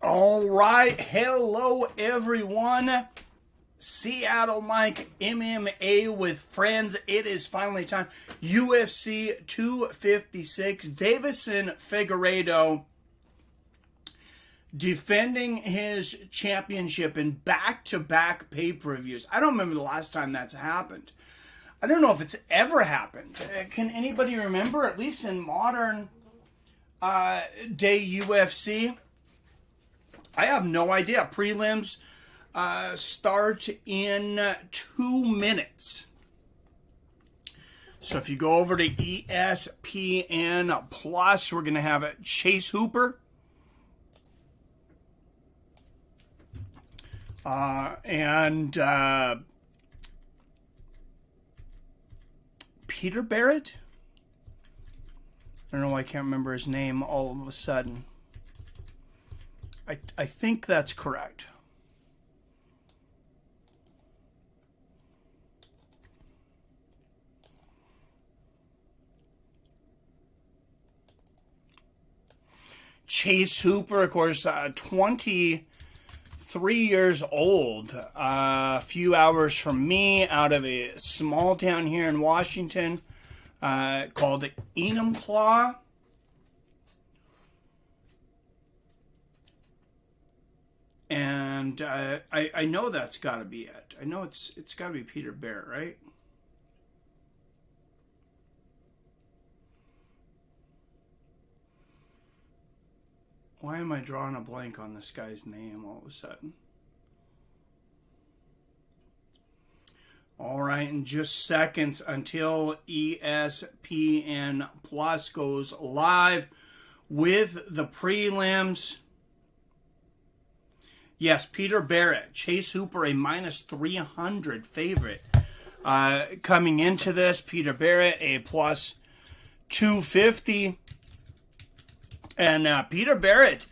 All right, hello everyone. Seattle Mike MMA with friends. It is finally time. UFC 256. Deiveson Figueredo defending his championship in back-to-back pay-per-views. I don't remember the last time that's happened. I don't know if it's ever happened. Can anybody remember, at least in modern day UFC? I have no idea. Prelims start in 2 minutes. So if you go over to ESPN Plus, we're going to have Chase Hooper and Peter Barrett. I don't know why I can't remember his name all of a sudden. I think that's correct. Chase Hooper, of course, 23 years old, a few hours from me, out of a small town here in Washington called Enumclaw. And I know that's got to be it. I know it's got to be Peter Barrett, right? Why am I drawing a blank on this guy's name all of a sudden? All right, in just seconds until ESPN Plus goes live with the prelims. Yes, Peter Barrett, Chase Hooper, a minus 300 favorite. Coming into this, Peter Barrett, a plus 250. And Peter Barrett,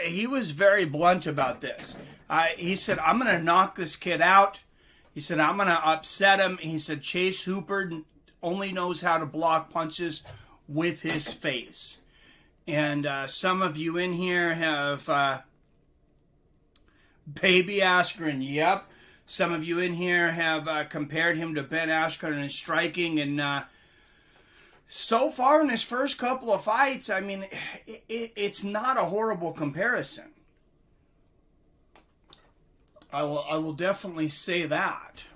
he was very blunt about this. He said, I'm going to knock this kid out. He said, I'm going to upset him. He said, Chase Hooper only knows how to block punches with his face. And some of you in here have... Baby Askren, yep. Some of you in here have compared him to Ben Askren in striking, and so far in his first couple of fights, I mean, it's not a horrible comparison. I will definitely say that.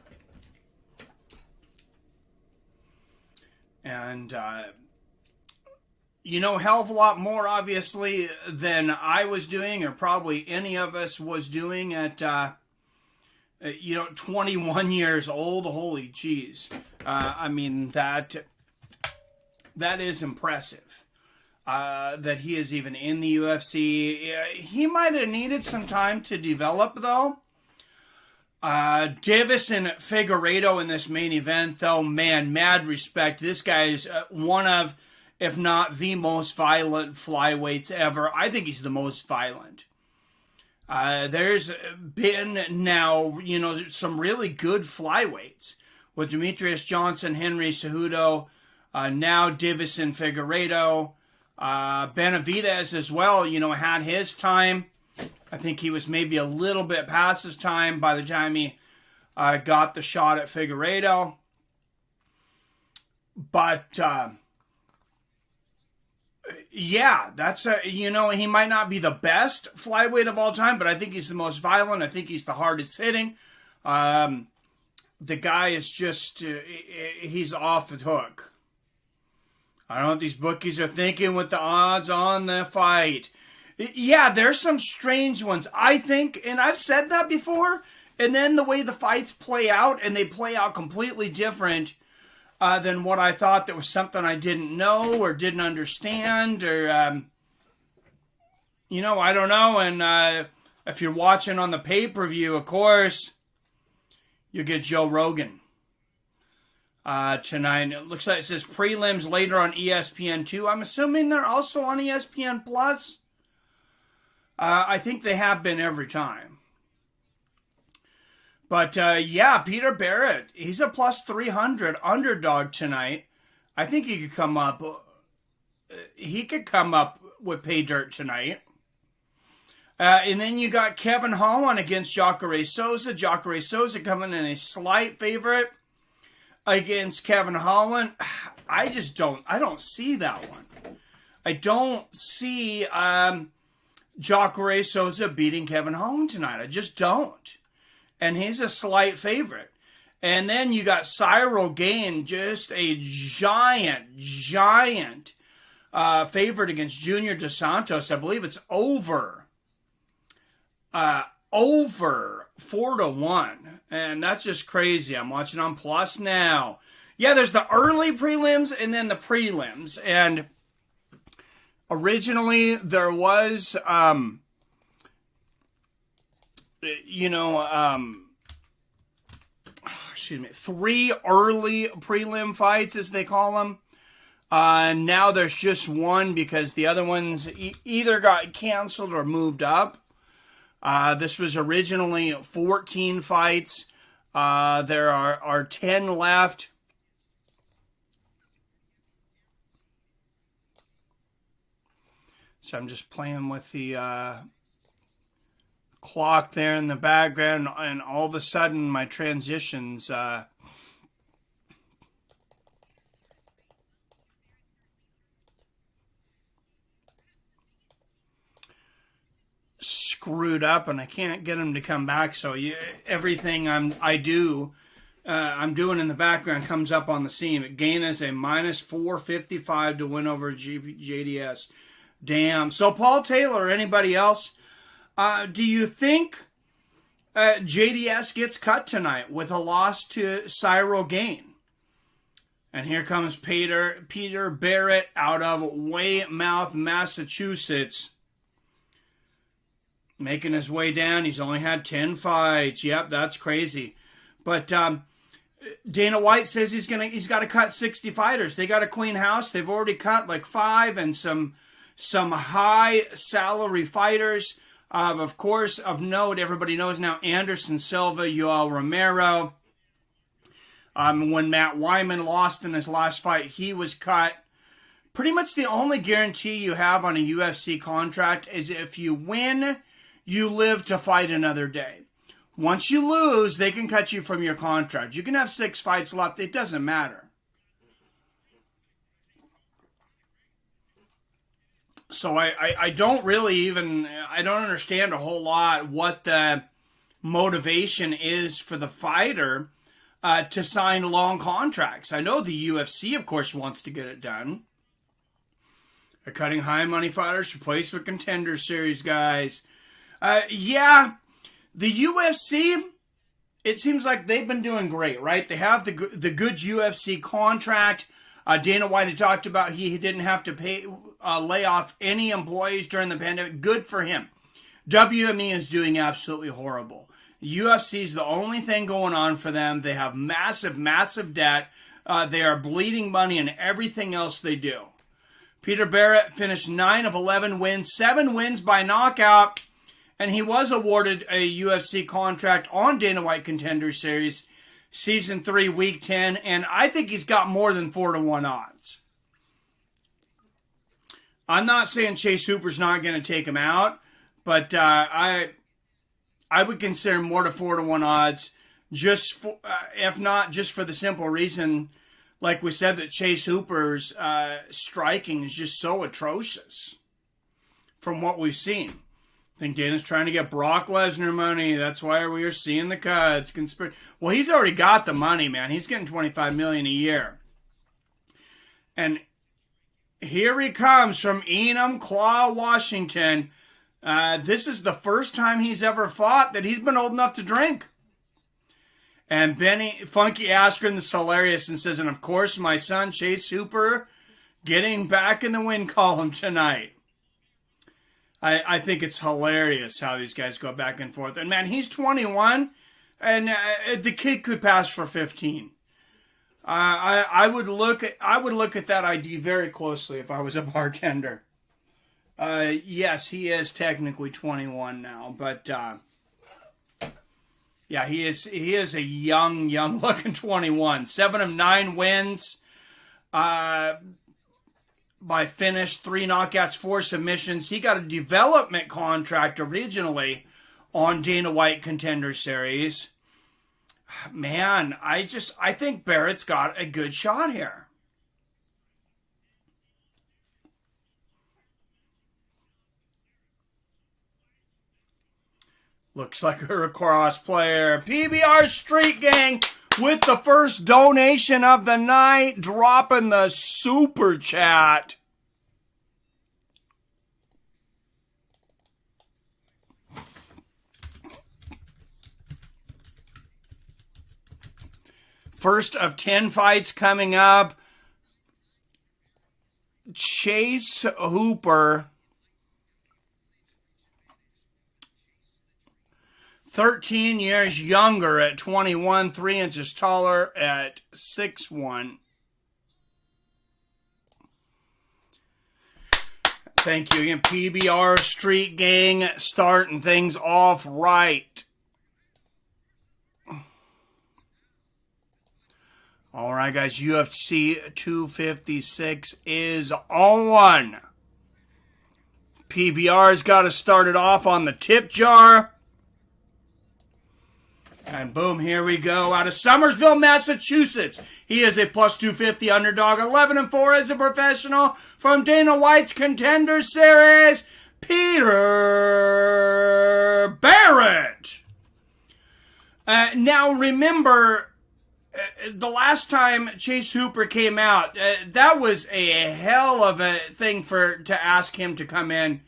And you know, hell of a lot more, obviously, than I was doing, or probably any of us was doing at, 21 years old. Holy jeez. I mean, that is impressive. That he is even in the UFC. He might have needed some time to develop, though. Deiveson Figueredo in this main event, though, man, mad respect. This guy is one of, if not the most violent flyweights ever. I think he's the most violent. There's been now, some really good flyweights with Demetrius Johnson, Henry Cejudo, now Deiveson Figueredo, Benavidez as well, had his time. I think he was maybe a little bit past his time by the time he got the shot at Figueredo. But... yeah, that's he might not be the best flyweight of all time, but I think he's the most violent. I think he's the hardest hitting. The guy is just, he's off the hook. I don't know what these bookies are thinking with the odds on the fight. Yeah, there's some strange ones, I think, and I've said that before, and then the way the fights play out, and they play out completely different than what I thought. There was something I didn't know or didn't understand, or, I don't know. And if you're watching on the pay-per-view, of course, you get Joe Rogan tonight. It looks like it says prelims later on ESPN2. I'm assuming they're also on ESPN Plus. I think they have been every time. But, yeah, Peter Barrett, he's a plus 300 underdog tonight. I think he could come up with pay dirt tonight. And then you got Kevin Holland against Jacare Souza. Jacare Souza coming in a slight favorite against Kevin Holland. I don't see that one. I don't see Jacare Souza beating Kevin Holland tonight. I just don't. And he's a slight favorite. And then you got Cyril Gane, just a giant favorite against Junior Dos Santos. I believe it's over 4-1. And that's just crazy. I'm watching on Plus now. Yeah, there's the early prelims and then the prelims. And originally there was, 3 early prelim fights, as they call them. Now there's just one because the other ones either got canceled or moved up. This was originally 14 fights. There are 10 left. So I'm just playing with the clock there in the background, and all of a sudden my transitions screwed up, and I can't get them to come back. So everything I'm doing in the background comes up on the scene. Gane is a -455 to win over JDS. Damn. So Paul Taylor or anybody else, do you think JDS gets cut tonight with a loss to Cyril Gane? And here comes Peter Barrett out of Weymouth, Massachusetts, making his way down. He's only had 10 fights. Yep, that's crazy. But Dana White says he's got to cut 60 fighters. They got a clean house. They've already cut like 5 and some high salary fighters. Of course, of note, everybody knows now Anderson Silva, Yoel Romero. When Matt Wyman lost in his last fight, he was cut. Pretty much the only guarantee you have on a UFC contract is if you win, you live to fight another day. Once you lose, they can cut you from your contract. You can have 6 fights left. It doesn't matter. So I don't understand a whole lot what the motivation is for the fighter to sign long contracts. I know the UFC, of course, wants to get it done. They're cutting high money fighters, replace with Contender Series guys. The UFC, it seems like they've been doing great, right? They have the good UFC contract. Dana White had talked about he didn't have to lay off any employees during the pandemic. Good for him. WME is doing absolutely horrible. UFC is the only thing going on for them. They have massive debt. They are bleeding money in everything else they do. Peter Barrett finished 9 of 11 wins, 7 wins by knockout, and he was awarded a UFC contract on Dana White Contender Series, Season 3, Week 10, and I think he's got more than 4-1 odds. I'm not saying Chase Hooper's not going to take him out, but I would consider more to 4-1 odds, if not just for the simple reason, like we said, that Chase Hooper's striking is just so atrocious from what we've seen. I think Dana's trying to get Brock Lesnar money. That's why we are seeing the cuts. Well, he's already got the money, man. He's getting $25 million a year. And here he comes from Enumclaw, Washington. This is the first time he's ever fought that he's been old enough to drink. And Funky Askren is hilarious and says, and of course my son Chase Hooper getting back in the win column tonight. I think it's hilarious how these guys go back and forth. And man, he's 21, and the kid could pass for 15. I would look at that ID very closely if I was a bartender. Yes, he is technically 21 now, but yeah, he is a young looking 21. 7 of 9 wins. by finish, 3 knockouts, 4 submissions. He got a development contract originally on Dana White Contender Series. Man, I think Barrett's got a good shot here. Looks like a lacrosse player. PBR Street Gang with the first donation of the night, dropping the super chat. First of 10 fights coming up. Chase Hooper, 13 years younger at 21, 3 inches taller at 6'1". Thank you again, PBR Street Gang, starting things off right. All right, guys, UFC 256 is on. PBR's got to start it off on the tip jar. And boom, here we go. Out of Somersville, Massachusetts. He is a plus 250 underdog. 11-4 as a professional. From Dana White's Contender Series, Peter Barrett. Now, remember, the last time Chase Hooper came out, that was a hell of a thing to ask him to come in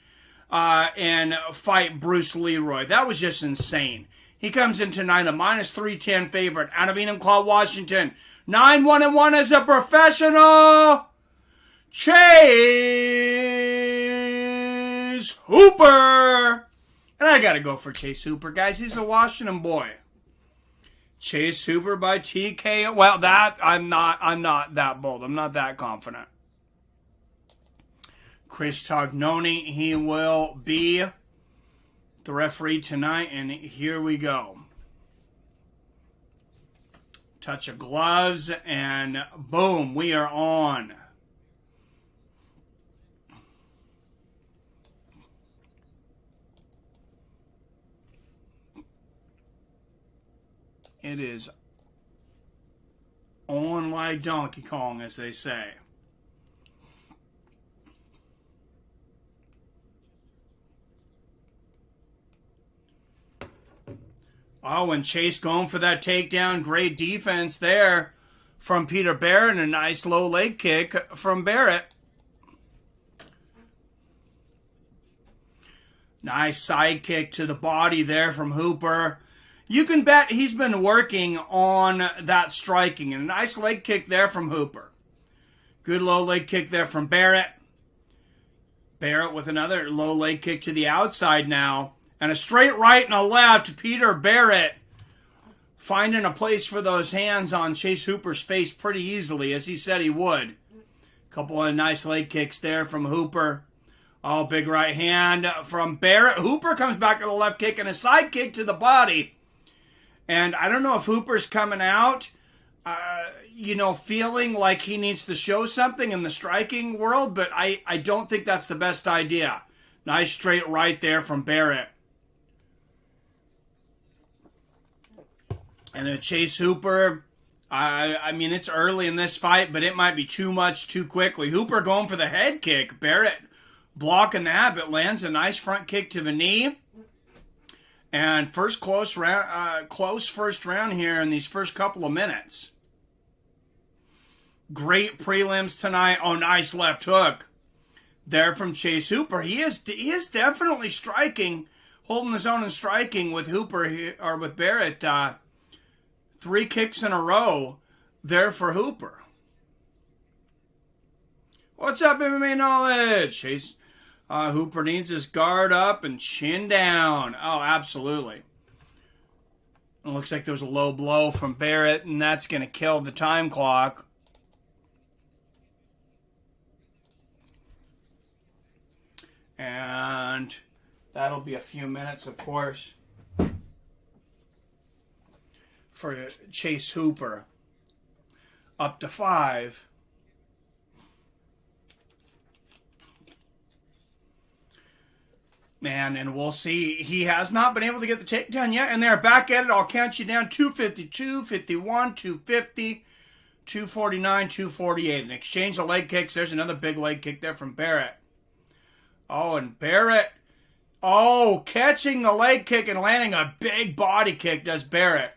and fight Bruce Leroy. That was just insane. He comes in tonight a minus 310 favorite out of Enumclaw, Washington. 9-1-1 as a professional. Chase Hooper. And I got to go for Chase Hooper, guys. He's a Washington boy. Chase Hooper by TK. Well, that I'm not that bold. I'm not that confident. Chris Tognoni, he will be the referee tonight, and here we go. Touch of gloves, and boom, we are on. It is on like Donkey Kong, as they say. Oh, and Chase going for that takedown. Great defense there from Peter Barrett. A nice low leg kick from Barrett. Nice side kick to the body there from Hooper. You can bet he's been working on that striking. And a nice leg kick there from Hooper. Good low leg kick there from Barrett. Barrett with another low leg kick to the outside now. And a straight right and a left. Peter Barrett finding a place for those hands on Chase Hooper's face pretty easily, as he said he would. A couple of nice leg kicks there from Hooper. Oh, big right hand from Barrett. Hooper comes back with a left kick and a side kick to the body. And I don't know if Hooper's coming out, feeling like he needs to show something in the striking world, but I don't think that's the best idea. Nice straight right there from Barrett. And then Chase Hooper, I mean, it's early in this fight, but it might be too much too quickly. Hooper going for the head kick. Barrett blocking that, but lands a nice front kick to the knee. And close first round here in these first couple of minutes. Great prelims tonight. Oh, nice left hook there from Chase Hooper. He is definitely striking, holding his own and striking with Hooper here, or with Barrett. 3 kicks in a row there for Hooper. What's up, MMA Knowledge? Chase Hooper needs his guard up and chin down. Oh, absolutely. It looks like there was a low blow from Barrett, and that's going to kill the time clock. And that'll be a few minutes, of course, for Chase Hooper. Up to 5. Man, and we'll see. He has not been able to get the takedown yet. And they're back at it. I'll count you down. 252, 51, 250, 249, 248. And exchange of leg kicks. There's another big leg kick there from Barrett. Oh, and Barrett. Oh, catching the leg kick and landing a big body kick does Barrett.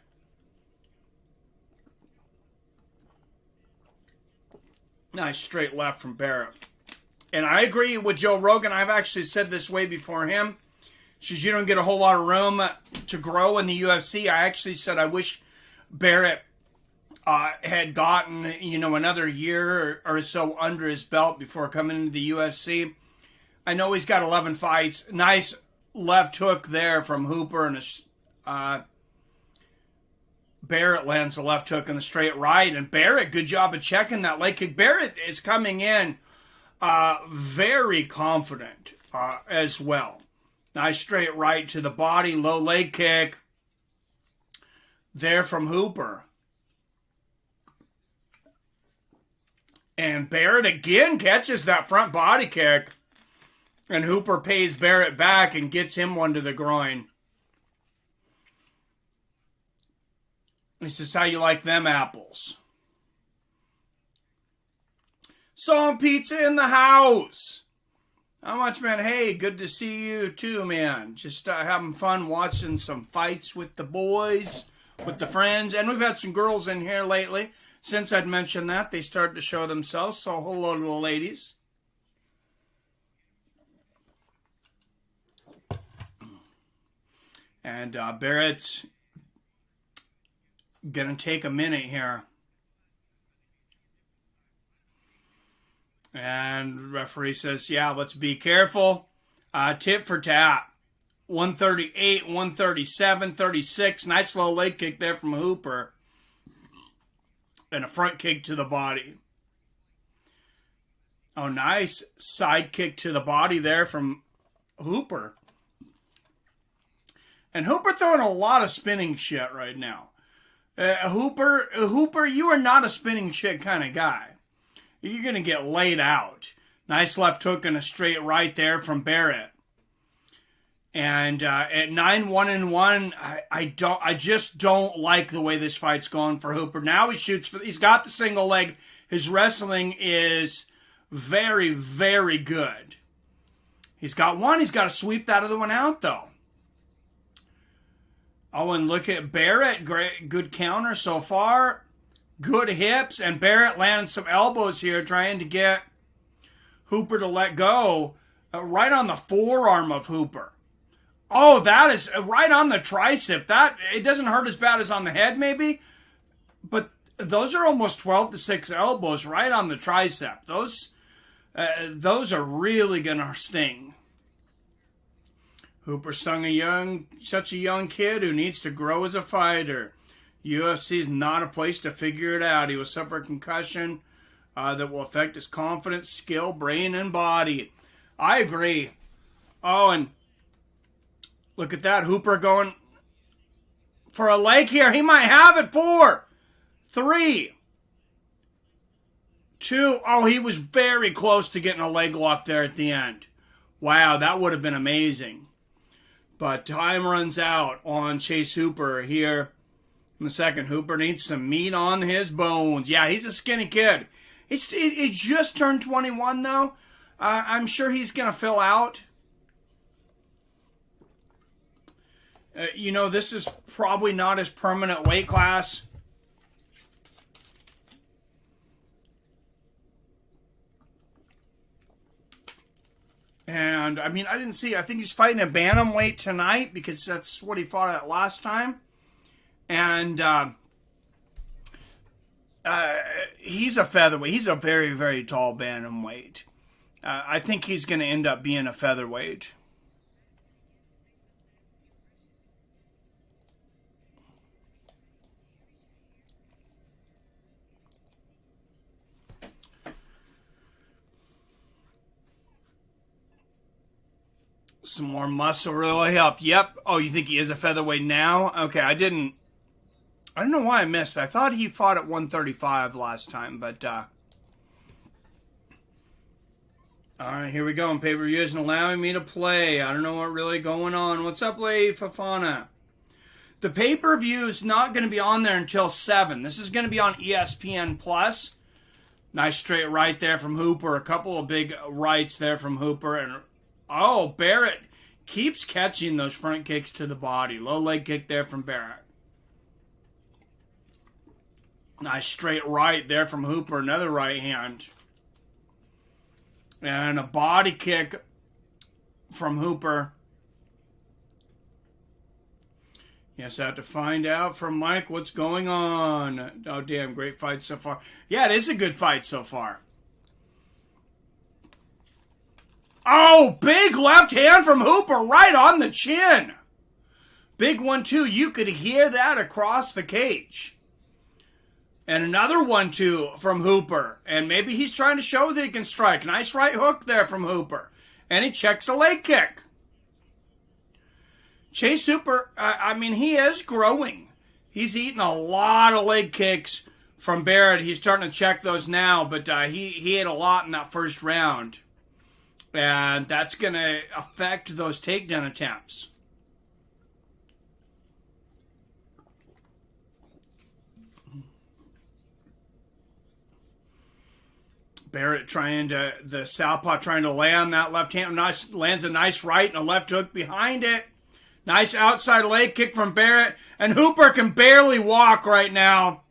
Nice straight left from Barrett. And I agree with Joe Rogan. I've actually said this way before him. Says you don't get a whole lot of room to grow in the UFC. I actually said I wish Barrett had gotten, another year or so under his belt before coming into the UFC. I know he's got 11 fights. Nice left hook there from Hooper, and Barrett lands a left hook in the straight right. And Barrett, good job of checking that leg kick. Barrett is coming in very confident as well. Nice straight right to the body, low leg kick there from Hooper. And Barrett again catches that front body kick. And Hooper pays Barrett back and gets him one to the groin. This is how you like them apples. Song Pizza in the house. How much, man? Hey, good to see you too, man. Just having fun watching some fights with the boys, with the friends. And we've had some girls in here lately. Since I'd mentioned that, they started to show themselves. So hello to the ladies. And Barrett's going to take a minute here. And the referee says, yeah, let's be careful. Tip for tap. 138, 137, 36. Nice low leg kick there from Hooper. And a front kick to the body. Oh, nice side kick to the body there from Hooper. And Hooper throwing a lot of spinning shit right now. Hooper, you are not a spinning shit kind of guy. You're going to get laid out. Nice left hook and a straight right there from Barrett. And at 9-1-1, I just don't like the way this fight's going for Hooper. Now he's got the single leg. His wrestling is very, very good. He's got one. He's got to sweep that other one out, though. Oh, and look at Barrett. Great, good counter so far. Good hips. And Barrett landing some elbows here, trying to get Hooper to let go. Right on the forearm of Hooper. Oh, that is right on the tricep. It doesn't hurt as bad as on the head, maybe. But those are almost 12-6 elbows right on the tricep. Those are really going to sting. Hooper sung such a young kid who needs to grow as a fighter. UFC is not a place to figure it out. He will suffer a concussion that will affect his confidence, skill, brain, and body. I agree. Oh, and look at that. Hooper going for a leg here. He might have it. 4, 3, 2. Oh, he was very close to getting a leg lock there at the end. Wow, that would have been amazing. But time runs out on Chase Hooper here in the second. Hooper needs some meat on his bones. Yeah, he's a skinny kid. He just turned 21, though. I'm sure he's going to fill out. This is probably not his permanent weight class. And, I didn't see. I think he's fighting a bantamweight tonight because that's what he fought at last time. And he's a featherweight. He's a very, very tall bantamweight. I think he's going to end up being a featherweight. Some more muscle really help. Yep. Oh, you think he is a featherweight now? Okay, I don't know why I missed. I thought he fought at 135 last time, but All right, here we go. And pay-per-view isn't allowing me to play. I don't know what really going on. What's up, Lady Fafana? The pay-per-view is not going to be on there until 7. This is going to be on ESPN+. Nice straight right there from Hooper. A couple of big rights there from Hooper. And oh, Barrett keeps catching those front kicks to the body. Low leg kick there from Barrett. Nice straight right there from Hooper. Another right hand. And a body kick from Hooper. Yes, I have to find out from Mike what's going on. Oh, damn, great fight so far. Yeah, it is a good fight so far. Oh, big left hand from Hooper right on the chin. Big one, too. You could hear that across the cage. And another 1-2 from Hooper. And maybe he's trying to show that he can strike. Nice right hook there from Hooper. And he checks a leg kick. Chase Hooper, I mean, he is growing. He's eating a lot of leg kicks from Barrett. He's starting to check those now, but he ate a lot in that first round. And that's going to affect those takedown attempts. Barrett the southpaw trying to lay on that left hand. Nice, lands a nice right and a left hook behind it. Nice outside leg kick from Barrett. And Hooper can barely walk right now.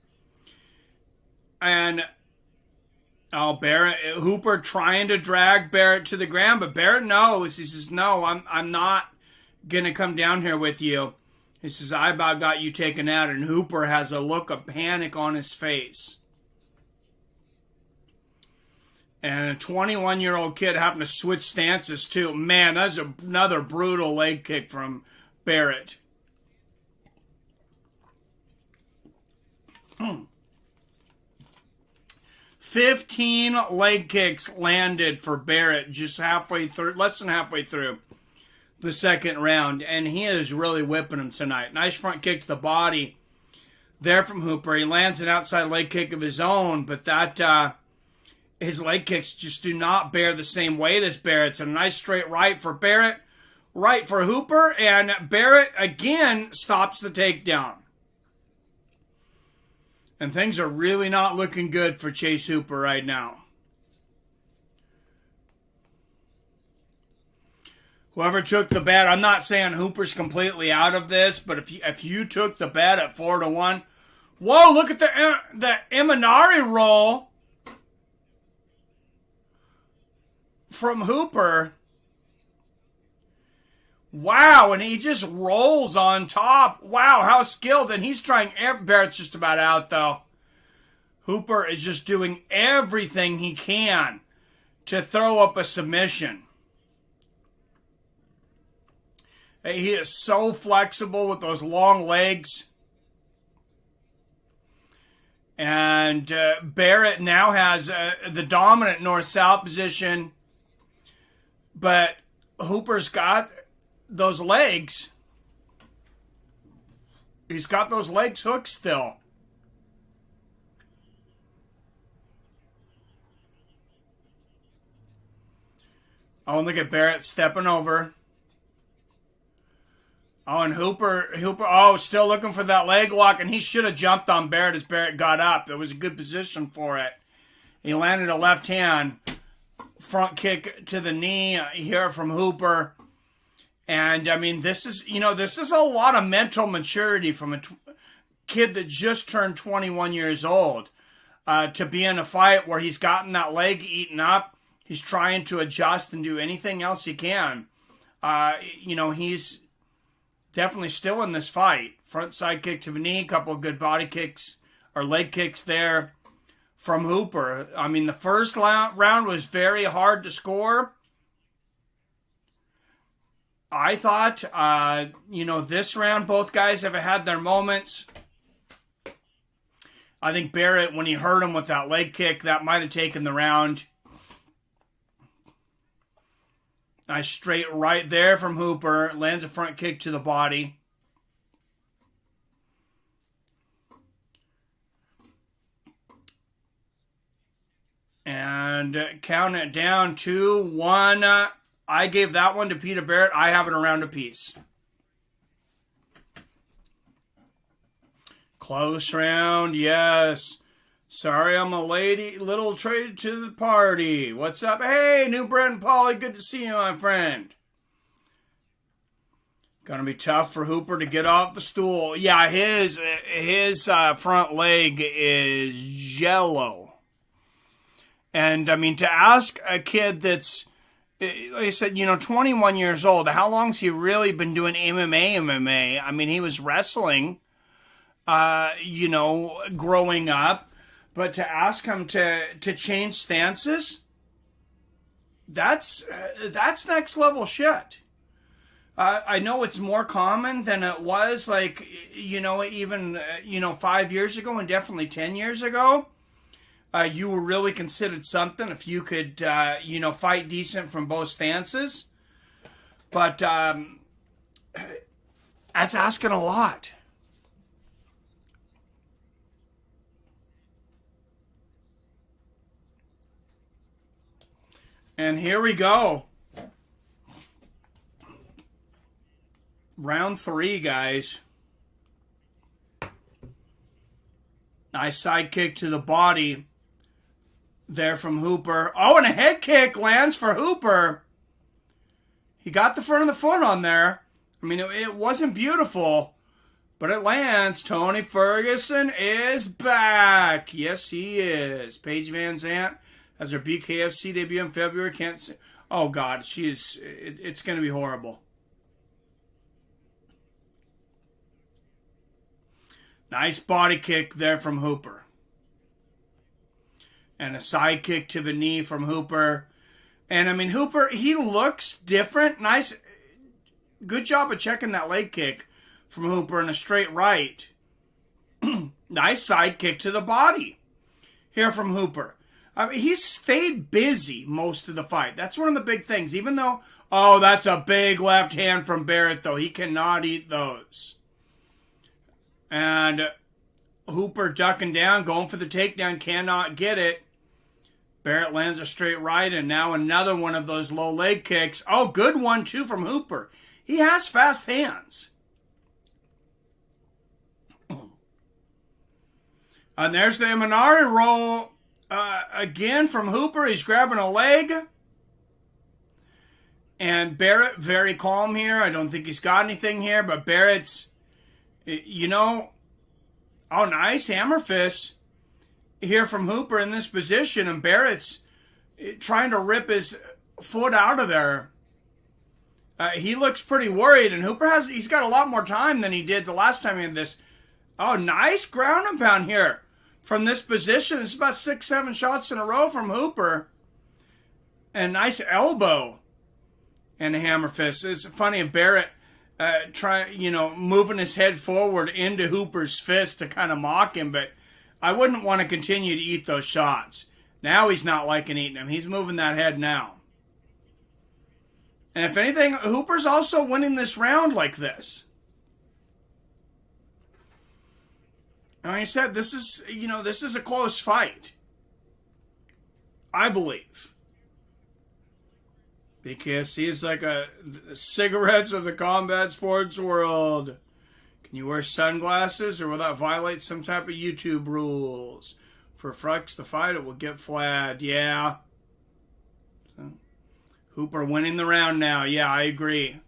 And, Hooper trying to drag Barrett to the ground. But Barrett knows. He says, no, I'm not going to come down here with you. He says, I about got you taken out. And Hooper has a look of panic on his face. And a 21-year-old kid having to switch stances, too. Man, that's another brutal leg kick from Barrett. 15 leg kicks landed for Barrett just less than halfway through the second round. And he is really whipping him tonight. Nice front kick to the body there from Hooper. He lands an outside leg kick of his own, but that... his leg kicks just do not bear the same weight as Barrett's. A nice straight right for Barrett, right for Hooper, and Barrett again stops the takedown. And things are really not looking good for Chase Hooper right now. Whoever took the bet, I'm not saying Hooper's completely out of this, but if you took the bet at 4-1, whoa, look at the Imanari roll from Hooper. Wow, and he just rolls on top. Wow, how skilled. And he's trying. Barrett's just about out, though. Hooper is just doing everything he can to throw up a submission. He is so flexible with those long legs. And Barrett now has the dominant north-south position. But Hooper's got those legs. He's got those legs hooked still. Oh, and look at Barrett stepping over. Oh, and Hooper, still looking for that leg lock, and he should have jumped on Barrett as Barrett got up. It was a good position for it. He landed a left hand. Front kick to the knee here from Hooper. And, I mean, this is a lot of mental maturity from a kid that just turned 21 years old to be in a fight where he's gotten that leg eaten up. He's trying to adjust and do anything else he can. He's definitely still in this fight. Front side kick to the knee, couple of good body kicks or leg kicks there from Hooper. I mean, the first round was very hard to score. I thought, this round, both guys have had their moments. I think Barrett, when he hurt him with that leg kick, that might have taken the round. Nice straight right there from Hooper. Lands a front kick to the body. And And count it down, 2, 1. I gave that one to Peter Barrett. I have it around a piece. Close round, yes. Sorry, I'm a lady, little traded to the party. What's up? Hey, new Brandon Pauly, good to see you, my friend. Gonna be tough for Hooper to get off the stool. Yeah, his front leg is jello. And, I mean, to ask a kid that's, like I said, 21 years old, how long's he really been doing MMA? I mean, he was wrestling, growing up. But to ask him to change stances, that's next level shit. I know it's more common than it was, even 5 years ago and definitely 10 years ago. You were really considered something if you could, fight decent from both stances. But that's asking a lot. And here we go. Round 3, guys. Nice side kick to the body there from Hooper. Oh, and a head kick lands for Hooper. He got the front of the foot on there. I mean, it wasn't beautiful, but it lands. Tony Ferguson is back. Yes, he is. Paige Van Zandt has her BKFC debut in February. Can't see. Oh, God. It's going to be horrible. Nice body kick there from Hooper. And a side kick to the knee from Hooper. And, I mean, Hooper, he looks different. Nice. Good job of checking that leg kick from Hooper in a straight right. Nice side kick to the body here from Hooper. I mean, he's stayed busy most of the fight. That's one of the big things. Even though, that's a big left hand from Barrett, though. He cannot eat those. And Hooper ducking down, going for the takedown, cannot get it. Barrett lands a straight right, and now another one of those low leg kicks. Oh, good one, too, from Hooper. He has fast hands. And there's the Minari roll again from Hooper. He's grabbing a leg. And Barrett, very calm here. I don't think he's got anything here, but Barrett's, nice hammer fist here from Hooper in this position. And Barrett's trying to rip his foot out of there. He looks pretty worried, and he's got a lot more time than he did the last time he had this. Oh, nice ground and pound here from this position. This is about 6-7 shots in a row from Hooper. And nice elbow and a hammer fist. It's funny, Barrett moving his head forward into Hooper's fist to kind of mock him, but I wouldn't want to continue to eat those shots. Now he's not liking eating them. He's moving that head now. And if anything, Hooper's also winning this round like this. And like I said, this is a close fight. I believe. BKFC is like the cigarettes of the combat sports world. Can you wear sunglasses, or will that violate some type of YouTube rules? For Frux to fight, it will get flagged. Yeah. So, Hooper winning the round now. Yeah, I agree.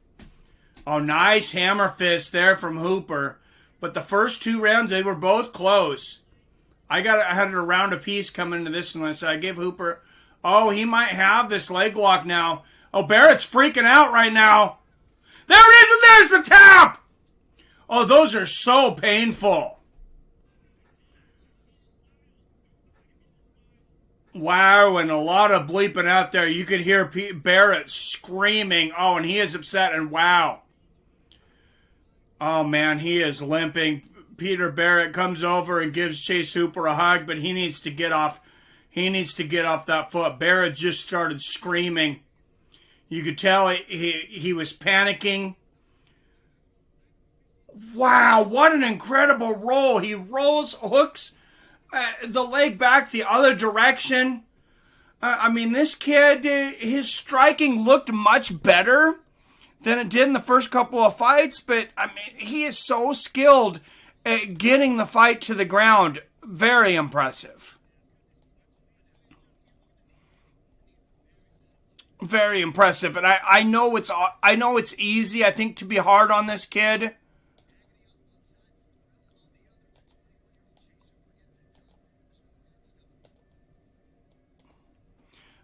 Oh, nice hammer fist there from Hooper. But the first 2 rounds, they were both close. I had it a round apiece coming into this one. So I gave Hooper, he might have this leg lock now. Oh, Barrett's freaking out right now. There it is, and there's the tap! Oh, those are so painful. Wow, and a lot of bleeping out there. You could hear Barrett screaming. Oh, and he is upset, and wow. Oh, man, he is limping. Peter Barrett comes over and gives Chase Hooper a hug, but he needs to get off. He needs to get off that foot. Barrett just started screaming. You could tell he was panicking. Wow, what an incredible roll. He hooks the leg back the other direction. I mean, this kid, his striking looked much better than it did in the first couple of fights, but I mean, he is so skilled at getting the fight to the ground. Very impressive. Very impressive. And I know it's easy, I think, to be hard on this kid.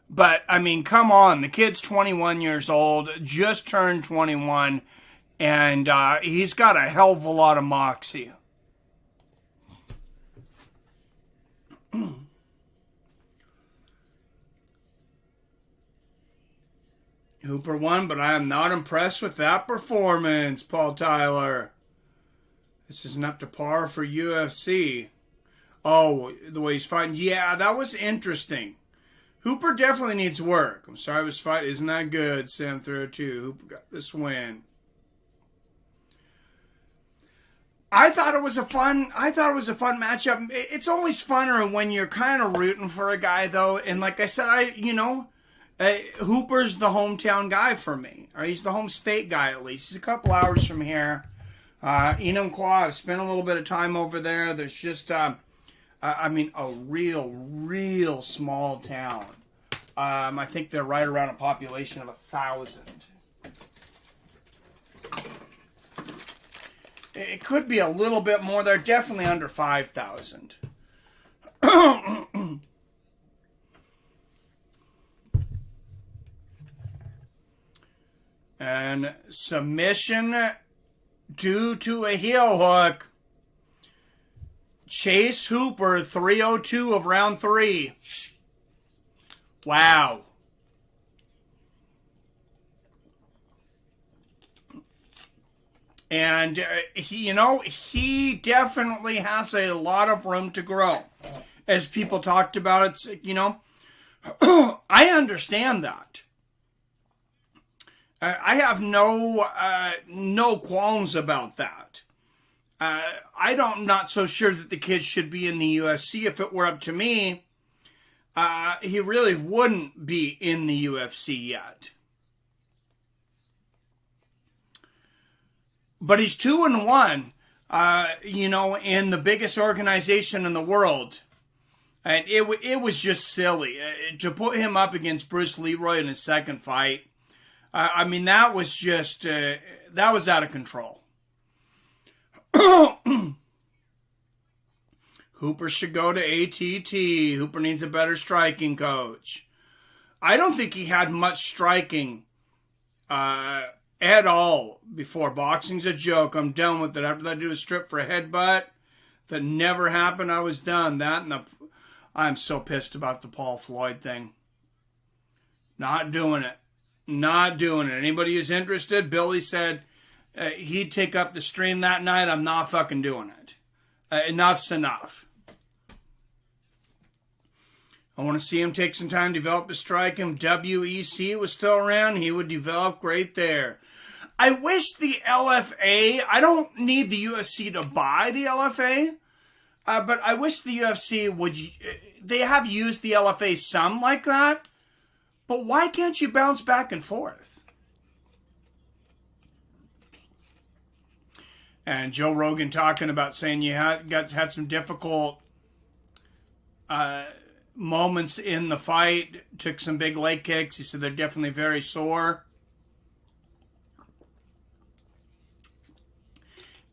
But, I mean, come on. The kid's 21 years old, just turned 21, and he's got a hell of a lot of moxie. Hooper won, but I am not impressed with that performance, Paul Tyler. This isn't up to par for UFC. Oh, the way he's fighting. Yeah, that was interesting. Hooper definitely needs work. I'm sorry his fight isn't that good. Sam 302. Hooper got this win. I thought it was a fun matchup. It's always funner when you're kind of rooting for a guy, though. And like I said, Hooper's the hometown guy for me. Or he's the home state guy, at least. He's a couple hours from here. Enumclaw, I've spent a little bit of time over there. There's just, a real small town. I think they're right around a population of 1,000. It could be a little bit more. They're definitely under 5,000. And submission due to a heel hook. Chase Hooper, 302 of round 3. Wow. And, he definitely has a lot of room to grow. As people talked about, it's, I understand that. I have no qualms about that. I'm not so sure that the kid should be in the UFC. If it were up to me, he really wouldn't be in the UFC yet. But he's 2-1, in the biggest organization in the world. And it was just silly. To put him up against Bruce Leroy in his second fight, that was just, that was out of control. Hooper should go to ATT. Hooper needs a better striking coach. I don't think he had much striking at all before. Boxing's a joke. I'm done with it. After that, I did a strip for a headbutt that never happened. I was done. I'm so pissed about the Paul Floyd thing. Not doing it. Not doing it. Anybody who's interested, Billy said he'd take up the stream that night. I'm not fucking doing it. Enough's enough. I want to see him take some time to develop his strike. If WEC was still around, he would develop great there. I wish the LFA, I don't need the UFC to buy the LFA, but I wish the UFC would, they have used the LFA some like that, but why can't you bounce back and forth? And Joe Rogan talking about saying you had some difficult moments in the fight, took some big leg kicks. He said they're definitely very sore.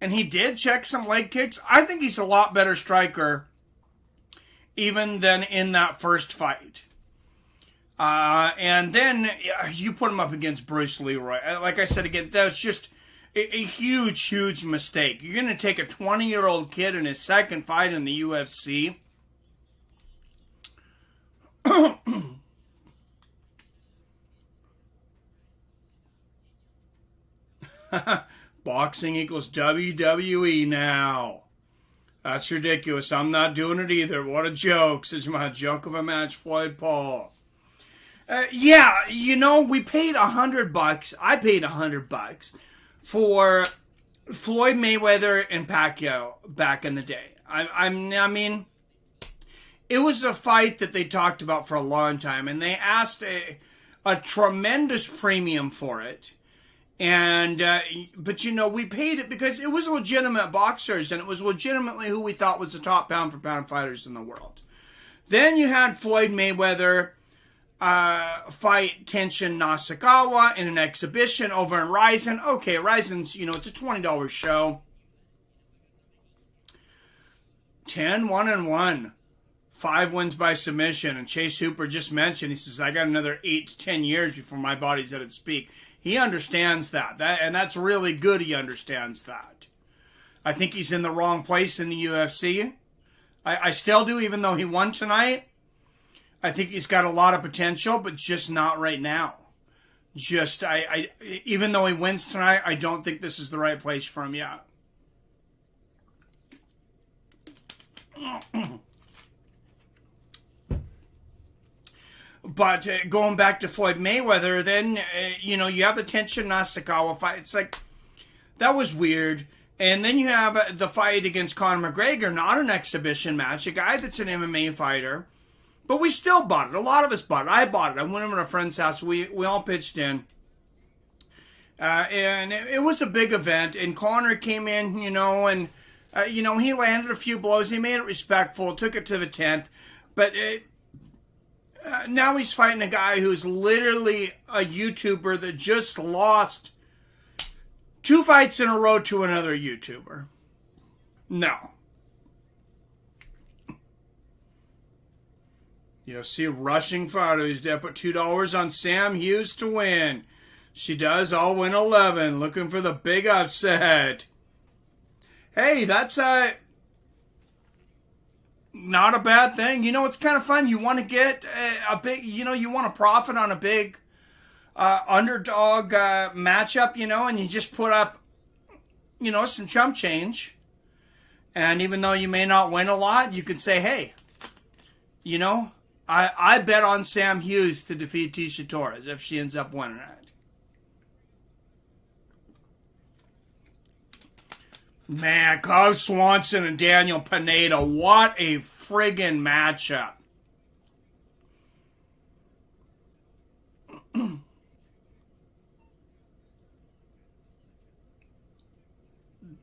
And he did check some leg kicks. I think he's a lot better striker even than in that first fight. And then you put him up against Bruce Leroy. Like I said again, that was just a huge, huge mistake. You're going to take a 20-year-old kid in his second fight in the UFC. Boxing equals WWE now. That's ridiculous. I'm not doing it either. What a joke. Says my joke of a match, Floyd Paul. Yeah, we paid $100. I paid $100 for Floyd Mayweather and Pacquiao back in the day. I mean, it was a fight that they talked about for a long time, and they asked a tremendous premium for it. And but we paid it because it was legitimate boxers, and it was legitimately who we thought was the top pound for pound fighters in the world. Then you had Floyd Mayweather fight Tenshin Nasukawa in an exhibition over in Ryzen. Okay, Ryzen's, it's a $20 show. 10-1-1. 5 wins by submission. And Chase Hooper just mentioned, he says, I got another 8 to 10 years before my body's at its peak. He understands that. And that's really good he understands that. I think he's in the wrong place in the UFC. I still do, even though he won tonight. I think he's got a lot of potential, but just not right now. Even though he wins tonight, I don't think this is the right place for him yet. But going back to Floyd Mayweather, then, you have the Tenshin Nasukawa fight. It's like, that was weird. And then you have the fight against Conor McGregor, not an exhibition match, a guy that's an MMA fighter. But we still bought it. A lot of us bought it. I bought it. I went over to a friend's house. We all pitched in. And it was a big event. And Conor came in, and, he landed a few blows. He made it respectful, took it to the 10th. But now he's fighting a guy who's literally a YouTuber that just lost 2 fights in a row to another YouTuber. No. UFC rushing fighter. He's there. Put $2 on Sam Hughes to win. She does. I'll win 11. Looking for the big upset. Hey, that's not a bad thing. It's kind of fun. You want to get a big, you want to profit on a big underdog matchup, and you just put up, some chump change. And even though you may not win a lot, you could say, hey, I bet on Sam Hughes to defeat Tisha Torres if she ends up winning it. Man, Cub Swanson and Daniel Pineda, what a friggin' matchup.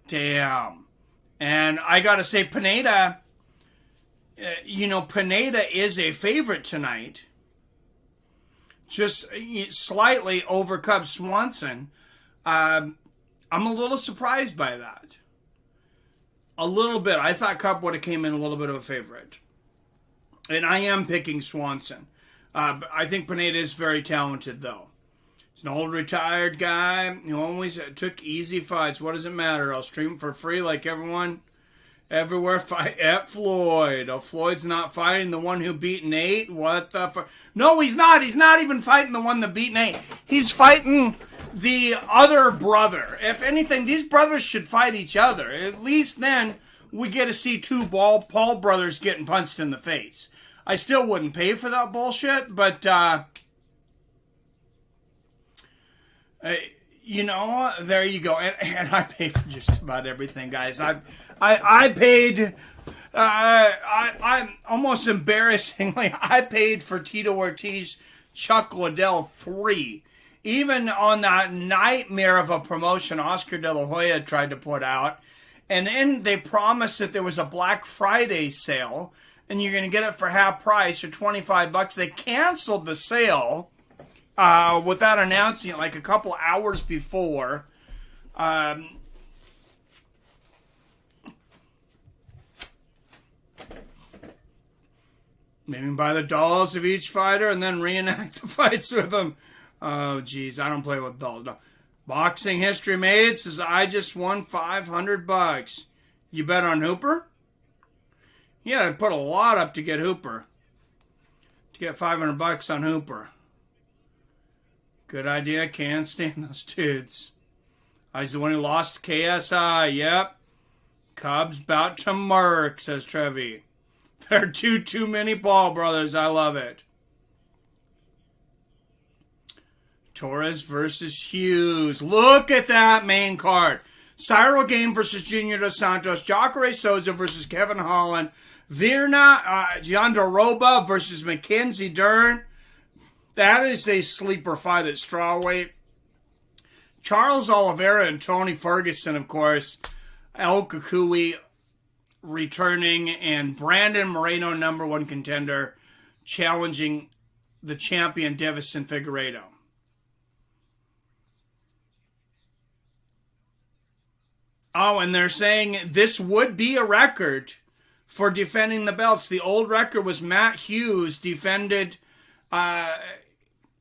Damn. And I gotta say, Pineda, Pineda is a favorite tonight. Just slightly over Cub Swanson. I'm a little surprised by that. A little bit. I thought Cub would have came in a little bit of a favorite. And I am picking Swanson. I think Pineda is very talented, though. He's an old retired guy who always took easy fights. What does it matter? I'll stream for free like everyone everywhere. Fight at Floyd. Oh, Floyd's not fighting the one who beat Nate? What the fuck? No, he's not. He's not even fighting the one that beat Nate. He's fighting the other brother. If anything, these brothers should fight each other. At least then we get to see 2 Paul brothers getting punched in the face. I still wouldn't pay for that bullshit, but there you go. And I pay for just about everything, guys. I paid. I'm almost embarrassingly, I paid for Tito Ortiz, Chuck Liddell 3. Even on that nightmare of a promotion Oscar De La Hoya tried to put out. And then they promised that there was a Black Friday sale, and you're going to get it for half price or $25. They canceled the sale without announcing it like a couple hours before. Maybe buy the dolls of each fighter and then reenact the fights with them. Oh, geez, I don't play with dolls. No. Boxing History Made says, I just won $500. You bet on Hooper? Yeah, I put a lot up to get Hooper. To get $500 on Hooper. Good idea. Can't stand those dudes. I was the one who lost KSI. Yep. Cubs bout to murk, says Trevi. There are too many Paul brothers. I love it. Torres versus Hughes. Look at that main card. Cyril Gane versus Junior Dos Santos. Jacare Souza versus Kevin Holland. Virna Jandiroba versus Mackenzie Dern. That is a sleeper fight at strawweight. Charles Oliveira and Tony Ferguson, of course. El Kukui returning, and Brandon Moreno, #1 contender, challenging the champion Deiveson Figueredo. Oh, and they're saying this would be a record for defending the belts. The old record was Matt Hughes defended,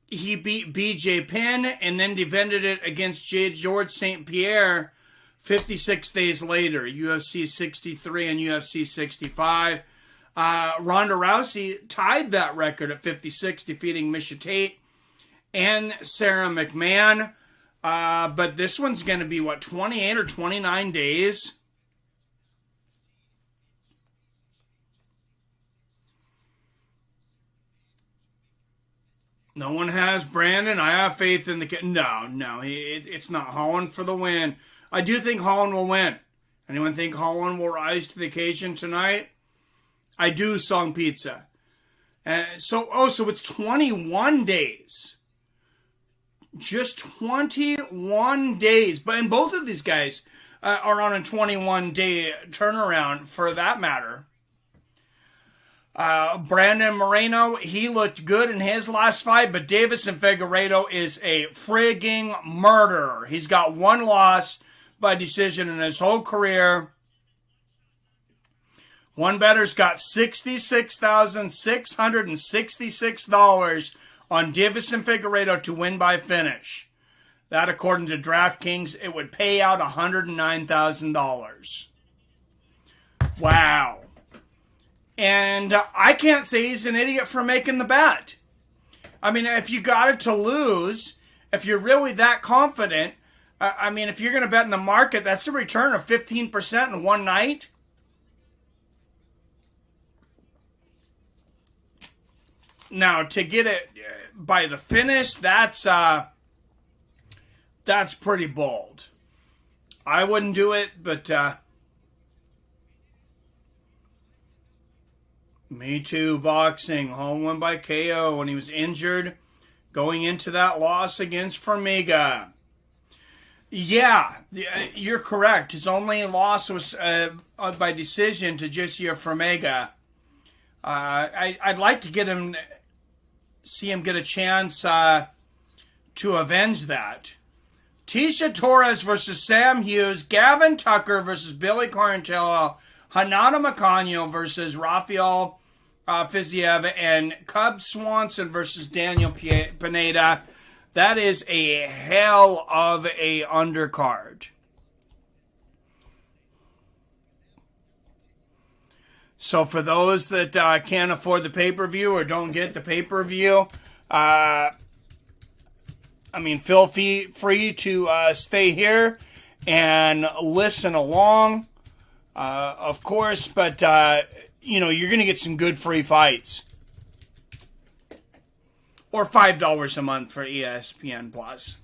he beat BJ Penn and then defended it against George St. Pierre 56 days later, UFC 63 and UFC 65. Ronda Rousey tied that record at 56, defeating Misha Tate and Sarah McMahon. But this one's going to be, 28 or 29 days? No one has Brandon. I have faith in the kid. No. It's not Holland for the win. I do think Holland will win. Anyone think Holland will rise to the occasion tonight? I do, Song Pizza. So it's 21 days. Just 21 days. And both of these guys are on a 21-day turnaround, for that matter. Brandon Moreno, he looked good in his last fight, but Deiveson Figueredo is a frigging murderer. He's got one loss by decision in his whole career. One better's got $66,666 on Deiveson Figueredo to win by finish. That, according to DraftKings, it would pay out $109,000. Wow. And I can't say he's an idiot for making the bet. I mean, if you got it to lose, if you're really that confident, if you're going to bet in the market, that's a return of 15% in one night. Now, to get it by the finish, that's pretty bold. I wouldn't do it, but Me Too Boxing, home win by KO when he was injured, going into that loss against Formiga. Yeah, you're correct. His only loss was by decision to Jussier Formiga. I'd like to see him get a chance to avenge that. Tisha Torres versus Sam Hughes, Gavin Tucker versus Billy Quarantillo, Hanada Macanio versus Rafael Fiziev, and Cub Swanson versus Daniel Pineda. That is a hell of a undercard. So for those that can't afford the pay-per-view or don't get the pay-per-view, feel free to stay here and listen along, of course, but, you're going to get some good free fights. Or $5 a month for ESPN Plus.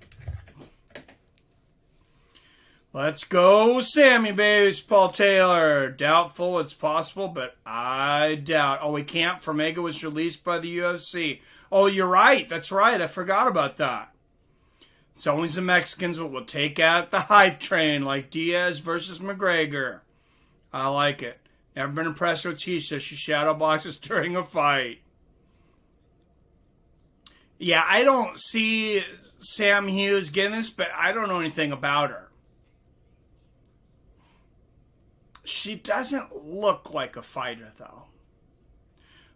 Let's go, Sammy Baseball Taylor. Doubtful it's possible, but I doubt. Oh, we can't. Formiga was released by the UFC. Oh, you're right. That's right. I forgot about that. It's always the Mexicans that will take out the hype train, like Diaz versus McGregor. I like it. Never been impressed with Tisha. She shadow boxes during a fight. Yeah, I don't see Sam Hughes getting this, but I don't know anything about her. She doesn't look like a fighter, though.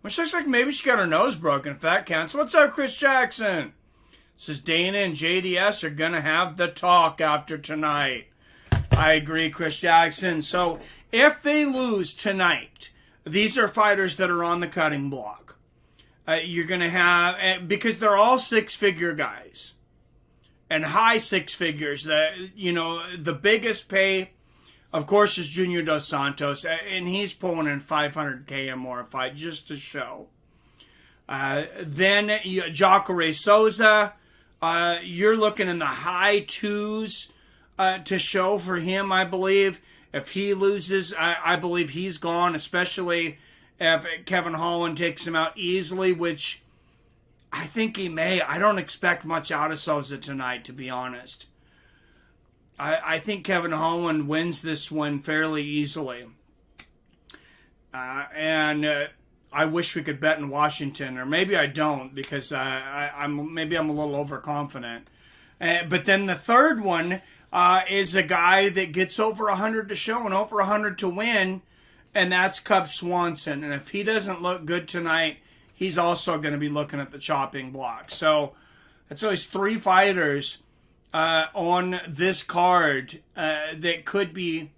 Which looks like maybe she got her nose broken, if that counts. What's up, Chris Jackson? Says Dana and JDS are going to have the talk after tonight. I agree, Chris Jackson. So, if they lose tonight, these are fighters that are on the cutting block. You're going to have, because they're all six-figure guys. And high six figures. The biggest pay, of course, is Junior Dos Santos. And he's pulling in $500K or more a fight just to show. Then Jacare Souza. You're looking in the high twos to show for him, I believe. If he loses, I believe he's gone, especially if Kevin Holland takes him out easily, which I think he may. I don't expect much out of Souza tonight, to be honest. I think Kevin Holland wins this one fairly easily. And I wish we could bet in Washington, or maybe I don't, because I'm a little overconfident. But then the third one is a guy that gets over 100 to show and over 100 to win, and that's Cub Swanson. And if he doesn't look good tonight, he's also going to be looking at the chopping block. So that's always 3 fighters on this card that could be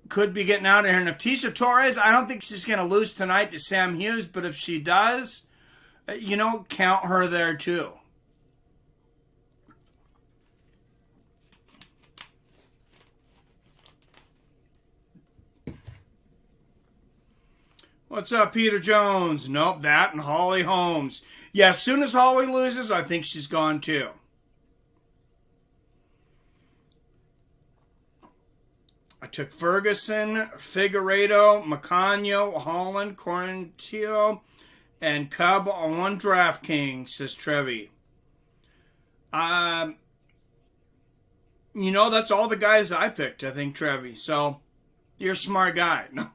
getting out of here. And if Tecia Torres, I don't think she's going to lose tonight to Sam Hughes, but if she does, count her there too. What's up, Peter Jones? Nope, that and Holly Holmes. Yeah, as soon as Holly loses, I think she's gone too. I took Ferguson, Figueredo, Mackenzie, Holland, Corintio, and Cub on DraftKings, says Trevi. That's all the guys I picked, I think, Trevi. So, you're a smart guy. No.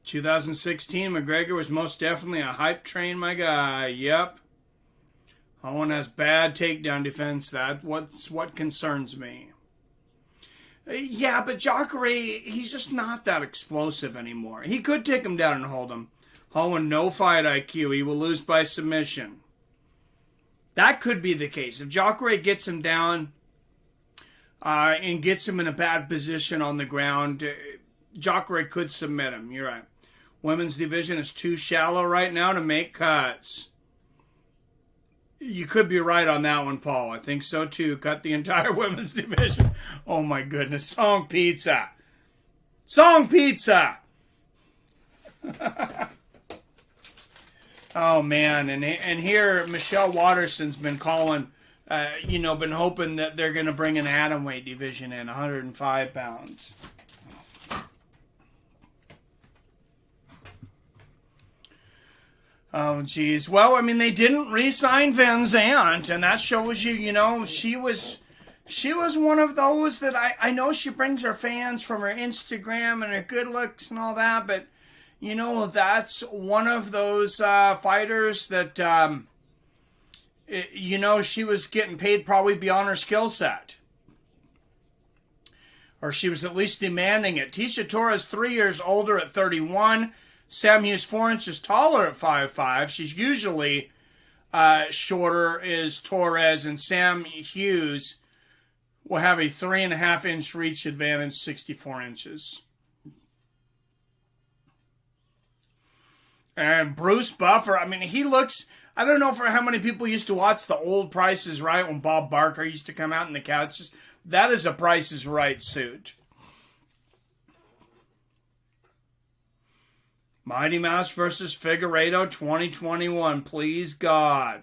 2016, McGregor was most definitely a hype train, my guy. Yep. Owen has bad takedown defense. That's what concerns me. Yeah, but Jacare, he's just not that explosive anymore. He could take him down and hold him. Owen, no fight IQ. He will lose by submission. That could be the case. If Jacare gets him down and gets him in a bad position on the ground, Jacare could submit him. You're right. Women's division is too shallow right now to make cuts. You could be right on that one, Paul. I think so, too. Cut the entire women's division. Oh, my goodness. Song pizza. Song pizza. Oh, man. And here, Michelle Watterson's been calling, been hoping that they're going to bring an atomweight division in, 105 pounds. Oh, geez. Well, I mean, they didn't re-sign Van Zandt, and that shows you, she was one of those that I know she brings her fans from her Instagram and her good looks and all that, but, that's one of those fighters that, she was getting paid probably beyond her skill set. Or she was at least demanding it. Tecia Torres, 3 years older at 31. Sam Hughes, 4 inches taller at 5'5". She's usually shorter as Torres, and Sam Hughes will have a 3.5-inch reach advantage, 64 inches. And Bruce Buffer, I mean, he looks, I don't know for how many people used to watch the old Price is Right when Bob Barker used to come out in the couches. That is a Price is Right suit. Mighty Mouse versus Figueredo 2021. Please, God.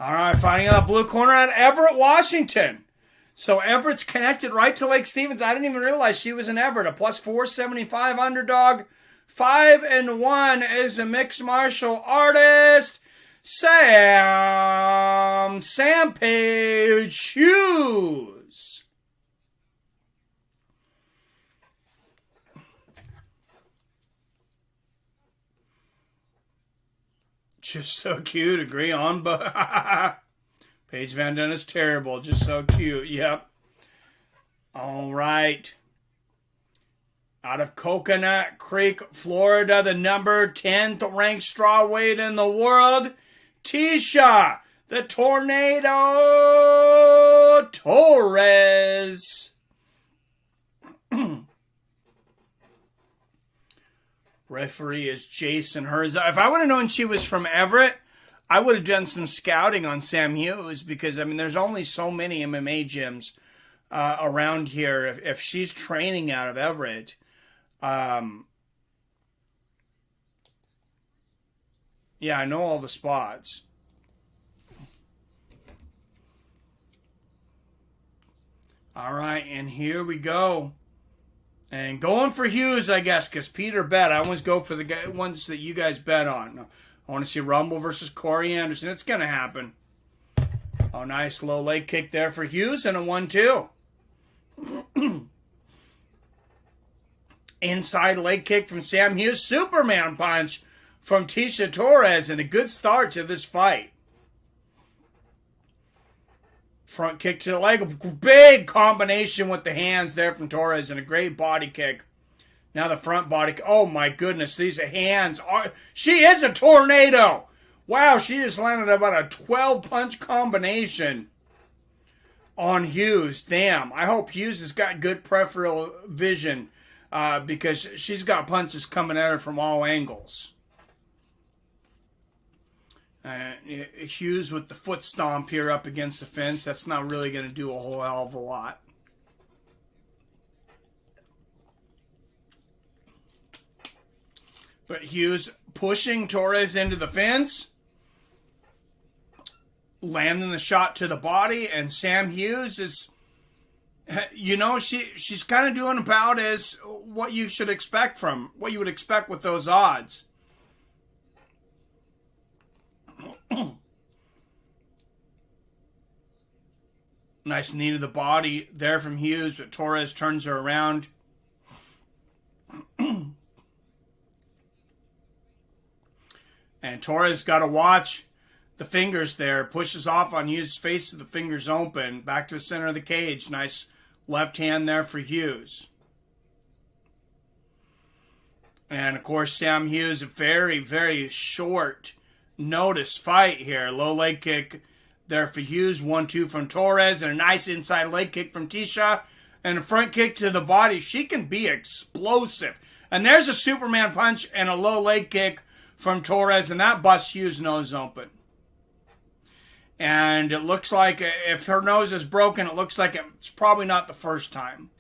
All right, fighting out blue corner at Everett, Washington. So Everett's connected right to Lake Stevens. I didn't even realize she was in Everett. A plus 475 underdog. 5-1 is a mixed martial artist. Sam Page Hughes. Just so cute. Agree on, but Paige Van Dunn is terrible. Just so cute. Yep. All right. Out of Coconut Creek, Florida, the number 10th ranked strawweight in the world, Tecia, the Tornado Torres. Referee is Jason Herzog. If I would have known she was from Everett, I would have done some scouting on Sam Hughes because, I mean, there's only so many MMA gyms around here. If she's training out of Everett, yeah, I know all the spots. All right, and here we go. And going for Hughes, I guess, because Peter bet. I always go for the ones that you guys bet on. I want to see Rumble versus Corey Anderson. It's going to happen. Oh, nice low leg kick there for Hughes and a 1-2. Inside leg kick from Sam Hughes. Superman punch from Tecia Torres, and a good start to this fight. Front kick to the leg. Big combination with the hands there from Torres, and a great body kick. Now the front body. Oh my goodness, these hands are. She is a tornado. Wow, she just landed about a 12-punch combination on Hughes. Damn, I hope Hughes has got good peripheral vision because she's got punches coming at her from all angles. Hughes with the foot stomp here up against the fence. That's not really going to do a whole hell of a lot. But Hughes pushing Torres into the fence. Landing the shot to the body. And Sam Hughes is, you know, she's kind of doing about as what you should expect from, what you would expect with those odds. Nice knee to the body there from Hughes, but Torres turns her around. And Torres got to watch the fingers there. Pushes off on Hughes' face with the fingers open. Back to the center of the cage. Nice left hand there for Hughes. And, of course, Sam Hughes, a very, very short notice fight here. Low leg kick there for Hughes. 1-2 from Torres. And a nice inside leg kick from Tecia. And a front kick to the body. She can be explosive. And there's a Superman punch and a low leg kick from Torres. And that busts Hughes' nose open. And it looks like if her nose is broken, it looks like it's probably not the first time.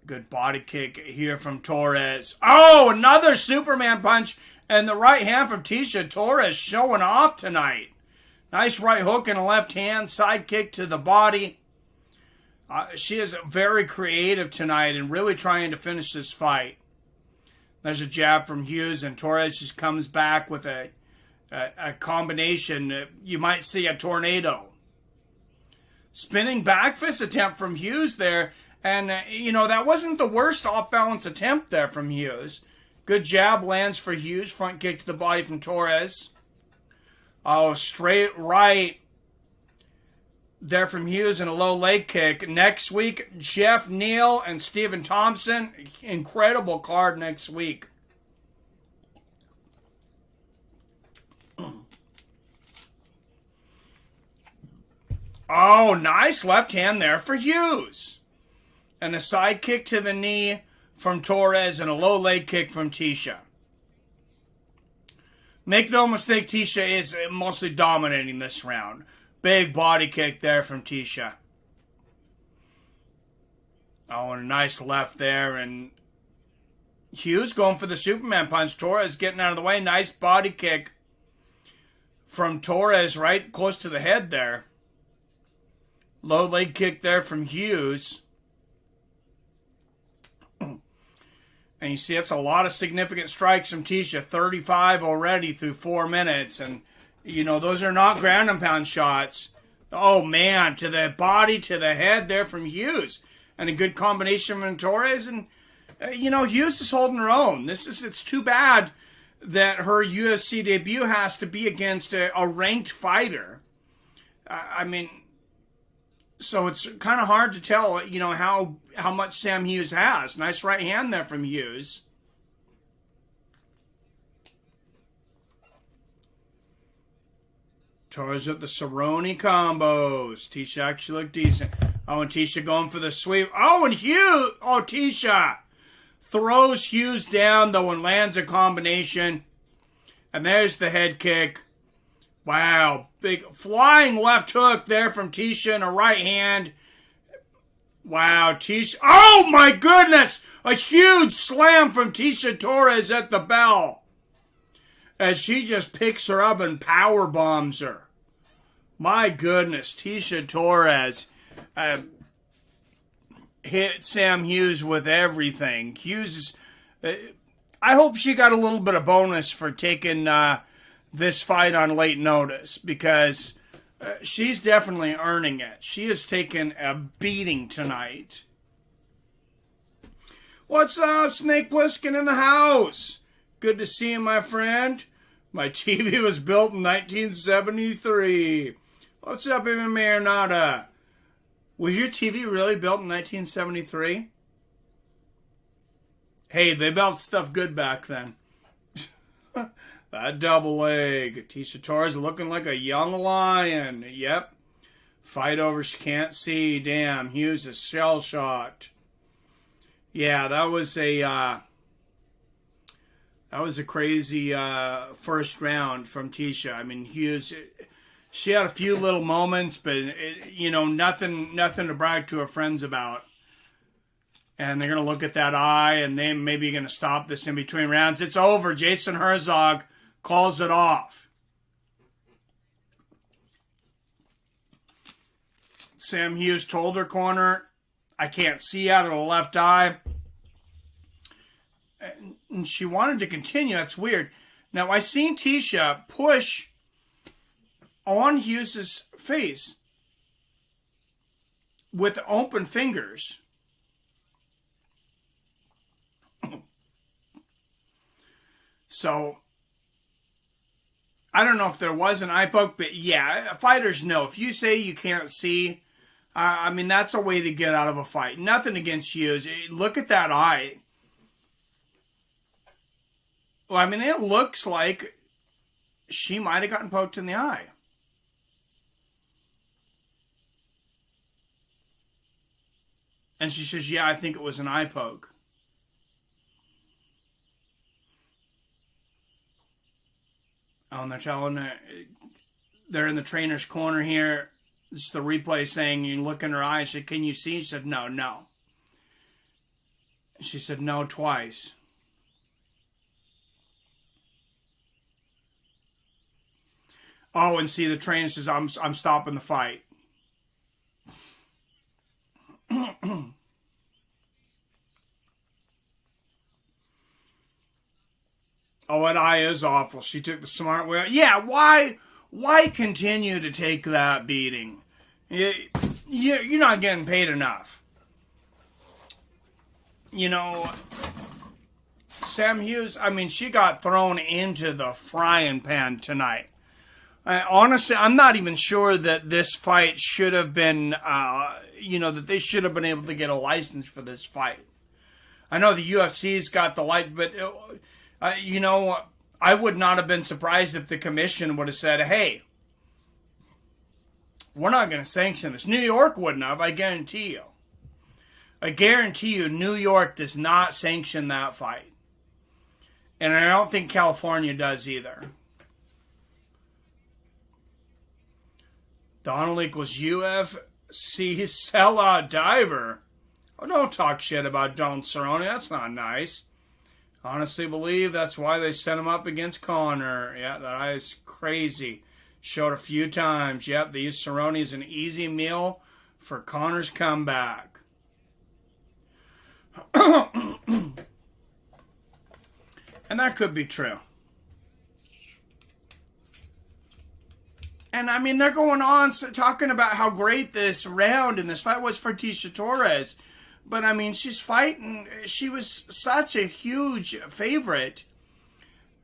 Good body kick here from Torres. Oh, another Superman punch. And the right hand from Tecia Torres showing off tonight. Nice right hook and a left hand. Side kick to the body. She is very creative tonight and really trying to finish this fight. There's a jab from Hughes, and Torres just comes back with a combination. You might see a tornado. Spinning back fist attempt from Hughes there. And, you know, that wasn't the worst off-balance attempt there from Hughes. Good jab lands for Hughes. Front kick to the body from Torres. Oh, straight right there from Hughes and a low leg kick. Next week, Jeff Neal and Stephen Thompson. Incredible card next week. Oh, nice left hand there for Hughes. And a side kick to the knee from Torres and a low leg kick from Tecia. Make no mistake, Tecia is mostly dominating this round. Big body kick there from Tecia. Oh, and a nice left there. And Hughes going for the Superman punch. Torres getting out of the way. Nice body kick from Torres right close to the head there. Low leg kick there from Hughes. And you see, it's a lot of significant strikes from Tecia. 35 already through 4 minutes. And, you know, those are not ground and pound shots. Oh, man, to the body, to the head there from Hughes. And a good combination from Torres. And, you know, Hughes is holding her own. It's too bad that her UFC debut has to be against a ranked fighter. I mean, so it's kind of hard to tell, you know, how much Sam Hughes has. Nice right hand there from Hughes. Torres with the Cerrone combos. Tecia actually looked decent. Oh, and Tecia going for the sweep. Oh, and Hughes. Oh, Tecia throws Hughes down, though, and lands a combination. And there's the head kick. Wow, big flying left hook there from Tecia and a right hand. Wow, Tecia. Oh my goodness! A huge slam from Tecia Torres at the bell. as she just picks her up and power bombs her. My goodness, Tecia Torres hit Sam Hughes with everything. Hughes is, I hope she got a little bit of bonus for taking this fight on late notice, because she's definitely earning it. She has taken a beating tonight. What's up, Snake Plissken in the house? Good to see you, my friend. My TV was built in 1973. What's up, even Marinata? Was your TV really built in 1973? Hey, they built stuff good back then. That double leg. Tecia Torres looking like a young lion. Yep. Fight over she can't see. Damn, Hughes is shell-shocked. Yeah, that was a crazy first round from Tecia. I mean, Hughes, she had a few little moments, but nothing to brag to her friends about. And they're gonna look at that eye, and they maybe gonna stop this in between rounds. It's over. Jason Herzog calls it off. Sam Hughes told her corner, I can't see out of the left eye. And she wanted to continue. That's weird. Now, I seen Tecia push on Hughes' face with open fingers. So, I don't know if there was an eye poke, but yeah, fighters know. If you say you can't see, I mean, that's a way to get out of a fight. Nothing against Hughes. Look at that eye. Well, I mean, it looks like she might have gotten poked in the eye. And she says, yeah, I think it was an eye poke. Oh, and they're telling her, they're in the trainer's corner here. It's the replay saying, you look in her eyes. She said, can you see? She said, no. She said, no, twice. Oh, and see, the trainer says, I'm stopping the fight. Oh, that eye is awful. She took the smart way. Yeah, why continue to take that beating? You're not getting paid enough. Sam Hughes, I mean, she got thrown into the frying pan tonight. Honestly, I'm not even sure that this fight should have been, that they should have been able to get a license for this fight. I know the UFC's got the but, I would not have been surprised if the commission would have said, hey, we're not going to sanction this. New York wouldn't have, I guarantee you. I guarantee you New York does not sanction that fight. And I don't think California does either. Donald equals UFC sellout diver. Oh, don't talk shit about Don Cerrone. That's not nice. Honestly believe that's why they set him up against Conor. Yeah, that eye is crazy. Showed a few times. Yep, they use Cerrone as an easy meal for Conor's comeback. And that could be true. And I mean, they're going on talking about how great this round and this fight was for Tecia Torres. But I mean, she's fighting. She was such a huge favorite.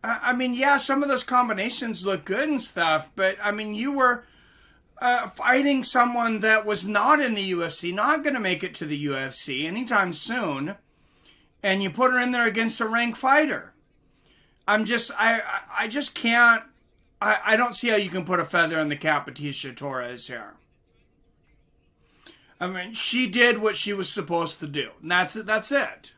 I mean, yeah, some of those combinations look good and stuff. But I mean, you were fighting someone that was not in the UFC, not going to make it to the UFC anytime soon. And you put her in there against a ranked fighter. I just can't. I don't see how you can put a feather in the cap of Tecia Torres here. I mean, she did what she was supposed to do. And that's it.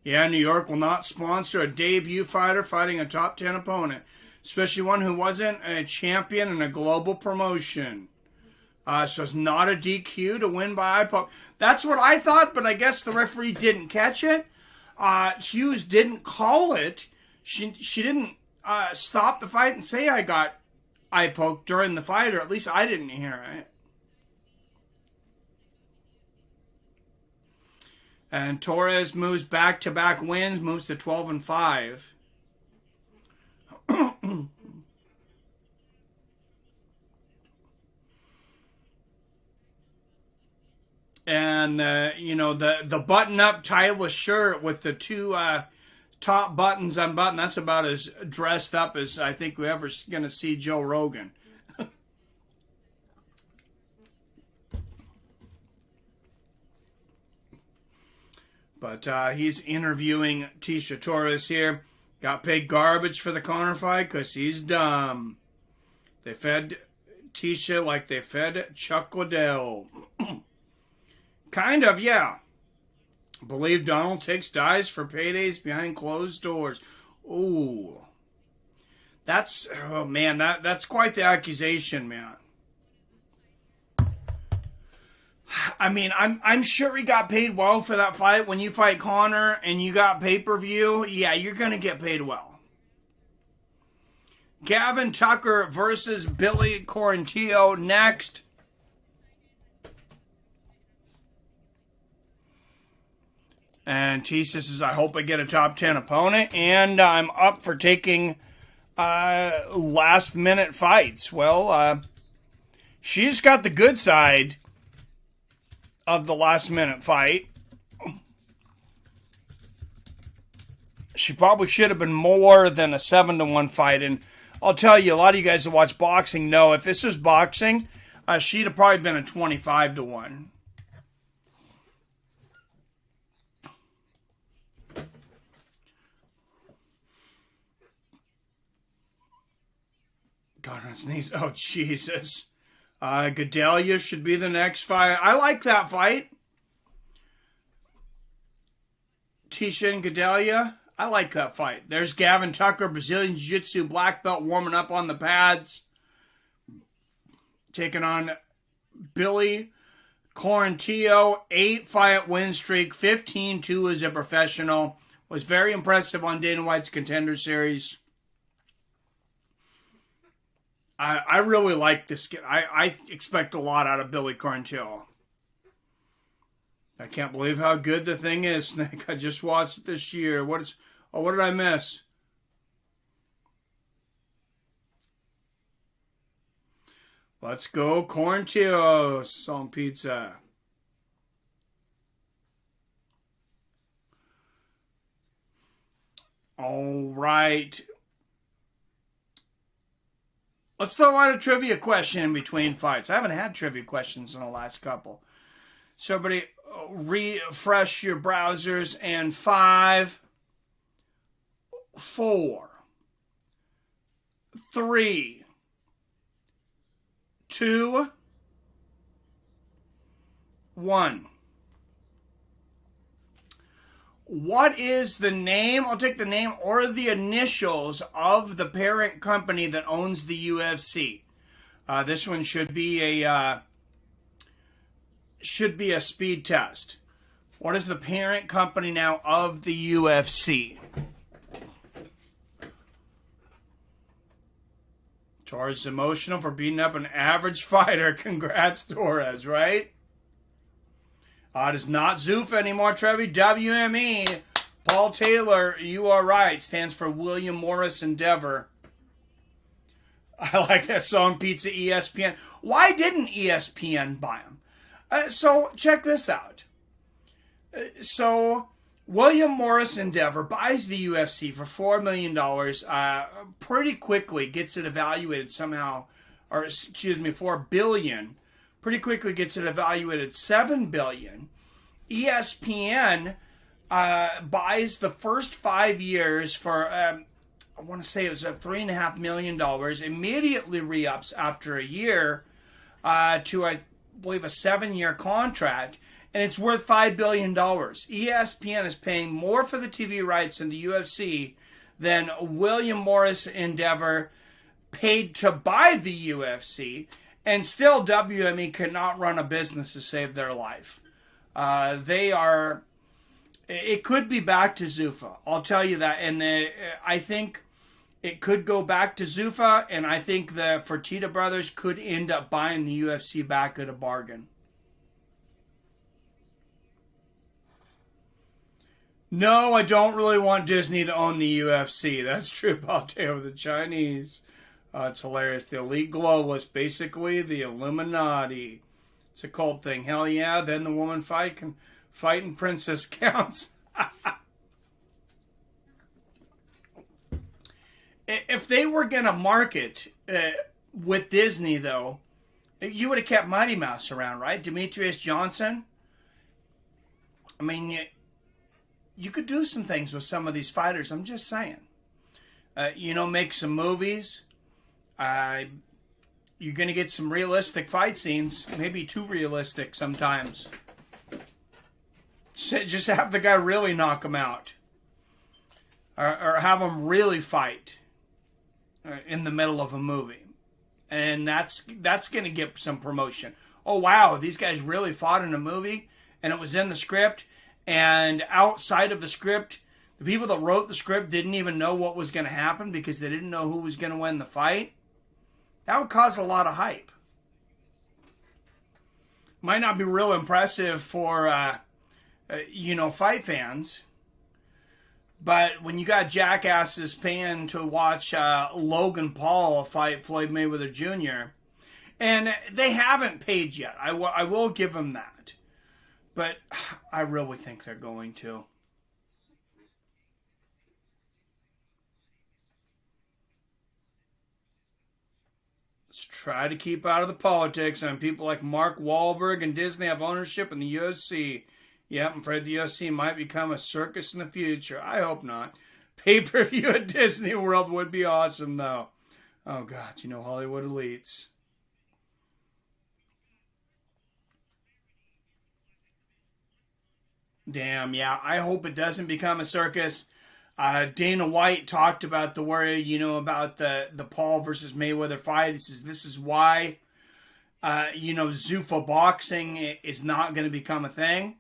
Yeah, New York will not sponsor a debut fighter fighting a top 10 opponent, especially one who wasn't a champion in a global promotion. So it's not a DQ to win by eye poke. That's what I thought, but I guess the referee didn't catch it. Hughes didn't call it. She didn't stop the fight and say I got eye poked during the fight, or at least I didn't hear it. And Torres moves back-to-back wins, moves to 12-5. And, the button-up tieless shirt with the two top buttons unbuttoned, that's about as dressed up as I think we're ever going to see Joe Rogan. But he's interviewing Tecia Torres here. Got paid garbage for the Conor fight because he's dumb. They fed Tecia like they fed Chuck Liddell. Kind of, yeah. Believe Donald takes dives for paydays behind closed doors. Ooh. That's quite the accusation, man. I mean, I'm sure he got paid well for that fight. When you fight Conor and you got pay-per-view, yeah, you're going to get paid well. Gavin Tucker versus Billy Quarantillo next. And Tecia says, I hope I get a top 10 opponent, and I'm up for taking last-minute fights. Well, she's got the good side of the last-minute fight. She probably should have been more than a 7-1 fight, and I'll tell you, a lot of you guys that watch boxing know if this was boxing, she'd have probably been a 25-1. God on his knees. Oh, Jesus. Gadelha should be the next fight. I like that fight. Tecia and Gadelha. I like that fight. There's Gavin Tucker, Brazilian Jiu-Jitsu black belt, warming up on the pads. Taking on Billy Quarantillo. 8-fight win streak. 15-2 as a professional. Was very impressive on Dana White's Contender Series. I really like this kid. I expect a lot out of Billy Quarantillo. I can't believe how good the thing is, Snake. I just watched it this year. What did I miss? Let's go, Quarantillo. On pizza. All right. Let's throw out a trivia question in between fights. I haven't had trivia questions in the last couple. So everybody refresh your browsers, and 5, 4, 3, 2, 1. What is the name? I'll take the name or the initials of the parent company that owns the UFC. This one should be a speed test. What is the parent company now of the UFC? Torres is emotional for beating up an average fighter. Congrats, Torres, right? It is not Zuffa anymore, Trevi. WME. Paul Taylor, you are right. Stands for William Morris Endeavor. I like that song, Pizza ESPN. Why didn't ESPN buy him? So, check this out. So, William Morris Endeavor buys the UFC for $4 million. Pretty quickly gets it evaluated somehow, or excuse me, $4 billion. Pretty quickly gets it evaluated $7 billion. ESPN buys the first 5 years for, I want to say it was $3.5 million. Immediately re-ups after a year to, I believe, a 7-year contract. And it's worth $5 billion. ESPN is paying more for the TV rights in the UFC than William Morris Endeavor paid to buy the UFC. And still, WME cannot run a business to save their life. They are It could be back to Zuffa. I'll tell you that. And I think it could go back to Zuffa, and I think the Fertitta brothers could end up buying the UFC back at a bargain. No, I don't really want Disney to own the UFC. That's true about Tale of the Chinese. It's hilarious. The elite globalists, basically the Illuminati. It's a cult thing. Hell yeah, then the woman fighting princess counts. If they were going to market with Disney, though, you would have kept Mighty Mouse around, right? Demetrius Johnson. I mean, you could do some things with some of these fighters. I'm just saying. Make some movies. You're going to get some realistic fight scenes. Maybe too realistic sometimes. Just have the guy really knock him out. Or have him really fight in the middle of a movie. And that's going to get some promotion. Oh, wow, these guys really fought in a movie, and it was in the script, and outside of the script, the people that wrote the script didn't even know what was going to happen because they didn't know who was going to win the fight. That would cause a lot of hype. Might not be real impressive for, fight fans. But when you got jackasses paying to watch Logan Paul fight Floyd Mayweather Jr., and they haven't paid yet. I will give them that. But I really think they're going to. Let's try to keep out of the politics. And people like Mark Wahlberg and Disney have ownership in the UFC. Yeah, I'm afraid the UFC might become a circus in the future. I hope not. Pay-per-view at Disney World would be awesome, though. Oh, God, Hollywood elites. Damn, yeah, I hope it doesn't become a circus. Dana White talked about the worry, about the Paul versus Mayweather fight. He says this is why, Zuffa boxing is not going to become a thing.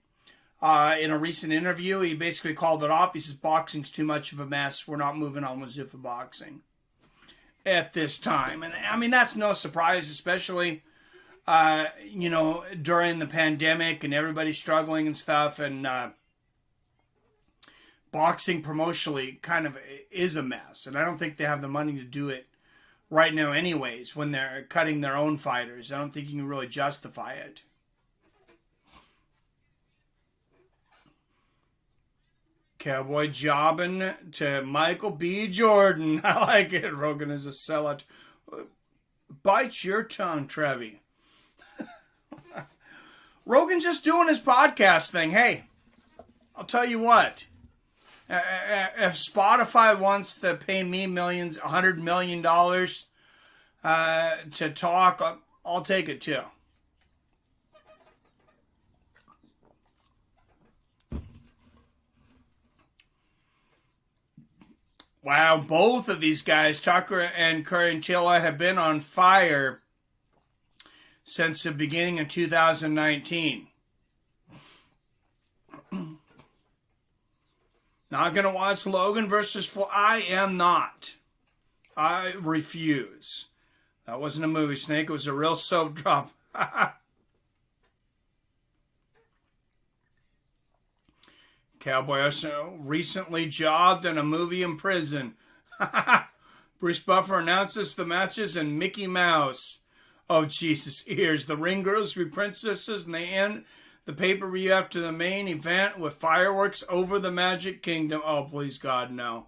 In a recent interview, he basically called it off. He says, boxing's too much of a mess. We're not moving on with Zuffa boxing at this time. And, I mean, that's no surprise, especially, during the pandemic and everybody struggling and stuff. And boxing promotionally kind of is a mess. And I don't think they have the money to do it right now anyways when they're cutting their own fighters. I don't think you can really justify it. Cowboy jobbing to Michael B. Jordan. I like it. Rogan is a sellout. Bite your tongue, Trevi. Rogan's just doing his podcast thing. Hey, I'll tell you what. If Spotify wants to pay me $100 million to talk, I'll take it too. Wow, both of these guys, Tucker and Currentilla, have been on fire since the beginning of 2019. Not going to watch Logan versus Floyd. I am not. I refuse. That wasn't a movie, Snake. It was a real soap drop. Cowboy also recently jobbed in a movie in prison. Bruce Buffer announces the matches and Mickey Mouse. Oh, Jesus. Here's the ring girls be princesses, and they end the pay-per-view after the main event with fireworks over the Magic Kingdom. Oh, please, God, no.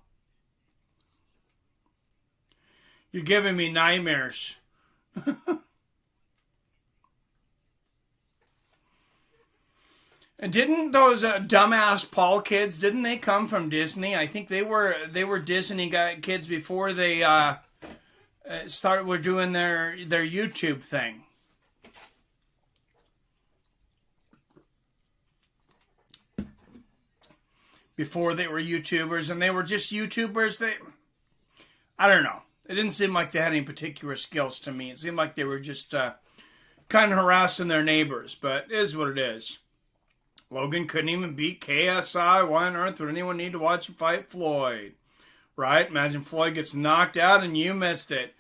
You're giving me nightmares. And didn't those dumbass Paul kids, didn't they come from Disney? I think they were Disney kids before they were doing their YouTube thing. Before they were YouTubers, and they were just YouTubers. I don't know. It didn't seem like they had any particular skills to me. It seemed like they were just kind of harassing their neighbors, but it is what it is. Logan couldn't even beat KSI. Why on earth would anyone need to watch him fight Floyd? Right? Imagine Floyd gets knocked out and you missed it.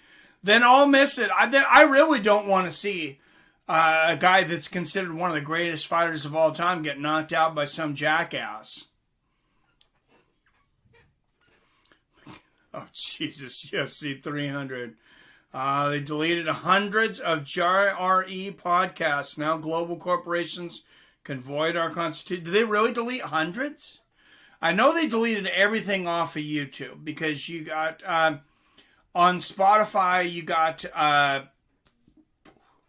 Then I'll miss it. I really don't want to see a guy that's considered one of the greatest fighters of all time get knocked out by some jackass. Oh, Jesus. UFC 300. They deleted hundreds of JRE podcasts. Now global corporations can void our constitution. Did they really delete hundreds? I know they deleted everything off of YouTube because you got, on Spotify, you got an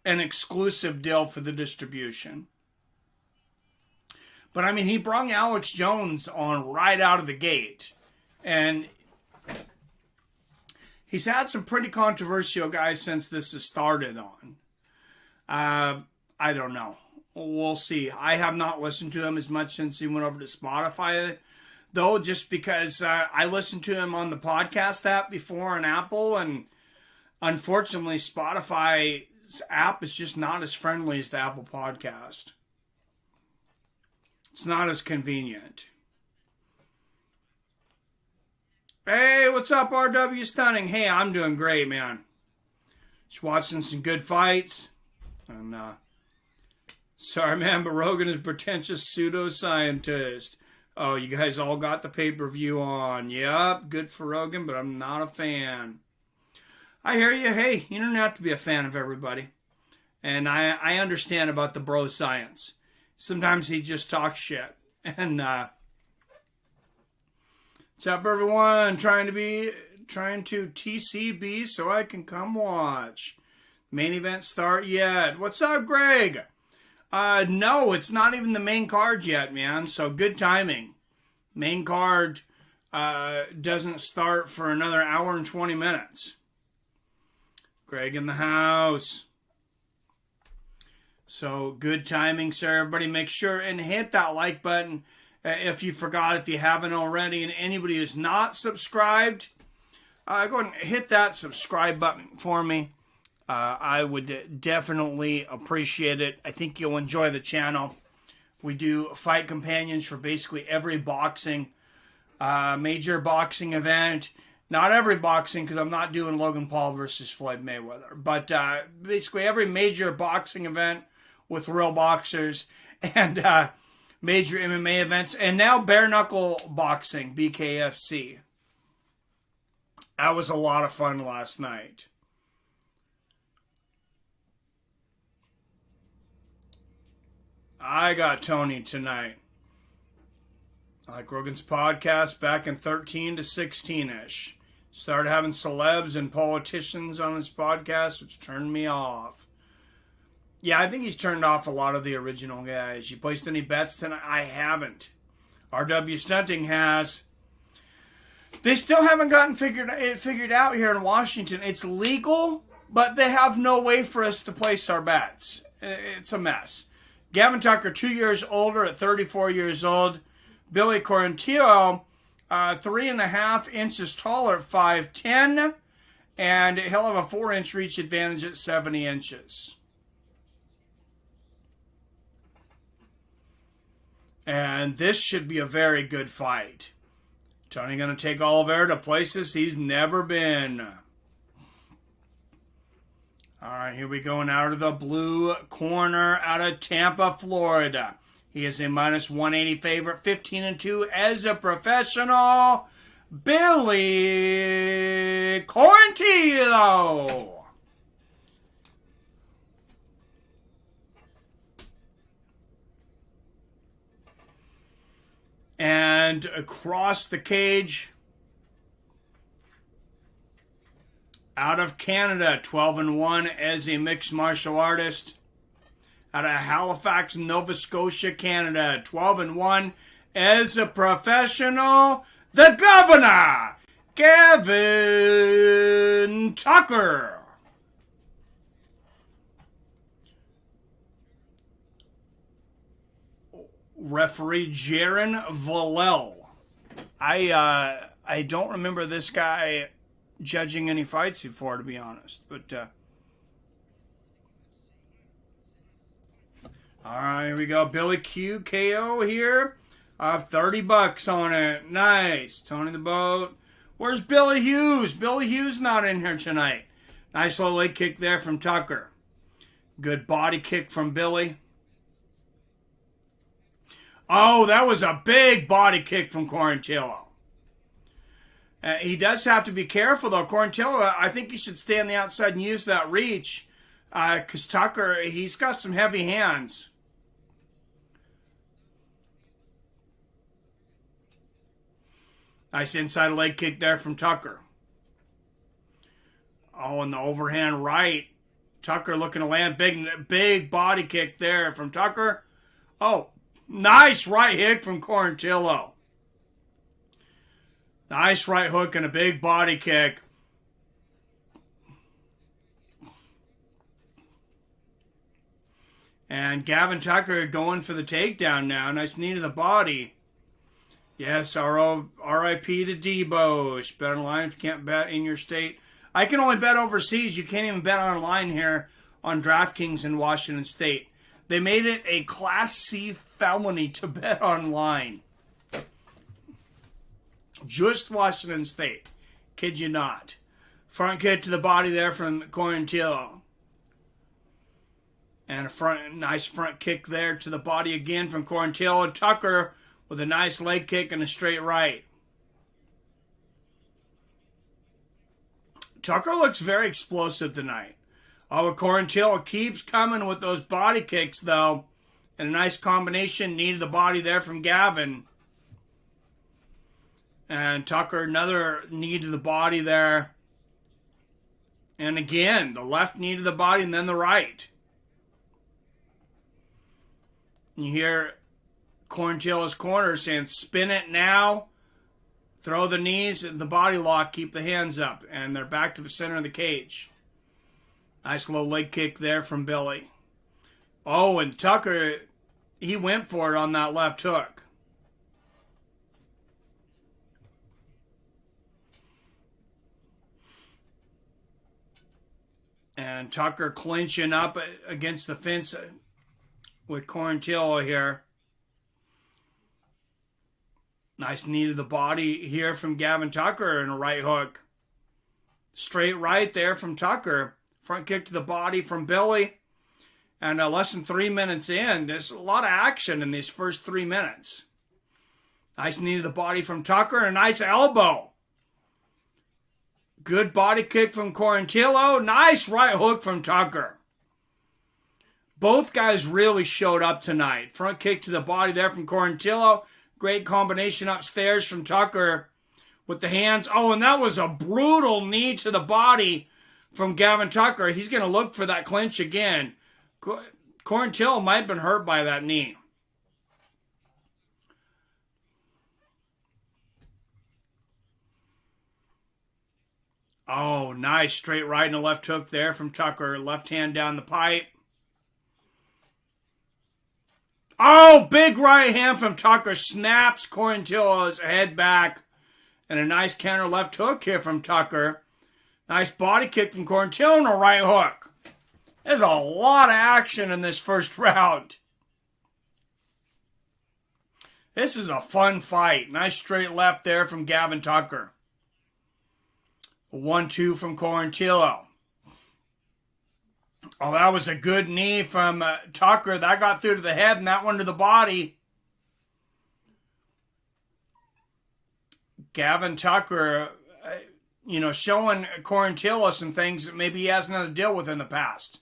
exclusive deal for the distribution. But I mean, he brung Alex Jones on right out of the gate. And he's had some pretty controversial guys since this has started on. I don't know. We'll see. I have not listened to him as much since he went over to Spotify, though, just because I listened to him on the podcast app before on Apple, and unfortunately, Spotify's app is just not as friendly as the Apple podcast. It's not as convenient. Hey, what's up, RW Stunning? Hey, I'm doing great, man. Just watching some good fights. And, sorry, man, but Rogan is a pretentious pseudoscientist. Oh, you guys all got the pay-per-view on. Yep, good for Rogan, but I'm not a fan. I hear you. Hey, you don't have to be a fan of everybody. And I understand about the bro science. Sometimes he just talks shit. And, what's up, everyone? Trying to TCB so I can come watch. Main event start yet. What's up, Greg? No, it's not even the main card yet, man. So good timing. Main card doesn't start for another hour and 20 minutes. Greg in the house. So good timing, sir. Everybody make sure and hit that like button. If you forgot, if you haven't already, and anybody who's not subscribed, go ahead and hit that subscribe button for me. I would definitely appreciate it. I think you'll enjoy the channel. We do fight companions for basically every boxing, major boxing event. Not every boxing, because I'm not doing Logan Paul versus Floyd Mayweather. But basically every major boxing event with real boxers. And major MMA events, and now bare knuckle boxing, BKFC. That was a lot of fun last night. I got Tony tonight. Like Rogan's podcast back in 13 to 16-ish. Started having celebs and politicians on his podcast, which turned me off. Yeah, I think he's turned off a lot of the original guys. You placed any bets tonight? I haven't. RW Stunting has. They still haven't gotten figured out here in Washington. It's legal, but they have no way for us to place our bets. It's a mess. Gavin Tucker, 2 years older at 34 years old. Billy Quarantillo, 3.5 inches taller at 5'10", and he'll have a 4-inch reach advantage at 70 inches. And this should be a very good fight. Tony going to take Oliveira to places he's never been. All right, here we go now to the blue corner out of Tampa, Florida. He is a minus 180 favorite, 15-2 as a professional. Billy Quarantillo. And across the cage, out of Canada, 12-1 as a mixed martial artist. Out of Halifax, Nova Scotia, Canada, 12-1 as a professional. The Governor, Kevin Tucker. Referee Jaron Vallel. I don't remember this guy judging any fights before, to be honest. But All right, here we go. Billy Q KO here. I have $30 on it. Nice. Tony the Boat. Where's Billy Hughes? Billy Hughes not in here tonight. Nice little leg kick there from Tucker. Good body kick from Billy. Oh, that was a big body kick from Quarantillo. He does have to be careful, though. Quarantillo, I think he should stay on the outside and use that reach. Because Tucker, he's got some heavy hands. Nice inside leg kick there from Tucker. Oh, and the overhand right. Tucker looking to land big body kick there from Tucker. Oh, nice right hook from Quarantillo. Nice right hook and a big body kick. And Gavin Tucker going for the takedown now. Nice knee to the body. Yes, R.I.P. to Debo. Bet online if you can't bet in your state. I can only bet overseas. You can't even bet online here on DraftKings in Washington State. They made it a Class C felony to bet online. Just Washington State. Kid you not. Front kick to the body there from Quarantillo. And a nice front kick there to the body again from Quarantillo. Tucker with a nice leg kick and a straight right. Tucker looks very explosive tonight. Oh, Quarantillo keeps coming with those body kicks, though. And a nice combination, knee to the body there from Gavin. And Tucker, another knee to the body there. And again, the left knee to the body and then the right. You hear Quarantillo's corner saying, spin it now. Throw the knees, the body lock, keep the hands up. And they're back to the center of the cage. Nice little leg kick there from Billy. Oh, and Tucker, he went for it on that left hook. And Tucker clinching up against the fence with Quarantillo here. Nice knee to the body here from Gavin Tucker and a right hook. Straight right there from Tucker. Front kick to the body from Billy. And less than 3 minutes in, there's a lot of action in these first 3 minutes. Nice knee to the body from Tucker and a nice elbow. Good body kick from Quarantillo. Nice right hook from Tucker. Both guys really showed up tonight. Front kick to the body there from Quarantillo. Great combination upstairs from Tucker with the hands. Oh, and that was a brutal knee to the body from Gavin Tucker. He's going to look for that clinch again. Quarantillo might have been hurt by that knee. Oh, nice straight right and a left hook there from Tucker. Left hand down the pipe. Oh, big right hand from Tucker. Snaps Quarantillo's head back. And a nice counter left hook here from Tucker. Nice body kick from Quarantillo and a right hook. There's a lot of action in this first round. This is a fun fight. Nice straight left there from Gavin Tucker. 1-2 from Quarantillo. Oh, that was a good knee from Tucker. That got through to the head and that one to the body. Gavin Tucker, showing Quarantillo some things that maybe he hasn't had to deal with in the past.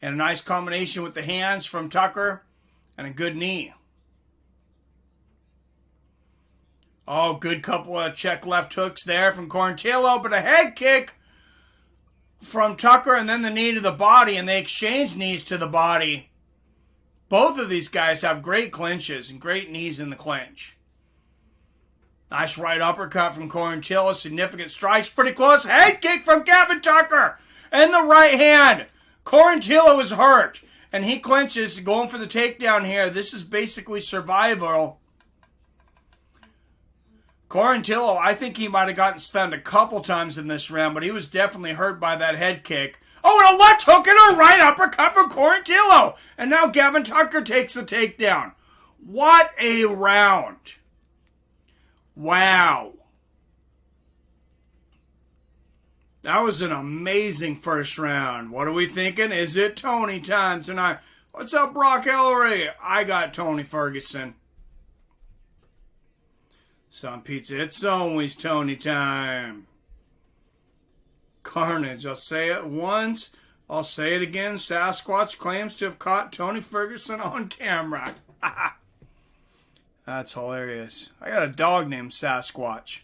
And a nice combination with the hands from Tucker and a good knee. Oh, good couple of check left hooks there from Quarantillo, but a head kick from Tucker and then the knee to the body, and they exchange knees to the body. Both of these guys have great clinches and great knees in the clinch. Nice right uppercut from Quarantillo, significant strikes, pretty close. Head kick from Gavin Tucker and the right hand. Quarantillo is hurt, and he clinches, going for the takedown here. This is basically survival. Quarantillo, I think he might have gotten stunned a couple times in this round, but he was definitely hurt by that head kick. Oh, and a left hook and a right uppercut from Quarantillo. And now Gavin Tucker takes the takedown. What a round. Wow. That was an amazing first round. What are we thinking? Is it Tony time tonight? What's up, Brock Ellery? I got Tony Ferguson. Some pizza. It's always Tony time. Carnage. I'll say it once. I'll say it again. Sasquatch claims to have caught Tony Ferguson on camera. That's hilarious. I got a dog named Sasquatch.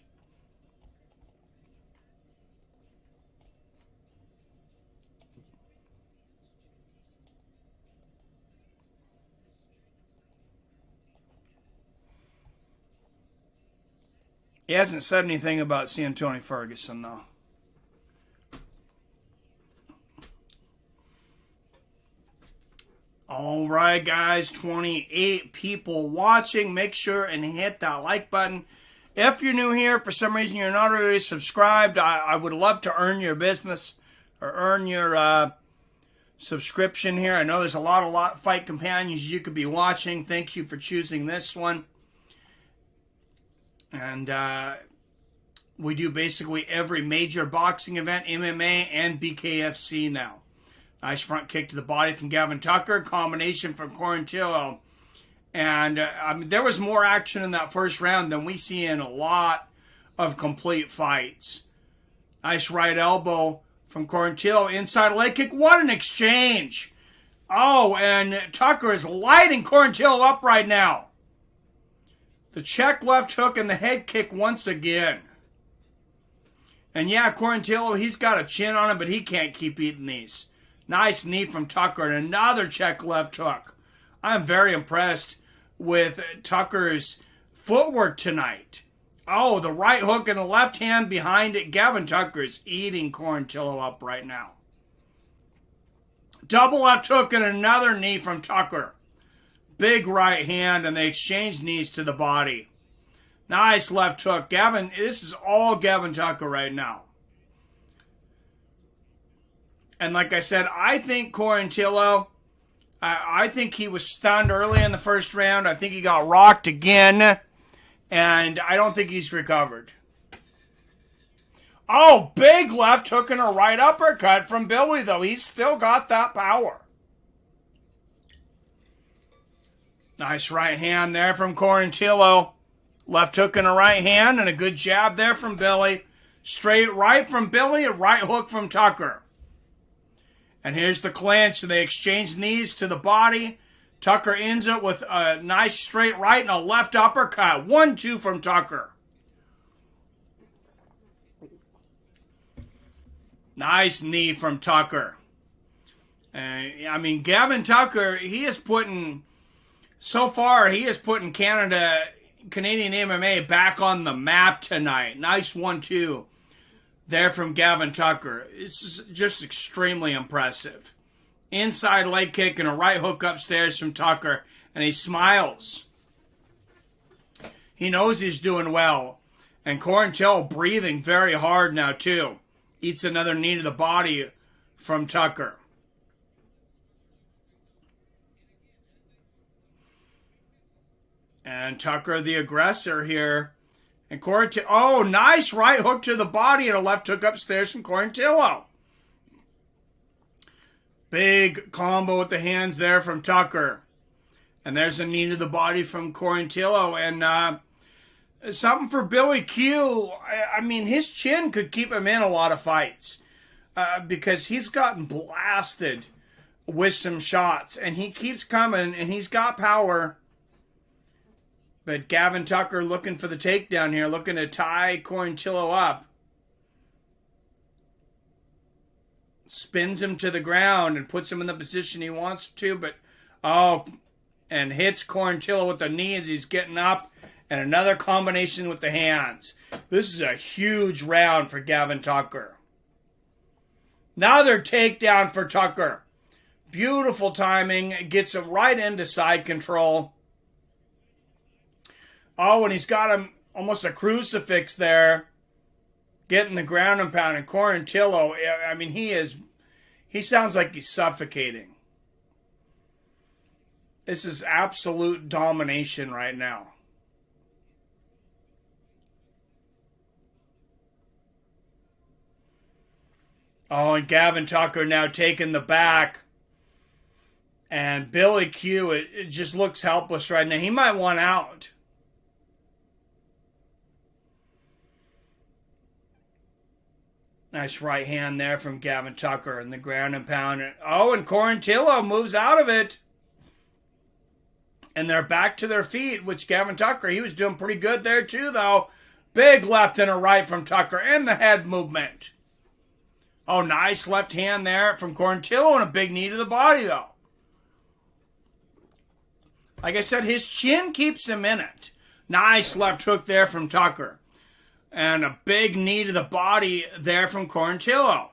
He hasn't said anything about seeing Tony Ferguson, though. All right, guys, 28 people watching. Make sure and hit that like button. If you're new here, for some reason you're not already subscribed, I would love to earn your business or earn your subscription here. I know there's a lot of fight companions you could be watching. Thank you for choosing this one. And we do basically every major boxing event, MMA and BKFC now. Nice front kick to the body from Gavin Tucker. Combination from Quarantillo. And I mean, there was more action in that first round than we see in a lot of complete fights. Nice right elbow from Quarantillo. Inside leg kick. What an exchange. Oh, and Tucker is lighting Quarantillo up right now. The check left hook and the head kick once again. And yeah, Quarantillo, he's got a chin on him, but he can't keep eating these. Nice knee from Tucker and another check left hook. I'm very impressed with Tucker's footwork tonight. Oh, the right hook and the left hand behind it. Gavin Tucker is eating Quarantillo up right now. Double left hook and another knee from Tucker. Big right hand, and they exchange knees to the body. Nice left hook. Gavin, this is all Gavin Tucker right now. And like I said, I think Quarantillo, I think he was stunned early in the first round. I think he got rocked again. And I don't think he's recovered. Oh, big left hook and a right uppercut from Billy, though. He's still got that power. Nice right hand there from Quarantillo. Left hook and a right hand and a good jab there from Billy. Straight right from Billy, a right hook from Tucker. And here's the clinch. They exchange knees to the body. Tucker ends it with a nice straight right and a left uppercut. 1-2 from Tucker. Nice knee from Tucker. I mean, Gavin Tucker, he is putting... So far, he is putting Canadian MMA back on the map tonight. Nice 1-2 there from Gavin Tucker. This is just extremely impressive. Inside leg kick and a right hook upstairs from Tucker, and he smiles. He knows he's doing well. And Quarantillo breathing very hard now, too. Eats another knee to the body from Tucker. And Tucker, the aggressor here. And Quarantillo, oh, nice right hook to the body and a left hook upstairs from Quarantillo. Big combo with the hands there from Tucker. And there's a knee to the body from Quarantillo. And something for Billy Q. I mean, his chin could keep him in a lot of fights. Because he's gotten blasted with some shots. And he keeps coming, and he's got power. But Gavin Tucker looking for the takedown here, looking to tie Quarantillo up. Spins him to the ground and puts him in the position he wants to, but and hits Quarantillo with the knee as he's getting up, and another combination with the hands. This is a huge round for Gavin Tucker. Another takedown for Tucker. Beautiful timing, gets him right into side control. Oh, and he's got him almost a crucifix there, getting the ground and pound. And Quarantillo, I mean, he is He sounds like he's suffocating. This is absolute domination right now. Oh, and Gavin Tucker now taking the back. And Billy Q, it just looks helpless right now. He might want out. Nice right hand there from Gavin Tucker in the ground and pound. Oh, and Quarantillo moves out of it. And they're back to their feet, which Gavin Tucker, he was doing pretty good there too, though. Big left and a right from Tucker and the head movement. Oh, nice left hand there from Quarantillo and a big knee to the body, though. Like I said, his chin keeps him in it. Nice left hook there from Tucker. And a big knee to the body there from Quarantillo.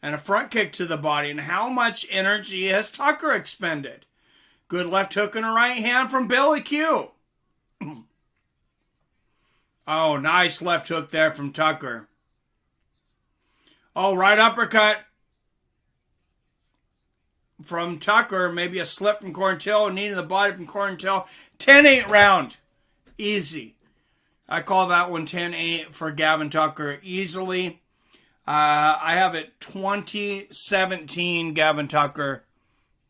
And a front kick to the body. And how much energy has Tucker expended? Good left hook and a right hand from Billy Q. Oh, nice left hook there from Tucker. Oh, right uppercut from Tucker. Maybe a slip from Quarantillo. Knee to the body from Quarantillo. 10-8 round. Easy. I call that one 10-8 for Gavin Tucker easily. I have it 20-17 Gavin Tucker.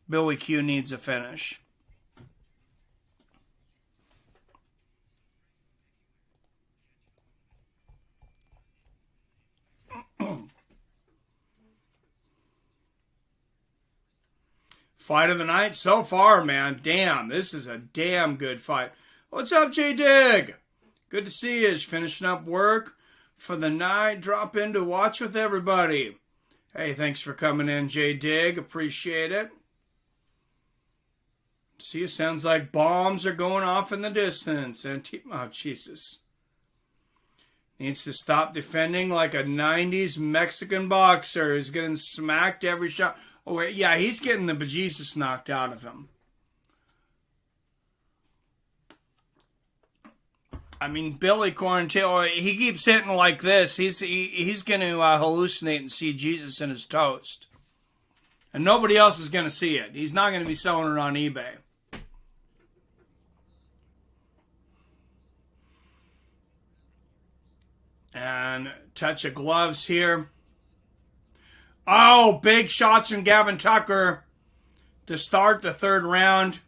Billy Q needs a finish. Fight of the night so far, man. Damn, this is a damn good fight. What's up, J-Dig? Good to see you. Just finishing up work for the night. Drop in to watch with everybody. Hey, thanks for coming in, J-Dig. Appreciate it. See, it sounds like bombs are going off in the distance. And oh, Jesus. Needs to stop defending like a 90s Mexican boxer. He's getting smacked every shot. Oh, wait, yeah, he's getting the bejesus knocked out of him. I mean, Billy Quarantillo, he keeps hitting like this. He's going to hallucinate and see Jesus in his toast. And nobody else is going to see it. He's not going to be selling it on eBay. And touch of gloves here. Oh, big shots from Gavin Tucker to start the third round.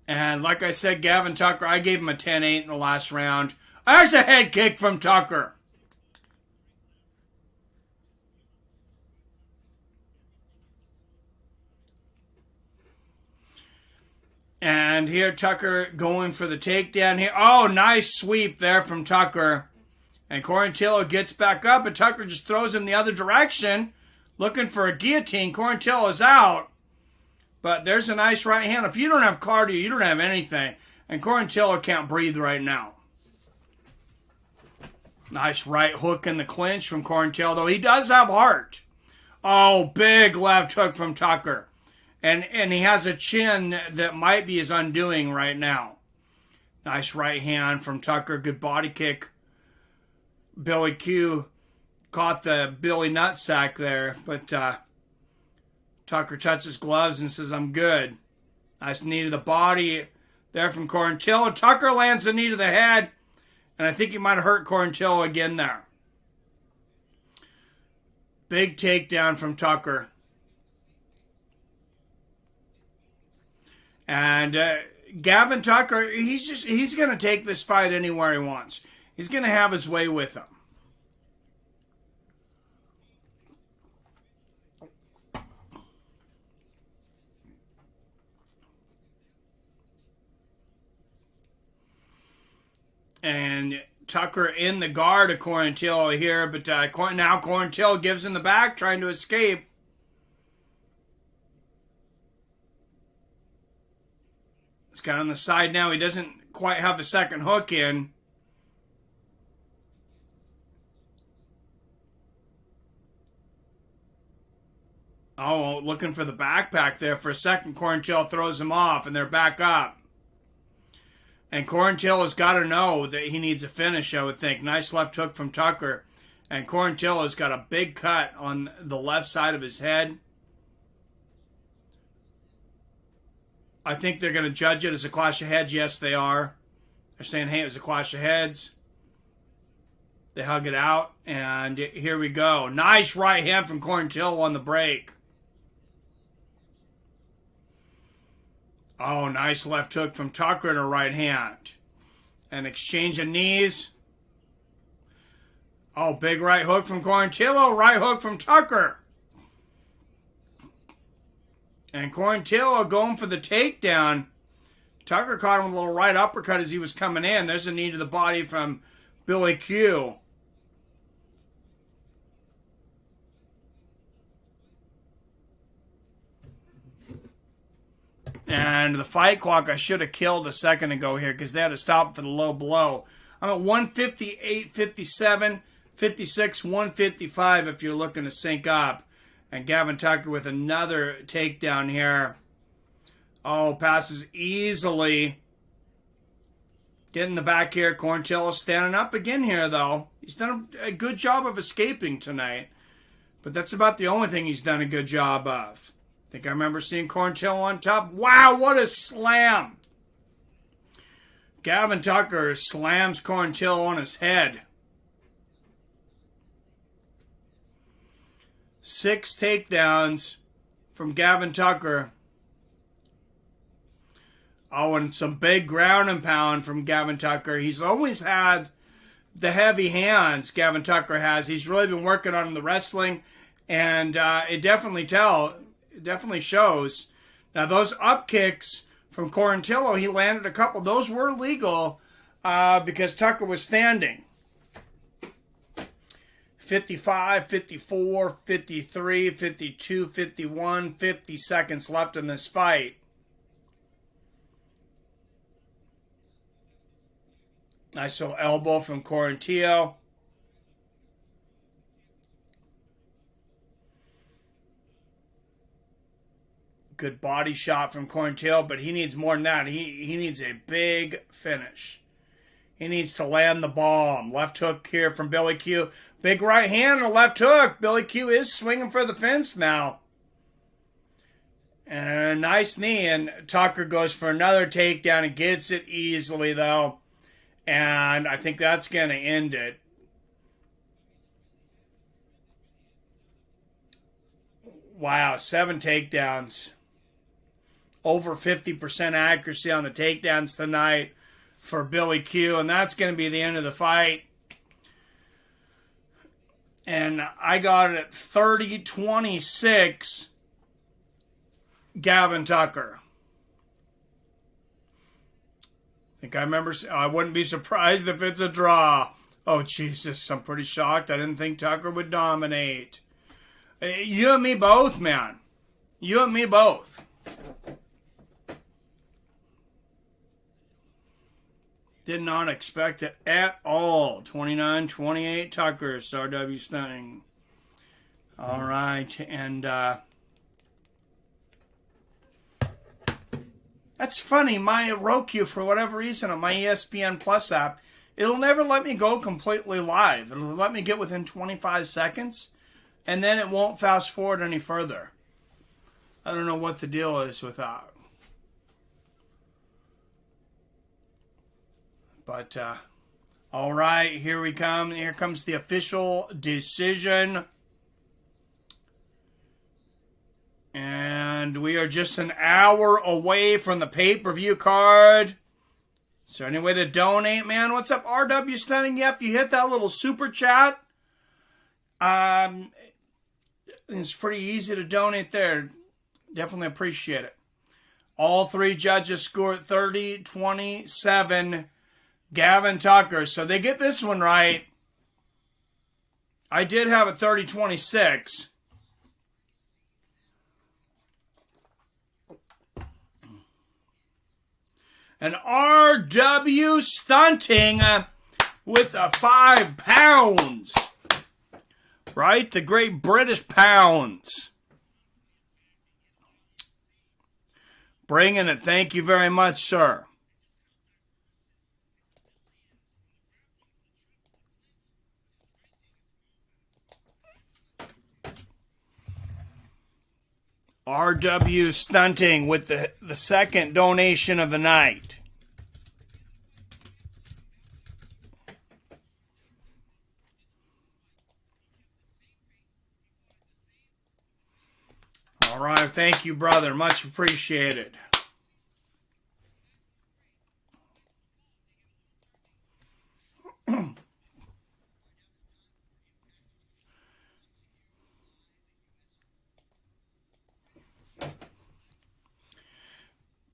And like I said, Gavin Tucker, I gave him a 10-8 in the last round. There's a head kick from Tucker. And here Tucker going for the takedown here. Oh, nice sweep there from Tucker. And Quarantillo gets back up, and Tucker just throws him the other direction, looking for a guillotine. Quarantillo is out. But there's a nice right hand. If you don't have cardio, you don't have anything. And Quarantillo can't breathe right now. Nice right hook in the clinch from Quarantillo, though he does have heart. Oh, big left hook from Tucker. And he has a chin that might be his undoing right now. Nice right hand from Tucker. Good body kick. Billy Q caught the Billy nutsack there, but Tucker touches gloves and says, I'm good. Nice knee to the body there from Quarantillo. Tucker lands a knee to the head, and I think he might have hurt Quarantillo again there. Big takedown from Tucker. And Gavin Tucker, he's going to take this fight anywhere he wants. He's going to have his way with him. And Tucker in the guard of Quarantillo here, but now Quarantillo gives him the back, trying to escape. He's got on the side now. He doesn't quite have the second hook in. Oh, looking for the backpack there for a second. Quarantillo throws him off, and they're back up. And Quarantillo's got to know that he needs a finish, I would think. Nice left hook from Tucker. And Quarantillo's got a big cut on the left side of his head. I think they're going to judge it as a clash of heads. Yes, they are. They're saying, hey, it was a clash of heads. They hug it out, and here we go. Nice right hand from Quarantillo on the break. Oh, nice left hook from Tucker to right hand. An exchange of knees. Oh, big right hook from Quarantillo. Right hook from Tucker. And Quarantillo going for the takedown. Tucker caught him with a little right uppercut as he was coming in. There's a knee to the body from Billy Q. And the fight clock I should have killed a second ago here because they had to stop for the low blow. I'm at 158, 57, 56, 155 if you're looking to sync up. And Gavin Tucker with another takedown here. Oh, passes easily. Getting the back here. Quarantillo standing up again here, though. He's done a good job of escaping tonight. But that's about the only thing he's done a good job of. I think I remember seeing Quarantillo on top. Wow, what a slam. Gavin Tucker slams Quarantillo on his head. 6 takedowns from Gavin Tucker. Oh, and some big ground and pound from Gavin Tucker. He's always had the heavy hands, Gavin Tucker has. He's really been working on the wrestling, and it definitely shows. Now, those up kicks from Quarantillo, he landed a couple. Those were legal because Tucker was standing. 55, 54, 53, 52, 51, 50 seconds left in this fight. Nice little elbow from Quarantillo. Good body shot from Quarantillo, but he needs more than that. He needs a big finish. He needs to land the bomb. Left hook here from Billy Q. Big right hand and a left hook. Billy Q is swinging for the fence now. And a nice knee, and Tucker goes for another takedown and gets it easily, though. And I think that's going to end it. Wow, 7 takedowns. Over 50% accuracy on the takedowns tonight for Billy Q. And that's going to be the end of the fight. And I got it at 30-26, Gavin Tucker. I think I remember, I wouldn't be surprised if it's a draw. Oh, Jesus, I'm pretty shocked. I didn't think Tucker would dominate. You and me both, man. You and me both. Did not expect it at all. 29-28 Tucker, SRW stunning. All right, and that's funny. My Roku, for whatever reason, on my ESPN Plus app, it'll never let me go completely live. It'll let me get within 25 seconds, and then it won't fast forward any further. I don't know what the deal is with that. But, all right, here we come. Here comes the official decision. And we are just an hour away from the pay-per-view card. Is there any way to donate, man? What's up, RW Stunning? Yeah, if you hit that little super chat, it's pretty easy to donate there. Definitely appreciate it. All 3 judges scored 30-27. Gavin Tucker. So they get this one right. I did have a 30-26. And RW Stunting with the 5 pounds. Right? The Great British Pounds. Bringing it. Thank you very much, sir. RW Stunting with the second donation of the night. All right, thank you, brother. Much appreciated.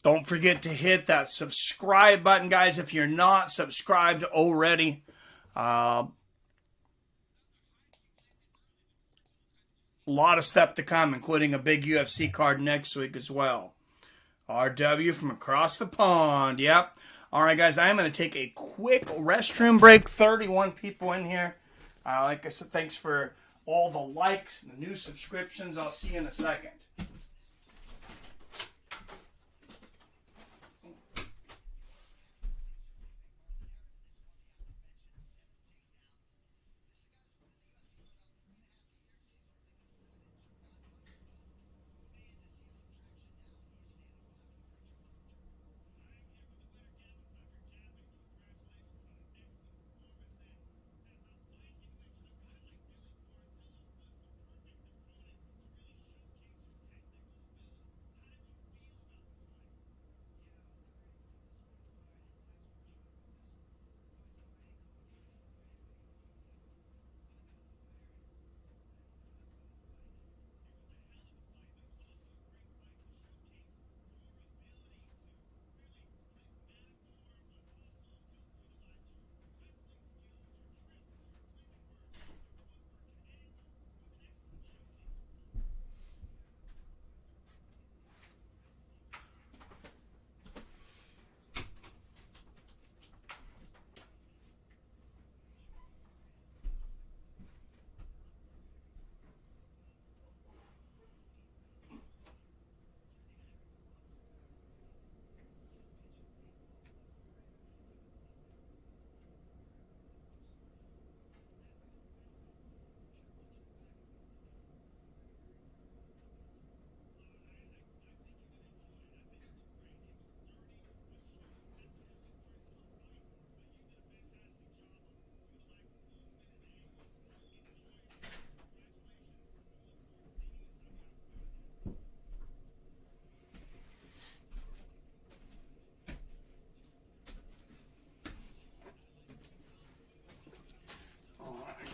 Don't forget to hit that subscribe button, guys, if you're not subscribed already. A lot of stuff to come, including a big UFC card next week as well. RW from across the pond. Yep. All right, guys, I'm going to take a quick restroom break. 31 people in here. Like I said, thanks for all the likes and the new subscriptions. I'll see you in a second.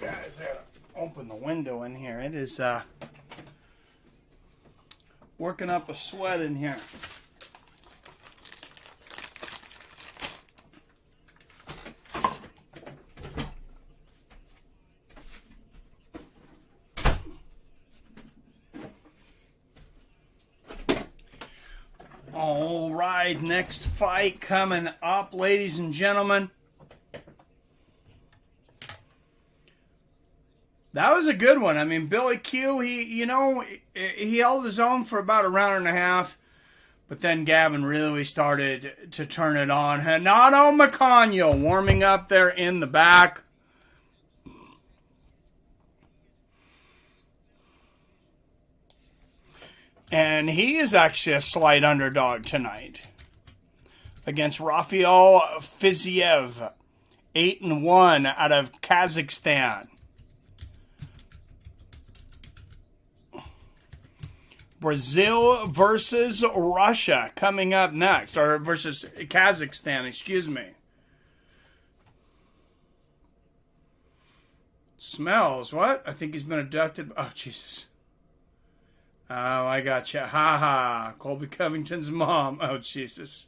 Guys, I gotta open the window in here. It is working up a sweat in here. All right, next fight coming up, ladies and gentlemen. That was a good one. I mean, Billy Q, he held his own for about a round and a half, but then Gavin really started to turn it on. Hernando Mackenzie warming up there in the back. And he is actually a slight underdog tonight against Rafael Fiziev, 8-1 out of Kazakhstan. Brazil versus Russia coming up next, or versus Kazakhstan, excuse me. Smells, what? I think he's been abducted. Oh, Jesus. Oh, I got you. Ha ha. Colby Covington's mom. Oh, Jesus.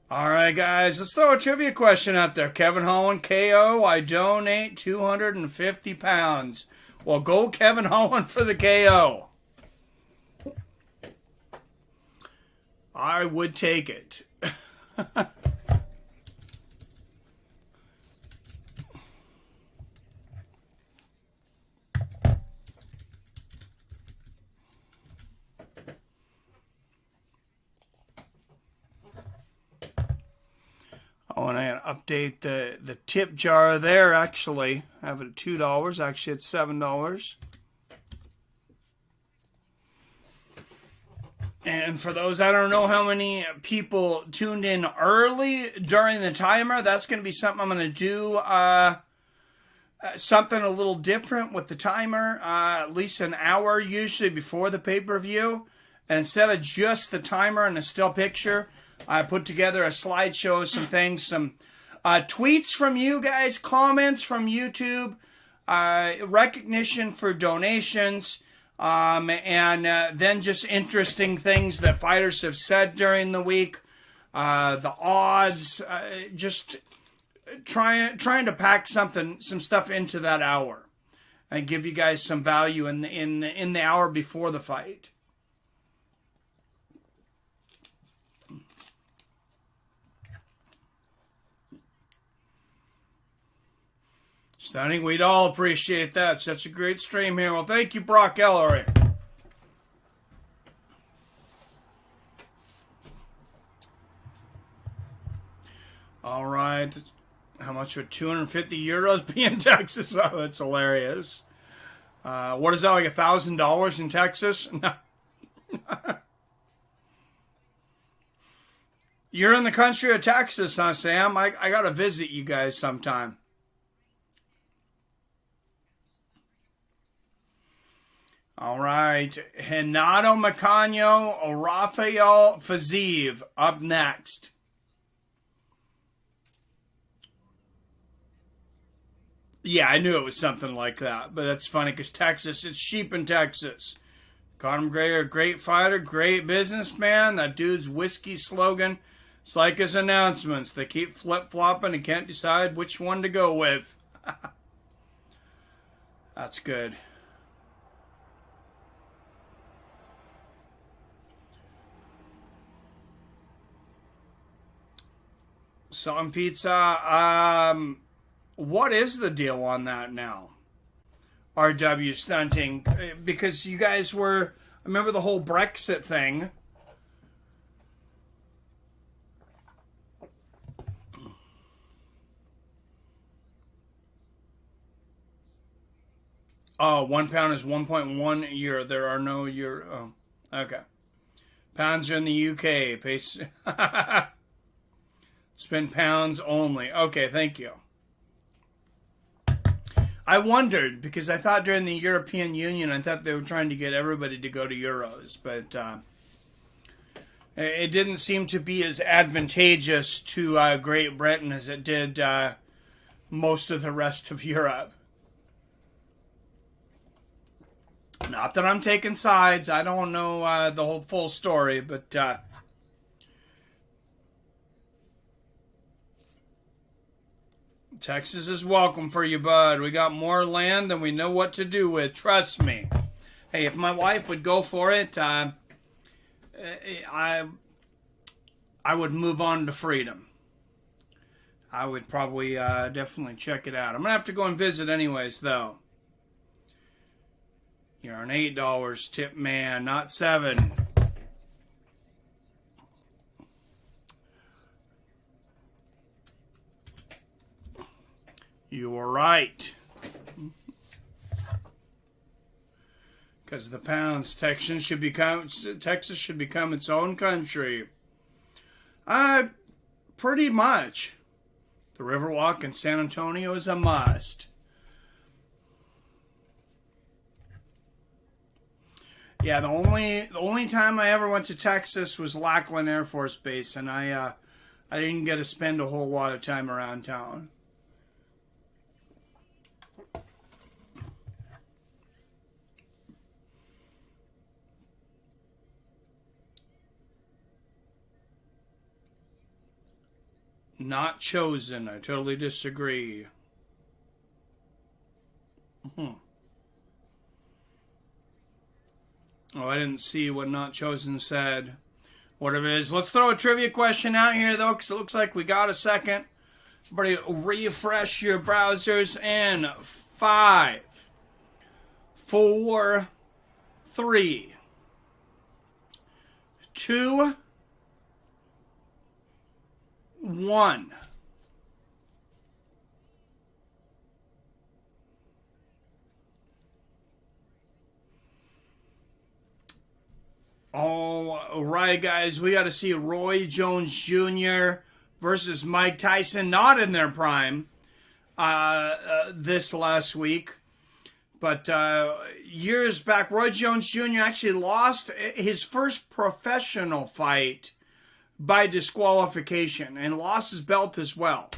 All right, guys, let's throw a trivia question out there. Kevin Holland, KO, I donate 250 pounds. Well, go Kevin Holland for the KO. I would take it. Oh, and I gotta update the tip jar there, actually. I have it at $2. Actually, it's $7. And for those, I don't know how many people tuned in early during the timer. That's going to be something I'm going to do. Something a little different with the timer. At least an hour usually before the pay-per-view. And instead of just the timer and a still picture, I put together a slideshow, some things, some tweets from you guys, comments from YouTube, recognition for donations, and then just interesting things that fighters have said during the week, the odds, just trying to pack some stuff into that hour and give you guys some value in the hour before the fight. Stunning. We'd all appreciate that. Such a great stream here. Well, thank you, Brock Ellery. All right. How much would 250 euros be in Texas? Oh, that's hilarious. What is that, like $1,000 in Texas? No. You're in the country of Texas, huh, Sam? I got to visit you guys sometime. All right, Renato Macano, Rafael Fiziev up next. Yeah, I knew it was something like that, but that's funny because Texas, it's cheap in Texas. Conor McGregor, great fighter, great businessman. That dude's whiskey slogan, it's like his announcements. They keep flip-flopping and can't decide which one to go with. That's good. Some pizza. What is the deal on that now? RW stunting. Because you guys were, I remember the whole Brexit thing. Oh, 1 pound is 1.1 euro. There are no euro. Oh, okay. Pounds are in the UK. Pace. Spend pounds only. Okay, thank you. I wondered, because I thought during the European Union, I thought they were trying to get everybody to go to euros, but it didn't seem to be as advantageous to Great Britain as it did most of the rest of Europe. Not that I'm taking sides. I don't know the whole full story, but Texas is welcome for you, bud. We got more land than we know what to do with. Trust me. Hey, if my wife would go for it, I would move on to freedom. I would probably definitely check it out. I'm going to have to go and visit anyways, though. You're an $8 tip man, not $7. You were right. Because the pounds, Texas should become its own country. Pretty much. The Riverwalk in San Antonio is a must. Yeah, the only time I ever went to Texas was Lackland Air Force Base, and I didn't get to spend a whole lot of time around town. Not chosen. I totally disagree. Oh, I didn't see what Not Chosen said. Whatever it is. Let's throw a trivia question out here, though, because it looks like we got a second. Everybody refresh your browsers in 5, 4, 3, 2, 1. All right, guys, we got to see Roy Jones Jr. versus Mike Tyson, not in their prime, this last week. But years back, Roy Jones Jr. actually lost his first professional fight by disqualification and lost his belt as well.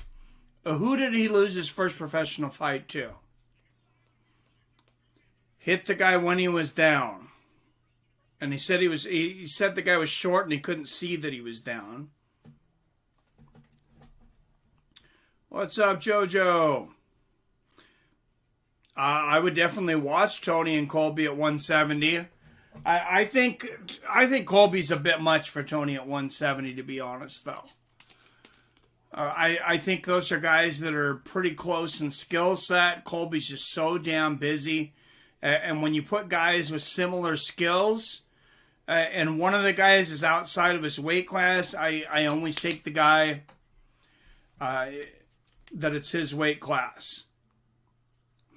Who did he lose his first professional fight to? Hit the guy when he was down. And he said he said the guy was short and he couldn't see that he was down. What's up, JoJo? I would definitely watch Tony and Colby at 170. I think Colby's a bit much for Tony at 170, to be honest, though. I think those are guys that are pretty close in skill set. Colby's just so damn busy. And when you put guys with similar skills, and one of the guys is outside of his weight class, I always take the guy that it's his weight class.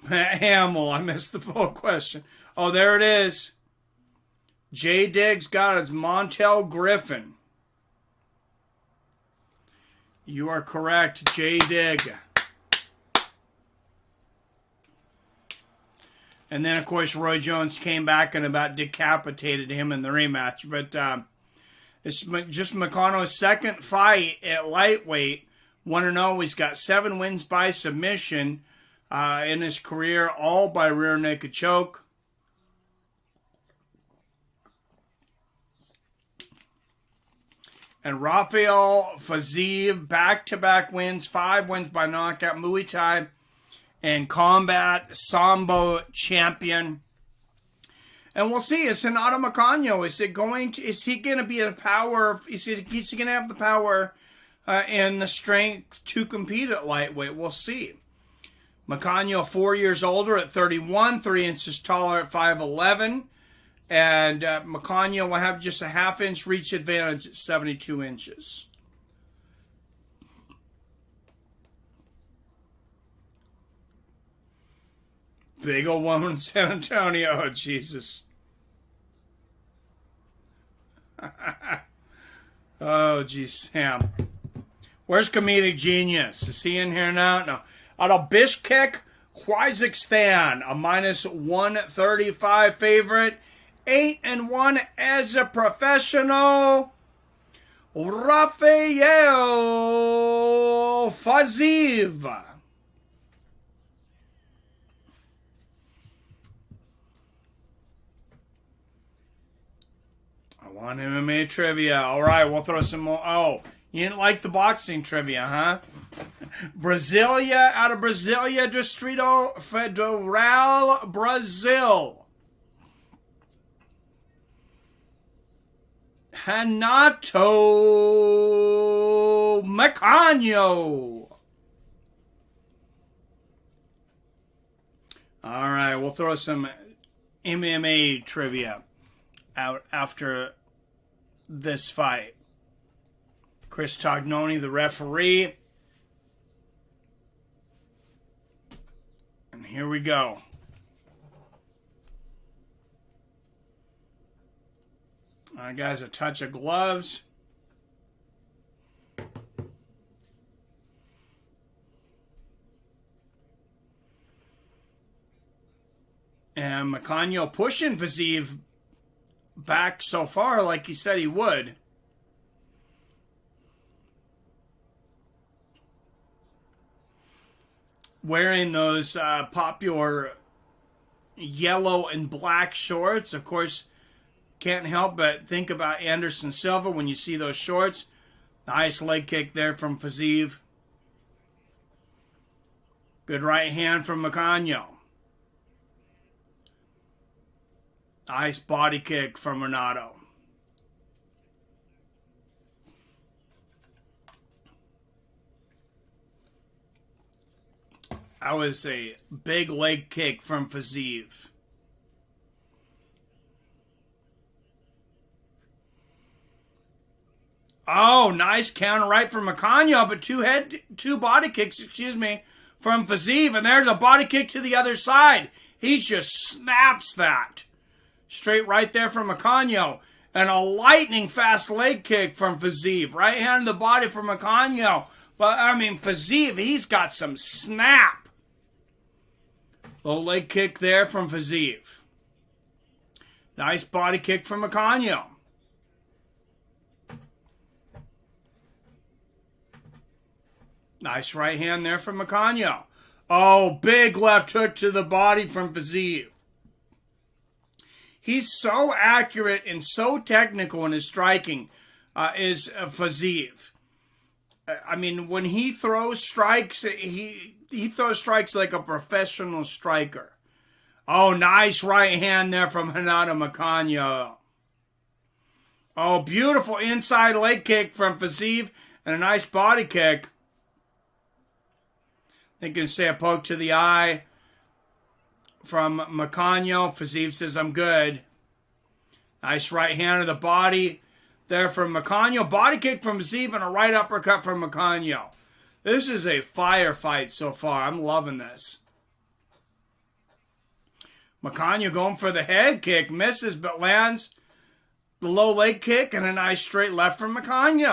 Hamill, I missed the full question. Oh, there it is. J. Diggs got it. It's Montel Griffin. You are correct, J. Dig. And then, of course, Roy Jones came back and about decapitated him in the rematch. But it's just McConnell's second fight at lightweight. 1-0. He's got 7 wins by submission in his career, all by rear naked choke. And Rafael Fiziev, back-to-back wins, 5 wins by knockout, Muay Thai and combat Sambo champion. And we'll see, is Renato Mackenzie, is he going to be a power, is he going to have the power and the strength to compete at lightweight? We'll see. Mackenzie, 4 years older at 31, 3 inches taller at 5'11". And Mackenzie will have just a half-inch reach advantage at 72 inches. Big old woman in San Antonio. Oh, Jesus. Oh, geez, Sam. Where's Comedic Genius? Is he in here now? No. Out of Bishkek, Kazakhstan, a minus 135 favorite. 8-1 as a professional. Rafael Fiziev. I want MMA trivia. All right, we'll throw some more. Oh, you didn't like the boxing trivia, huh? Brasilia, out of Brasilia, Distrito Federal, Brazil. Renato Mackenzie. All right, we'll throw some MMA trivia out after this fight. Chris Tognoni, the referee. And here we go. All right, guys, a touch of gloves. And Mackenzie pushing Fiziev back so far like he said he would. Wearing those popular yellow and black shorts. Of course, can't help but think about Anderson Silva when you see those shorts. Nice leg kick there from Fiziev. Good right hand from Mackenzie. Nice body kick from Renato. That was a big leg kick from Fiziev. Oh, nice counter right from Mackenzie, but two body kicks, from Fiziev, and there's a body kick to the other side. He just snaps that. Straight right there from Mackenzie. And a lightning fast leg kick from Fiziev. Right hand to the body from Mackenzie. But, I mean, Fiziev, he's got some snap. Low leg kick there from Fiziev. Nice body kick from Mackenzie. Nice right hand there from Mackenzie. Oh, big left hook to the body from Fiziev. He's so accurate and so technical in his striking, is Fiziev. I mean, when he throws strikes, he throws strikes like a professional striker. Oh, nice right hand there from Renato Mackenzie. Oh, beautiful inside leg kick from Fiziev and a nice body kick. They can say a poke to the eye from Mackenzie. Fiziev says, I'm good. Nice right hand to the body there from Mackenzie. Body kick from Fiziev and a right uppercut from Mackenzie. This is a firefight so far. I'm loving this. Mackenzie going for the head kick. Misses, but lands the low leg kick and a nice straight left from Mackenzie.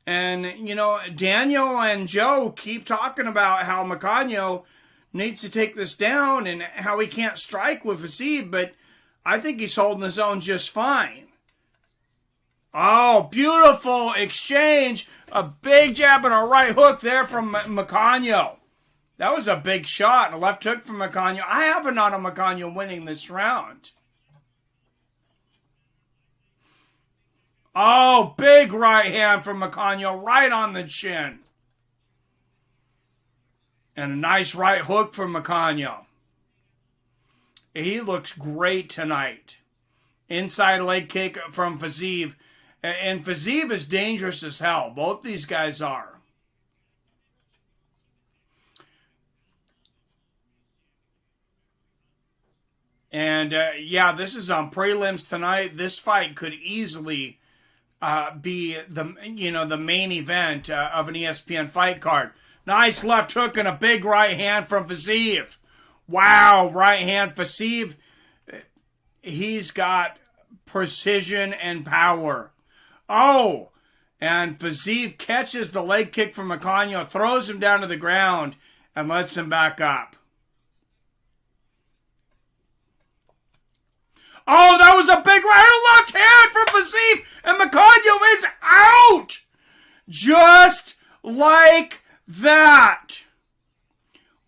And, you know, Daniel and Joe keep talking about how Mackenzie needs to take this down and how he can't strike with Fiziev, but I think he's holding his own just fine. Oh, beautiful exchange. A big jab and a right hook there from Mackenzie. That was a big shot. A left hook from Mackenzie. I have a nod on Mackenzie winning this round. Oh, big right hand from Mackenzie, right on the chin. And a nice right hook from Mackenzie. He looks great tonight. Inside leg kick from Fiziev. And Fiziev is dangerous as hell. Both these guys are. And, yeah, this is on prelims tonight. This fight could easily be the main event of an ESPN fight card. Nice left hook and a big right hand from Fiziev. Wow, right hand Fiziev. He's got precision and power. Oh, and Fiziev catches the leg kick from Mackenzie, throws him down to the ground, and lets him back up. Oh, that was a big right left hand from Fiziev, and Mackenzie is out! Just like that.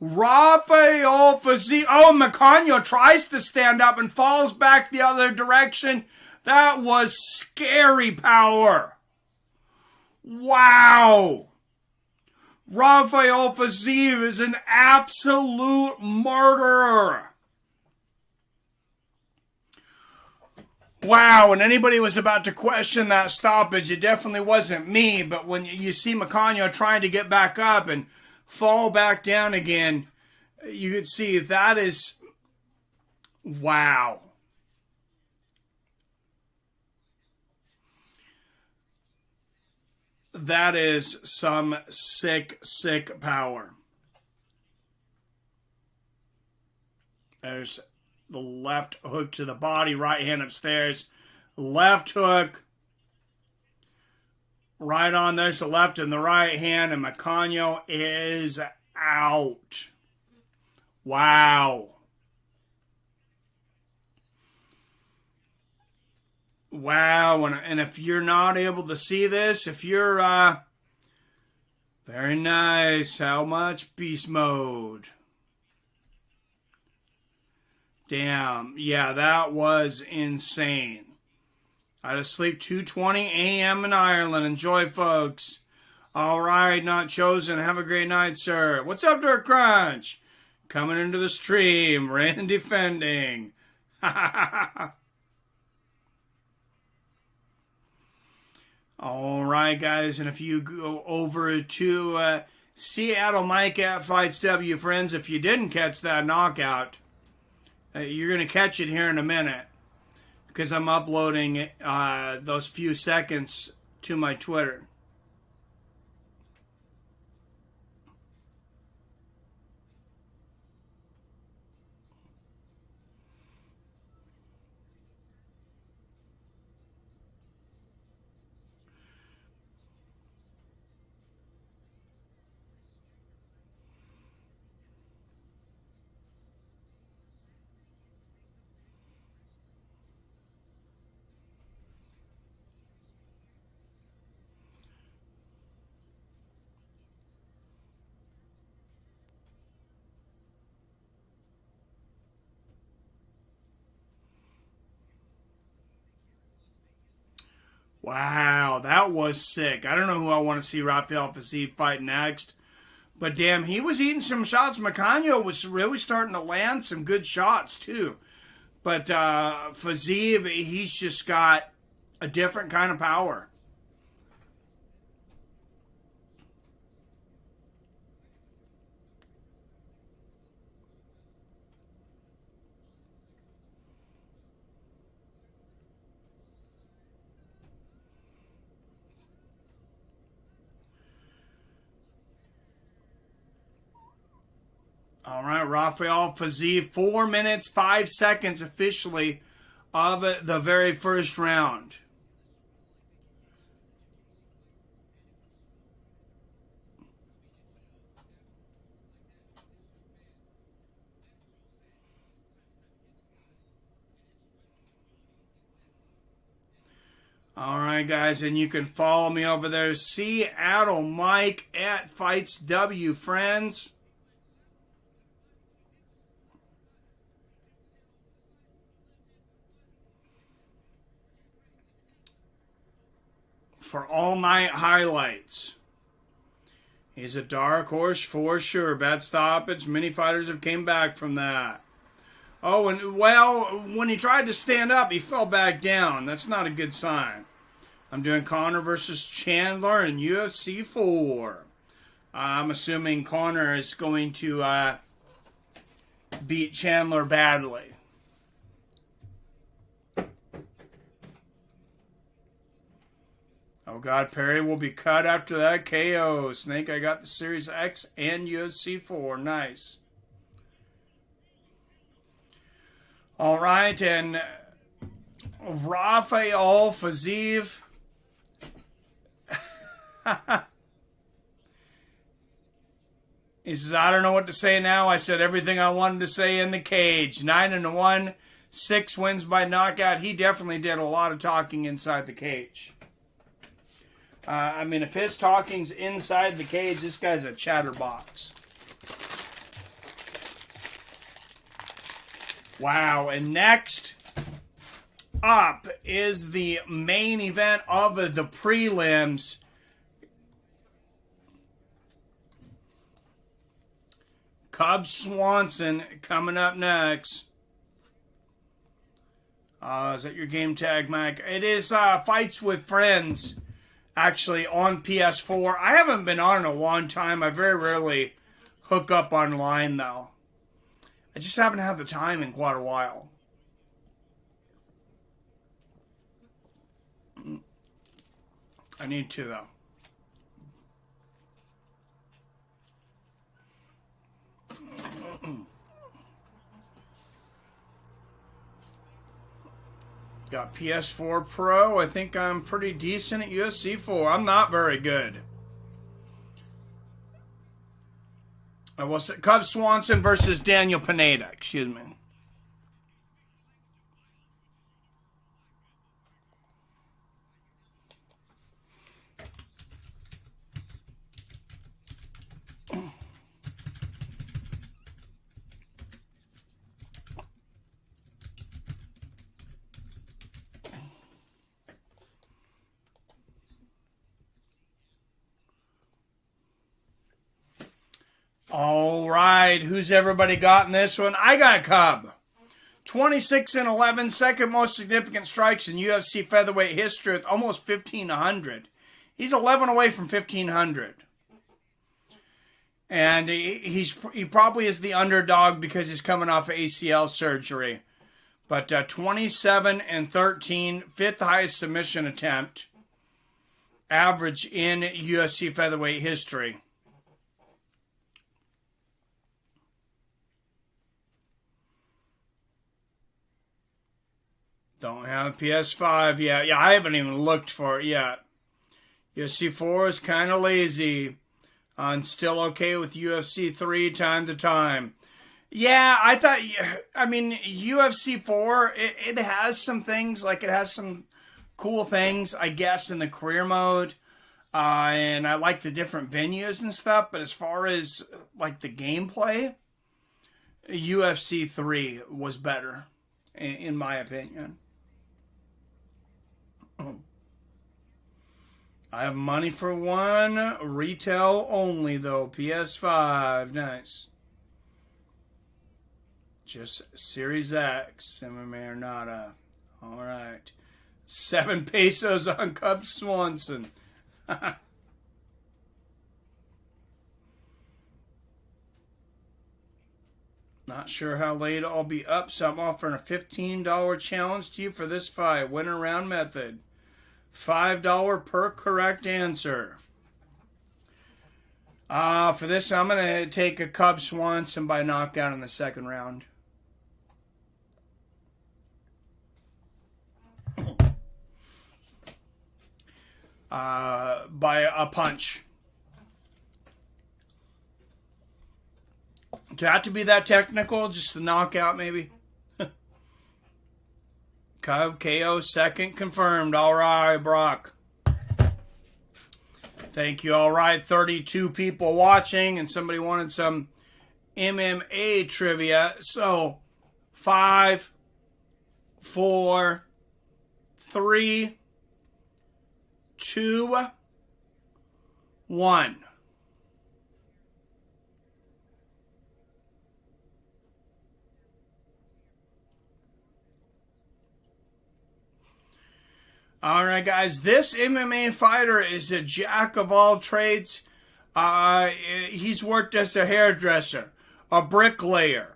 Rafael Fiziev. Oh, Mackenzie tries to stand up and falls back the other direction. That was scary power. Wow. Rafael Fiziev is an absolute murderer. Wow, and anybody was about to question that stoppage, it definitely wasn't me, but when you see Mackenzie trying to get back up and fall back down again, you could see that is, wow. That is some sick, sick power. There's the left hook to the body, right hand upstairs. Left hook. Right on, there's the left and the right hand, and Mackenzie is out. Wow. Wow, and if you're not able to see this, if you're, very nice. How much? Beast mode. Damn, yeah, that was insane. I had to sleep 2:20 a.m. in Ireland. Enjoy, folks. All right, not chosen. Have a great night, sir. What's up, Dirt Crunch? Coming into the stream. Ran defending. All right, guys, and if you go over to Seattle Mike at Fights W, friends, if you didn't catch that knockout, you're going to catch it here in a minute because I'm uploading those few seconds to my Twitter. Wow, that was sick. I don't know who I want to see Rafael Fiziev fight next. But damn, he was eating some shots. Mackenzie was really starting to land some good shots, too. But Fiziev, he's just got a different kind of power. All right, Rafael Fiziev, 4 minutes, 5 seconds officially of the very first round. All right, guys, and you can follow me over there, Seattle Mike at Fights W, friends. For all night highlights. He's a dark horse for sure. Bad stoppage. Many fighters have came back from that. Oh, and well, when he tried to stand up, he fell back down. That's not a good sign. I'm doing Conor versus Chandler in UFC 4. I'm assuming Conor is going to beat Chandler badly. Oh, God, Perry will be cut after that KO. Snake, I got the Series X and UFC 4. Nice. All right, and Rafael Fiziev. He says, I don't know what to say now. I said everything I wanted to say in the cage. 9-1, 6 wins by knockout. He definitely did a lot of talking inside the cage. I mean, if his talking's inside the cage, this guy's a chatterbox. Wow, and next up is the main event of the prelims. Cub Swanson coming up next. Is that your game tag, Mike? It is Fights with Friends. Actually, on PS4. I haven't been on in a long time. I very rarely hook up online, though. I just haven't had the time in quite a while. I need to, though. Got PS4 Pro. I think I'm pretty decent at UFC 4. I'm not very good. I will say Cub Swanson versus Daniel Pineda. Excuse me. All right, who's everybody got in this one? I got Cub. 26-11, second most significant strikes in UFC featherweight history with almost 1,500. He's 11 away from 1,500. And he probably is the underdog because he's coming off of ACL surgery. But 27-13, fifth highest submission attempt, average in UFC featherweight history. Don't have PS5 yet. Yeah, I haven't even looked for it yet. UFC 4 is kind of lazy. I'm still okay with UFC 3 time to time. Yeah, I mean, UFC 4, it has some things, like it has some cool things, I guess, in the career mode. And I like the different venues and stuff. But as far as, like, the gameplay, UFC 3 was better, in my opinion. I have money for one. Retail only, though. PS5. Nice. Just Series X. MMA or nada. All right. 7 pesos on Cub Swanson. Not sure how late I'll be up, so I'm offering a $15 challenge to you for this fight. Winner round method. $5 per correct answer. For this, I'm going to take a Cub Swanson by knockout in the second round. By a punch. Do you have to be that technical? Just a knockout, maybe? Cub KO second confirmed. All right, Brock. Thank you. All right, 32 people watching, and somebody wanted some MMA trivia. So, 5, 4, 3, 2, 1. All right, guys. This MMA fighter is a jack of all trades. He's worked as a hairdresser, a bricklayer,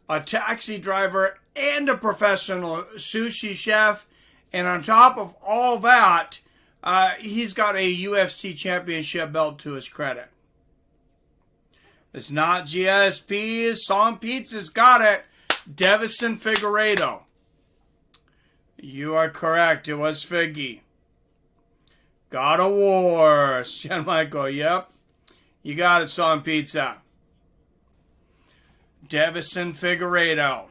a taxi driver, and a professional sushi chef. And on top of all that, he's got a UFC championship belt to his credit. It's not GSP. Som Pizza's got it. Deiveson Figueredo. You are correct. It was Figgy. God of War. Jan Michael. Yep. You got it, Som Pizza. Deiveson Figueredo.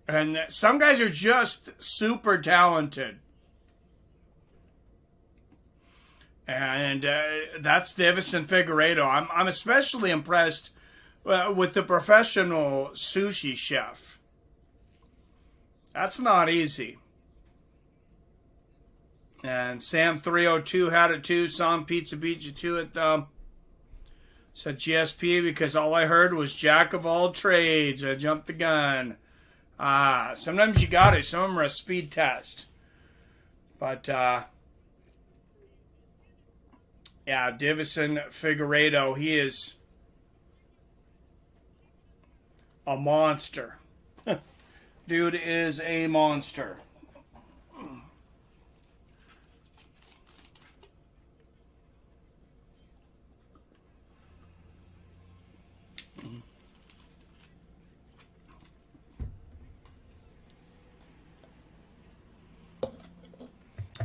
And some guys are just super talented. And that's Deiveson Figueredo. I'm especially impressed with the professional sushi chef. That's not easy. And Sam302 had it too. Som Pizza beat you to it though. Said GSP because all I heard was jack of all trades. I jumped the gun. Sometimes you got it. Some of them are a speed test. But, yeah, Deiveson Figueredo, he is a monster. Dude is a monster.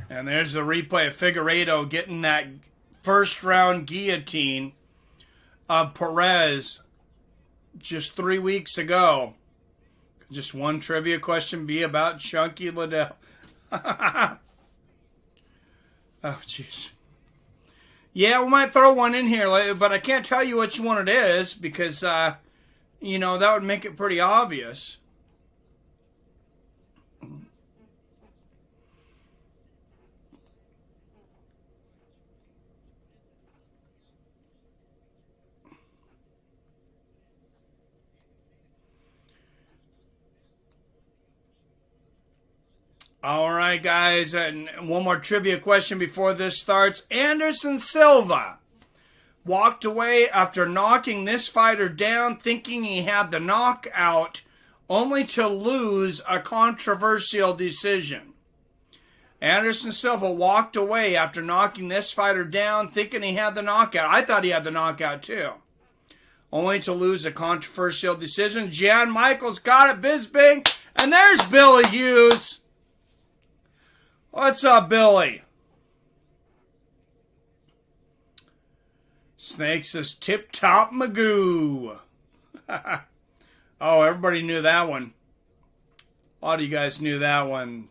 And there's the replay of Figueredo getting that first round guillotine of Perez just 3 weeks ago. Just one trivia question be about Chunky Liddell. Oh, jeez. Yeah, we might throw one in here later, but I can't tell you which one it is because, you know, that would make it pretty obvious. All right, guys, and one more trivia question before this starts. Anderson Silva walked away after knocking this fighter down, thinking he had the knockout, only to lose a controversial decision. Anderson Silva walked away after knocking this fighter down, thinking he had the knockout. I thought he had the knockout, too. Only to lose a controversial decision. Jan Michaels got it, Bisbing. And there's Billy Hughes. What's up, Billy? Snake says Tip Top Magoo. Oh, everybody knew that one. A lot of you guys knew that one.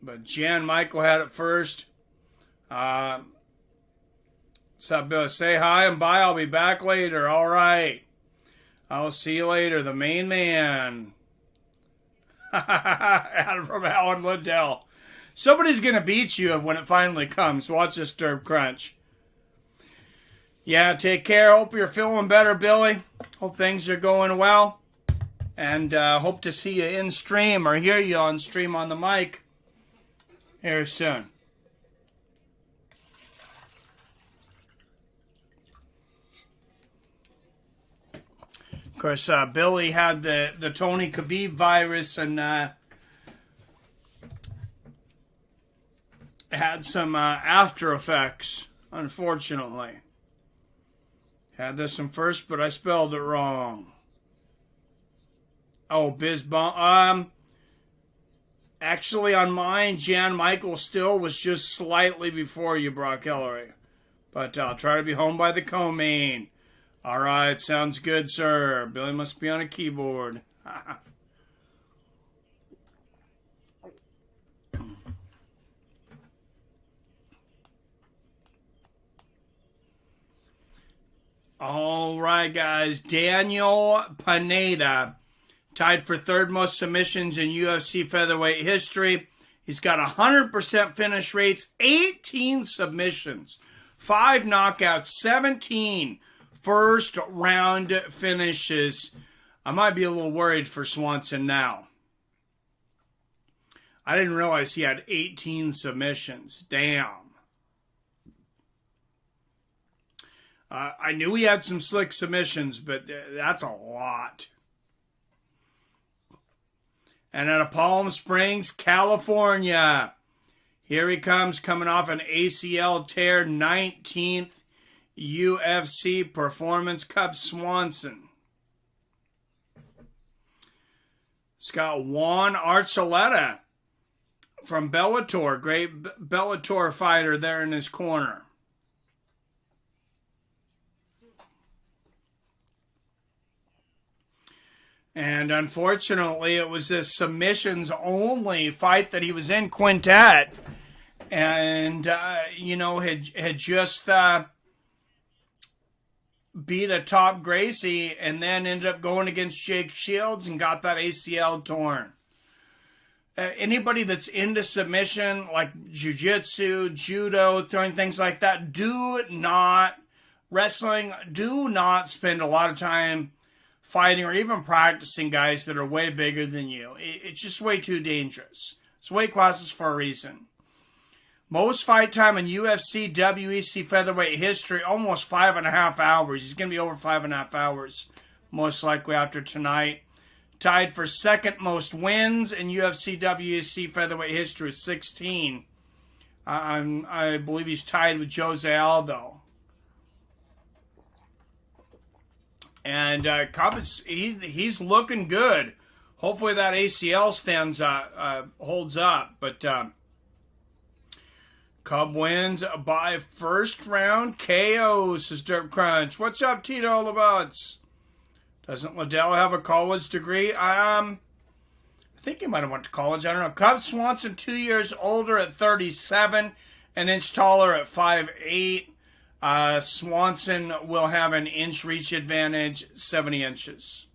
But Jan Michael had it first. What's up, Billy? Say hi and bye. I'll be back later. All right. I'll see you later. The main man. From Alan Liddell. Somebody's going to beat you when it finally comes. Watch this Derp Crunch. Yeah, take care. Hope you're feeling better, Billy. Hope things are going well. And hope to see you in stream or hear you on stream on the mic here soon. Of course, Billy had the Tony Khabib virus and had some after effects, unfortunately. Had this one first, but I spelled it wrong. Oh, Bizbomb. Actually, on mine, Jan Michael still was just slightly before you, Brock Ellery. But I'll try to be home by the co-main. All right, sounds good, sir. Billy must be on a keyboard. All right, guys. Daniel Pineda, tied for third most submissions in UFC featherweight history. He's got 100% finish rates, 18 submissions, 5 knockouts, 17 first round finishes. I might be a little worried for Swanson now. I didn't realize he had 18 submissions. Damn. I knew he had some slick submissions, but that's a lot. And out of Palm Springs, California, here he comes, coming off an ACL tear, 19th UFC performance, Cub Swanson. It's got Juan Archuleta from Bellator, great Bellator fighter there in his corner. And unfortunately, it was this submissions-only fight that he was in, Quintet. And, had just beat a top Gracie and then ended up going against Jake Shields and got that ACL torn. Anybody that's into submission, like jiu-jitsu, judo, throwing things like that, do not spend a lot of time fighting or even practicing guys that are way bigger than you. It's just way too dangerous. It's weight classes for a reason. Most fight time in UFC, WEC featherweight history, almost 5.5 hours. He's going to be over 5.5 hours, most likely after tonight. Tied for second most wins in UFC, WEC featherweight history, 16. I believe he's tied with Jose Aldo. And Cobb, he's looking good. Hopefully that ACL holds up. But Cub wins by first round KO, says Derp Crunch. What's up, Tito Labuts? Doesn't Liddell have a college degree? I think he might have went to college. I don't know. Cub Swanson, 2 years older at 37, an inch taller at 5'8". Swanson will have an inch reach advantage, 70 inches.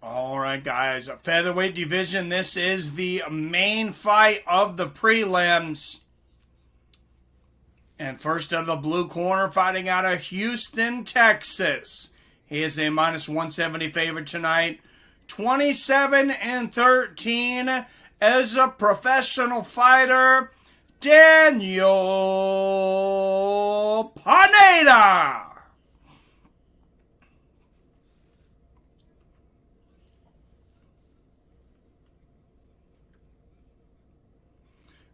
All right, guys. Featherweight division. This is the main fight of the prelims. And first out of the blue corner, fighting out of Houston, Texas. He is a minus 170 favorite tonight. 27-13. As a professional fighter, Daniel Pineda.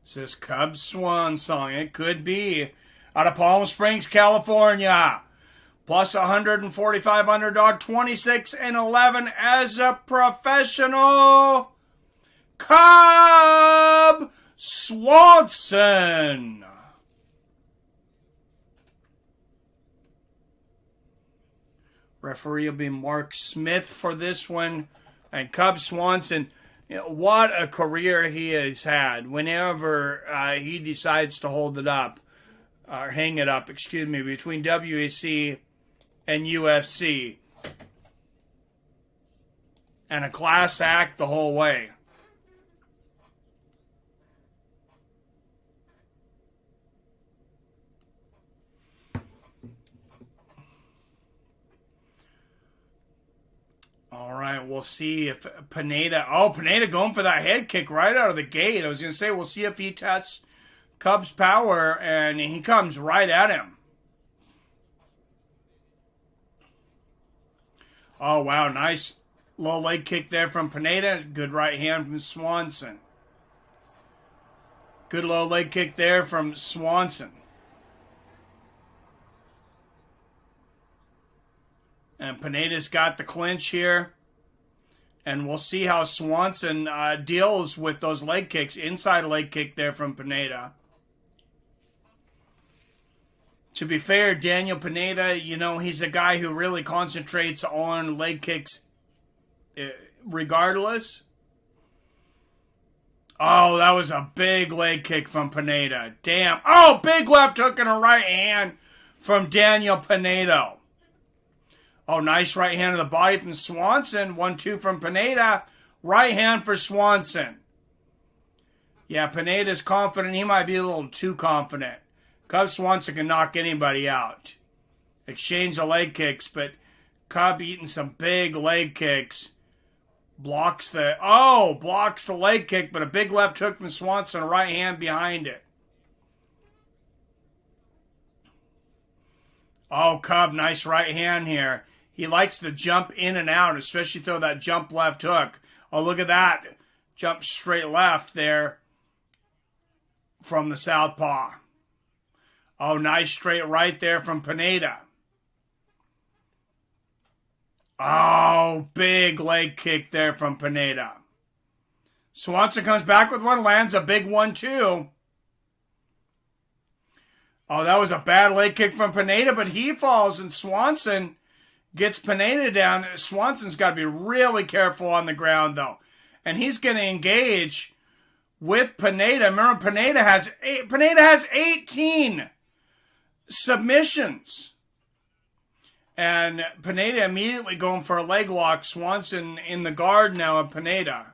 This is Cub Swan song. It could be out of Palm Springs, California. Plus 145 underdog, 26-11 as a professional. Cub Swanson. Referee will be Mark Smith for this one. And Cub Swanson, what a career he has had. Whenever he decides to hold it up, or hang it up, between WEC and UFC. And a class act the whole way. All right, we'll see if Pineda... Oh, Pineda going for that head kick right out of the gate. I was going to say, we'll see if he tests Cub's power, and he comes right at him. Oh, wow, nice low leg kick there from Pineda. Good right hand from Swanson. Good low leg kick there from Swanson. And Pineda's got the clinch here. And we'll see how Swanson deals with those leg kicks. Inside leg kick there from Pineda. To be fair, Daniel Pineda, you know, he's a guy who really concentrates on leg kicks regardless. Oh, that was a big leg kick from Pineda. Damn. Oh, big left hook and a right hand from Daniel Pineda. Oh, nice right hand to the body from Swanson. 1-2 from Pineda. Right hand for Swanson. Yeah, Pineda's confident. He might be a little too confident. Cub Swanson can knock anybody out. Exchange the leg kicks, but Cub eating some big leg kicks. Blocks the leg kick, but a big left hook from Swanson, a right hand behind it. Oh, Cub, nice right hand here. He likes to jump in and out, especially throw that jump left hook. Oh, look at that. Jump straight left there from the southpaw. Oh, nice straight right there from Pineda. Oh, big leg kick there from Pineda. Swanson comes back with one, lands a big 1-2. Oh, that was a bad leg kick from Pineda, but he falls and Swanson gets Pineda down. Swanson's got to be really careful on the ground, though. And he's going to engage with Pineda. Remember, Pineda has 18 submissions. And Pineda immediately going for a leg lock. Swanson in the guard now of Pineda.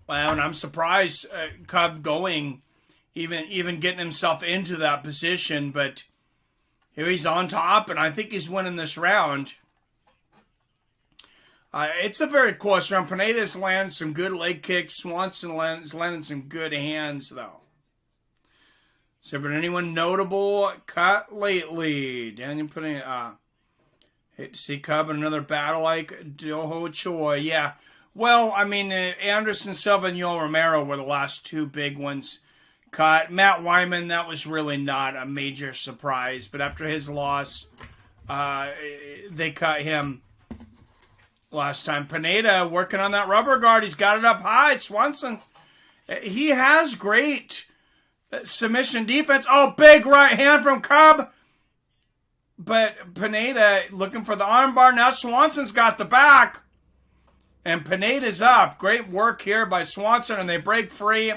Well, and I'm surprised Cub going, even getting himself into that position, but here he's on top, and I think he's winning this round. It's a very close round. Pineda's landed some good leg kicks. Swanson is landing some good hands, though. So, but anyone notable cut lately? Daniel Pineda. Hate to see Cub in another battle like Doho Choi. Yeah. Well, I mean, Anderson Silva and Yoel Romero were the last two big ones cut. Matt Wyman, that was really not a major surprise. But after his loss, they cut him last time. Pineda working on that rubber guard. He's got it up high. Swanson, he has great submission defense. Oh, big right hand from Cub. But Pineda looking for the armbar. Now Swanson's got the back. And Pineda's up. Great work here by Swanson, and they break free.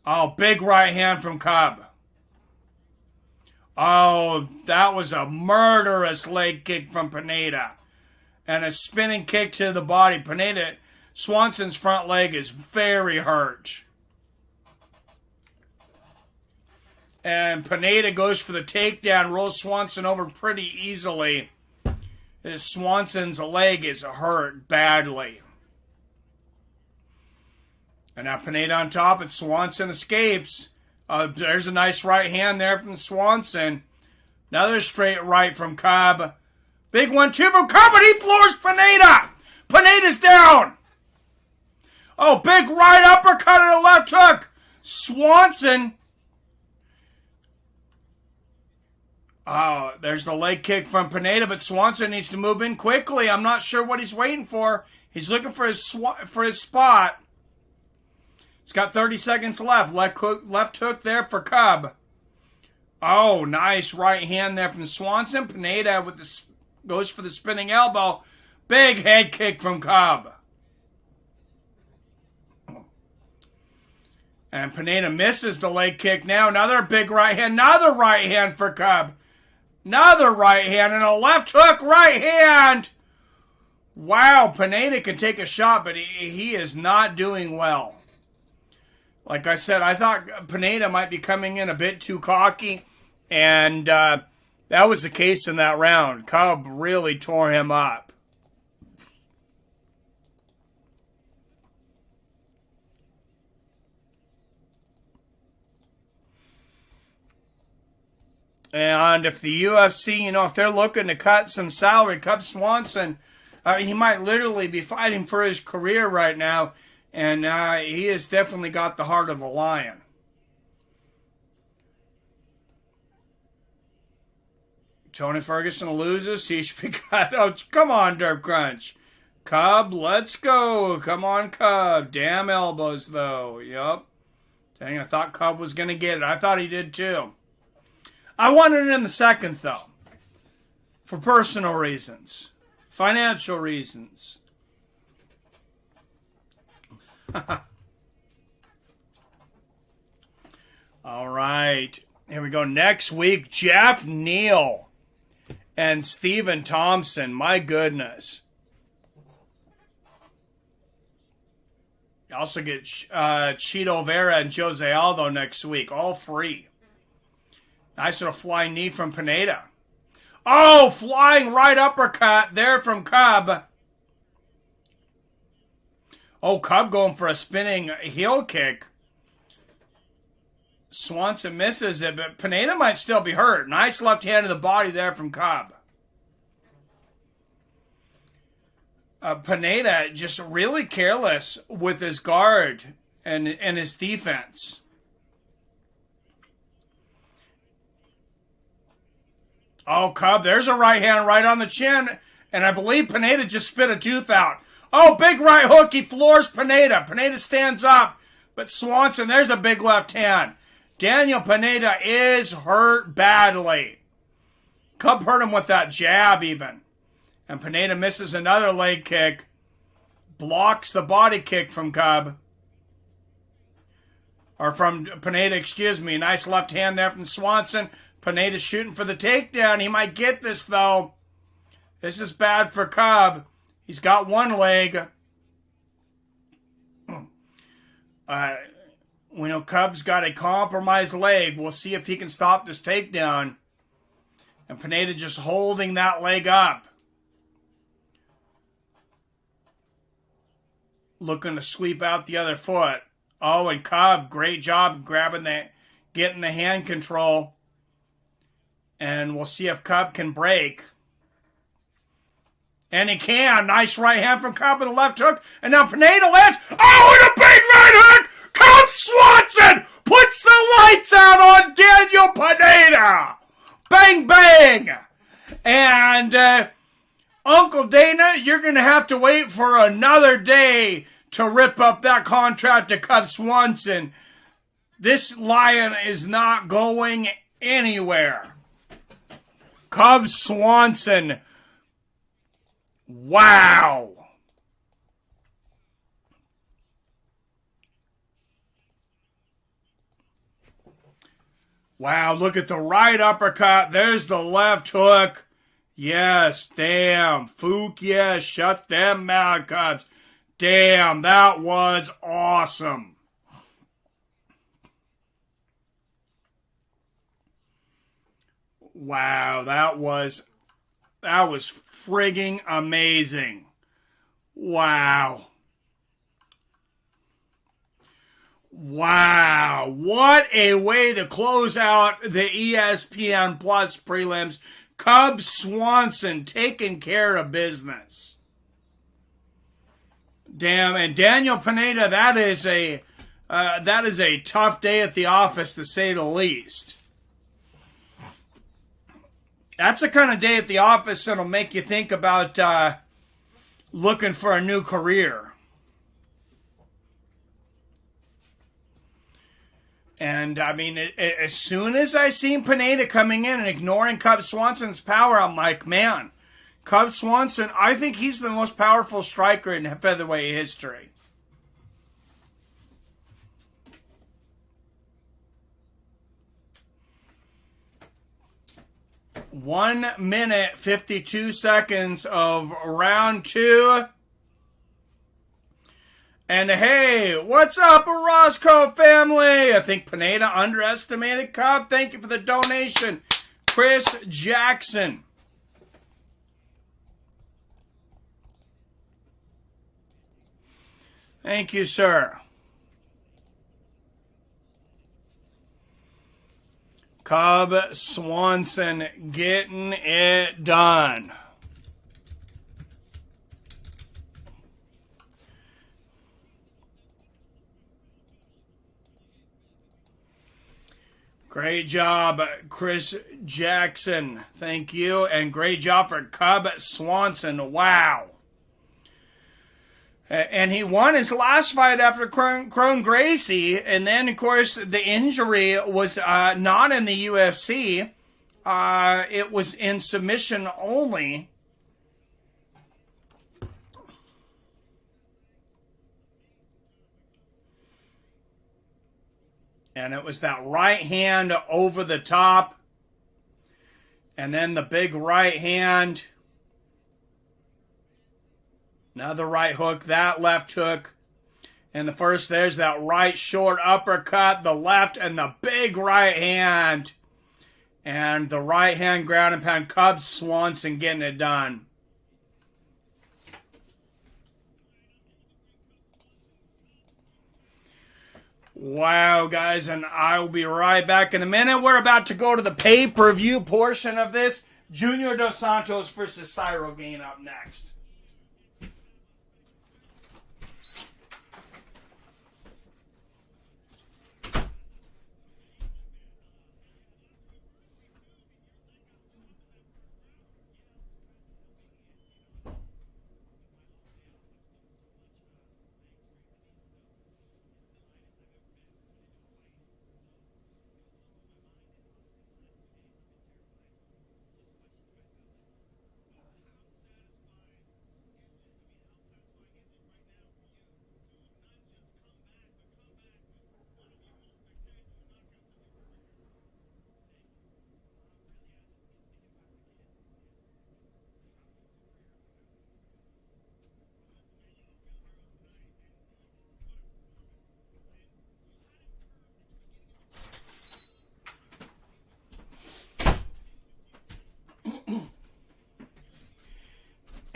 Oh, big right hand from Cub. Oh, that was a murderous leg kick from Pineda. And a spinning kick to the body. Pineda, Swanson's front leg is very hurt. And Pineda goes for the takedown, rolls Swanson over pretty easily. Swanson's leg is hurt badly. And now Pineda on top, and Swanson escapes. There's a nice right hand there from Swanson. Another straight right from Cub. Big 1-2 from Cub, but he floors Pineda. Pineda's down. Oh, big right uppercut and a left hook. Swanson. Oh, there's the leg kick from Pineda, but Swanson needs to move in quickly. I'm not sure what he's waiting for. He's looking for his spot. He's got 30 seconds left. Left hook there for Cub. Oh, nice right hand there from Swanson. Pineda goes for the spinning elbow. Big head kick from Cub. And Pineda misses the leg kick now. Another big right hand. Another right hand for Cub. Another right hand and a left hook right hand. Wow, Pineda can take a shot, but he is not doing well. Like I said, I thought Pineda might be coming in a bit too cocky, and that was the case in that round. Cub really tore him up. And if the UFC, if they're looking to cut some salary, Cub Swanson, he might literally be fighting for his career right now. And he has definitely got the heart of a lion. Tony Ferguson loses. He should be cut out. Come on, Derp Crunch. Cub, let's go. Come on, Cub. Damn elbows, though. Yup. Dang, I thought Cub was going to get it. I thought he did, too. I wanted it in the second, though. For personal reasons. Financial reasons. All right. Here we go. Next week, Jeff Neal and Stephen Thompson. My goodness. You also get Chito Vera and Jose Aldo next week. All free. Nice little flying knee from Pineda. Oh, flying right uppercut there from Cub. Oh, Cub going for a spinning heel kick. Swanson misses it, but Pineda might still be hurt. Nice left hand to the body there from Cub. Pineda just really careless with his guard and his defense. Oh, Cub, there's a right hand right on the chin, and I believe Pineda just spit a tooth out. Oh, big right hook, he floors Pineda. Pineda stands up, but Swanson, there's a big left hand. Daniel Pineda is hurt badly. Cub hurt him with that jab even. And Pineda misses another leg kick. Blocks the body kick from Cub. Or from Pineda, excuse me. Nice left hand there from Swanson. Pineda's shooting for the takedown. He might get this, though. This is bad for Cub. He's got one leg. We know Cub's got a compromised leg. We'll see if he can stop this takedown. And Pineda just holding that leg up. Looking to sweep out the other foot. Oh, and Cub, great job getting the hand control. And we'll see if Cub can break. And he can. Nice right hand from Cub with a left hook. And now Pineda lands. Oh, and a big right hook! Cub Swanson puts the lights out on Daniel Pineda. Bang, bang. And Uncle Dana, you're going to have to wait for another day to rip up that contract to Cub Swanson. This lion is not going anywhere. Cub Swanson. Wow. Wow, look at the right uppercut. There's the left hook. Yes, damn. Fook, yes, shut them mouth, Cubs. Damn, that was awesome. Wow, that was frigging amazing. Wow. Wow, what a way to close out the ESPN Plus prelims. Cub Swanson taking care of business. Damn, and Daniel Pineda, that is a tough day at the office, to say the least. That's the kind of day at the office that'll make you think about looking for a new career. And, I mean, as soon as I seen Pineda coming in and ignoring Cub Swanson's power, I'm like, man, Cub Swanson, I think he's the most powerful striker in featherweight history. 1 minute, 52 seconds of round 2. And hey, what's up, Roscoe family? I think Pineda underestimated Cub. Thank you for the donation. Chris Jackson. Thank you, sir. Cub Swanson getting it done. Great job, Chris Jackson. Thank you. And great job for Cub Swanson. Wow. And he won his last fight after Crone Gracie. And then, of course, the injury was not in the UFC. It was in submission only. And it was that right hand over the top. And then the big right hand. Another right hook, that left hook. And the first, there's that right short uppercut, the left, and the big right hand. And the right hand ground and pound. Cub Swanson getting it done. Wow, guys, and I will be right back in a minute. We're about to go to the pay-per-view portion of this. Junior Dos Santos versus Cyril Gane up next.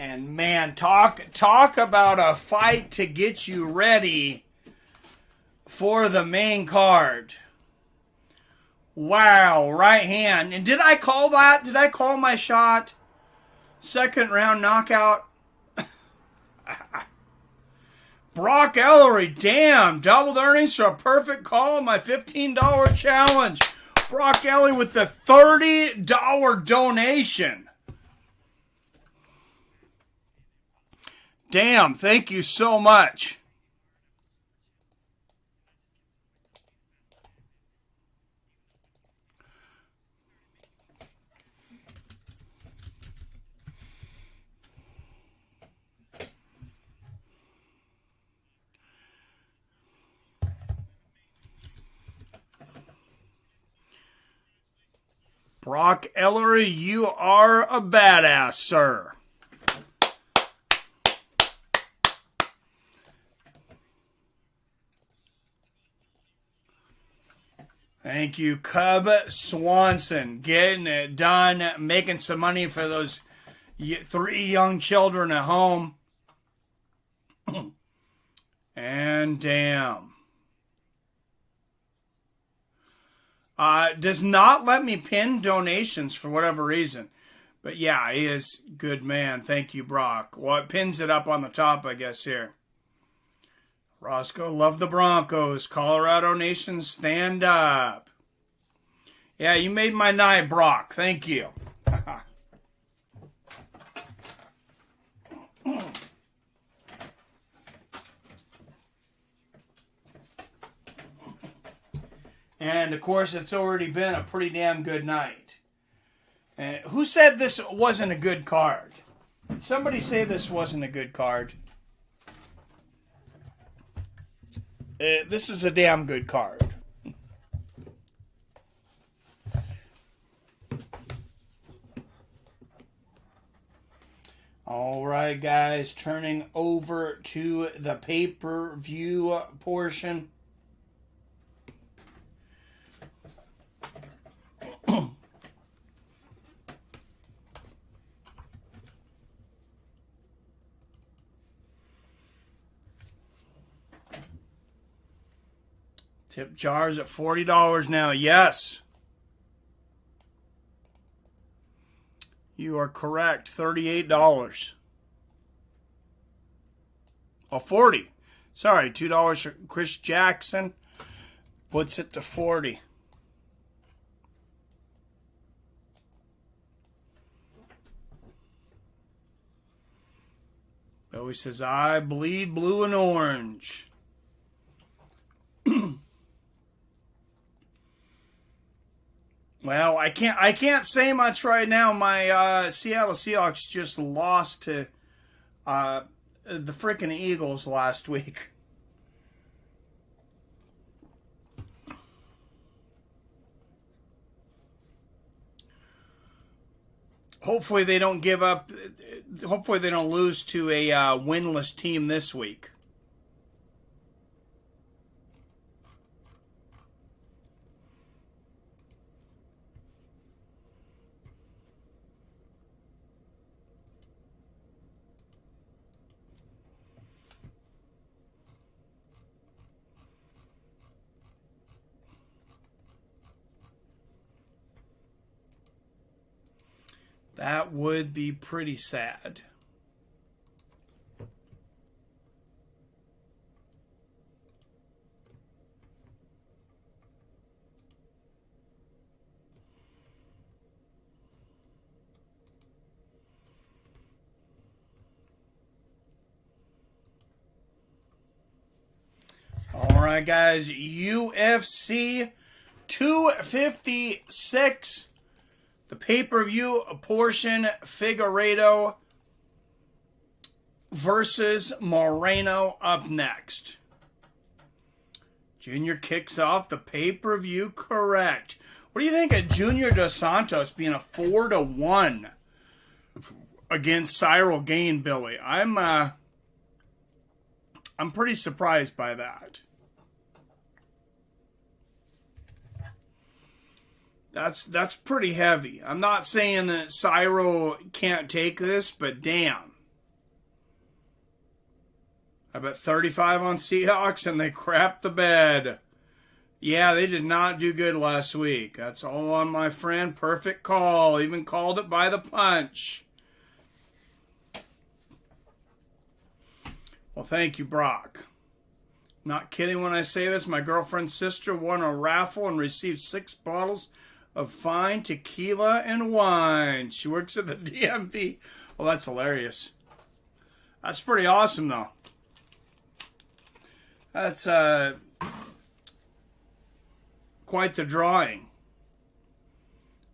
And man, talk about a fight to get you ready for the main card. Wow, right hand. And did I call that? Did I call my shot? Second round knockout. Brock Ellery, damn, doubled earnings for a perfect call. My $15 challenge. Brock Ellery with the $30 donation. Damn, thank you so much. Brock Ellery, you are a badass, sir. Thank you, Cub Swanson. Getting it done, making some money for those 3 young children at home. And damn. Does not let me pin donations for whatever reason. But yeah, he is a good man. Thank you, Brock. Well, it pins it up on the top, I guess, here. Roscoe, love the Broncos. Colorado Nation, stand up. Yeah, you made my night, Brock. Thank you. And, of course, it's already been a pretty damn good night. And who said this wasn't a good card? Did somebody say this wasn't a good card? This is a damn good card. All right, guys, turning over to the pay-per-view portion. Tip jars at $40 now. Yes. You are correct. $38. Oh, 40. Sorry, $2 for Chris Jackson. Puts it to 40. Billy says, I bleed blue and orange. Well, I can't say much right now. My Seattle Seahawks just lost to the frickin' Eagles last week. Hopefully they don't give up. Hopefully they don't lose to a winless team this week. That would be pretty sad. All right, guys. UFC 256. The pay-per-view portion, Figueredo versus Moreno up next. Junior kicks off the pay-per-view correct. What do you think of Junior Dos Santos being a 4-1 against Cyril Gane, Billy? I'm pretty surprised by that. That's pretty heavy. I'm not saying that Cyril can't take this, but damn. I bet 35 on Seahawks and they crapped the bed. Yeah, they did not do good last week. That's all on my friend. Perfect call. Even called it by the punch. Well, thank you, Brock. Not kidding when I say this. My girlfriend's sister won a raffle and received 6 bottles of fine tequila and wine. She works at the DMV. Well, that's hilarious. That's pretty awesome, though. That's quite the drawing.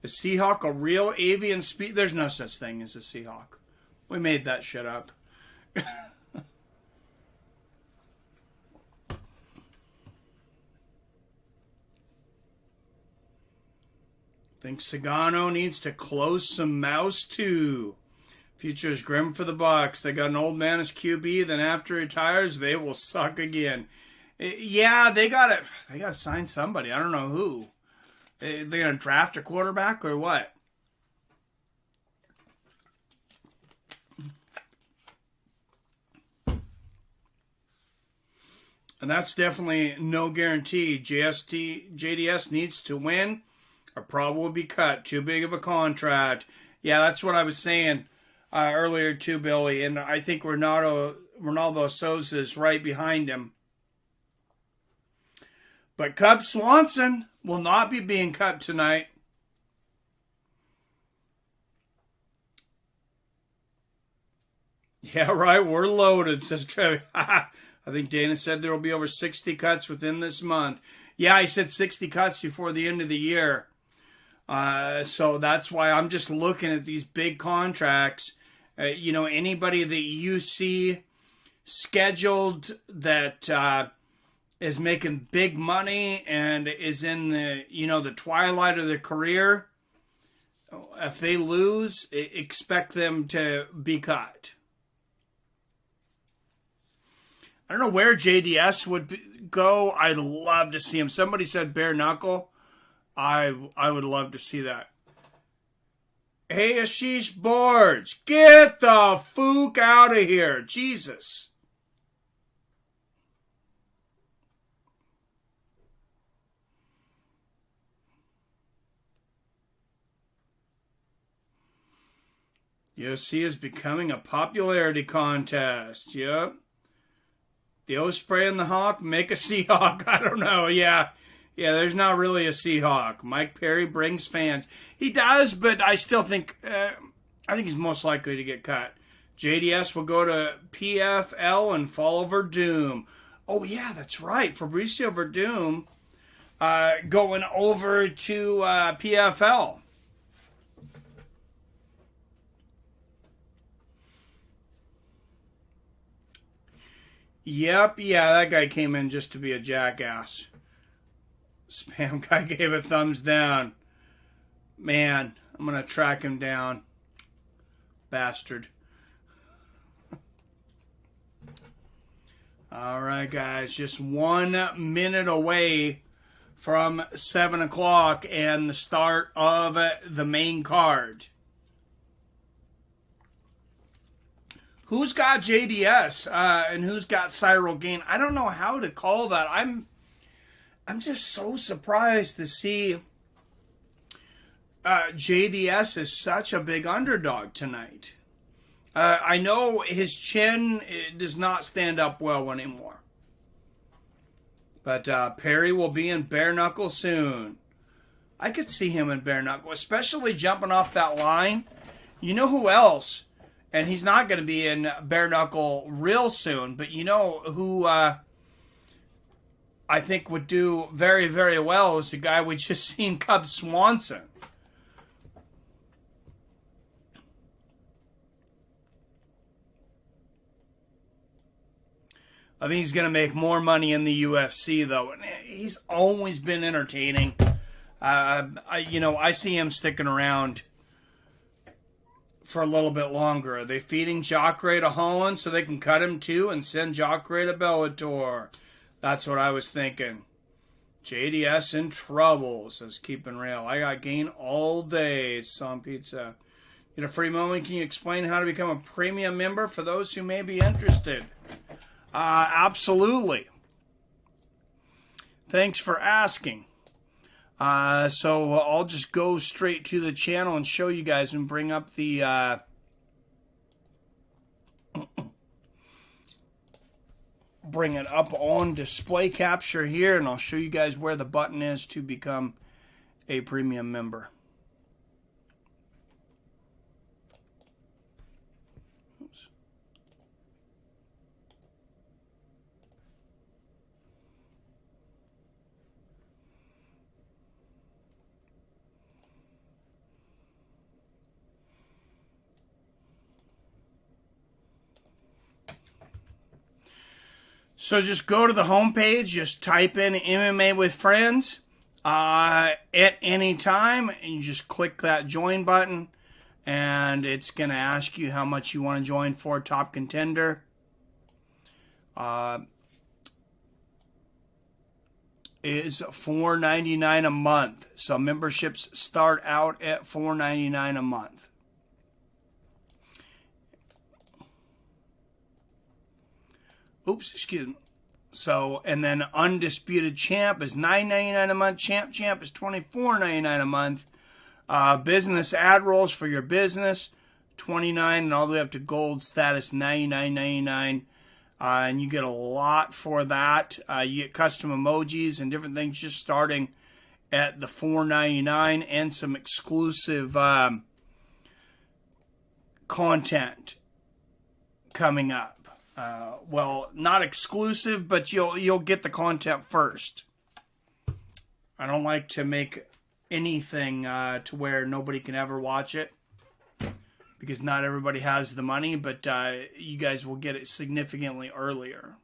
Is Seahawk a real avian species? There's no such thing as a Seahawk. We made that shit up. Think Sagano needs to close some mouths too. Future is grim for the Bucks. They got an old man as QB. Then after he retires, they will suck again. Yeah, they got to sign somebody. I don't know who. They gonna draft a quarterback or what? And that's definitely no guarantee. JDS needs to win or probably be cut. Too big of a contract. Yeah, that's what I was saying earlier too, Billy. And I think Ronaldo Sousa is right behind him. But Cub Swanson will not be being cut tonight. Yeah, right. We're loaded, says Trevi. I think Dana said there will be over 60 cuts within this month. Yeah, I said 60 cuts before the end of the year. So that's why I'm just looking at these big contracts. Anybody that you see scheduled that is making big money and is in the twilight of their career, If they lose, expect them to be cut. I don't know where JDS would go. I'd love to see him. Somebody said bare knuckle. I would love to see that. Hey, Ashish Boards, get the fook out of here. Jesus. UFC is becoming a popularity contest. Yep. The Osprey and the Hawk make a Seahawk. I don't know. Yeah, there's not really a Seahawk. Mike Perry brings fans. He does, but I still think, I think he's most likely to get cut. JDS will go to PFL and follow Verdum. Oh, yeah, that's right. Fabricio Verdum going over to PFL. Yep, yeah, that guy came in just to be a jackass. Spam guy gave a thumbs down. Man, I'm going to track him down. Bastard. All right, guys, just 1 minute away from 7 o'clock and the start of the main card. Who's got JDS and who's got Cyril Gane? I don't know how to call that. I'm just so surprised to see JDS is such a big underdog tonight. I know his chin does not stand up well anymore. But Perry will be in bare knuckle soon. I could see him in bare knuckle, especially jumping off that line. You know who else? And he's not going to be in bare knuckle real soon. But you know who I think would do very, very well is the guy we just seen, Cub Swanson. I think he's going to make more money in the UFC, though. And he's always been entertaining. I see him sticking around for a little bit longer. Are they feeding Jacare to Holland so they can cut him too and send Jacare to Bellator? That's what I was thinking. JDS in trouble, says Keeping Real. I got Gane all day, Some Pizza. In a free moment, can you explain how to become a premium member for those who may be interested? Absolutely. Thanks for asking. So I'll just go straight to the channel and show you guys and bring up the bring it up on display capture here, and I'll show you guys where the button is to become a premium member. Oops. So just go to the homepage, just type in MMA with Friends at any time, and you just click that join button, and it's going to ask you how much you want to join for Top Contender. Is $4.99 a month. So memberships start out at $4.99 a month. Oops, excuse me. So, and then Undisputed Champ is $9.99 a month. Champ is $24.99 a month. Business ad rolls for your business, $29, and all the way up to gold status, $99.99. And you get a lot for that. You get custom emojis and different things just starting at the $4.99, and some exclusive content coming up. Well, not exclusive, but you'll get the content first. I don't like to make anything to where nobody can ever watch it, because not everybody has the money, but you guys will get it significantly earlier.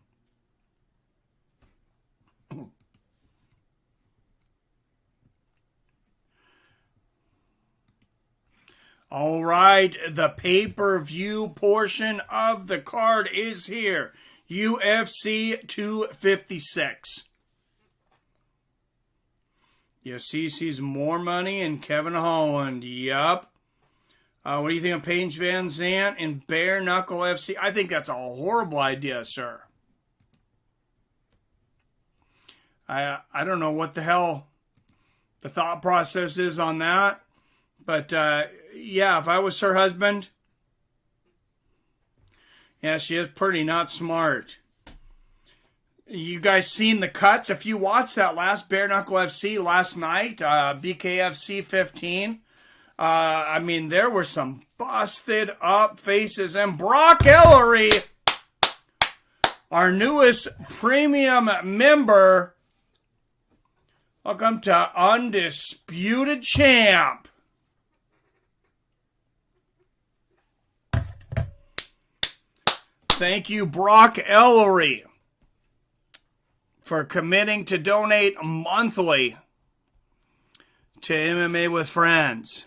All right, the pay-per-view portion of the card is here. UFC 256. UFC sees more money in Kevin Holland. Yup. What do you think of Paige Van Zandt and Bare Knuckle FC? I think that's a horrible idea, sir. I don't know what the hell the thought process is on that. But, yeah, if I was her husband, yeah, she is pretty not smart. You guys seen the cuts? If you watched that last Bare Knuckle FC last night, BKFC 15, I mean, there were some busted up faces. And Brock Ellery, our newest premium member, welcome to Undisputed Champ. Thank you, Brock Ellery, for committing to donate monthly to MMA with Friends.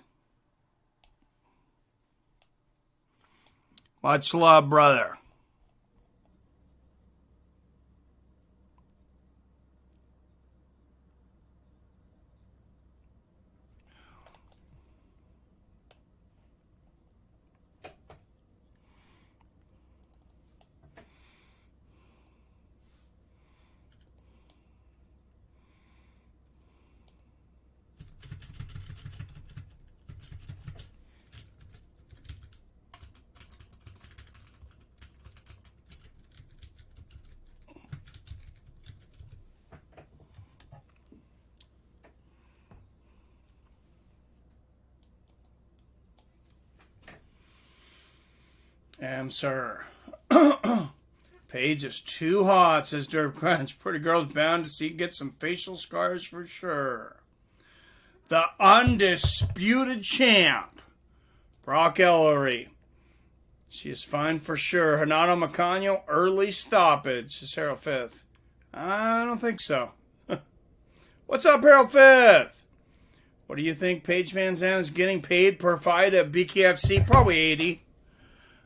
Much love, brother. Sir. Paige is too hot, says Derp Crunch. Pretty girl's bound to get some facial scars for sure. The Undisputed Champ, Brock Ellery. She is fine for sure. Renato Macano, early stoppage, says Harold Fifth. I don't think so. What's up, Harold Fifth? What do you think Paige Van Zandt is getting paid per fight at BKFC? Probably 80.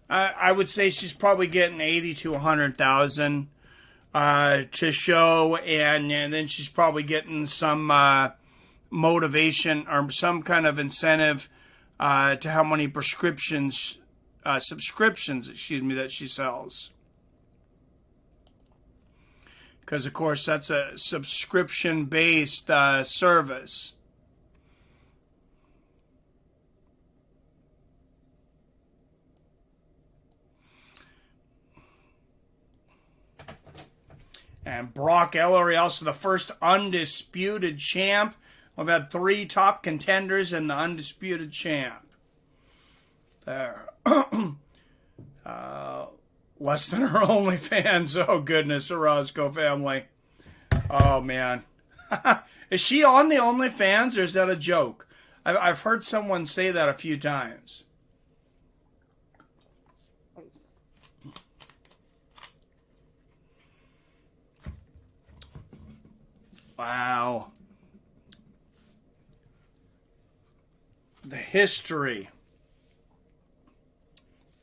I would say she's probably getting 80 to 100,000 to show, and then she's probably getting some motivation or some kind of incentive to how many subscriptions, that she sells. Because, of course, that's a subscription-based service. And Brock Ellery, also the first Undisputed Champ. We've had 3 top contenders in the Undisputed Champ. There. Less than her OnlyFans. Oh, goodness, Orozco family. Oh, man. Is she on the OnlyFans, or is that a joke? I've heard someone say that a few times. Wow. The history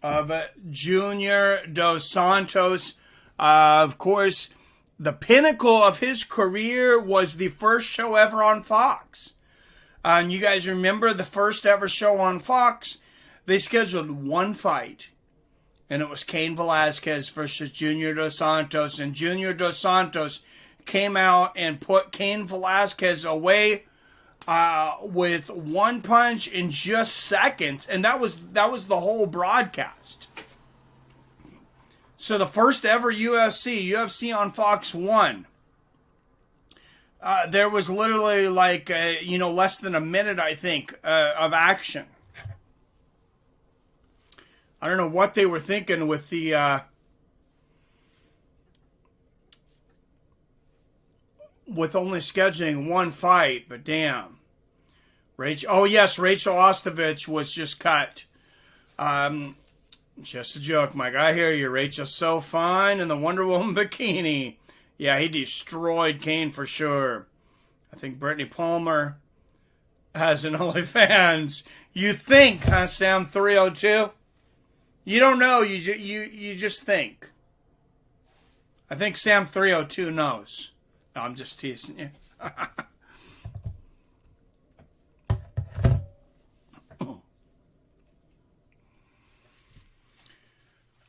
of Junior Dos Santos. Of course, the pinnacle of his career was the first show ever on Fox. And you guys remember the first ever show on Fox? They scheduled one fight. And it was Cain Velasquez versus Junior Dos Santos. And Junior Dos Santos came out and put Cain Velasquez away with one punch in just seconds, and that was the whole broadcast. So the first ever UFC on Fox 1. There was literally like less than a minute, I think, of action. I don't know what they were thinking with the with only scheduling one fight, but damn. Rachel Ostovich was just cut. Just a joke, Mike. I hear you. Rachel's so fine in the Wonder Woman bikini. Yeah, he destroyed Cain for sure. I think Brittany Palmer has an OnlyFans. You think, huh, Sam 302? You don't know. You just think. I think Sam 302 knows. No, I'm just teasing you.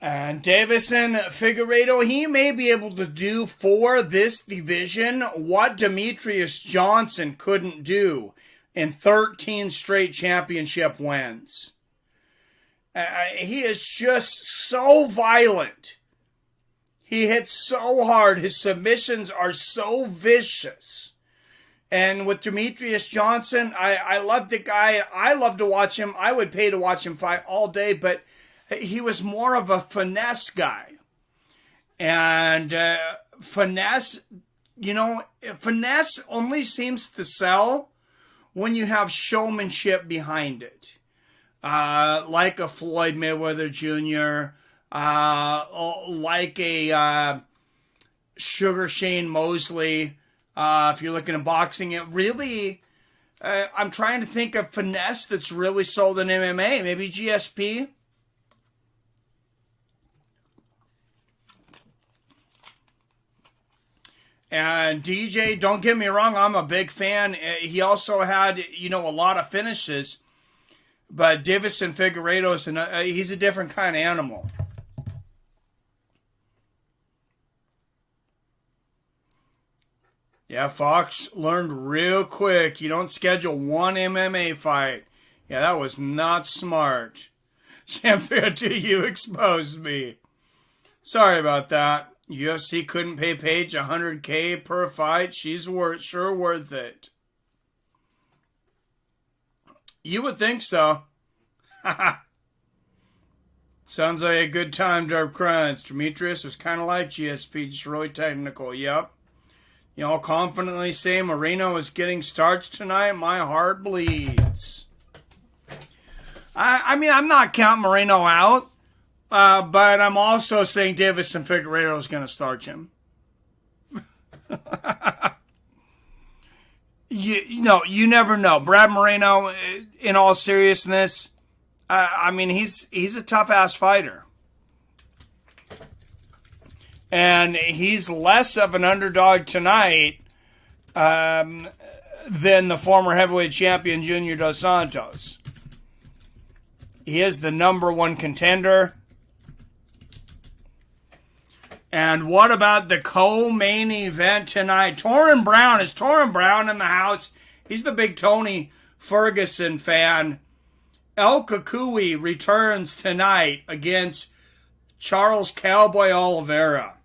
And Deiveson Figueredo, he may be able to do for this division what Demetrius Johnson couldn't do in 13 straight championship wins. He is just so violent. He hits so hard. His submissions are so vicious. And with Demetrius Johnson, I love the guy. I love to watch him. I would pay to watch him fight all day, but he was more of a finesse guy. And finesse, finesse only seems to sell when you have showmanship behind it. Like a Floyd Mayweather Jr., like a Sugar Shane Mosley. If you're looking at boxing, it really, I'm trying to think of finesse that's really sold in MMA. Maybe GSP. And DJ, don't get me wrong, I'm a big fan. He also had, a lot of finishes. But Deiveson Figueredo, he's a different kind of animal. Yeah, Fox learned real quick. You don't schedule one MMA fight. Yeah, that was not smart. Sam 302, you exposed me. Sorry about that. UFC couldn't pay Paige $100K per fight. She's sure worth it. You would think so. Sounds like a good time, Derp Crunch. Demetrius was kind of like GSP, just really technical. Yep. You all confidently say Moreno is getting starts tonight. My heart bleeds. I mean, I'm not counting Moreno out. But I'm also saying Deiveson Figueredo is going to start him. You never know. Brad Moreno, in all seriousness, I mean, he's a tough-ass fighter. And he's less of an underdog tonight than the former heavyweight champion Junior Dos Santos. He is the number one contender. And what about the co-main event tonight? Torrin Brown. Is Torrin Brown in the house? He's the big Tony Ferguson fan. El Kukui returns tonight against Charles Cowboy Oliveira.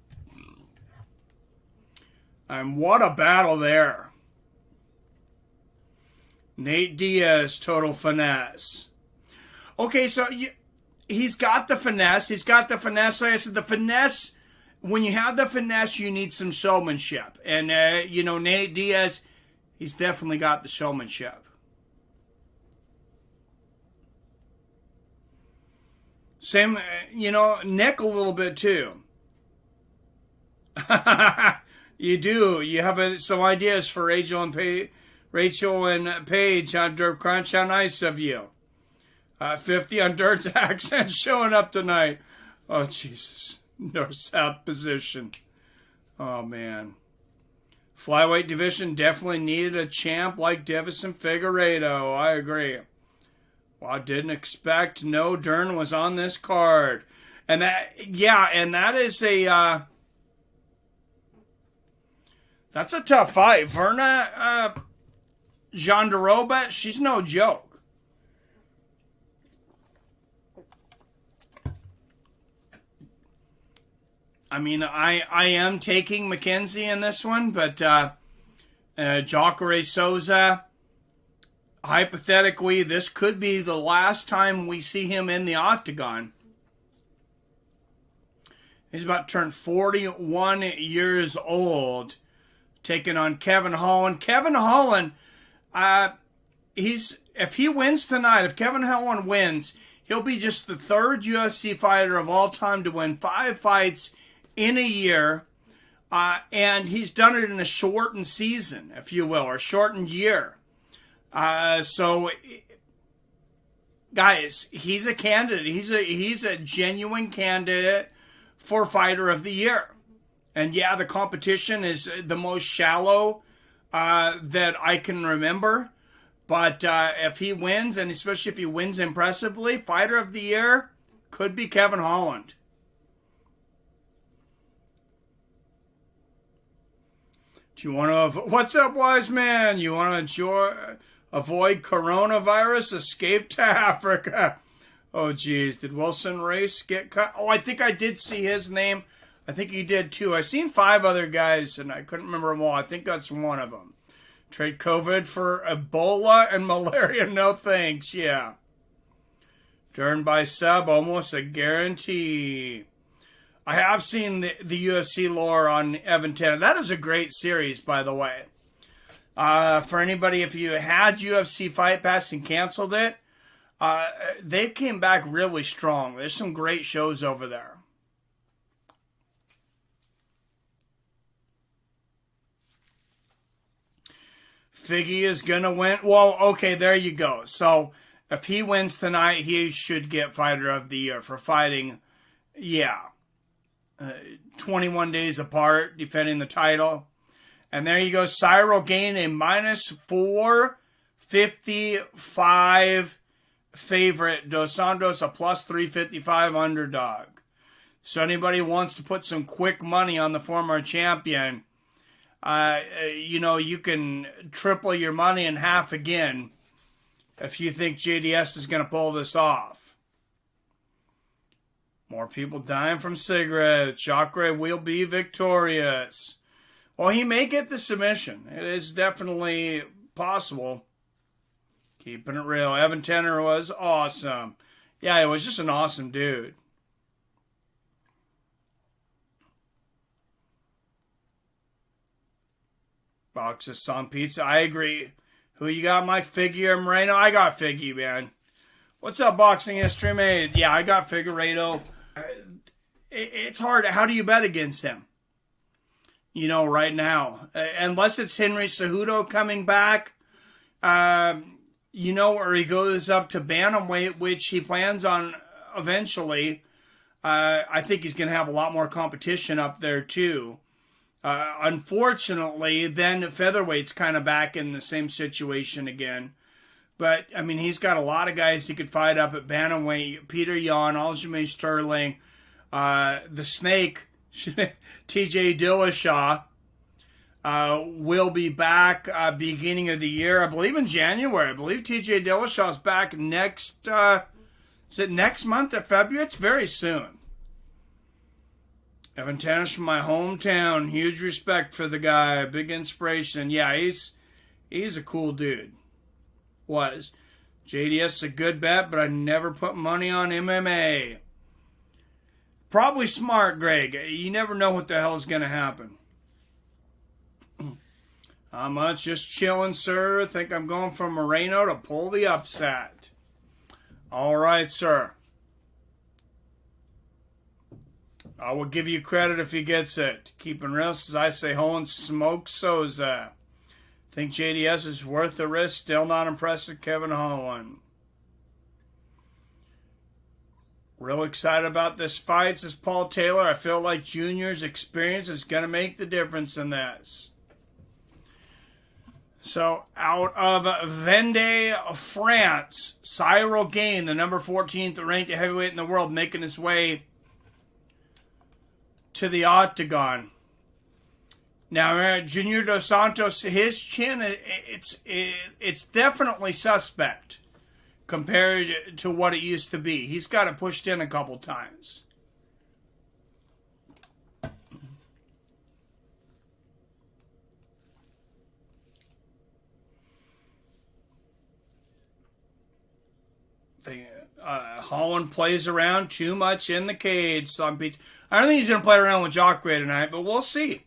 And what a battle there. Nate Diaz, total finesse. Okay, so he's got the finesse. He's got the finesse. Like I said, the finesse... When you have the finesse, you need some showmanship. And, Nate Diaz, he's definitely got the showmanship. Same, Nick a little bit too. You do. You have some ideas for Rachel and Paige on Dirt Crunch. How nice of you. 50 on Dirt's accent showing up tonight. Oh, Jesus. North-south position. Oh, man. Flyweight division definitely needed a champ like Deiveson Figueredo. I agree. Well, I didn't expect no Dern was on this card. And that is that's a tough fight. Verna Jandaroba, she's no joke. I mean, I am taking Mackenzie in this one, but Jacare Souza, hypothetically, this could be the last time we see him in the octagon. He's about to turn 41 years old, taking on Kevin Holland. Kevin Holland, if he wins tonight, if Kevin Holland wins, he'll be just the third UFC fighter of all time to win 5 fights in a year, and he's done it in a shortened season, if you will, or shortened year. So, guys, he's a candidate. He's a genuine candidate for Fighter of the Year. And yeah, the competition is the most shallow that I can remember. But if he wins, and especially if he wins impressively, Fighter of the Year could be Kevin Holland. Do you want to... What's up, wise man? You want to avoid coronavirus? Escape to Africa. Oh, geez. Did Wilson Race get cut? Oh, I think I did see his name. I think he did, too. I seen 5 other guys, and I couldn't remember them all. I think that's one of them. Trade COVID for Ebola and malaria. No thanks. Yeah. Turned by sub. Almost a guarantee. I have seen the UFC lore on Evan Tanner. That is a great series, by the way. For anybody, if you had UFC Fight Pass and canceled it, they came back really strong. There's some great shows over there. Figgy is going to win. Well, okay, there you go. So, if he wins tonight, he should get Fighter of the Year for fighting, 21 days apart, defending the title. And there you go, Cyril Gane, a minus 455 favorite. Dos Santos, a plus 355 underdog. So anybody wants to put some quick money on the former champion, you can triple your money in half again if you think JDS is going to pull this off. More people dying from cigarettes. Chakra will be victorious. Well, he may get the submission. It is definitely possible. Keeping it real. Evan Tanner was awesome. Yeah, he was just an awesome dude. Boxes on pizza. I agree. Who you got, Mike? Figure Moreno? I got Figgy, man. What's up, Boxing History Made? Yeah, I got Figueredo. It's hard. How do you bet against him? Right now. Unless it's Henry Cejudo coming back, or he goes up to bantamweight, which he plans on eventually. I think he's going to have a lot more competition up there, too. Unfortunately, then featherweight's kind of back in the same situation again. But, he's got a lot of guys he could fight up at bantamweight. Peter Yan, Aljamain Sterling, the Snake, TJ Dillashaw, will be back beginning of the year. I believe in January. I believe TJ Dillashaw's back next, is it next month or February? It's very soon. Evan Tanner's from my hometown. Huge respect for the guy. Big inspiration. Yeah, he's a cool dude. Was. JDS is a good bet, but I never put money on MMA. Probably smart, Greg. You never know what the hell is going to happen. How much? Just chilling, sir. Think I'm going for Moreno to pull the upset. All right, sir. I will give you credit if he gets it. Keeping real, as I say, Holland smokes Souza. Think JDS is worth the risk. Still not impressed with Kevin Holland. Real excited about this fight, says Paul Taylor. I feel like Junior's experience is going to make the difference in this. So, out of Vendée, France, Cyril Gane, the number 14th ranked heavyweight in the world, making his way to the octagon. Now, Junior Dos Santos, his chin, it's definitely suspect compared to what it used to be. He's got it pushed in a couple times. Holland plays around too much in the cage. Some beats. I don't think he's going to play around with Jacare tonight, but we'll see.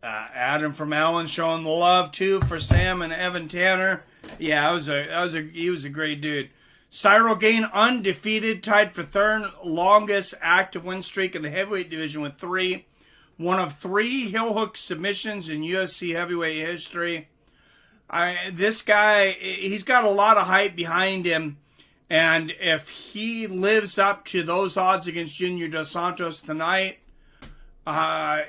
Adam from Allen showing the love too for Sam and Evan Tanner. Yeah, he was a great dude. Cyril Gane undefeated, tied for third longest active win streak in the heavyweight division with 3. One of 3 heel hook submissions in UFC heavyweight history. This guy, he's got a lot of hype behind him. And if he lives up to those odds against Junior Dos Santos tonight, that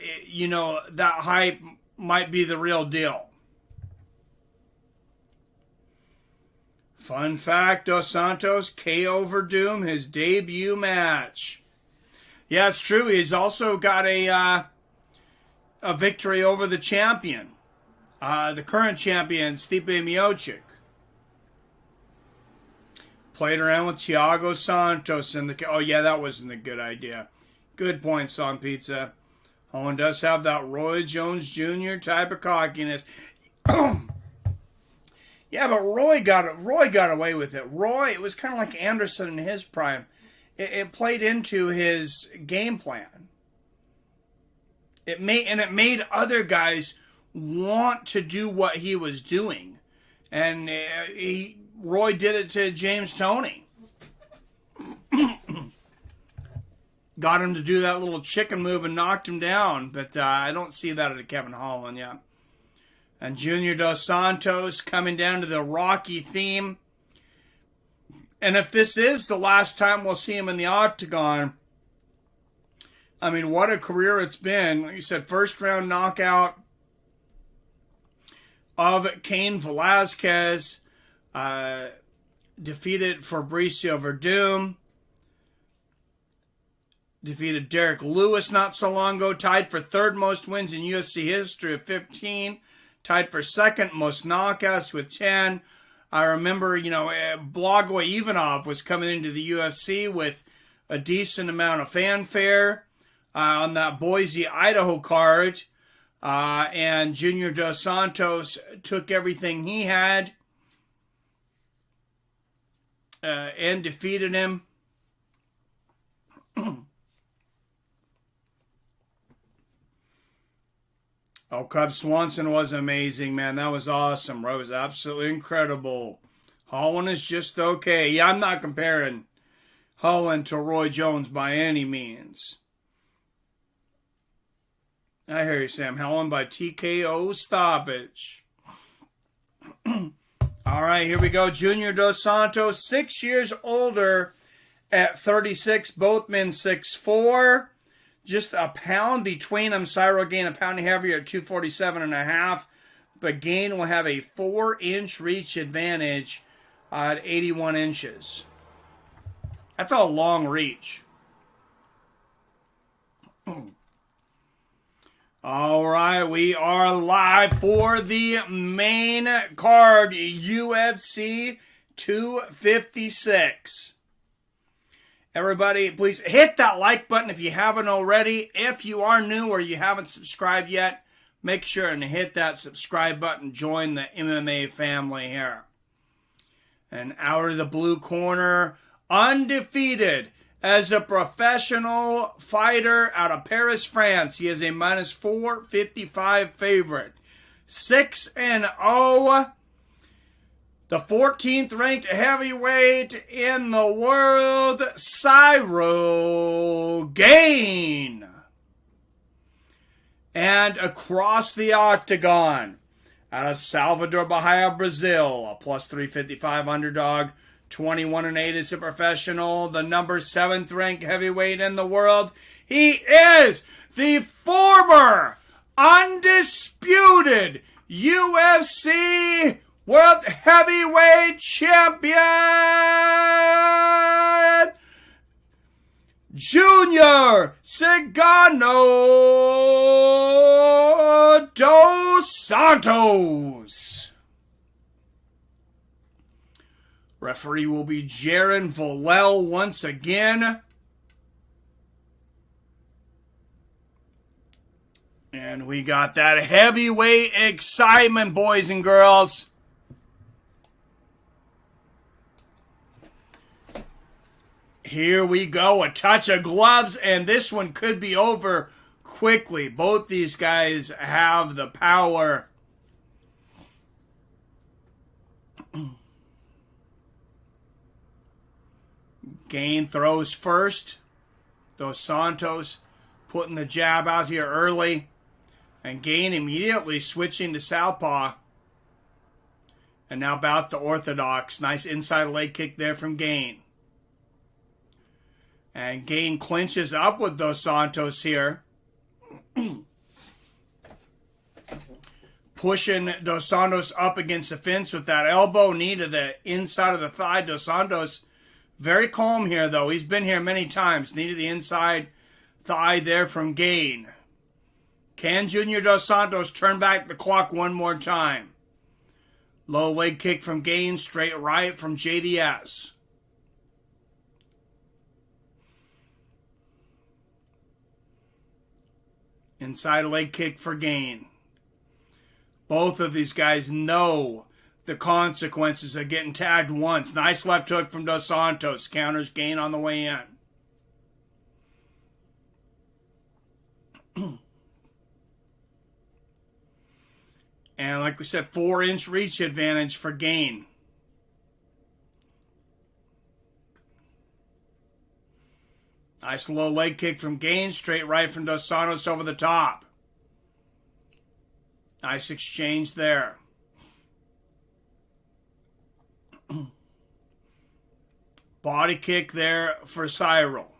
hype might be the real deal. Fun fact, Dos Santos KO Verdum, his debut match. Yeah, it's true. He's also got a victory over the champion, the current champion, Stipe Miocic. Played around with Thiago Santos in the... Oh, yeah, that wasn't a good idea. Good point, Song Pizza. Holland does have that Roy Jones Jr. type of cockiness. Yeah, but Roy got away with it. Roy, it was kind of like Anderson in his prime. It played into his game plan. It made other guys want to do what he was doing. And Roy did it to James Toney. Got him to do that little chicken move and knocked him down. But I don't see that at Kevin Holland yet. And Junior Dos Santos coming down to the Rocky theme. And if this is the last time we'll see him in the octagon, I mean, what a career it's been. Like you said, first round knockout of Cain Velasquez. Defeated Fabricio Verdum. Defeated Derek Lewis not so long ago. Tied for 3rd most wins in UFC history of 15. Tied for 2nd most knockouts with 10. I remember, Blagoy Ivanov was coming into the UFC with a decent amount of fanfare on that Boise, Idaho card. And Junior Dos Santos took everything he had and defeated him. Oh, Cub Swanson was amazing, man. That was awesome. That was absolutely incredible. Holland is just okay. Yeah, I'm not comparing Holland to Roy Jones by any means. I hear you, Sam. Holland by TKO stoppage. All right, here we go. Junior Dos Santos, 6 years older at 36. Both men 6'4". Just a pound between them. Cyril Gane a pound heavier at 247.5. But Gane will have a 4-inch reach advantage at 81 inches. That's a long reach. All right, we are live for the main card, UFC 256. Everybody, please hit that like button if you haven't already. If you are new or you haven't subscribed yet, make sure and hit that subscribe button. Join the MMA family here. And out of the blue corner, undefeated as a professional fighter out of Paris, France. He is a minus 455 favorite. 6-0. The 14th ranked heavyweight in the world, Cyril Gane. And across the octagon, out of Salvador Bahia, Brazil, a plus 355 underdog, 21-8 as a professional, the number 7th ranked heavyweight in the world. He is the former undisputed UFC World Heavyweight Champion, Junior Cigano Dos Santos. Referee will be Jaron Villel once again. And we got that heavyweight excitement, boys and girls. Here we go, a touch of gloves, and this one could be over quickly. Both these guys have the power. Gane throws first. Dos Santos Putting the jab out here early. And Gane immediately switching to southpaw. And now about the orthodox. Nice inside leg kick there from Gane. And Gane clinches up with Dos Santos here. Pushing Dos Santos up against the fence with that elbow, knee to the inside of the thigh. Dos Santos very calm here, though. He's been here many times. Knee to the inside thigh there from Gane. Can Junior Dos Santos turn back the clock one more time? Low leg kick from Gane, straight right from JDS. Inside leg kick for Gane. Both of these guys know the consequences of getting tagged once. Nice left hook from Dos Santos. Counters Gane on the way in. And like we said, 4-inch reach advantage for Gane. Nice low leg kick from Gane. Straight right from Dos Santos over the top. Nice exchange there. Body kick there for Cyril.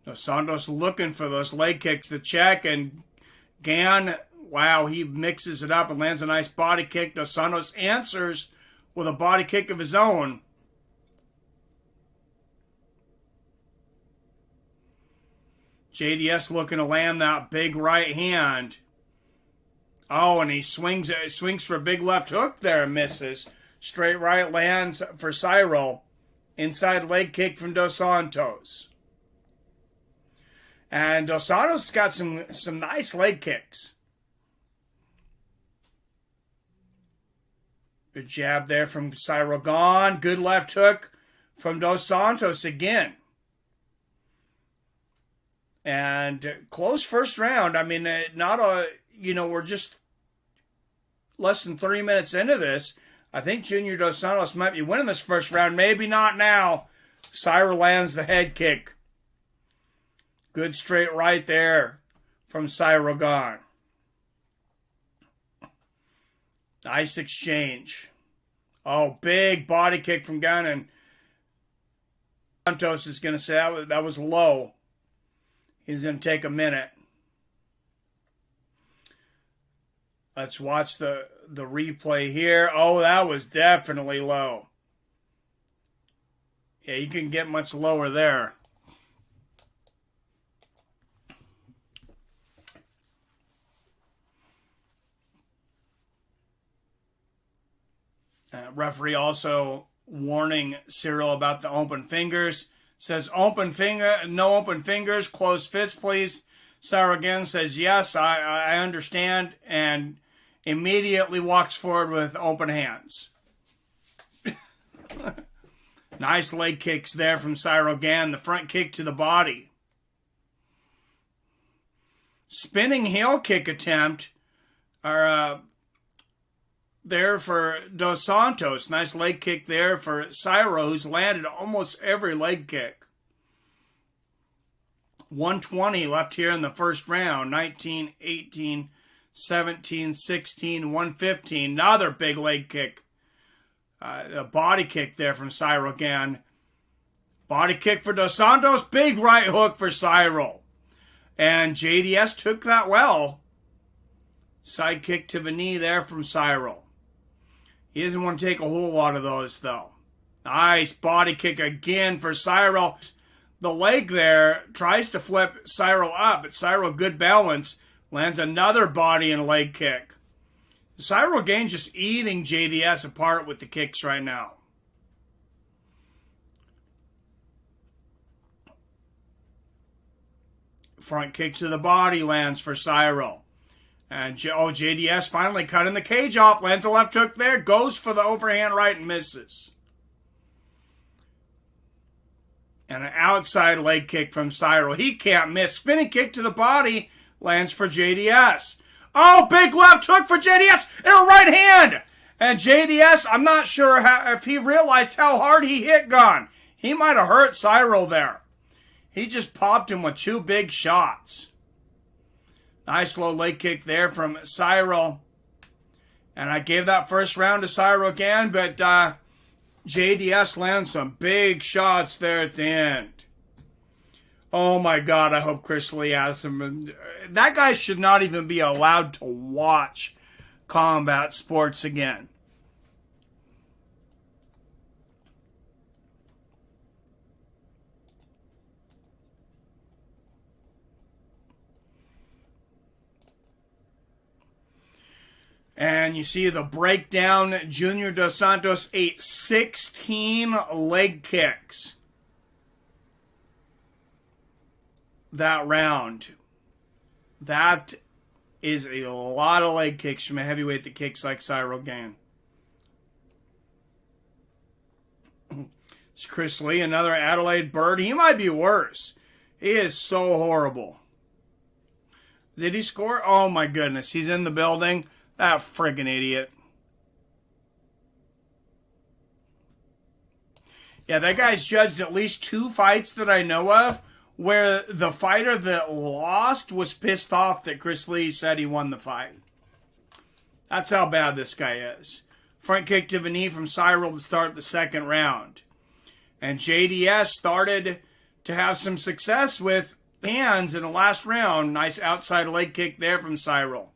Dos Santos looking for those leg kicks to check, and Gane, wow, he mixes it up and lands a nice body kick. Dos Santos answers with a body kick of his own. JDS looking to land that big right hand. Oh, and he swings for a big left hook there and misses. Straight right lands for Cyril. Inside leg kick from Dos Santos. And Dos Santos got some nice leg kicks. Good jab there from Cyril Gane. Good left hook from Dos Santos again. And close first round. I mean, we're just less than 3 minutes into this. I think Junior Dos Santos might be winning this first round. Maybe not now. Cyril lands the head kick. Good straight right there from Cyril Gane. Nice exchange. Oh, big body kick from Gane. And Santos is going to say that was low. He's going to take a minute. Let's watch the replay here. Oh, that was definitely low. Yeah, you can get much lower there. Referee also warning Cyril about the open fingers. Says open finger, no open fingers, closed fist, please. Cyril again says, yes, I understand, and immediately walks forward with open hands. Nice leg kicks there from Cyril Gane. The front kick to the body. Spinning heel kick attempt there for Dos Santos. Nice leg kick there for Cyril, who's landed almost every leg kick. 120 left here in the first round. 19, 18, 17, 16, 115. Another big leg kick. A body kick there from Cyril again. Body kick for Dos Santos. Big right hook for Cyril. And JDS took that well. Side kick to the knee there from Cyril. He doesn't want to take a whole lot of those, though. Nice body kick again for Cyril. The leg there tries to flip Cyril up, but Cyril, good balance, lands another body and leg kick. Cyril Gane just eating JDS apart with the kicks right now. Front kick to the body lands for Cyril. And JDS finally cutting the cage off. Lands a left hook there. Goes for the overhand right and misses. And an outside leg kick from Cyril. He can't miss. Spinning kick to the body. Lands for JDS. Oh, big left hook for JDS. And a right hand. And JDS, I'm not sure if he realized how hard he hit Gane. He might have hurt Cyril there. He just popped him with 2 big shots. Nice low leg kick there from Cyril. And I gave that first round to Cyril Gane, but JDS landed some big shots there at the end. Oh my God, I hope Chris Lee has him. That guy should not even be allowed to watch combat sports again. And you see the breakdown. Junior Dos Santos ate 16 leg kicks that round. That is a lot of leg kicks from a heavyweight that kicks like Cyril Gane. It's Chris Lee, another Adelaide bird. He might be worse. He is so horrible. Did he score? Oh my goodness. He's in the building. That friggin' idiot. Yeah, that guy's judged at least 2 fights that I know of where the fighter that lost was pissed off that Chris Lee said he won the fight. That's how bad this guy is. Front kick to the knee from Cyril to start the second round. And JDS started to have some success with hands in the last round. Nice outside leg kick there from Cyril.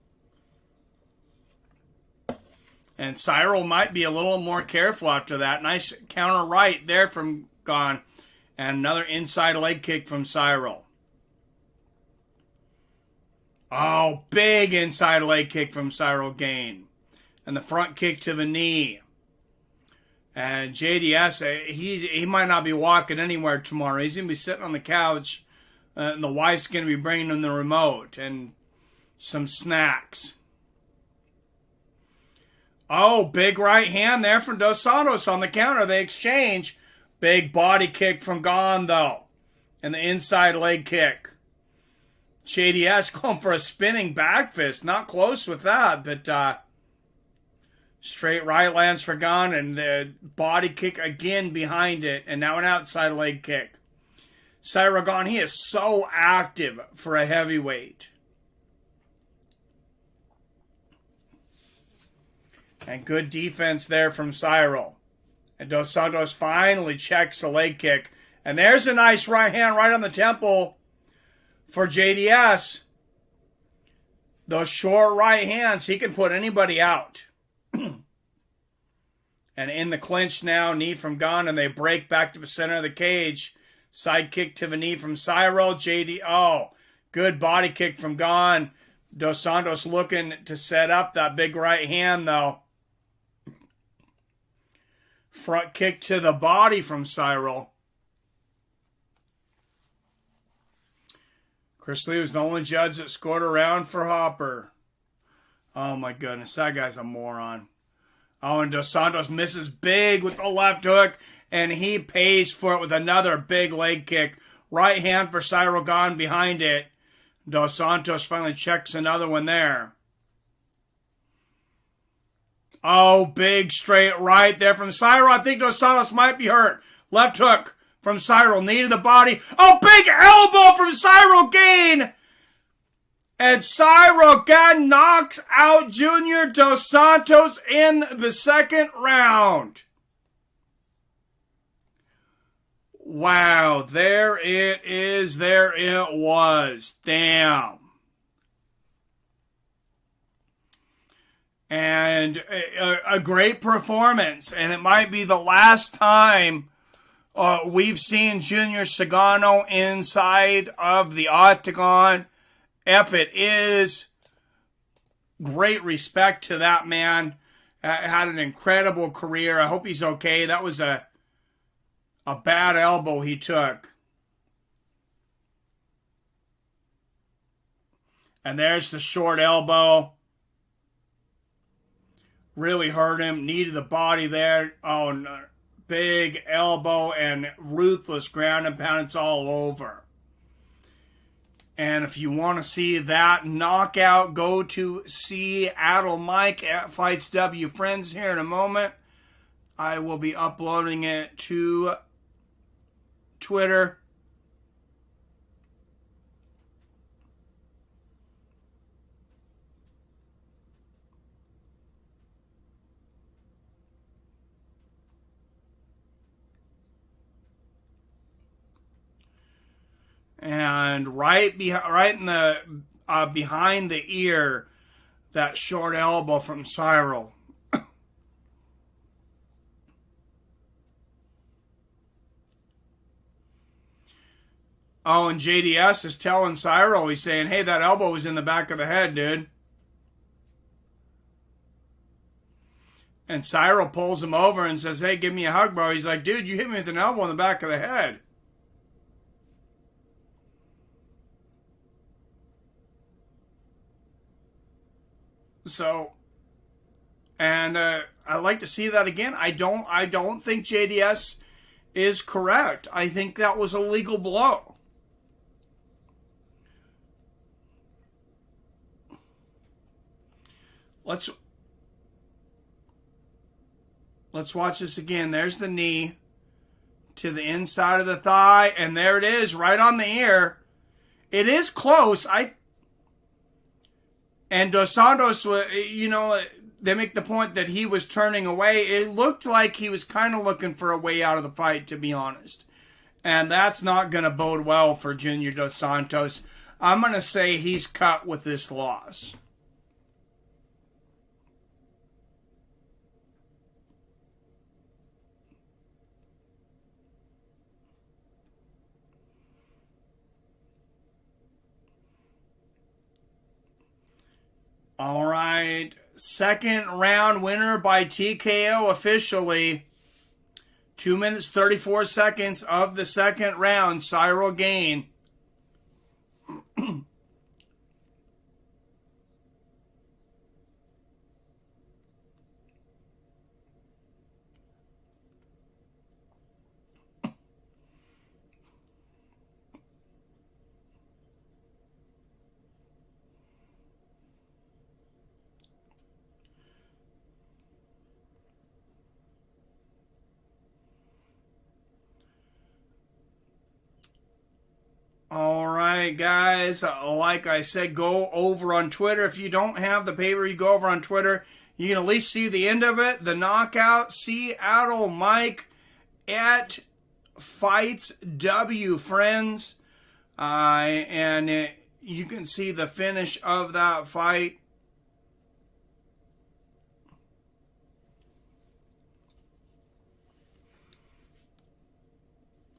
And Cyril might be a little more careful after that. Nice counter right there from Gane. And another inside leg kick from Cyril. Oh, big inside leg kick from Cyril Gane. And the front kick to the knee. And JDS, he might not be walking anywhere tomorrow. He's going to be sitting on the couch. And the wife's going to be bringing him the remote and some snacks. Oh, big right hand there from Dos Santos on the counter. They exchange. Big body kick from Gane, though. And the inside leg kick. JDS going for a spinning back fist. Not close with that, but straight right lands for Gane. And the body kick again behind it. And now an outside leg kick. Cyril Gane, he is so active for a heavyweight. And good defense there from Cyril. And Dos Santos finally checks the leg kick. And there's a nice right hand right on the temple for JDS. Those short right hands, he can put anybody out. And in the clinch now, knee from Gane, and they break back to the center of the cage. Side kick to the knee from Cyril. Oh, good body kick from Gane. Dos Santos looking to set up that big right hand, though. Front kick to the body from Cyril. Chris Lee was the only judge that scored a round for Hopper. Oh my goodness, that guy's a moron. Oh, and Dos Santos misses big with the left hook, and he pays for it with another big leg kick. Right hand for Cyril Gane behind it. Dos Santos finally checks another one there. Oh, big straight right there from Cyril. I think Dos Santos might be hurt. Left hook from Cyril. Knee to the body. Oh, big elbow from Cyril Gane. And Cyril Gane knocks out Junior Dos Santos in the second round. Wow, there it is. There it was. Damn. And a great performance. And it might be the last time we've seen Junior Sagano inside of the octagon. If it is, great respect to that man. Had an incredible career. I hope he's okay. That was a bad elbow he took. And there's the short elbow. Really hurt him. Knee to the body there. Oh, no. Big elbow and ruthless ground and pound. It's all over. And if you want to see that knockout, go to see Adel Mike at Fights W Friends here in a moment. I will be uploading it to Twitter. And right in the behind the ear, that short elbow from Cyril. Oh, and JDS is telling Cyril, he's saying, hey, that elbow was in the back of the head, dude. And Cyril pulls him over and says, hey, give me a hug, bro. He's like, dude, you hit me with an elbow in the back of the head. So, and I'd like to see that again. I don't think JDS is correct. I think that was a legal blow. Let's watch this again. There's the knee to the inside of the thigh, and there it is, right on the ear. It is close. And Dos Santos, they make the point that he was turning away. It looked like he was kind of looking for a way out of the fight, to be honest. And that's not going to bode well for Junior Dos Santos. I'm going to say he's cut with this loss. All right, second round winner by TKO officially. 2 minutes, 34 seconds of the second round, Cyril Gane. All right, guys, like I said, go over on Twitter. If you don't have the paper, you go over on Twitter. You can at least see the end of it. The knockout, Seattle Mike at Fights W, friends. You can see the finish of that fight.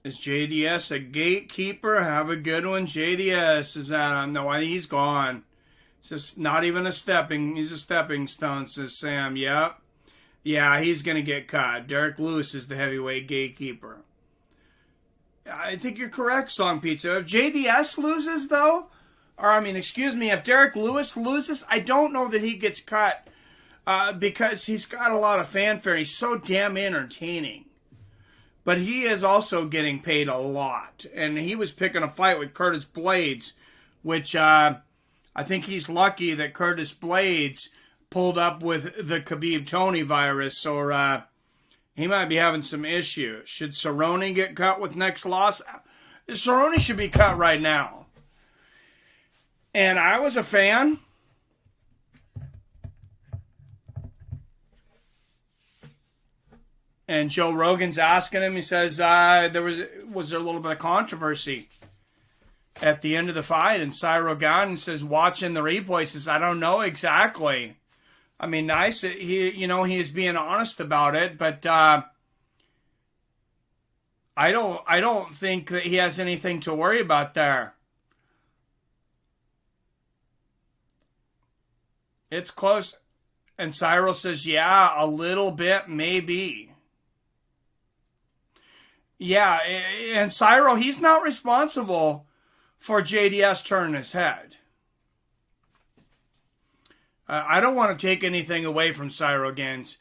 Is JDS a gatekeeper? Have a good one. JDS is that? No, he's gone. It's just not even a stepping. He's a stepping stone, says Sam. Yep. Yeah, he's going to get cut. Derek Lewis is the heavyweight gatekeeper. I think you're correct, Song Pizza. If JDS loses, though, if Derek Lewis loses, I don't know that he gets cut because he's got a lot of fanfare. He's so damn entertaining. But he is also getting paid a lot. And he was picking a fight with Curtis Blades, which I think he's lucky that Curtis Blades pulled up with the Khabib Tony virus, or he might be having some issues. Should Cerrone get cut with next loss? Cerrone should be cut right now. And I was a fan. And Joe Rogan's asking him, he says, was there a little bit of controversy at the end of the fight? And Cyril Gane says, watching the replay, says, I don't know exactly. I mean, nice. He is being honest about it, but I don't think that he has anything to worry about there. It's close. And Cyril says, yeah, a little bit, maybe. Yeah, and Cyril, he's not responsible for JDS turning his head. I don't want to take anything away from Cyril Gane's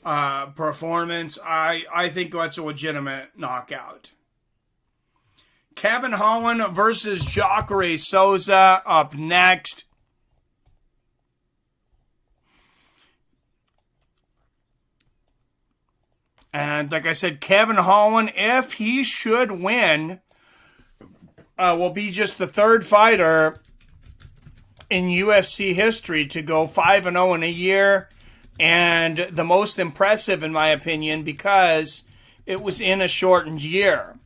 performance. I think that's a legitimate knockout. Kevin Holland versus Jacare Souza up next. And like I said, Kevin Holland, if he should win, will be just the third fighter in UFC history to go 5-0 in a year, and the most impressive in my opinion because it was in a shortened year.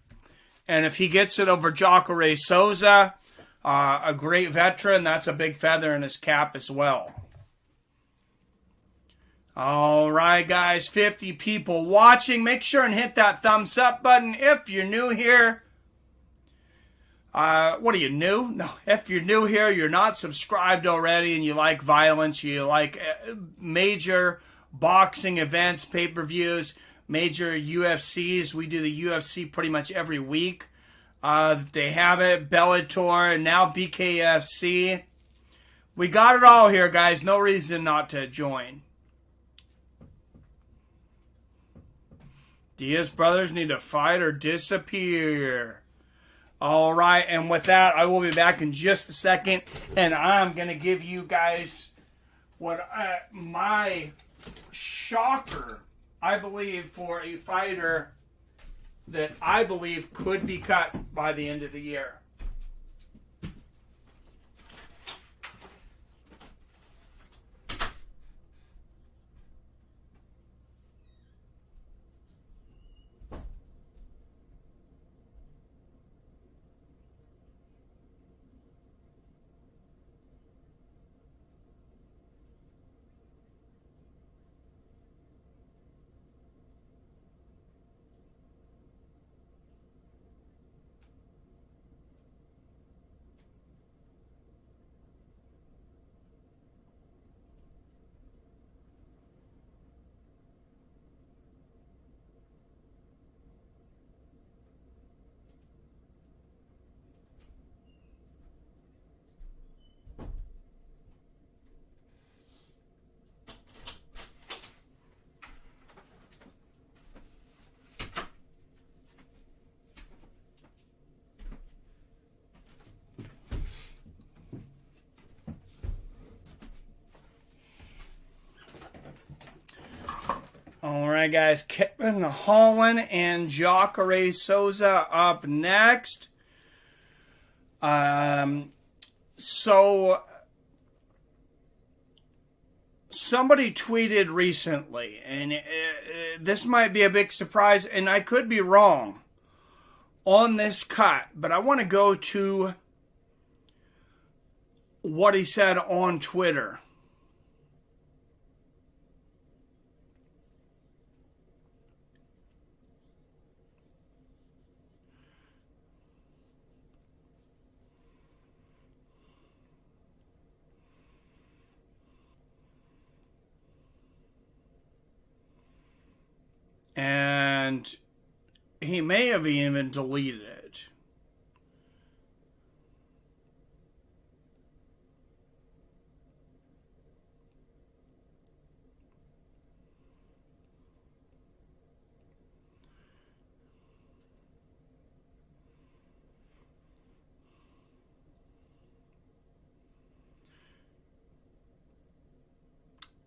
And if he gets it over Jacare Souza, a great veteran, that's a big feather in his cap as well. All right, guys, 50 people watching. Make sure and hit that thumbs up button. If you're new here, what are you, new? No, if you're new here, you're not subscribed already, and you like violence, you like major boxing events, pay-per-views, major UFCs. We do the UFC pretty much every week. They have it, Bellator, and now BKFC. We got it all here, guys. No reason not to join. Diaz brothers need to fight or disappear. All right, and with that, I will be back in just a second, and I'm going to give you guys what my shocker, I believe, for a fighter that I believe could be cut by the end of the year. All right, guys. Kevin Holland and Jacare Souza up next. So somebody tweeted recently, and this might be a big surprise, and I could be wrong on this cut, but I want to go to what he said on Twitter. And he may have even deleted it.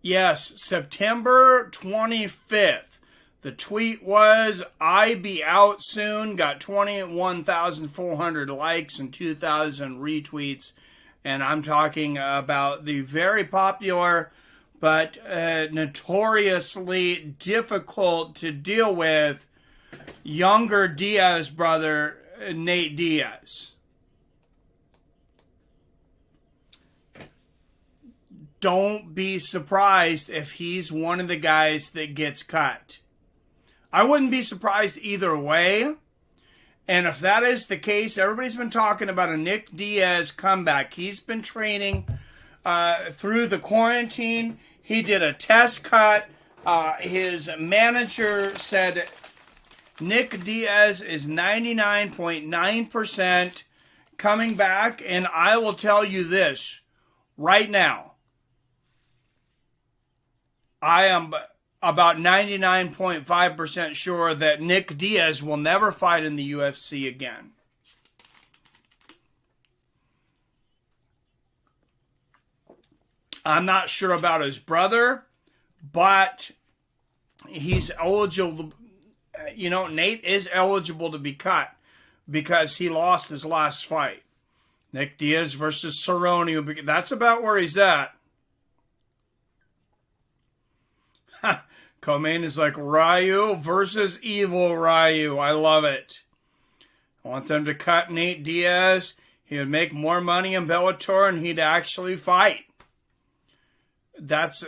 Yes, September 25th. The tweet was, I be out soon, got 21,400 likes and 2,000 retweets. And I'm talking about the very popular but notoriously difficult to deal with younger Diaz brother, Nate Diaz. Don't be surprised if he's one of the guys that gets cut. I wouldn't be surprised either way. And if that is the case, everybody's been talking about a Nick Diaz comeback. He's been training through the quarantine. He did a test cut. His manager said Nick Diaz is 99.9% coming back. And I will tell you this right now. I am about 99.5% sure that Nick Diaz will never fight in the UFC again. I'm not sure about his brother, but he's eligible Nate is eligible to be cut because he lost his last fight. Nick Diaz versus Cerrone. That's about where he's at. Co-main is like Ryu versus Evil Ryu. I love it. I want them to cut Nate Diaz. He would make more money in Bellator and he'd actually fight. That's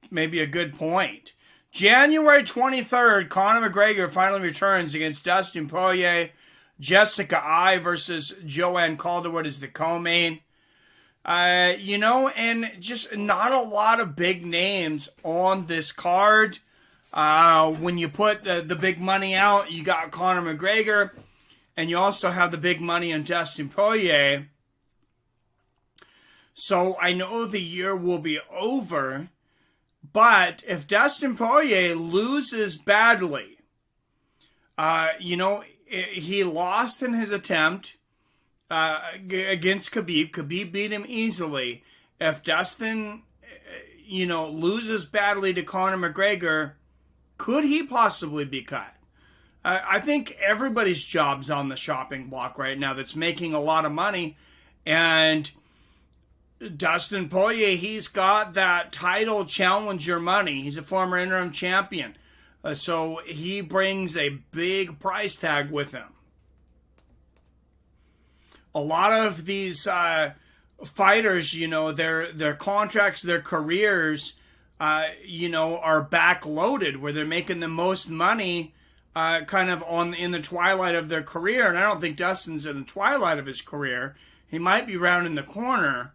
maybe a good point. January 23rd, Conor McGregor finally returns against Dustin Poirier. Jessica Ai versus Joanne Calderwood is the co-main. And just not a lot of big names on this card. When you put the big money out, you got Conor McGregor, and you also have the big money on Dustin Poirier. So I know the year will be over, but if Dustin Poirier loses badly, he lost in his attempt against Khabib. Khabib beat him easily. If Dustin, loses badly to Conor McGregor, could he possibly be cut? I think everybody's job's on the shopping block right now that's making a lot of money. And Dustin Poirier, he's got that title challenger money. He's a former interim champion. So he brings a big price tag with him. A lot of these fighters, their contracts, their careers, are backloaded where they're making the most money kind of in the twilight of their career. And I don't think Dustin's in the twilight of his career. He might be rounding the corner.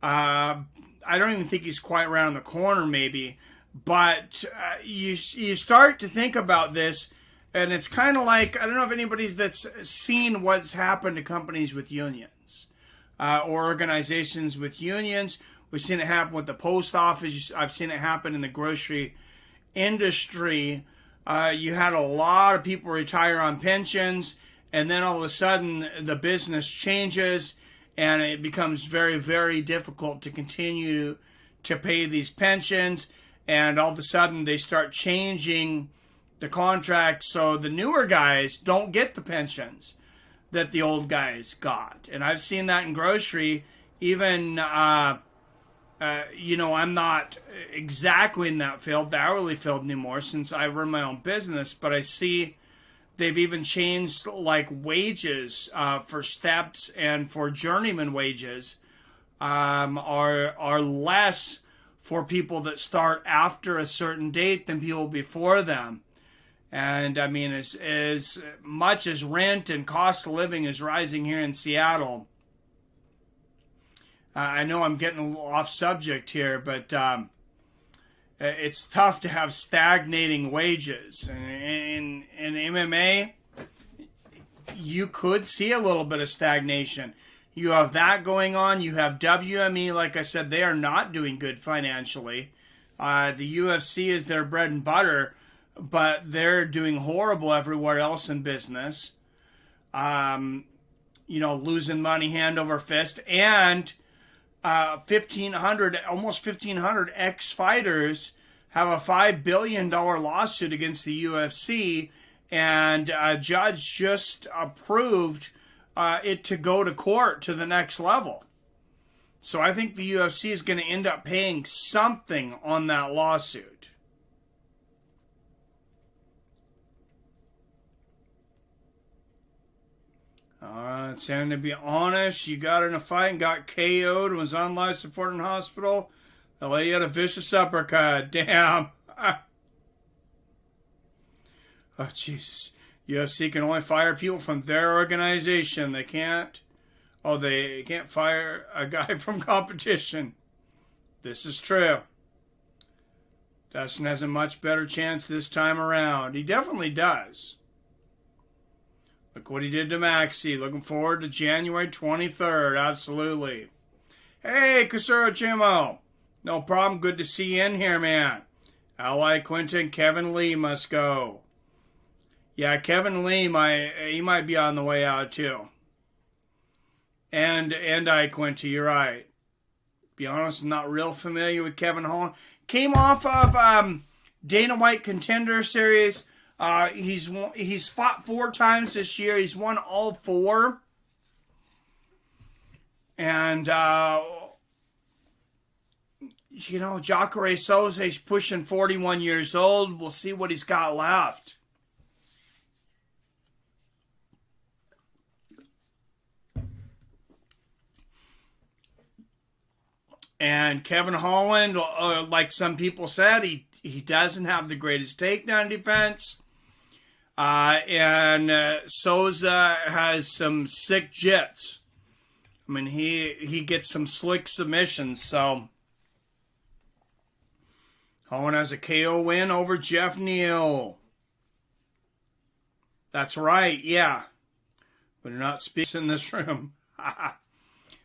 I don't even think he's quite round the corner maybe. But you start to think about this, and it's kind of like, I don't know if anybody's that's seen what's happened to companies with unions or organizations with unions. We've seen it happen with the post office. I've seen it happen in the grocery industry. You had a lot of people retire on pensions, and then all of a sudden the business changes, and it becomes very, very difficult to continue to pay these pensions. And all of a sudden they start changing the contract so the newer guys don't get the pensions that the old guys got. And I've seen that in grocery. Even, I'm not exactly in that field, the hourly field anymore, since I run my own business. But I see they've even changed like wages for steps, and for journeyman wages are less for people that start after a certain date than people before them. And I mean, as much as rent and cost of living is rising here in Seattle, I know I'm getting a little off subject here, but it's tough to have stagnating wages. In MMA, you could see a little bit of stagnation. You have that going on. You have WME, like I said, they are not doing good financially. The UFC is their bread and butter, but they're doing horrible everywhere else in business. Losing money hand over fist. And 1,500, almost 1,500 ex-fighters have a $5 billion lawsuit against the UFC, and a judge just approved it to go to court to the next level. So I think the UFC is going to end up paying something on that lawsuit. Sam, to be honest, you got in a fight and got KO'd and was on life support in hospital. The lady had a vicious uppercut. Damn. Oh, Jesus. UFC can only fire people from their organization. They can't fire a guy from competition. This is true. Dustin has a much better chance this time around. He definitely does. Look what he did to Maxie. Looking forward to January 23rd. Absolutely. Hey, Kusuro Chimo. No problem. Good to see you in here, man. Ally Quinton, Kevin Lee must go. Yeah, Kevin Lee, he might be on the way out too. And I Quinty, you're right. Be honest, I'm not real familiar with Kevin Holland. Came off of Dana White Contender Series. He's fought 4 times this year. He's won all 4. And, Jacare Souza is pushing 41 years old. We'll see what he's got left. And Kevin Holland, like some people said, he doesn't have the greatest takedown defense. And Souza has some sick jits. I mean, he gets some slick submissions. So Holland has a KO win over Jeff Neal. That's right, yeah. We do not speak in this room.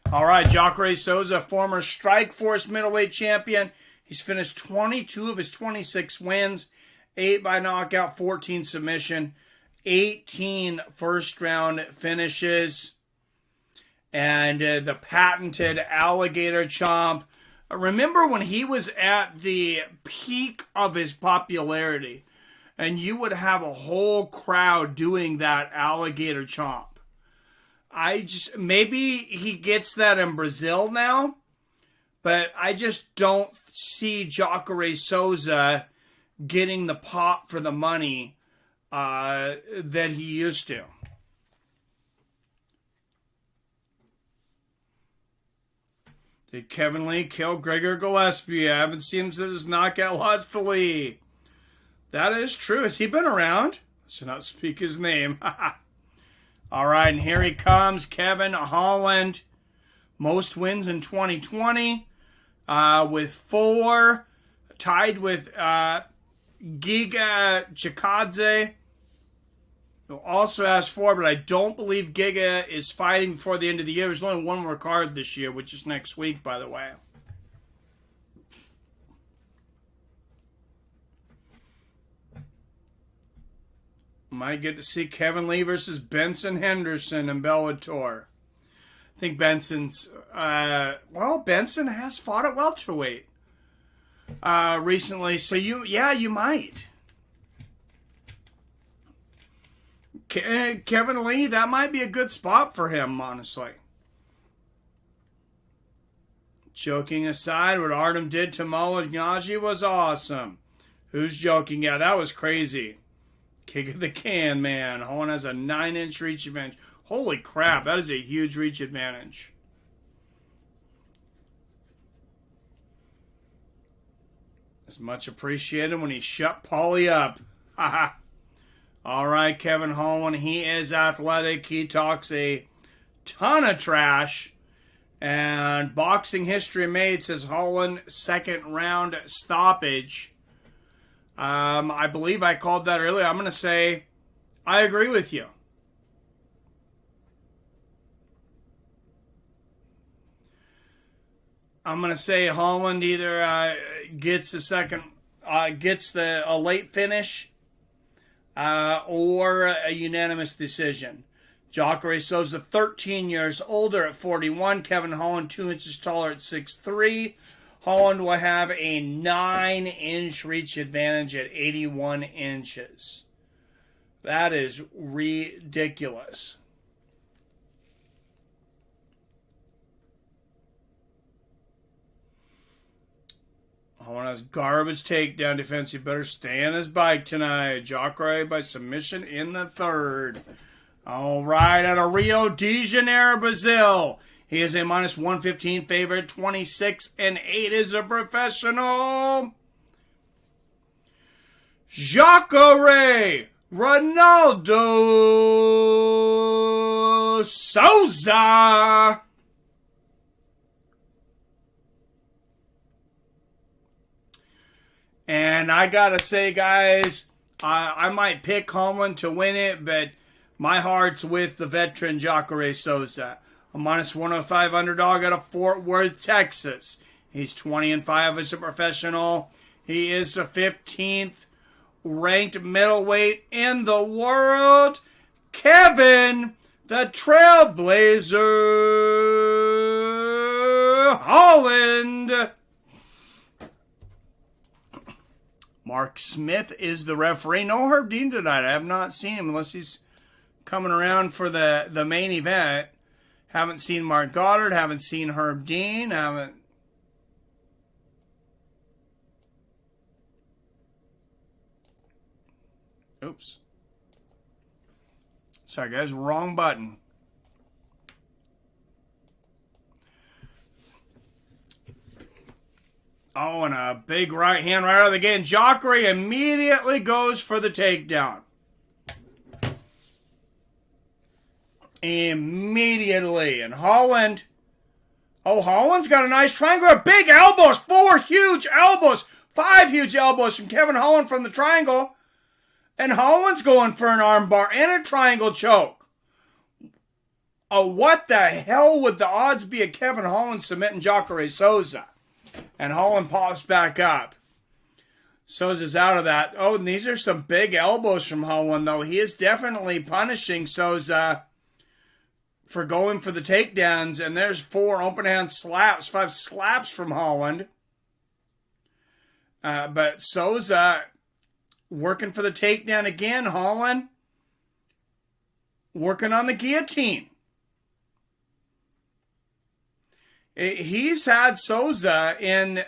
All right, Jacare Souza, former Strikeforce middleweight champion. He's finished 22 of his 26 wins, 8 by knockout, 14 submission, 18 first-round finishes, and the patented alligator chomp. Remember when he was at the peak of his popularity, and you would have a whole crowd doing that alligator chomp. Maybe he gets that in Brazil now, but I just don't see Jacare Souza getting the pop for the money that he used to. Did Kevin Lee kill Gregor Gillespie? I haven't seen him since his knockout loss to Lee. That is true. Has he been around? I should not speak his name. All right, and here he comes, Kevin Holland. Most wins in 2020 with 4. Tied with Giga Chikadze, who also has 4, but I don't believe Giga is fighting before the end of the year. There's only one more card this year, which is next week, by the way. Might get to see Kevin Lee versus Benson Henderson in Bellator. I think Benson's, Benson has fought at welterweight recently, so you might. Kevin Lee, that might be a good spot for him, honestly. Joking aside, what Artem did to Mo Ignazi was awesome. Who's joking? Yeah, that was crazy. Kick of the can, man. Holland has a 9-inch reach advantage. Holy crap, that is a huge reach advantage. It's much appreciated when he shut Paulie up. All right, Kevin Holland, he is athletic. He talks a ton of trash. And Boxing History Made says Holland, 2nd round stoppage. I believe I called that earlier. I'm going to say I agree with you. I'm going to say Holland either gets a late finish or a unanimous decision. Jacare Souza, 13 years older at 41. Kevin Holland, 2 inches taller at 6'3". Holland will have a 9-inch reach advantage at 81 inches. That is ridiculous. Holland has garbage takedown defense. He better stay on his bike tonight. Jacare by submission in the 3rd. All right, out of Rio de Janeiro, Brazil. He is a minus 115 favorite, 26-8 is a professional. Jacare Ronaldo Souza. And I gotta say, guys, I might pick Holland to win it, but my heart's with the veteran Jacare Souza. A minus 105 underdog out of Fort Worth, Texas. He's 20-5 as a professional. He is the 15th ranked middleweight in the world. Kevin, the Trailblazer Holland. Mark Mark Smith is the referee. No Herb Dean tonight. I have not seen him unless he's coming around for the main event. Haven't seen Mark Goddard. Haven't seen Herb Dean. Haven't. Oops. Sorry, guys. Wrong button. Oh, and a big right hand right out of the gate. And Jacare immediately goes for the takedown. Immediately. And Holland. Oh, Holland's got a nice triangle. Big elbows. 4 huge elbows. 5 huge elbows from Kevin Holland from the triangle. And Holland's going for an armbar and a triangle choke. Oh, what the hell would the odds be of Kevin Holland submitting Jacare Souza? And Holland pops back up. Souza's out of that. Oh, and these are some big elbows from Holland, though. He is definitely punishing Souza for going for the takedowns. And there's 4 open hand slaps, 5 slaps from Holland. But Souza working for the takedown again. Holland working on the guillotine. He's had Souza in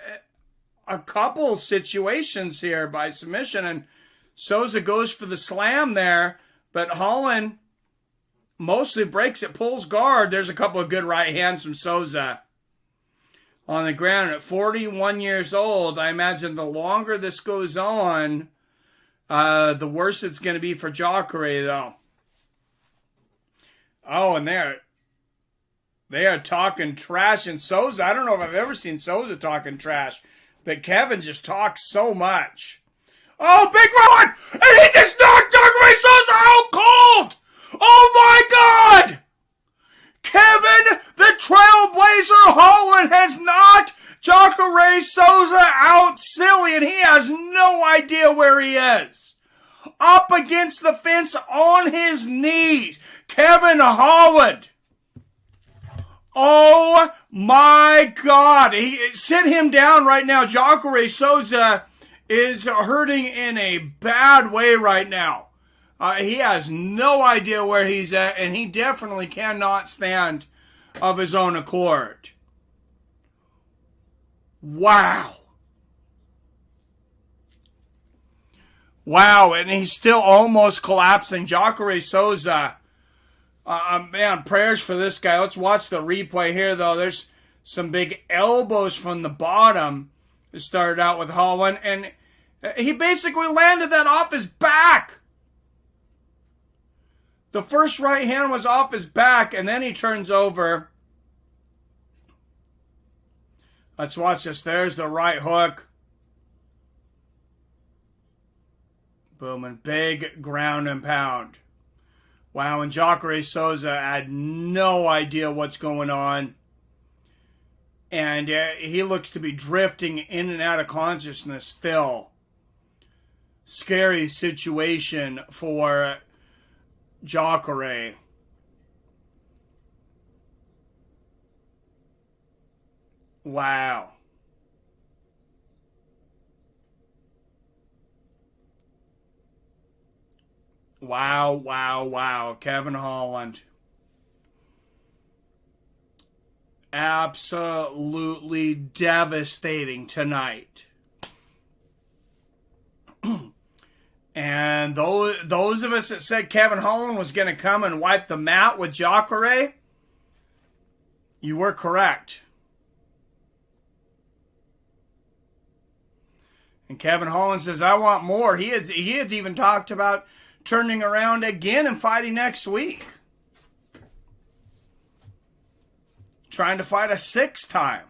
a couple situations here by submission, and Souza goes for the slam there, but Holland mostly breaks it, pulls guard. There's a couple of good right hands from Souza on the ground. At 41 years old, I imagine the longer this goes on, the worse it's going to be for Jacare, though. Oh, and they are talking trash. And Souza, I don't know if I've ever seen Souza talking trash, but Kevin just talks so much. Oh, big one! And he just knocked Jacare Souza out cold! Oh my God! Kevin, the Trailblazer Holland, has knocked Jacare Souza out silly, and he has no idea where he is. Up against the fence on his knees. Kevin Holland. Oh my God. Sit him down right now. Jacare Souza is hurting in a bad way right now. He has no idea where he's at, and he definitely cannot stand of his own accord. Wow. Wow, and he's still almost collapsing. Jacare Souza. Man, prayers for this guy. Let's watch the replay here, though. There's some big elbows from the bottom. It started out with Holland, and he basically landed that off his back. The first right hand was off his back, and then he turns over. Let's watch this. There's the right hook. Boom, and big ground and pound. Wow, and Jacare Souza had no idea what's going on. And he looks to be drifting in and out of consciousness still. Scary situation for Jacare. Wow. Wow, wow, wow. Kevin Holland. Absolutely devastating tonight. And those of us that said Kevin Holland was going to come and wipe the mat with Jacare, you were correct. And Kevin Holland says, I want more. He had even talked about turning around again and fighting next week. Trying to fight a 6th time.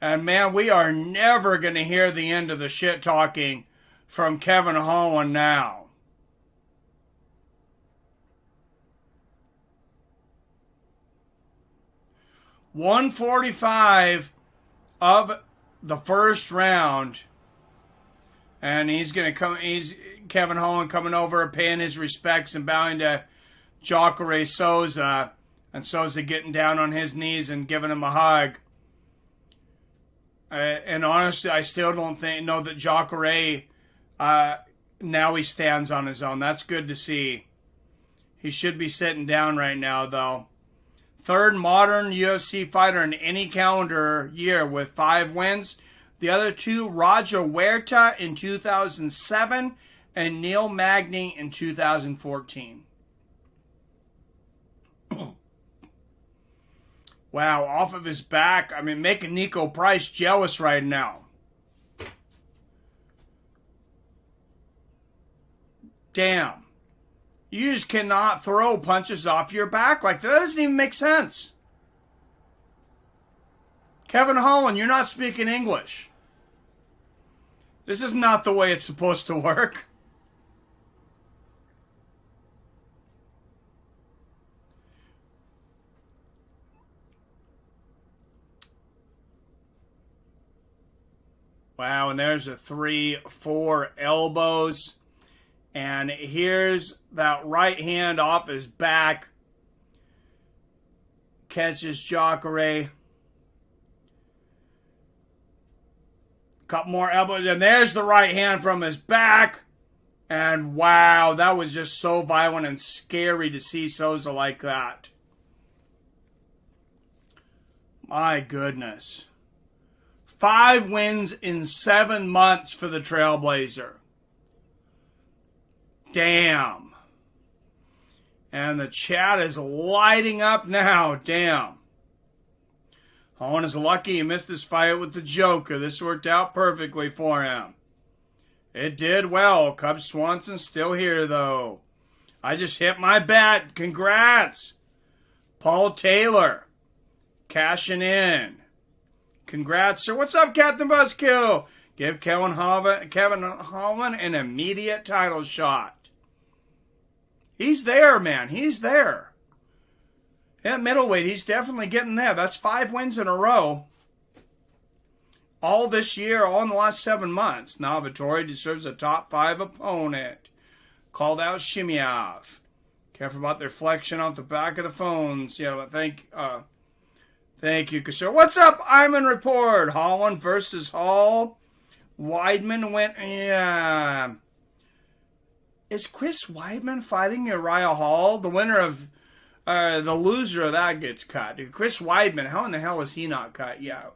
And man, we are never going to hear the end of the shit talking from Kevin Holland now. .145 of the first round. And he's going to come. He's Kevin Holland coming over, paying his respects and bowing to Jacare Souza. And Souza getting down on his knees and giving him a hug. And honestly, I still don't know that Jacare, now he stands on his own. That's good to see. He should be sitting down right now, though. Third modern UFC fighter in any calendar year with 5 wins. The other 2, Roger Huerta in 2007 and Neil Magny in 2014. Wow, off of his back. I mean, making Nico Price jealous right now. Damn. You just cannot throw punches off your back like that. That doesn't even make sense. Kevin Holland, you're not speaking English. This is not the way it's supposed to work. Wow, and there's a 3-4 elbows. And here's that right hand off his back. Catches Jacare. Couple more elbows. And there's the right hand from his back. And wow, that was just so violent and scary to see Souza like that. My goodness. 5 wins in 7 months for the Trailblazer. Damn. And the chat is lighting up now. Damn. Owen is lucky he missed his fight with the Joker. This worked out perfectly for him. It did well. Cub Swanson's still here, though. I just hit my bet. Congrats. Paul Taylor. Cashing in. Congrats, sir. What's up, Captain Buzzkill? Give Kevin Holland an immediate title shot. He's there, man. He's there. At middleweight, he's definitely getting there. That's 5 wins in a row. All this year, all in the last 7 months. Now Vittori deserves a top 5 opponent. Called out Shimiev. Careful about their flexion off the back of the phones. Yeah, but thank you, Kasur. What's up, Iman Report? Holland versus Hall. Weidman went. Yeah. Is Chris Weidman fighting Uriah Hall? The winner of. The loser of that gets cut. Chris Weidman, how in the hell is he not cut yet?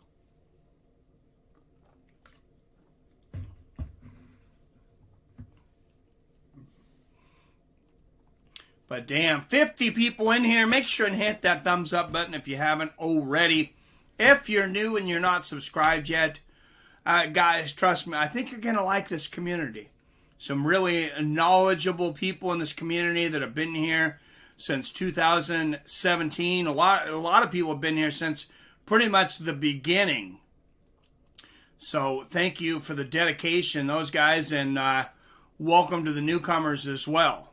But damn, 50 people in here. Make sure and hit that thumbs up button if you haven't already. If you're new and you're not subscribed yet, guys, trust me, I think you're going to like this community. Some really knowledgeable people in this community that have been here since 2017. A lot of people have been here since pretty much the beginning. So thank you for the dedication, those guys, and welcome to the newcomers as well.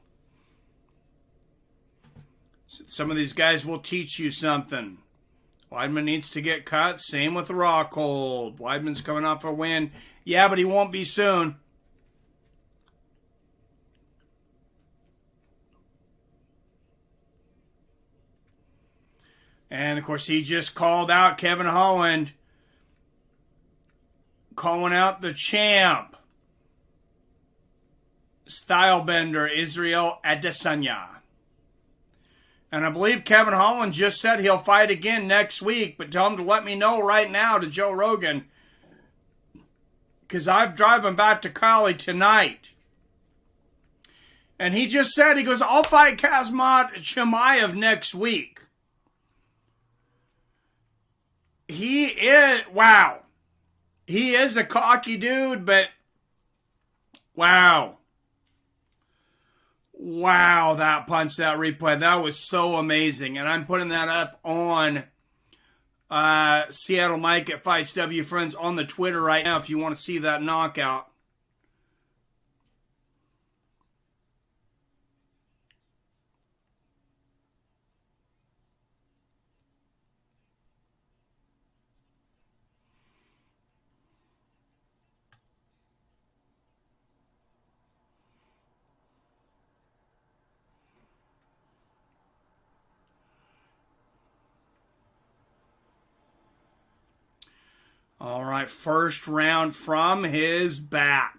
Some of these guys will teach you something. Weidman needs to get cut. Same with Rockhold. Weidman's coming off a win. Yeah, but he won't be soon. And, of course, he just called out Kevin Holland. Calling out the champ. Stylebender Israel Adesanya. And I believe Kevin Holland just said he'll fight again next week, but tell him to let me know right now to Joe Rogan. Because I'm driving back to Cali tonight. And he just said, he goes, I'll fight Kazmat Chimaev next week. He is, wow. He is a cocky dude, but wow. Wow, that punch, that replay, that was so amazing. And I'm putting that up on Seattle Mike at Fights W Friends on the Twitter right now if you want to see that knockout. All right, first round from his back.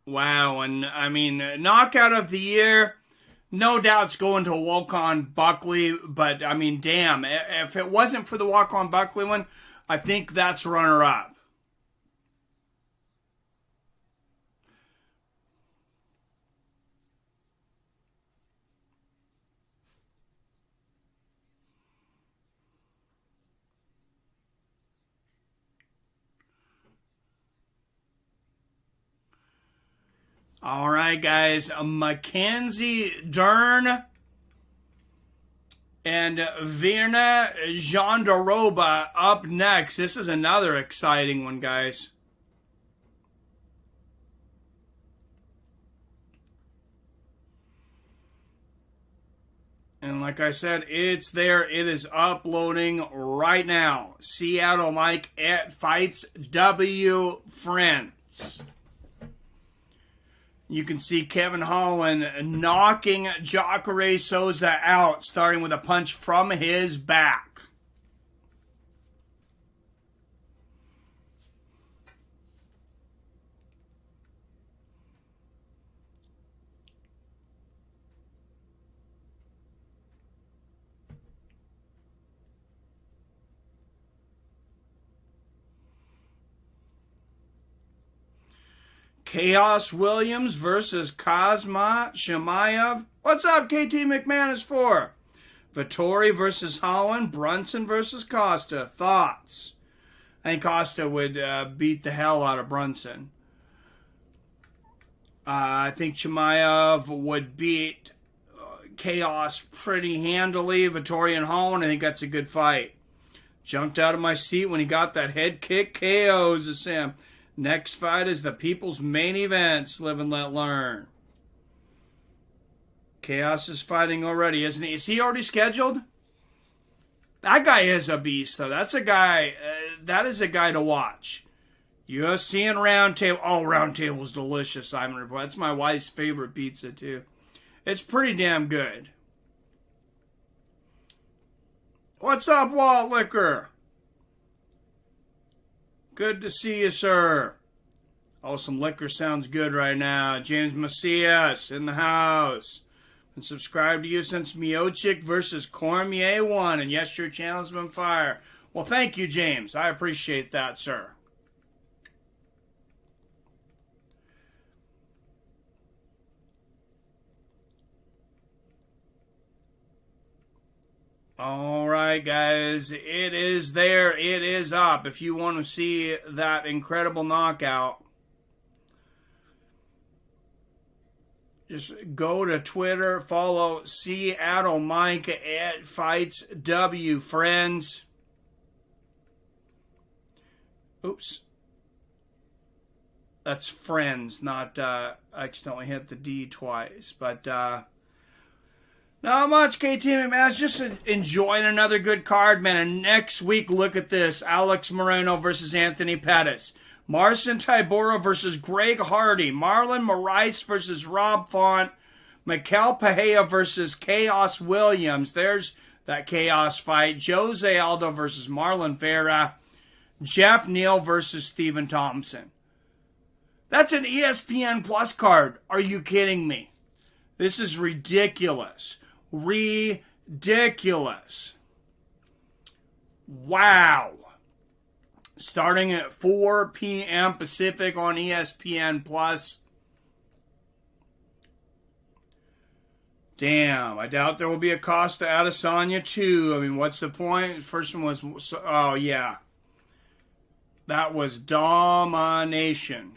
Wow, and I mean, knockout of the year, no doubt's going to Walk-On Buckley, but I mean, damn, if it wasn't for the Walk-On Buckley one, I think that's runner-up. All right, guys. Mackenzie Dern and Virna Jandaroba up next. This is another exciting one, guys. And like I said, it's there. It is uploading right now. Seattle Mike at Fights W Friends. You can see Kevin Holland knocking Jacare Souza out, starting with a punch from his back. Chaos Williams versus Kazma Chimaev. What's up, KT McManus for? Vettori versus Holland. Brunson versus Costa. Thoughts? I think Costa would beat the hell out of Brunson. I think Chimaev would beat Chaos pretty handily. Vettori and Holland, I think that's a good fight. Jumped out of my seat when he got that head kick. KOs Sam. Next fight is the People's Main Events. Live and let learn. Chaos is fighting already, isn't he? Is he already scheduled? That guy is a beast, though. That's a guy. That is a guy to watch. UFC and Round Table. Oh, Round Table's delicious, Simon Report. That's my wife's favorite pizza, too. It's pretty damn good. What's up, Walt Liquor? Good to see you, sir. Oh, some liquor sounds good right now. James Macias in the house. Been subscribed to you since Miocic versus Cormier 1. And yes, your channel's been fire. Well, thank you, James. I appreciate that, sir. All right, guys, it is there. It is up. If you want to see that incredible knockout, just go to Twitter, follow Seattle Mike at Fights W Friends. Oops. That's Friends, not, I accidentally hit the D twice, but, not much, KT McMahon. Just enjoying another good card, man. And next week, look at this. Alex Moreno versus Anthony Pettis. Marcin Tybura versus Greg Hardy. Marlon Moraes versus Rob Font. Mikel Pereira versus Chaos Williams. There's that Chaos fight. Jose Aldo versus Marlon Vera. Jeff Neal versus Stephen Thompson. That's an ESPN Plus card. Are you kidding me? This is ridiculous. Ridiculous. Wow. Starting at 4 p.m. Pacific on ESPN Plus. Damn, I doubt there will be a Costa Adesanya 2. I mean, what's the point? First one was, oh yeah. That was domination.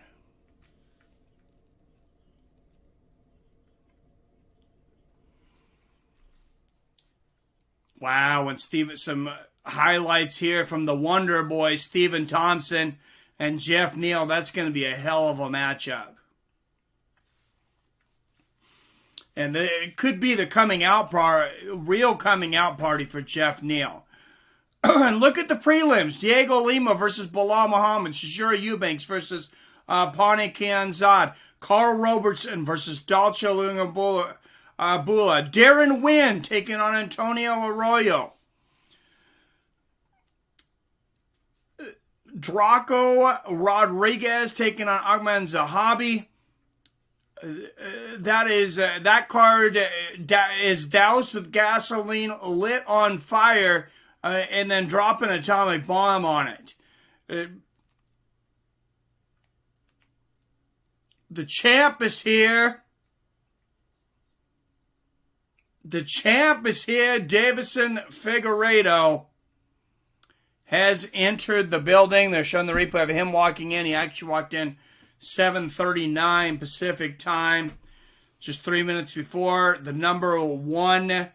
Wow, and some highlights here from the Wonder Boy, Stephen Thompson and Jeff Neal. That's going to be a hell of a matchup. And it could be the real coming out party for Jeff Neal. And look at the prelims. Diego Lima versus Bilal Muhammad. Shajura Eubanks versus Pani Kianzad. Carl Robertson versus Dalcha Lungabula. Darren Wynn taking on Antonio Arroyo. Draco Rodriguez taking on Ahmed Zahabi. That card is doused with gasoline, lit on fire, and then drop an atomic bomb on it. The champ is here. The champ is here. Deiveson Figueredo has entered the building. They're showing the replay of him walking in. He actually walked in 7:39 Pacific time, just 3 minutes before. The number 1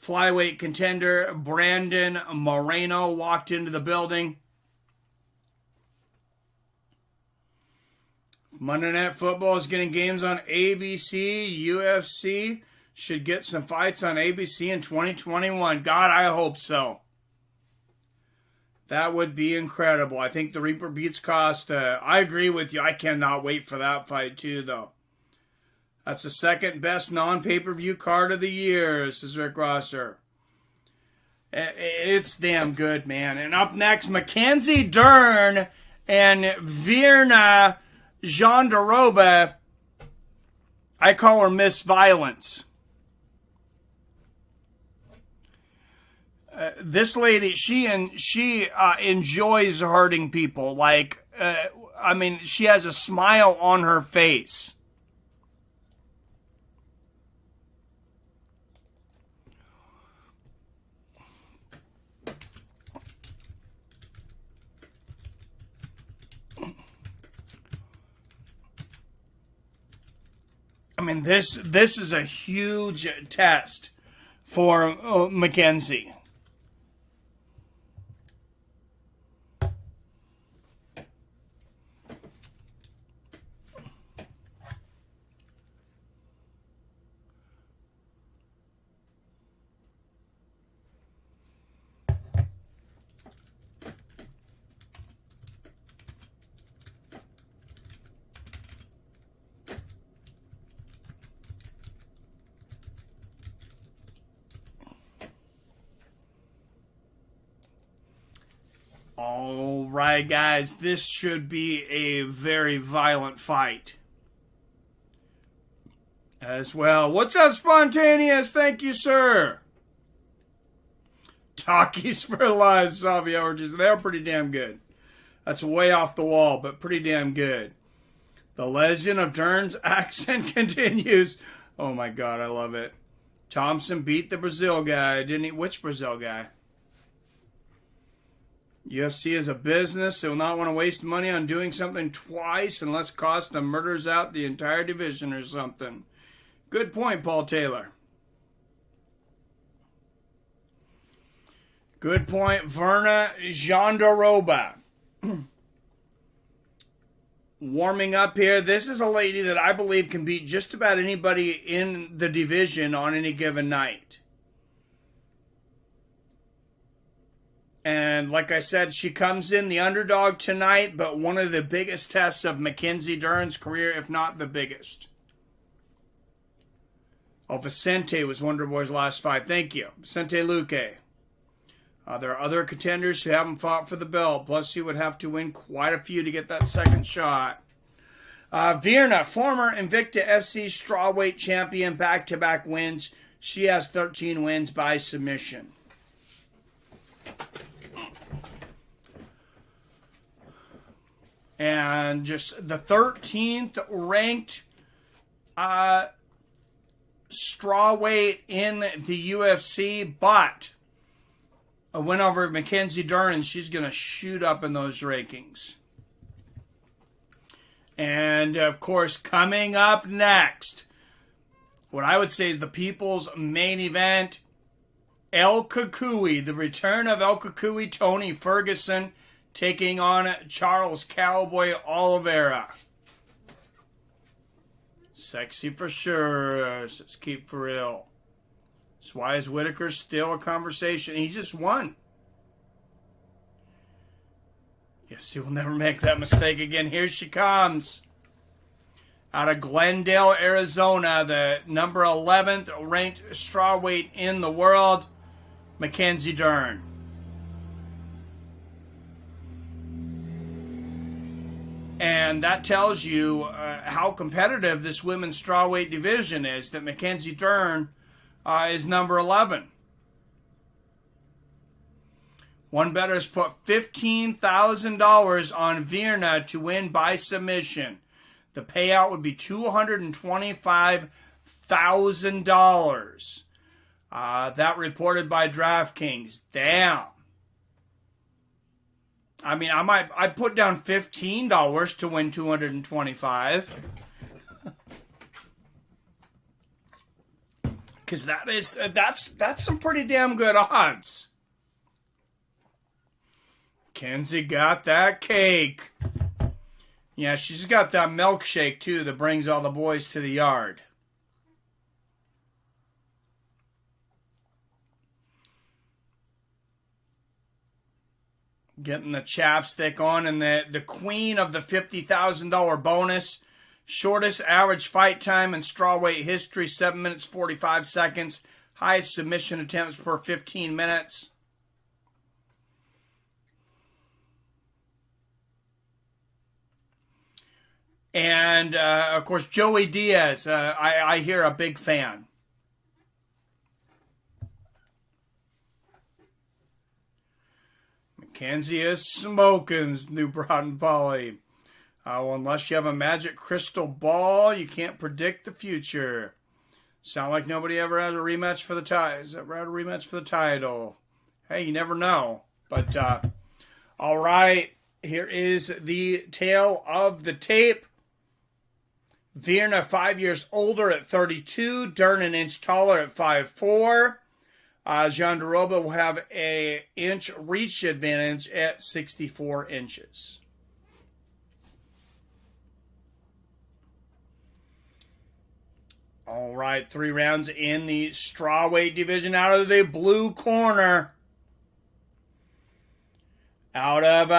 flyweight contender, Brandon Moreno, walked into the building. Monday Night Football is getting games on ABC. UFC should get some fights on ABC in 2021. God, I hope so. That would be incredible. I think the Reaper beats Costa. I agree with you. I cannot wait for that fight too, though. That's the second best non-pay-per-view card of the year, says Rick Rosser. It's damn good, man. And up next, Mackenzie Dern and Virna Jandaroba. I call her Miss Violence. This lady, she enjoys hurting people. Like, she has a smile on her face. This is a huge test for Mackenzie. All right, guys, this should be a very violent fight as well. What's up, Spontaneous? Thank you, sir. Talkies for live, Savio. They're pretty damn good. That's way off the wall, but pretty damn good. The legend of Dern's accent continues. Oh, my God, I love it. Thompson beat the Brazil guy, didn't he? Which Brazil guy? UFC is a business. They will not want to waste money on doing something twice unless Costa murders out the entire division or something. Good point, Paul Taylor. Good point, Virna Jandaroba. Warming up here. This is a lady that I believe can beat just about anybody in the division on any given night. And like I said, she comes in the underdog tonight, but one of the biggest tests of Mackenzie Dern's career, if not the biggest. Oh, Vicente was Wonder Boy's last fight. Thank you. Vicente Luque. There are other contenders who haven't fought for the belt. Plus, he would have to win quite a few to get that second shot. Virna, former Invicta FC strawweight champion, back-to-back wins. She has 13 wins by submission. And just the 13th ranked strawweight in the UFC, but a win over Mackenzie Dern, and she's going to shoot up in those rankings. And, of course, coming up next, what I would say is the people's main event, El Cucuy, the return of El Cucuy, Tony Ferguson, taking on Charles Cowboy Oliveira. Sexy for sure, says Keep For Real. That's why is Whitaker still a conversation? He just won. Guess he will never make that mistake again. Here she comes. Out of Glendale, Arizona, the number 11th ranked strawweight in the world, Mackenzie Dern. And that tells you how competitive this women's strawweight division is, that Mackenzie Dern is number 11. One bettor has put $15,000 on Virna to win by submission. The payout would be $225,000. That reported by DraftKings. Damn. I mean, I'd put down $15 to win $225. Because that's some pretty damn good odds. Kenzie got that cake. Yeah, she's got that milkshake, too, that brings all the boys to the yard. Getting the chapstick on, and the queen of the $50,000 bonus. Shortest average fight time in strawweight history, 7 minutes 45 seconds. Highest submission attempts per 15 minutes. And, of course, Joey Diaz, I hear a big fan. Mackenzie is smoking, New Broughton Polly. Well, unless you have a magic crystal ball, you can't predict the future. Sound like nobody ever had a rematch for the title. Hey, you never know. But, all right, here is the tail of the tape. Virna, 5 years older at 32. Dern, an inch taller at 5'4". Jandiroba will have an inch reach advantage at 64 inches. All right, 3 rounds in the strawweight division. Out of the blue corner, out of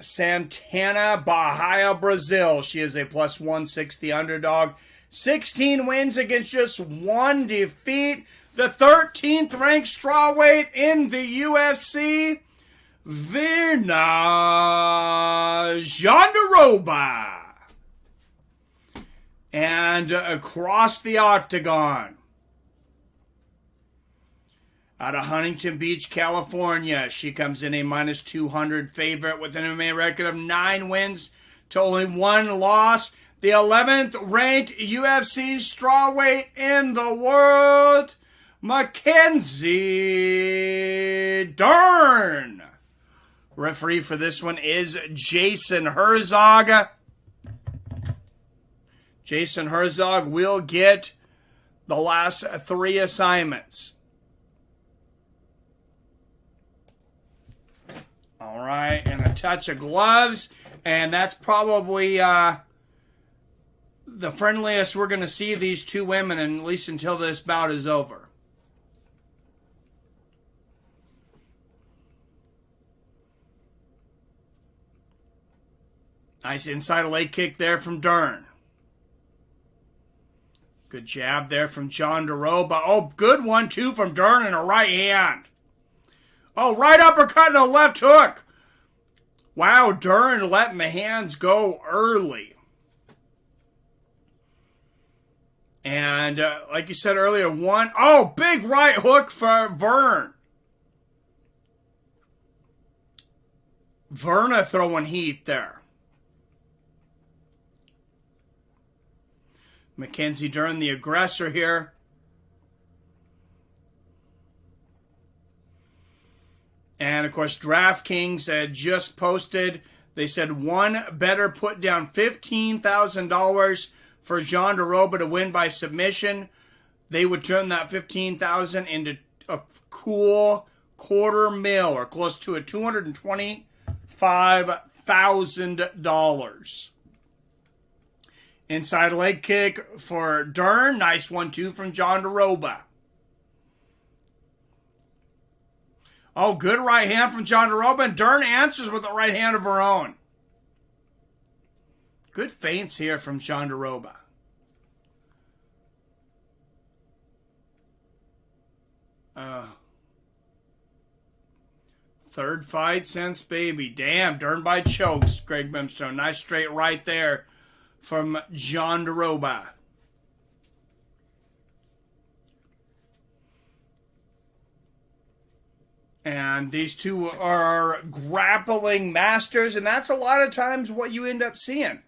Santana, Bahia, Brazil. She is a plus 160 underdog. 16 wins against just 1 defeat. The 13th ranked strawweight in the UFC, Virna Jandiroba. And across the octagon, out of Huntington Beach, California, she comes in a minus 200 favorite with an MMA record of 9 wins to only 1 loss. The 11th ranked UFC strawweight in the world, Mackenzie Dern. Referee for this one is Jason Herzog. Jason Herzog will get the last 3 assignments. All right, and a touch of gloves, and that's probably the friendliest we're going to see these 2 women, at least until this bout is over. Nice inside leg kick there from Dern. Good jab there from Jandiroba. Oh, good one, too, from Dern in a right hand. Oh, right uppercut and a left hook. Wow, Dern letting the hands go early. And like you said earlier, big right hook for Vern. Virna throwing heat there. Mackenzie Dern, the aggressor here. And, of course, DraftKings had just posted. They said one bettor put down $15,000 for Jandiroba to win by submission. They would turn that $15,000 into a cool $250,000 or close to a $225,000. Inside leg kick for Dern. Nice 1-2 from Jandiroba. Oh, good right hand from Jandiroba, and Dern answers with a right hand of her own. Good feints here from Jandiroba. Third fight since baby. Damn, Dern by chokes, Greg Brimstone. Nice straight right there from Jandiroba. And these two are grappling masters, and that's a lot of times what you end up seeing.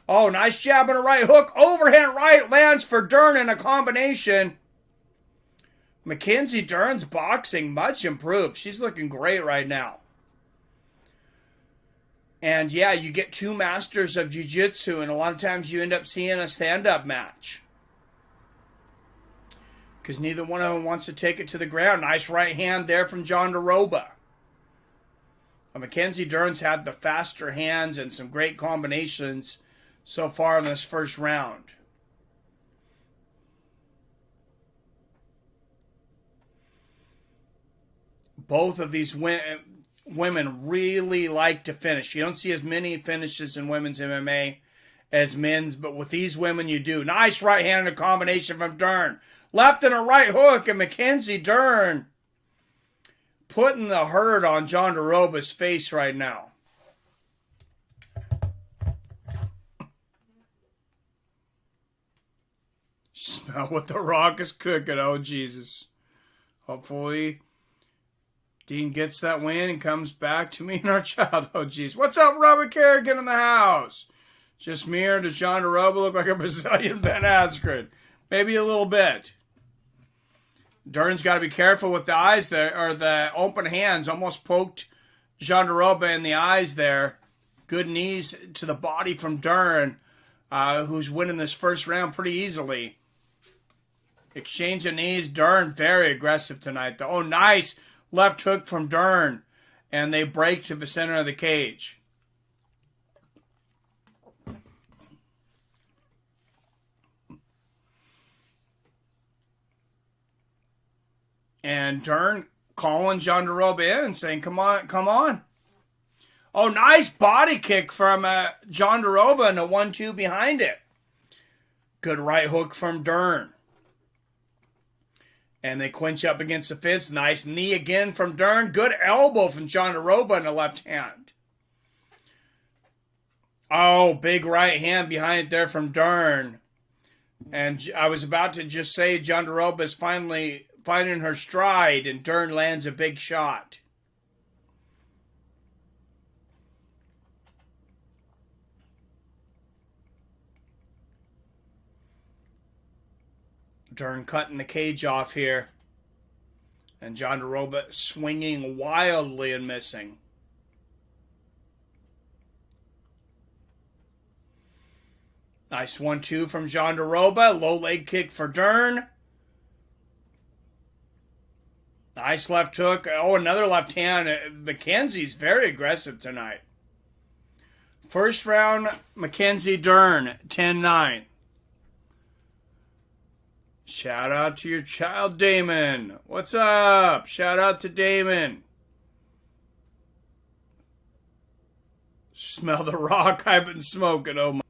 Oh, nice jab and a right hook. Overhand right lands for Dern in a combination. Mackenzie Dern's boxing much improved. She's looking great right now. And yeah, you get two masters of jiu-jitsu, and a lot of times you end up seeing a stand-up match. Because neither one of them wants to take it to the ground. Nice right hand there from Jandiroba. Mackenzie Dern's had the faster hands and some great combinations so far in this first round. Both of these women really like to finish. You don't see as many finishes in women's MMA as men's, but with these women you do. Nice right-handed combination from Dern. Left and a right hook, and Mackenzie Dern putting the hurt on Jandiroba's face right now. Smell what the Rock is cooking. Oh, Jesus. Hopefully Dean gets that win and comes back to me and our child. Oh, jeez. What's up, Robert Kerrigan in the house? Just me, or does Jandiroba look like a Brazilian Ben Askren? Maybe a little bit. Dern's got to be careful with the eyes there, or the open hands. Almost poked Jandiroba in the eyes there. Good knees to the body from Dern, who's winning this first round pretty easily. Exchange of knees. Dern very aggressive tonight, though. Oh, nice left hook from Dern, and they break to the center of the cage. And Dern calling Jandiroba in and saying, come on, come on. Oh, nice body kick from Jandiroba and a 1-2 behind it. Good right hook from Dern. And they clinch up against the fence. Nice knee again from Dern. Good elbow from Jandiroba in the left hand. Oh, big right hand behind it there from Dern. And I was about to just say Jandiroba is finally finding her stride, and Dern lands a big shot. Dern cutting the cage off here. And Jandiroba swinging wildly and missing. Nice 1-2 from Jandiroba. Low leg kick for Dern. Nice left hook. Oh, another left hand. Mackenzie's very aggressive tonight. First round, Mackenzie Dern, 10-9. Shout out to your child, Damon. What's up? Shout out to Damon. Smell the rock I've been smoking. Oh my.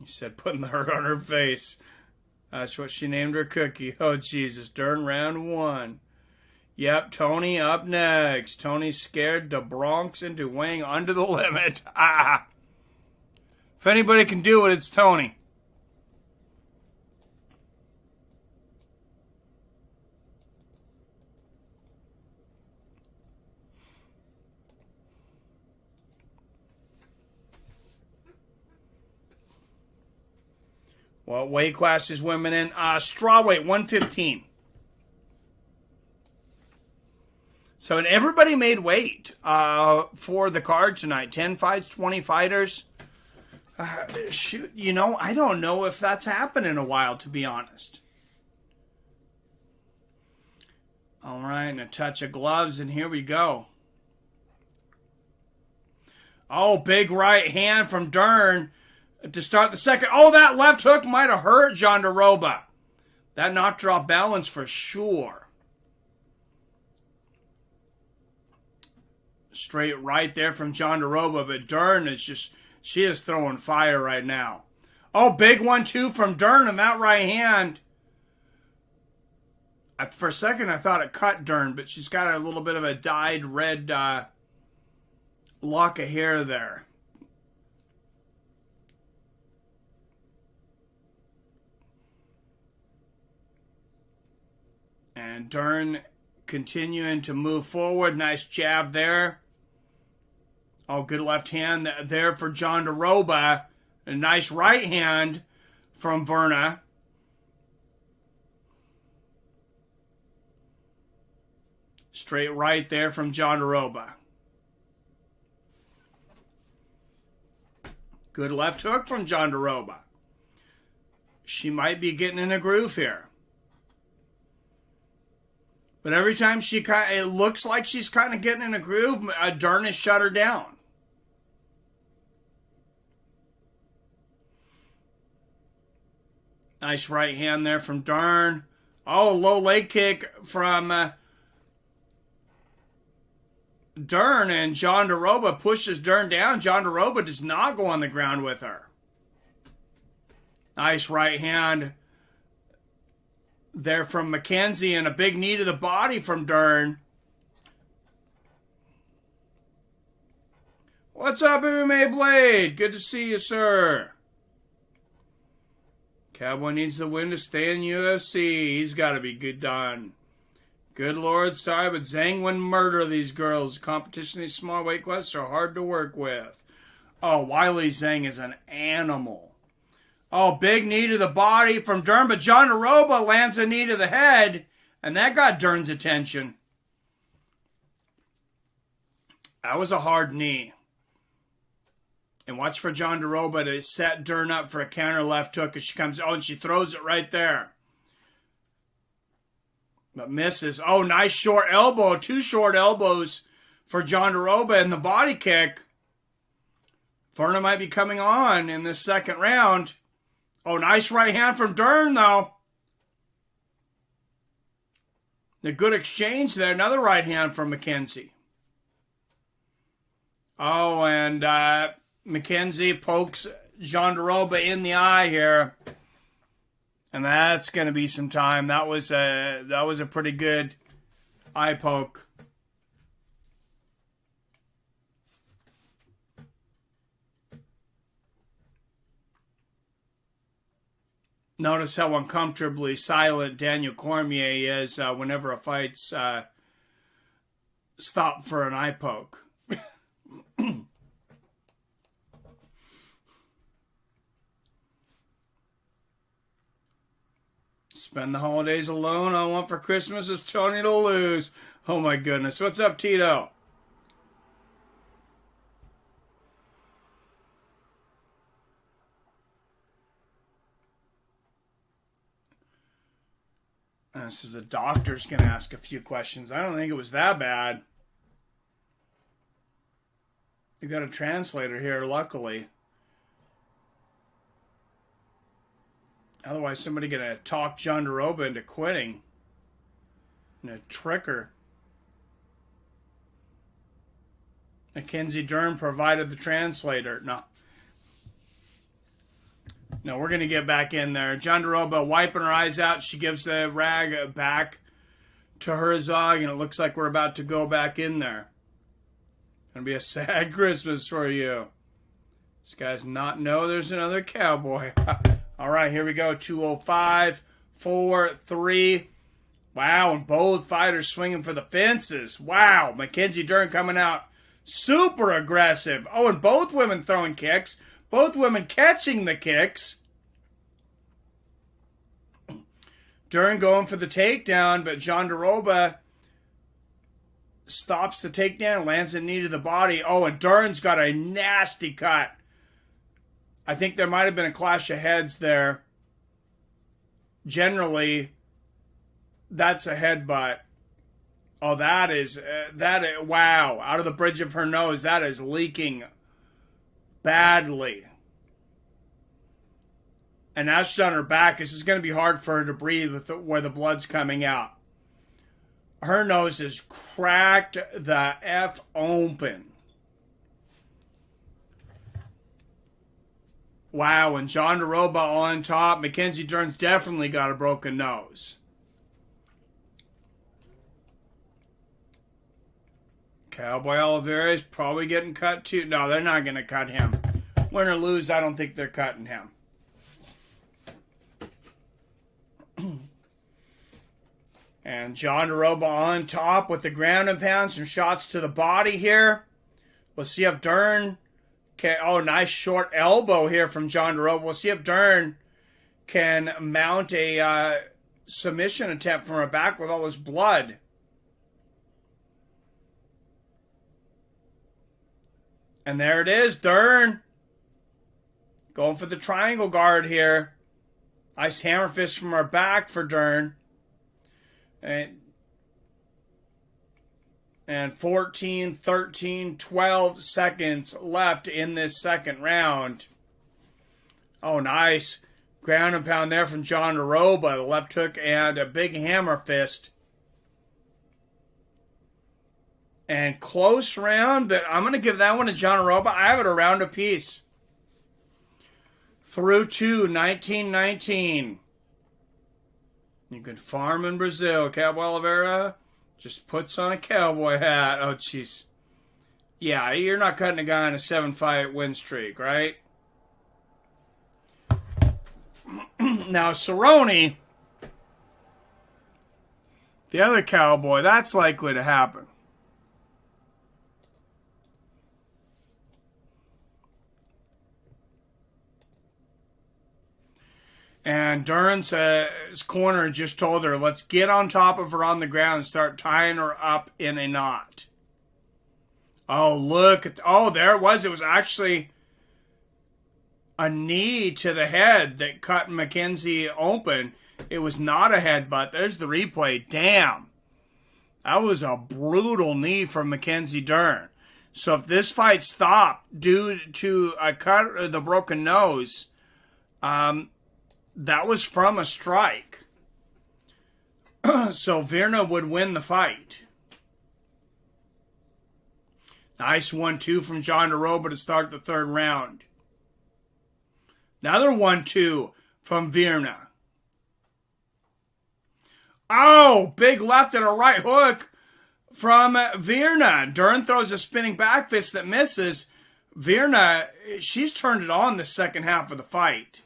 He said putting the hurt on her face. That's what she named her cookie. Oh, Jesus. Dern round 1. Yep, Tony up next. Tony's scared the Bronx into weighing under the limit. Ah. If anybody can do it, it's Tony. What weight class is women in? Strawweight, 115. So, and everybody made weight for the card tonight. 10 fights, 20 fighters. Shoot, you know, I don't know if that's happened in a while, to be honest. All right, and a touch of gloves, and here we go. Oh, big right hand from Dern to start the second. Oh, that left hook might have hurt Jandiroba. That knocked her off balance for sure. Straight right there from Jandiroba, but Dern is just, she is throwing fire right now. Oh, big 1-2 from Dern in that right hand. For a second, I thought it cut Dern, but she's got a little bit of a dyed red lock of hair there. And Dern continuing to move forward. Nice jab there. Oh, good left hand there for Jandiroba. A nice right hand from Verna. Straight right there from Jandiroba. Good left hook from Jandiroba. She might be getting in a groove here. But every time it looks like she's kind of getting in a groove, Dern has shut her down. Nice right hand there from Dern. Oh, low leg kick from Dern, and Jandiroba pushes Dern down. Jandiroba does not go on the ground with her. Nice right hand there from Mackenzie, and a big knee to the body from Dern. What's up, MMA Blade? Good to see you, sir. Cowboy needs the win to stay in UFC. He's got to be good done. Good Lord, sorry, but Zhang wouldn't murder these girls. Competition in these small weight classes are hard to work with. Oh, Weili Zhang is an animal. Oh, big knee to the body from Dern, but Jandiroba lands a knee to the head, and that got Dern's attention. That was a hard knee. And watch for Jandiroba to set Dern up for a counter left hook as she comes. Oh, and she throws it right there. But misses. Oh, nice short elbow. 2 short elbows for Jandiroba in the body kick. Verna might be coming on in this second round. Oh, nice right hand from Dern, though. A good exchange there. Another right hand from Mackenzie. Oh, and Mackenzie pokes Jandiroba in the eye here. And that's going to be some time. That was a pretty good eye poke. Notice how uncomfortably silent Daniel Cormier is whenever a fight's stopped for an eye poke. Spend the holidays alone. All I want for Christmas is Tony to lose. Oh my goodness. What's up, Tito? This is a doctor's going to ask a few questions. I don't think it was that bad. You got a translator here, luckily. Otherwise, somebody going to talk Jandiroba into quitting. And trick her. Mackenzie Dern provided the translator. No, we're going to get back in there. Jandiroba wiping her eyes out. She gives the rag back to Herzog, and it looks like we're about to go back in there. Going to be a sad Christmas for you. This guy's not know there's another cowboy. All right, here we go. 205, 4, 3. Wow, and both fighters swinging for the fences. Wow, Mackenzie Dern coming out super aggressive. Oh, and both women throwing kicks. Both women catching the kicks. Dern going for the takedown, but Jandiroba stops the takedown, lands a knee to the body. Oh, and Dern's got a nasty cut. I think there might have been a clash of heads there. Generally, that's a headbutt. Oh, that is, wow. Out of the bridge of her nose, that is leaking badly. And that's on her back. This is going to be hard for her to breathe with where the blood's coming out. Her nose is cracked the F open. Wow, and Jandiroba on top. Mackenzie Dern's definitely got a broken nose. Cowboy Oliveira is probably getting cut too. No, they're not going to cut him. Win or lose, I don't think they're cutting him. And Jandiroba on top with the ground and pound. Some shots to the body here. We'll see if Dern can... Oh, nice short elbow here from Jandiroba. We'll see if Dern can mount a submission attempt from her back with all this blood. And there it is, Dern. Going for the triangle guard here. Nice hammer fist from her back for Dern. And 14, 13, 12 seconds left in this second round. Oh, nice. Ground and pound there from Jandiroba. The left hook and a big hammer fist. And close round, but I'm going to give that one to Jandiroba. I have it a round apiece. Through 2, 19-19. You can farm in Brazil. Cowboy Oliveira just puts on a cowboy hat. Oh, jeez. Yeah, you're not cutting a guy on a 7-fight win streak, right? Now, Cerrone, the other cowboy, that's likely to happen. And Dern's corner just told her, let's get on top of her on the ground and start tying her up in a knot. Oh, look. Oh, there it was. It was actually a knee to the head that cut Mackenzie open. It was not a headbutt. There's the replay. Damn. That was a brutal knee from Mackenzie Dern. So if this fight stopped due to a cut or the broken nose, that was from a strike. So Virna would win the fight. Nice 1-2 from Jandiroba to start the third round. Another 1-2 from Virna. Oh, big left and a right hook from Virna. Dern throws a spinning back fist that misses. Virna, she's turned it on the second half of the fight.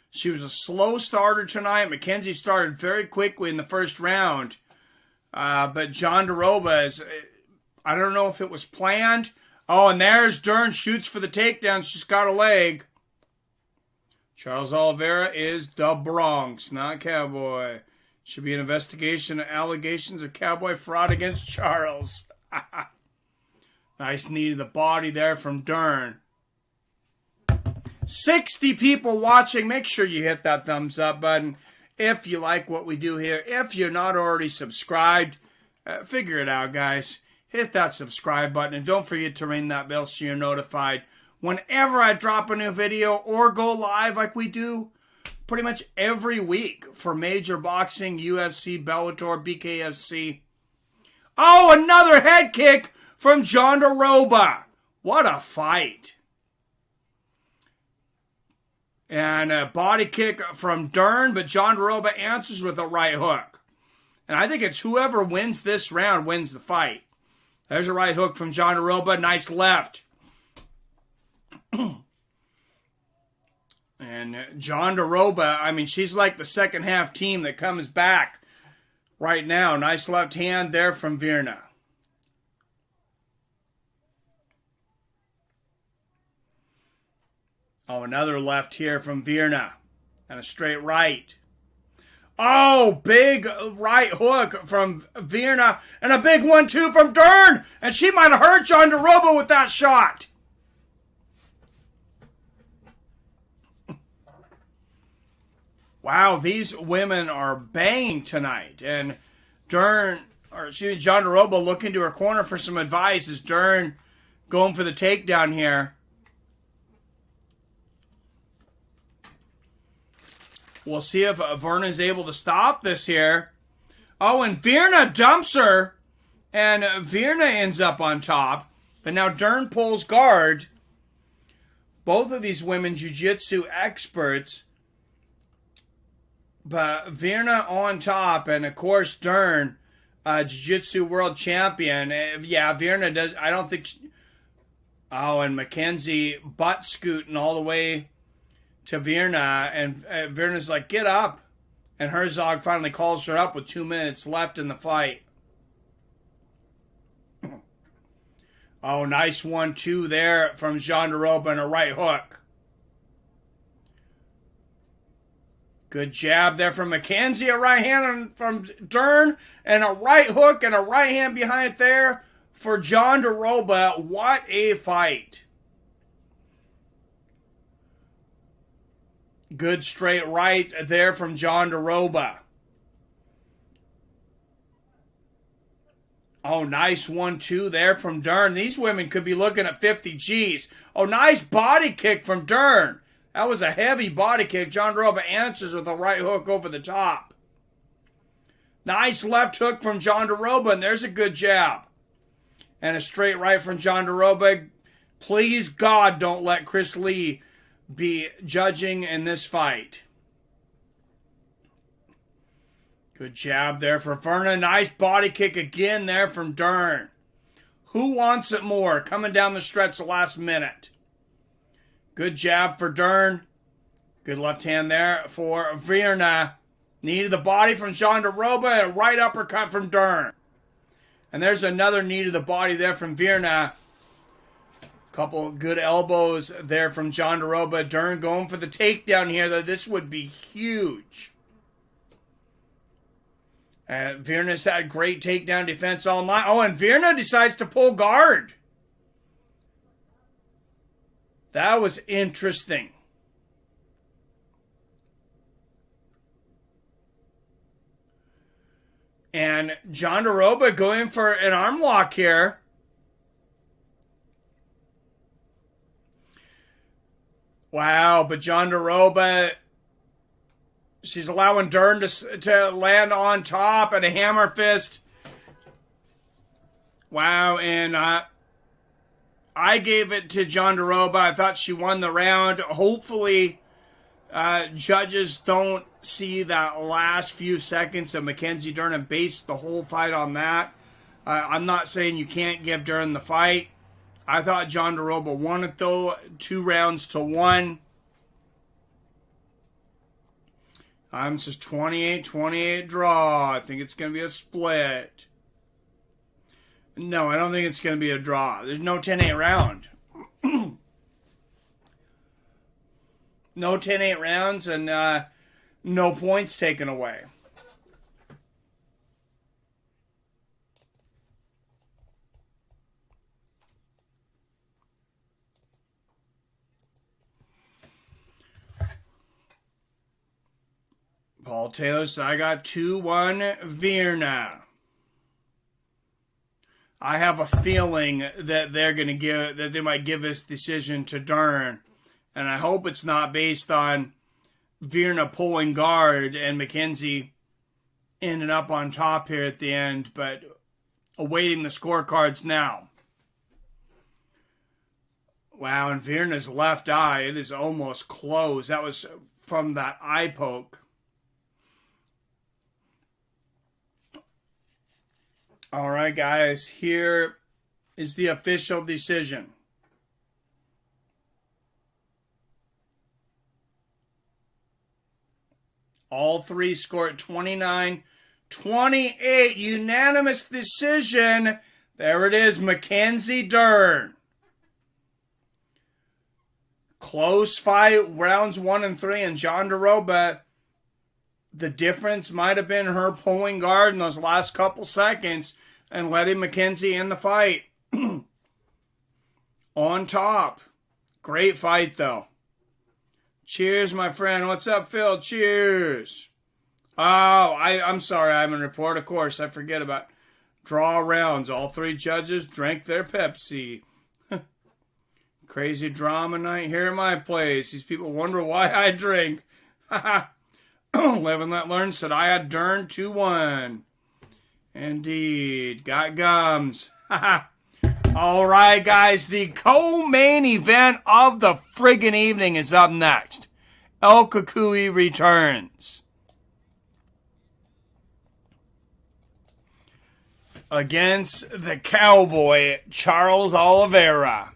She was a slow starter tonight. Mackenzie started very quickly in the first round. But Jandiroba is, I don't know if it was planned. Oh, and there's Dern, shoots for the takedown. She's got a leg. Charles Oliveira is the Bronx, not Cowboy. Should be an investigation of allegations of Cowboy fraud against Charles. Nice knee to the body there from Dern. 60 people watching. Make sure you hit that thumbs up button if you like what we do here. If you're not already subscribed, figure it out, guys. Hit that subscribe button and don't forget to ring that bell so you're notified whenever I drop a new video or go live like we do pretty much every week for Major Boxing, UFC, Bellator, BKFC. Oh, another head kick from Jandiroba. What a fight. And a body kick from Dern, but Jandiroba answers with a right hook. And I think it's whoever wins this round wins the fight. There's a right hook from Jandiroba. Nice left. And Jandiroba, I mean, she's like the second half team that comes back right now. Nice left hand there from Virna. Oh, another left here from Virna. And a straight right. Oh, big right hook from Virna. And a big 1-2 from Dern. And she might have hurt Jandiroba with that shot. Wow, these women are banging tonight. And Jandiroba looking to her corner for some advice as Dern going for the takedown here. We'll see if Virna is able to stop this here. Oh, and Virna dumps her, and Virna ends up on top. But now Dern pulls guard. Both of these women jiu-jitsu experts. But Virna on top, and of course Dern, jiu-jitsu world champion. Yeah, Virna does. I don't think. Oh, and Mackenzie butt scooting all the way to Virna, and Virna's like, "Get up!" And Herzog finally calls her up with 2 minutes left in the fight. Oh, nice 1-2 there from Jandiroba and a right hook. Good jab there from Mackenzie, a right hand from Dern, and a right hook and a right hand behind it there for Jandiroba. What a fight. Good straight right there from Jandiroba. Oh, nice 1-2 there from Dern. These women could be looking at 50 G's. Oh, nice body kick from Dern. That was a heavy body kick. Jandiroba answers with a right hook over the top. Nice left hook from Jandiroba, and there's a good jab. And a straight right from Jandiroba. Please, God, don't let Chris Lee be judging in this fight. Good jab there for Virna. Nice body kick again there from Dern. Who wants it more? Coming down the stretch the last minute. Good jab for Dern. Good left hand there for Virna. Knee to the body from Jandiroba and a right uppercut from Dern. And there's another knee to the body there from Virna. Couple good elbows there from Jandiroba. Dern going for the takedown here, though. This would be huge. And Virna's had great takedown defense all night. Oh, and Virna decides to pull guard. That was interesting. And Jandiroba going for an arm lock here. Wow, but Jandiroba, she's allowing Dern to land on top and a hammer fist. Wow, and I gave it to Jandiroba. I thought she won the round. Hopefully, judges don't see that last few seconds of Mackenzie Dern and base the whole fight on that. I'm not saying you can't give Dern the fight. I thought Jandiroba won it, though, 2-1. I'm just 28-28 draw. I think it's going to be a split. No, I don't think it's going to be a draw. There's no 10-8 round. No 10-8 rounds and no points taken away. Paul Taylor said, I got 2-1 Virna. I have a feeling that they might give this decision to Dern. And I hope it's not based on Virna pulling guard and Mackenzie ending up on top here at the end, but awaiting the scorecards now. Wow, and Virna's left eye, it is almost closed. That was from that eye poke. All right, guys, here is the official decision. All three scored 29-28. Unanimous decision. There it is, Mackenzie Dern. Close fight, rounds 1 and 3, and Jandiroba. The difference might have been her pulling guard in those last couple seconds and letting Mackenzie in the fight. On top. Great fight, though. Cheers, my friend. What's up, Phil? Cheers. Oh, I'm sorry. I'm in report. Of course, I forget about draw rounds. All three judges drank their Pepsi. Crazy drama night here at my place. These people wonder why I drink. Live and let learn said I had Dern 2-1. Indeed. Got gums. All right, guys. The co-main event of the friggin' evening is up next. El Cucuy returns against the Cowboy, Charles Oliveira.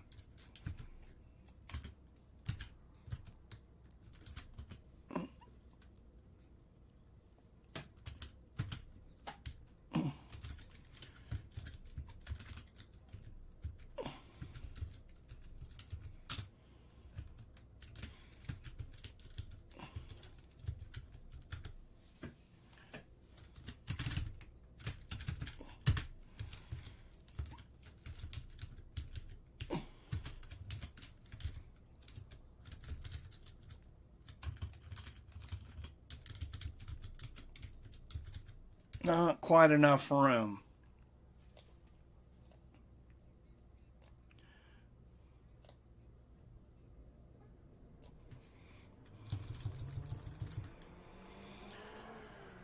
Not quite enough room.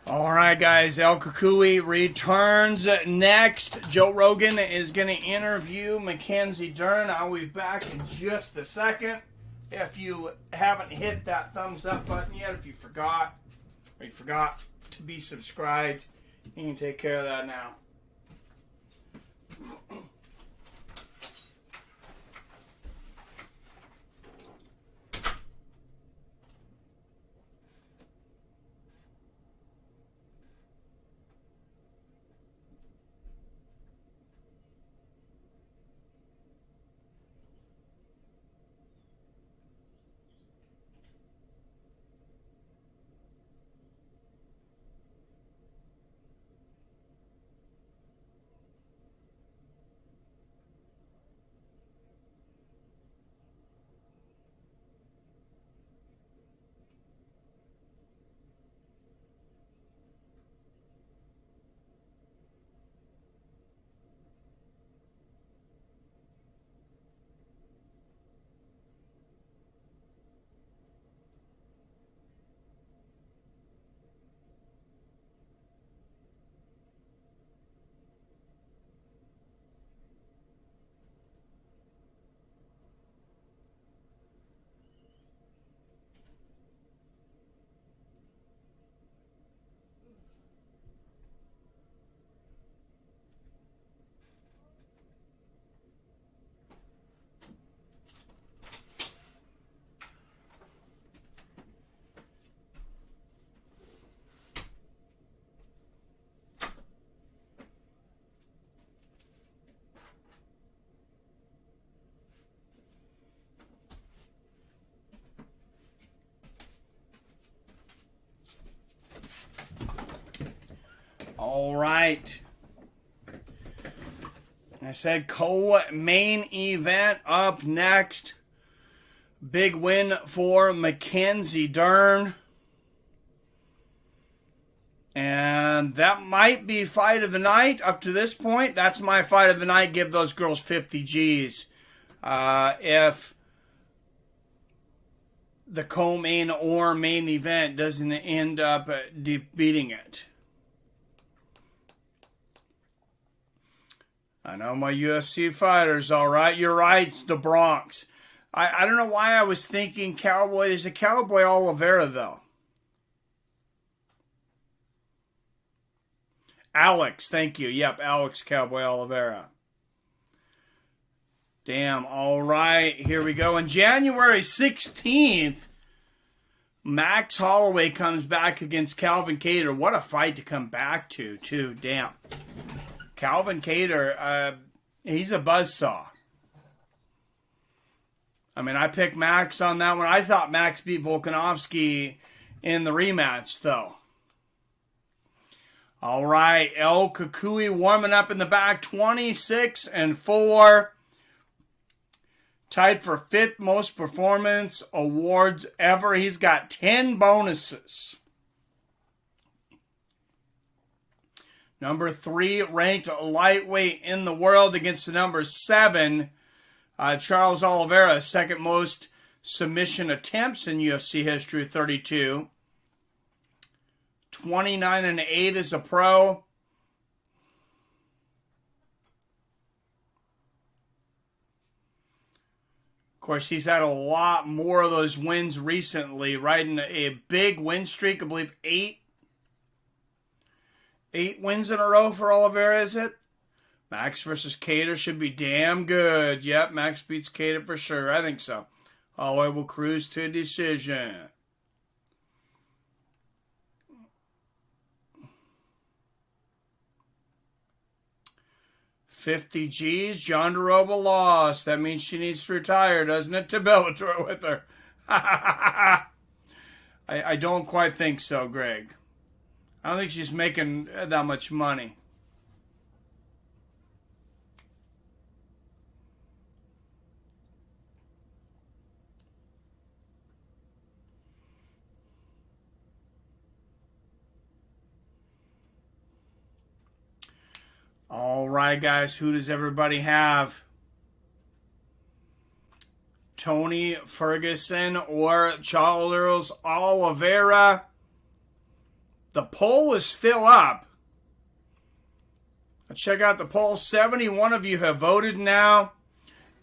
All right, guys. El Cucuy returns next. Joe Rogan is going to interview Mackenzie Dern. I'll be back in just a second. If you haven't hit that thumbs up button yet, if you forgot, or you forgot to be subscribed, you can take care of that now. All right. I said co-main event up next. Big win for Mackenzie Dern. And that might be fight of the night up to this point. That's my fight of the night. Give those girls 50 G's. If the co-main or main event doesn't end up beating it. I know my UFC fighters, all right. You're right, it's the Bronx. I don't know why I was thinking Cowboy. There's a Cowboy Oliveira, though. Alex, thank you. Yep, Alex Cowboy Oliveira. Damn, all right. Here we go. On January 16th, Max Holloway comes back against Calvin Kattar. What a fight to come back to, too. Damn. Calvin Kattar, he's a buzzsaw. I mean, I picked Max on that one. I thought Max beat Volkanovski in the rematch, though. All right, El Cucuy warming up in the back, 26-4. Tied for 5th most performance awards ever. He's got 10 bonuses. Number 3 ranked lightweight in the world against the number 7, Charles Oliveira, second most submission attempts in UFC history, 32. 29-8 as a pro. course, he's had a lot more of those wins recently, riding a big win streak. I believe eight wins in a row for Oliveira, is it? Max versus Cater should be damn good. Yep, Max beats Cater for sure. I think so. Holloway will cruise to a decision. $50 G's. John DeRoba lost. That means she needs to retire, doesn't it? To Bellator with her. I don't quite think so, Greg. I don't think she's making that much money. All right, guys, who does everybody have? Tony Ferguson or Charles Oliveira? The poll is still up. Check out the poll. 71 of you have voted now.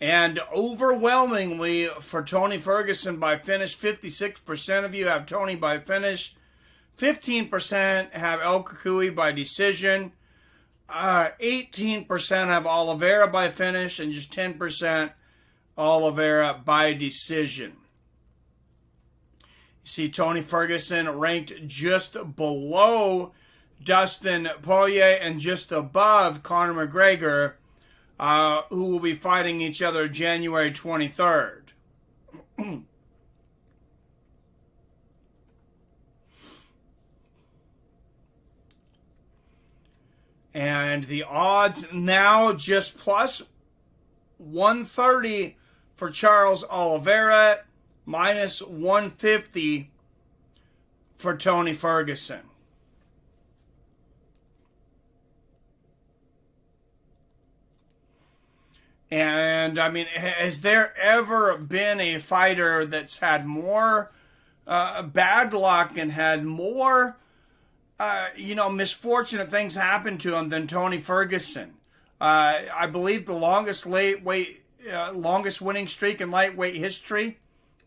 And overwhelmingly for Tony Ferguson by finish, 56% of you have Tony by finish. 15% have El Cucuy by decision. 18% have Oliveira by finish, and just 10% Oliveira by decision. You see Tony Ferguson ranked just below Dustin Poirier and just above Conor McGregor, who will be fighting each other January 23rd. And the odds now just plus 130 for Charles Oliveira, minus 150 for Tony Ferguson. And, I mean, has there ever been a fighter that's had more bad luck and had more misfortunate things happen to him than Tony Ferguson? I believe the longest winning streak in lightweight history,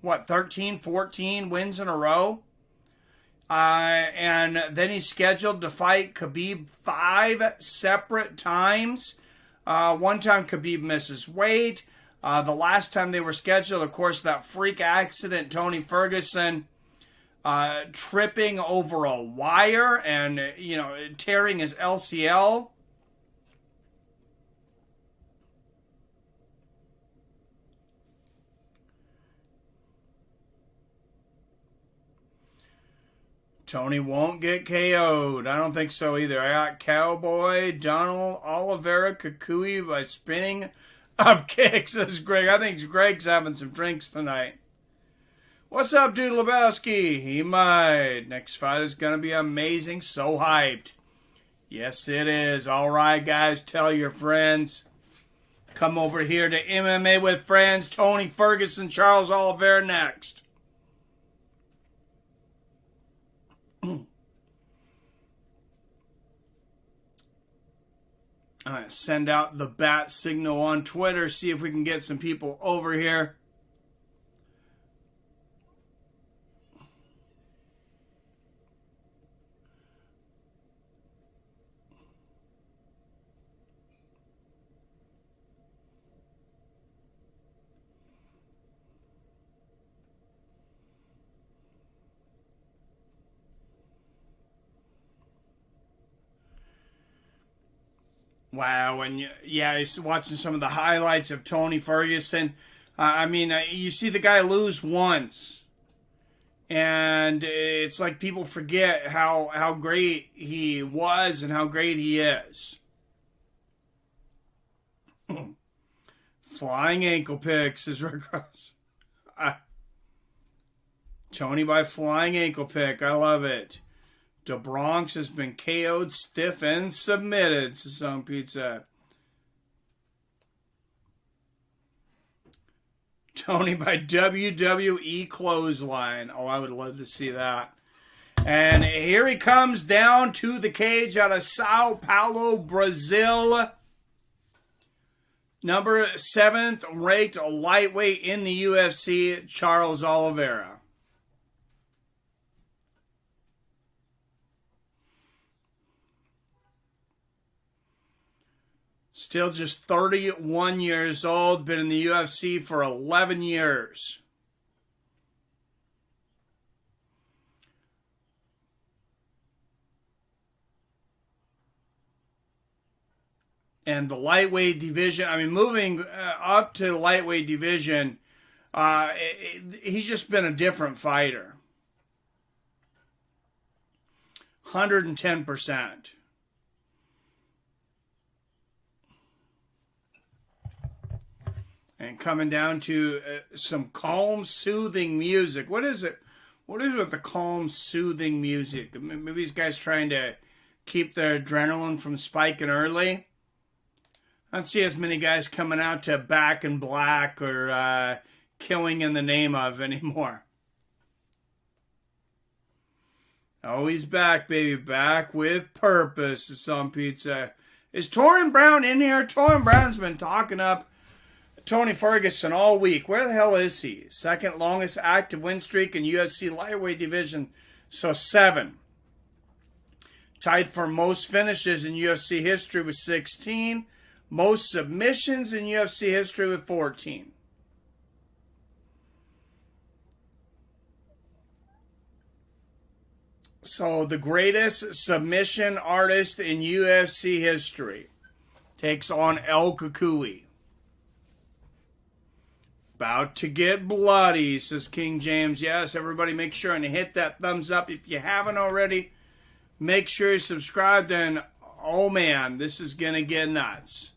13, 14 wins in a row? And then he's scheduled to fight Khabib 5 separate times. One time Khabib misses weight. The last time they were scheduled, of course, that freak accident, Tony Ferguson tripping over a wire and, tearing his LCL. Tony won't get KO'd. I don't think so either. I got Cowboy, Donald, Oliveira, Cucuy by spinning of kicks. This is Greg. I think Greg's having some drinks tonight. What's up, dude Lebowski? He might. Next fight is going to be amazing. So hyped. Yes, it is. All right, guys. Tell your friends. Come over here to MMA with Friends. Tony Ferguson, Charles Oliveira next. All right, send out the bat signal on Twitter. See if we can get some people over here. Wow, and yeah, I was watching some of the highlights of Tony Ferguson. You see the guy lose once, and it's like people forget how great he was and how great he is. Flying ankle picks is Rick Ross. Tony by flying ankle pick. I love it. The Bronx has been KO'd, stiff, and submitted, Sazon Pizza. Tony by WWE Clothesline. Oh, I would love to see that. And here he comes down to the cage out of Sao Paulo, Brazil. Number 7th ranked lightweight in the UFC, Charles Oliveira. Still just 31 years old, been in the UFC for 11 years. And the lightweight division, I mean, moving up to the lightweight division, he's just been a different fighter. 110%. And coming down to some calm, soothing music. What is it? What is it with the calm, soothing music? Maybe these guys trying to keep their adrenaline from spiking early. I don't see as many guys coming out to Back in Black or Killing in the Name of anymore. Oh, he's back, baby. Back with purpose, is some pizza. Is Torrin Brown in here? Torrin Brown's been talking up Tony Ferguson all week. Where the hell is he? Second longest active win streak in UFC lightweight division. So 7. Tied for most finishes in UFC history with 16. Most submissions in UFC history with 14. So the greatest submission artist in UFC history takes on El Kukui. About to get bloody, says King James. Yes, everybody make sure and hit that thumbs up. If you haven't already, make sure you subscribe. Then, oh man, this is going to get nuts.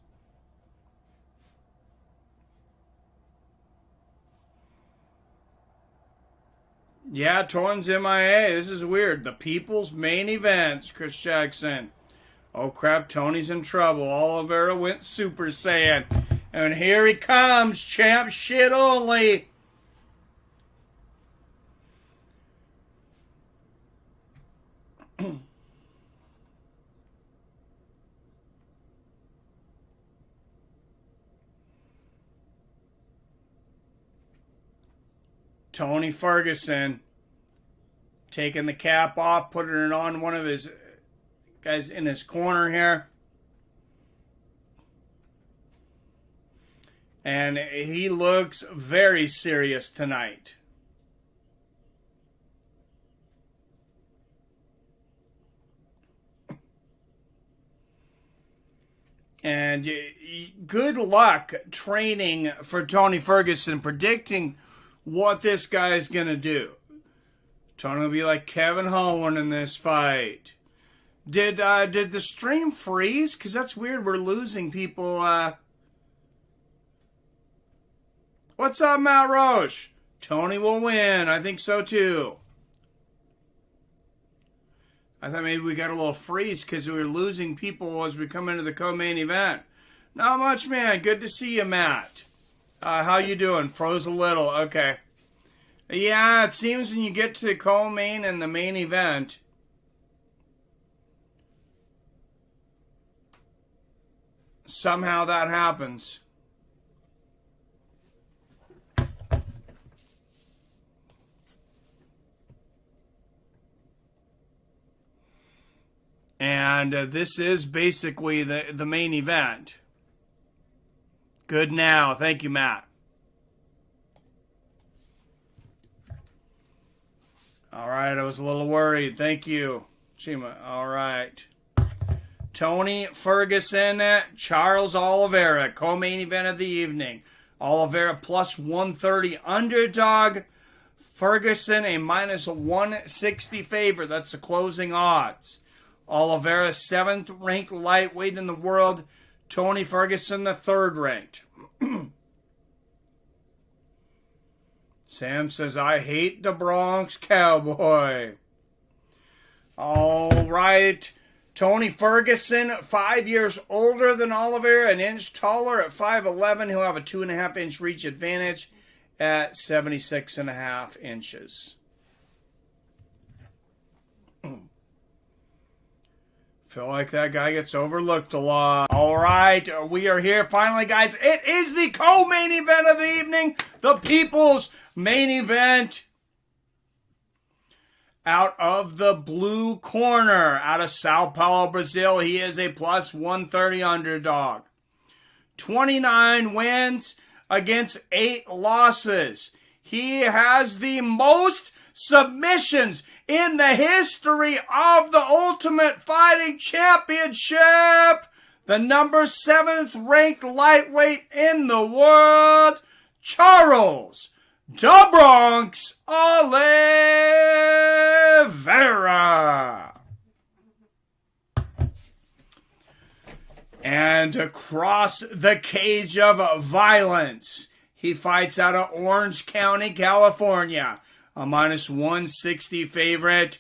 Yeah, Torrin's MIA. This is weird. The people's main events, Chris Jackson. Oh crap, Tony's in trouble. Oliveira went Super Saiyan. And here he comes, champ shit only. Tony Ferguson taking the cap off, putting it on one of his guys in his corner here. And he looks very serious tonight. And good luck training for Tony Ferguson, predicting what this guy's going to do. Tony will be like Kevin Holland in this fight. Did the stream freeze? Because that's weird. We're losing people. What's up, Matt Roche? Tony will win. I think so, too. I thought maybe we got a little freeze because we were losing people as we come into the co-main event. Not much, man. Good to see you, Matt. How you doing? Froze a little. Okay. Yeah, it seems when you get to the co-main and the main event, somehow that happens. And this is basically the main event. Good now. Thank you, Matt. All right, I was a little worried. Thank you, Chima. All right. Tony Ferguson, Charles Oliveira, co-main event of the evening. Oliveira plus 130 underdog. Ferguson a minus 160 favorite. That's the closing odds. Oliveira 7th ranked lightweight in the world. Tony Ferguson the 3rd ranked. Sam says, I hate the Bronx Cowboy. All right. Tony Ferguson, 5 years older than Oliveira, an inch taller at 5'11". He'll have a 2.5-inch reach advantage at 76.5 inches. Feel like that guy gets overlooked a lot. All right, we are here finally, guys. It is the co-main event of the evening, the People's Main Event. Out of the blue corner, out of Sao Paulo, Brazil, he is a plus 130 underdog. 29 wins against 8 losses. He has the most submissions in the history of the Ultimate Fighting Championship. The number 7th ranked lightweight in the world, Charles "Da Bronx" Oliveira. And across the cage of violence, he fights out of Orange County, California. A minus 160 favorite.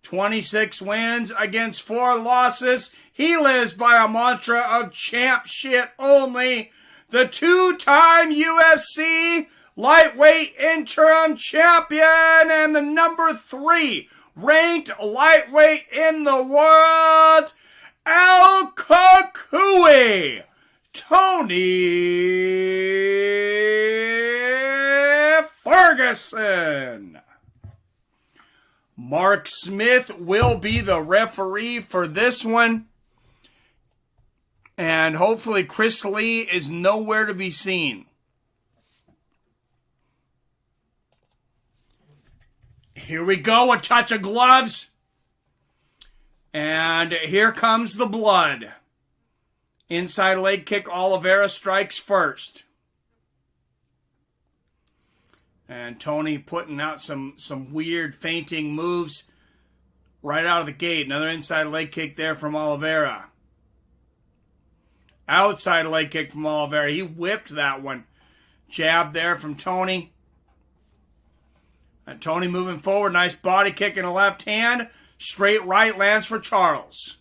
26 wins against 4 losses. He lives by a mantra of champ shit only. The 2-time UFC lightweight interim champion and the number 3 ranked lightweight in the world, El Cucuy, Tony Ferguson. Mark Smith will be the referee for this one. And hopefully Chris Lee is nowhere to be seen. Here we go, a touch of gloves. And here comes the blood. Inside leg kick, Oliveira strikes first. And Tony putting out some weird feinting moves right out of the gate. Another inside leg kick there from Oliveira. Outside leg kick from Oliveira. He whipped that one. Jab there from Tony. And Tony moving forward. Nice body kick in the left hand. Straight right lands for Charles.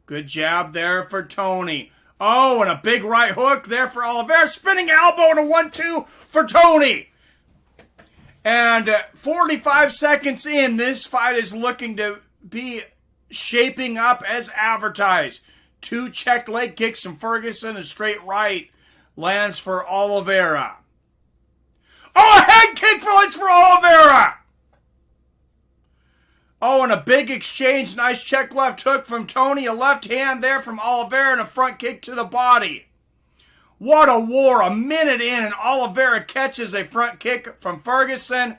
Good jab there for Tony. Oh, and a big right hook there for Oliveira. Spinning elbow and a 1-2 for Tony. And 45 seconds in, this fight is looking to be shaping up as advertised. 2 check leg kicks from Ferguson. A straight right lands for Oliveira. Oh, a head kick for Oliveira. Oh, and a big exchange. Nice check left hook from Tony. A left hand there from Oliveira and a front kick to the body. What a war. A minute in and Oliveira catches a front kick from Ferguson.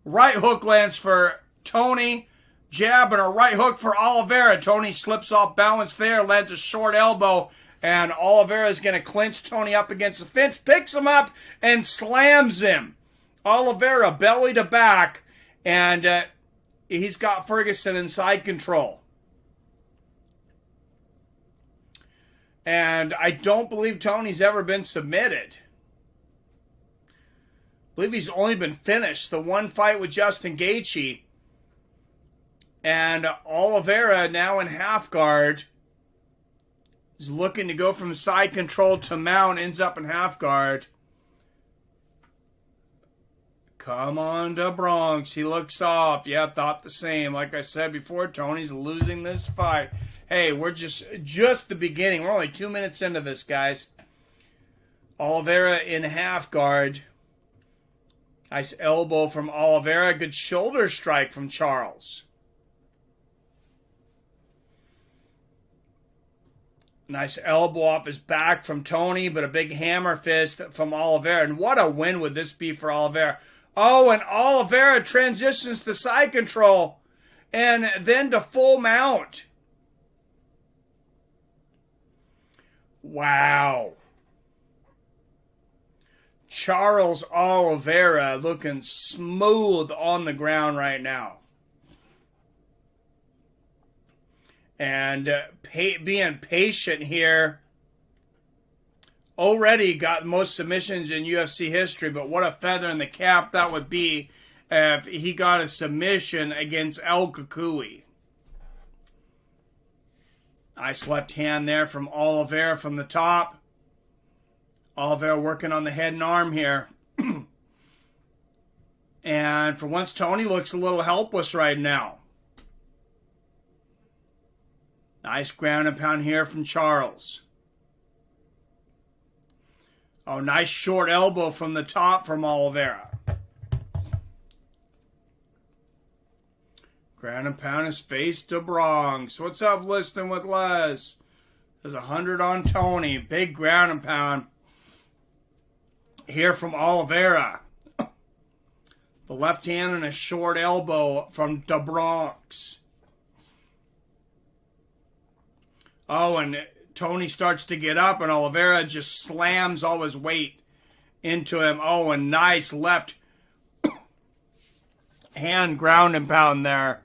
Right hook lands for Tony. Jab and a right hook for Oliveira. Tony slips off balance there. Lands a short elbow. And Oliveira is going to clinch Tony up against the fence. Picks him up and slams him. Oliveira belly to back. And he's got Ferguson in side control. And I don't believe Tony's ever been submitted. I believe he's only been finished. The one fight with Justin Gaethje. And Oliveira now in half guard. Is looking to go from side control to mount. Ends up in half guard. Come on, Da Bronx. He looks off. Yeah, thought the same. Like I said before, Tony's losing this fight. Hey, we're just the beginning. We're only 2 minutes into this, guys. Oliveira in half guard. Nice elbow from Oliveira. Good shoulder strike from Charles. Nice elbow off his back from Tony, but a big hammer fist from Oliveira. And what a win would this be for Oliveira. Oh, and Oliveira transitions to side control and then to full mount. Wow. Charles Oliveira looking smooth on the ground right now. And being patient here. Already got the most submissions in UFC history, but what a feather in the cap that would be if he got a submission against El Cucuy. Nice left hand there from Oliveira from the top. Oliveira working on the head and arm here. And for once, Tony looks a little helpless right now. Nice ground and pound here from Charles. Oh, nice short elbow from the top from Oliveira. Ground and pound is face to Bronx. What's up, Liston with Les? There's 100 on Tony. Big ground and pound here from Oliveira. The left hand and a short elbow from the Bronx. Oh, and Tony starts to get up, and Oliveira just slams all his weight into him. Oh, a nice left hand ground and pound there.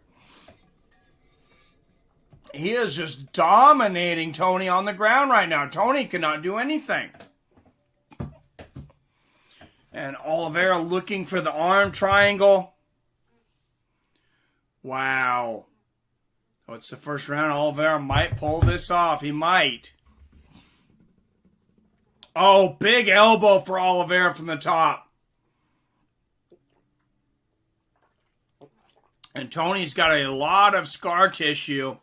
He is just dominating Tony on the ground right now. Tony cannot do anything. And Oliveira looking for the arm triangle. Wow. Oh, it's the first round. Oliveira might pull this off. He might. Oh, big elbow for Oliveira from the top. And Tony's got a lot of scar tissue.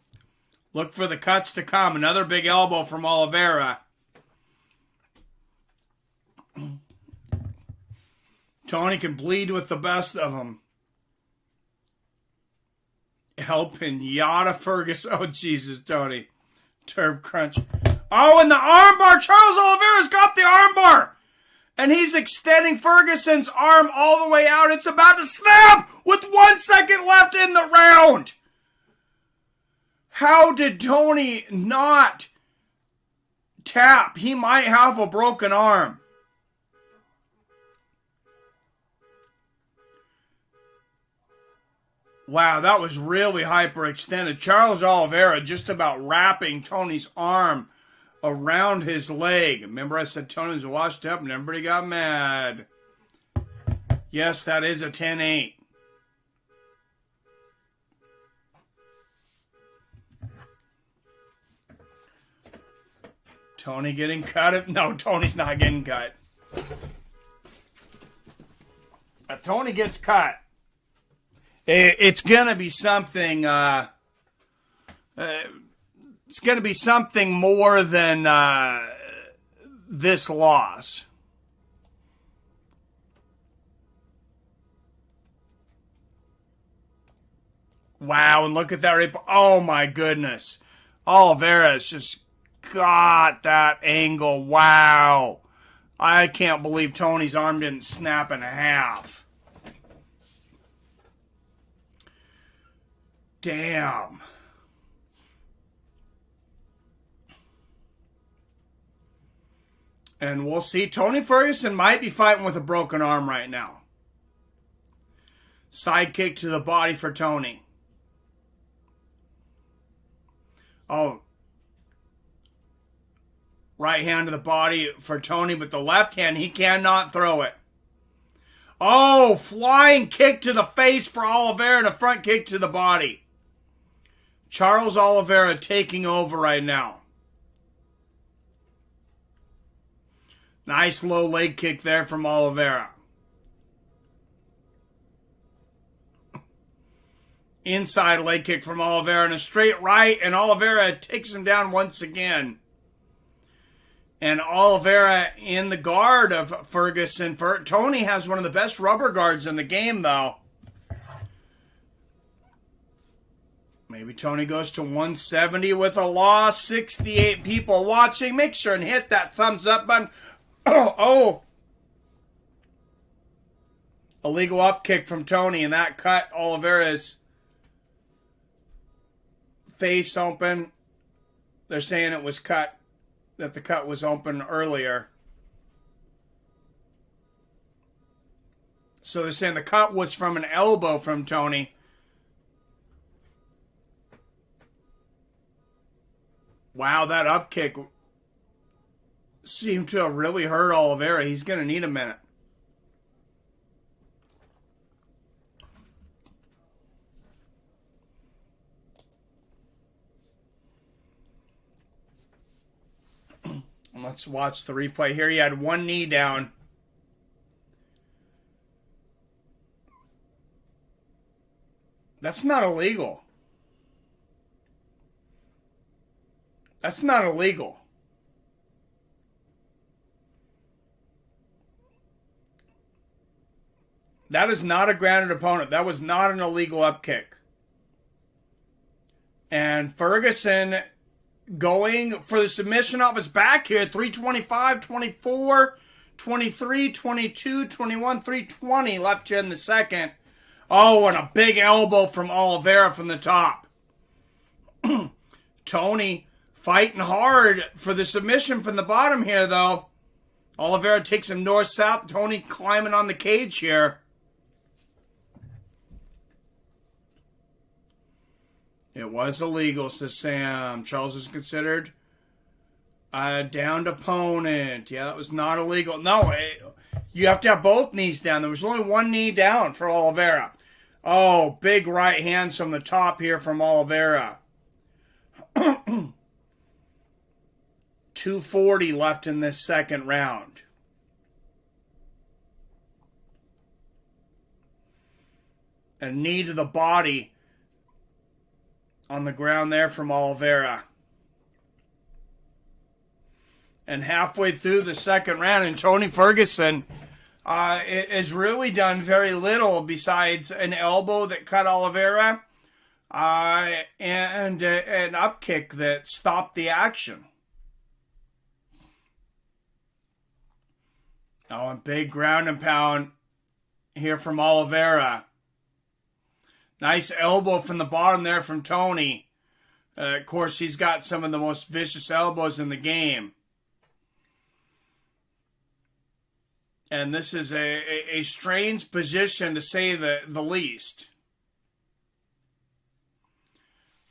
Look for the cuts to come. Another big elbow from Oliveira. Tony can bleed with the best of them. Helping Yada Ferguson. Oh, Jesus, Tony. Turb crunch. Oh, and the armbar. Charles Oliveira's got the armbar. And he's extending Ferguson's arm all the way out. It's about to snap with 1 second left in the round. How did Tony not tap? He might have a broken arm. Wow, that was really hyperextended. Charles Oliveira just about wrapping Tony's arm around his leg. Remember I said Tony was washed up and everybody got mad. Yes, that is a 10-8. Tony getting cut? No, Tony's not getting cut. If Tony gets cut, it's going to be something, it's going to be something more than this loss. Wow, and look at that. Oh, my goodness. Oliveira's just got that angle. Wow. I can't believe Tony's arm didn't snap in half. Damn. And we'll see. Tony Ferguson might be fighting with a broken arm right now. Side kick to the body for Tony. Oh. Right hand to the body for Tony, but the left hand, he cannot throw it. Oh, flying kick to the face for Oliveira and a front kick to the body. Charles Oliveira taking over right now. Nice low leg kick there from Oliveira. Inside leg kick from Oliveira and a straight right, and Oliveira takes him down once again. And Oliveira in the guard of Ferguson. Tony has one of the best rubber guards in the game, though. Maybe Tony goes to 170 with a loss. 68 people watching. Make sure and hit that thumbs up button. Oh. Illegal up kick from Tony, and that cut Oliveira's face open. They're saying it was cut, that the cut was open earlier. So they're saying the cut was from an elbow from Tony. Wow, that up kick seemed to have really hurt Oliveira. He's going to need a minute. Let's watch the replay here. He had one knee down. That's not illegal. That's not illegal. That is not a grounded opponent. That was not an illegal up kick. And Ferguson going for the submission off his back here. 325, 24, 23, 22, 21, 320 left here in the second. Oh, and a big elbow from Oliveira from the top. Tony fighting hard for the submission from the bottom here, though. Oliveira takes him north-south. Tony climbing on the cage here. It was illegal, says Sam. Charles is considered a downed opponent. Yeah, that was not illegal. No, you have to have both knees down. There was only one knee down for Oliveira. Oh, big right hands from the top here from Oliveira. 2:40 left in this second round. A knee to the body on the ground there from Oliveira. And halfway through the second round, and Tony Ferguson has really done very little besides an elbow that cut Oliveira and an up kick that stopped the action. Oh, and big ground and pound here from Oliveira. Nice elbow from the bottom there from Tony. Of course, he's got some of the most vicious elbows in the game. And this is a strange position to say the least.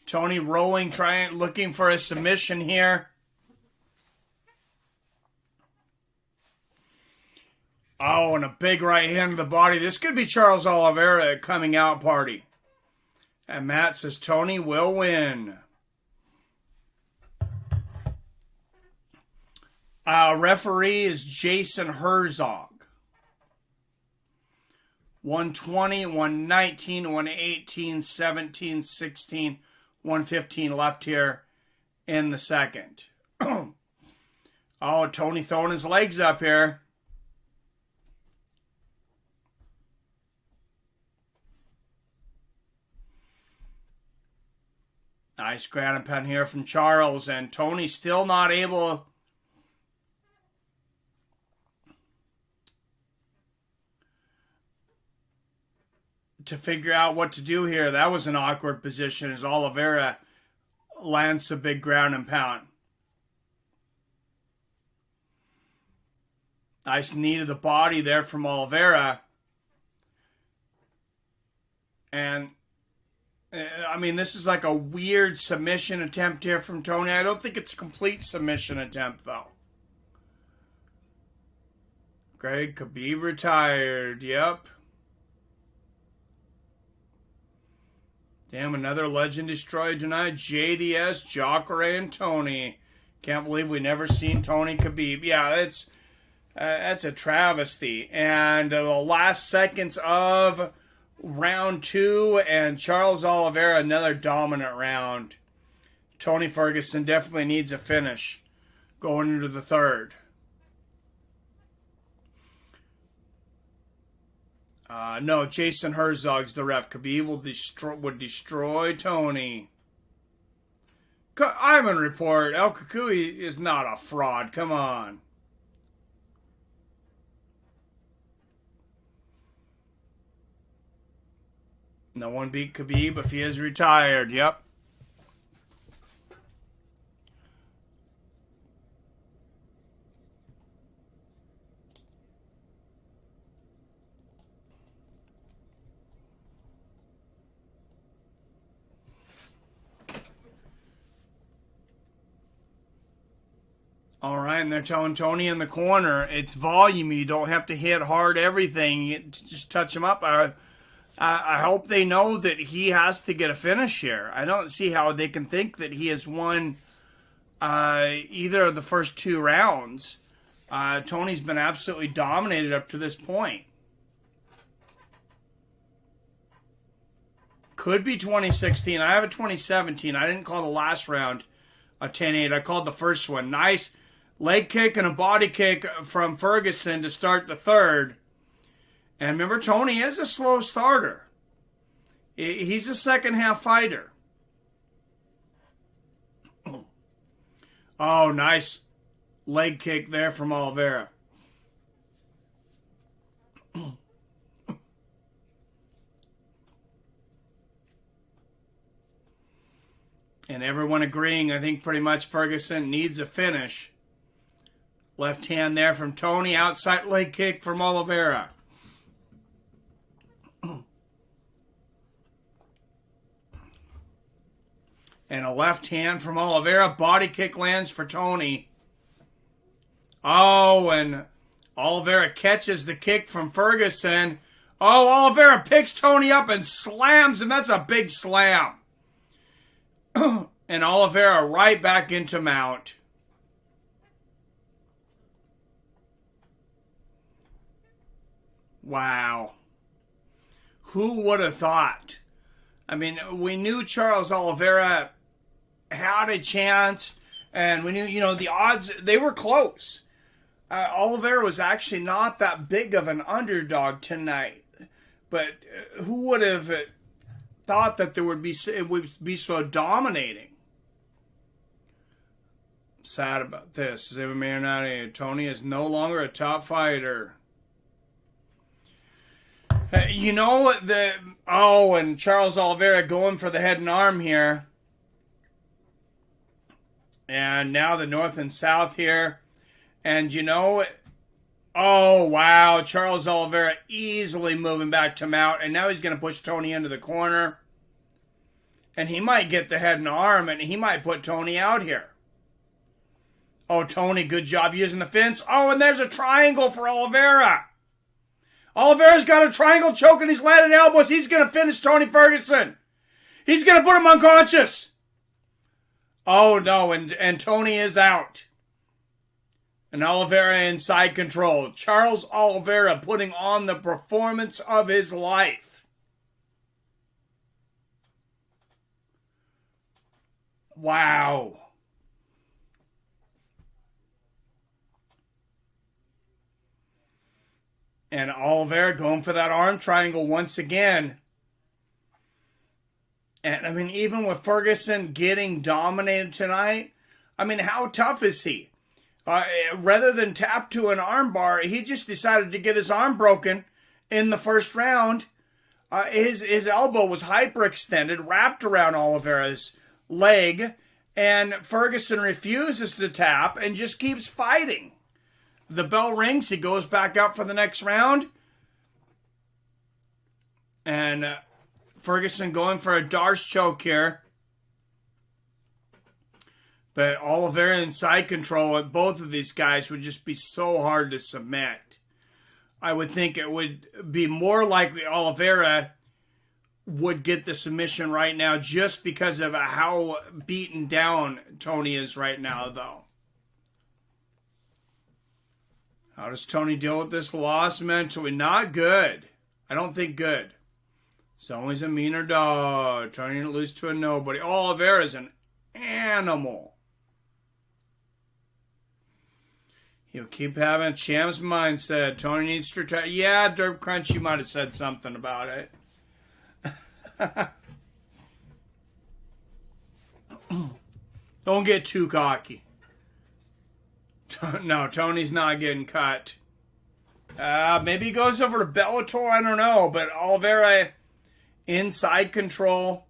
Tony rolling, looking for a submission here. Oh, and a big right hand to the body. This could be Charles Oliveira coming out party. And Matt says Tony will win. Referee is Jason Herzog. 120, 119, 118, 17, 16, 115 left here in the second. Oh, Tony throwing his legs up here. Nice ground and pound here from Charles, and Tony still not able to figure out what to do here. That was an awkward position as Oliveira lands a big ground and pound. Nice knee to the body there from Oliveira. And I mean, this is like a weird submission attempt here from Tony. I don't think it's a complete submission attempt, though. Greg Khabib retired. Yep. Damn, another legend destroyed tonight. JDS, Jacare, and Tony. Can't believe we never seen Tony Khabib. Yeah, that's a travesty. And the last seconds of round 2, and Charles Oliveira, another dominant round. Tony Ferguson definitely needs a finish going into the third. No, Jason Herzog's the ref. Khabib would destroy Tony. Ivan report. El Kukui is not a fraud. Come on. No one beat Khabib if he is retired. Yep. All right, and they're telling Tony in the corner, it's volume. You don't have to hit hard everything. You just touch him up. I hope they know that he has to get a finish here. I don't see how they can think that he has won either of the first 2 rounds. Tony's been absolutely dominated up to this point. Could be 2016. I have a 2017. I didn't call the last round a 10-8. I called the first one. Nice leg kick and a body kick from Ferguson to start the third. And remember, Tony is a slow starter. He's a second half fighter. Oh, nice leg kick there from Oliveira. And everyone agreeing, I think pretty much Ferguson needs a finish. Left hand there from Tony, outside leg kick from Oliveira. And a left hand from Oliveira. Body kick lands for Tony. Oh, and Oliveira catches the kick from Ferguson. Oh, Oliveira picks Tony up and slams him. That's a big slam. And Oliveira right back into mount. Wow. Who would have thought? I mean, we knew Charles Oliveira had a chance, and we knew, the odds, they were close. Oliveira was actually not that big of an underdog tonight. But who would have thought that it would be so dominating? Sad about this. Tony is no longer a top fighter. And Charles Oliveira going for the head and arm here. And now the north and south here. And oh, wow. Charles Oliveira easily moving back to mount. And now he's going to push Tony into the corner. And he might get the head and arm, and he might put Tony out here. Oh, Tony, good job using the fence. Oh, and there's a triangle for Oliveira. Oliveira's got a triangle choke and he's landing elbows. He's going to finish Tony Ferguson. He's going to put him unconscious. Oh, no, and Tony is out. And Oliveira in side control. Charles Oliveira putting on the performance of his life. Wow. And Oliveira going for that arm triangle once again. And, even with Ferguson getting dominated tonight, how tough is he? Rather than tap to an arm bar, he just decided to get his arm broken in the first round. His elbow was hyperextended, wrapped around Oliveira's leg, and Ferguson refuses to tap and just keeps fighting. The bell rings. He goes back up for the next round. And Ferguson going for a Darce choke here. But Oliveira in side control, and both of these guys would just be so hard to submit. I would think it would be more likely Oliveira would get the submission right now just because of how beaten down Tony is right now, though. How does Tony deal with this loss mentally? Not good. I don't think good. It's always a meaner dog. Tony to lose to a nobody. Oliveira's an animal. He'll keep having a champ's mindset. Tony needs to retire. Yeah, Derp Crunch, you might have said something about it. Don't get too cocky. No, Tony's not getting cut. Maybe he goes over to Bellator, I don't know. But Oliveira inside control.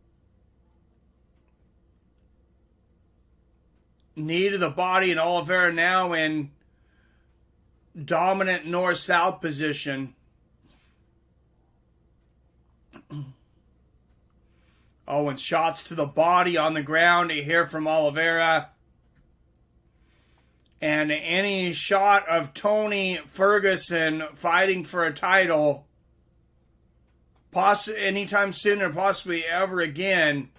Knee to the body, and Oliveira now in dominant north-south position. Oh, and shots to the body on the ground to hear from Oliveira. And any shot of Tony Ferguson fighting for a title, anytime soon or possibly ever again,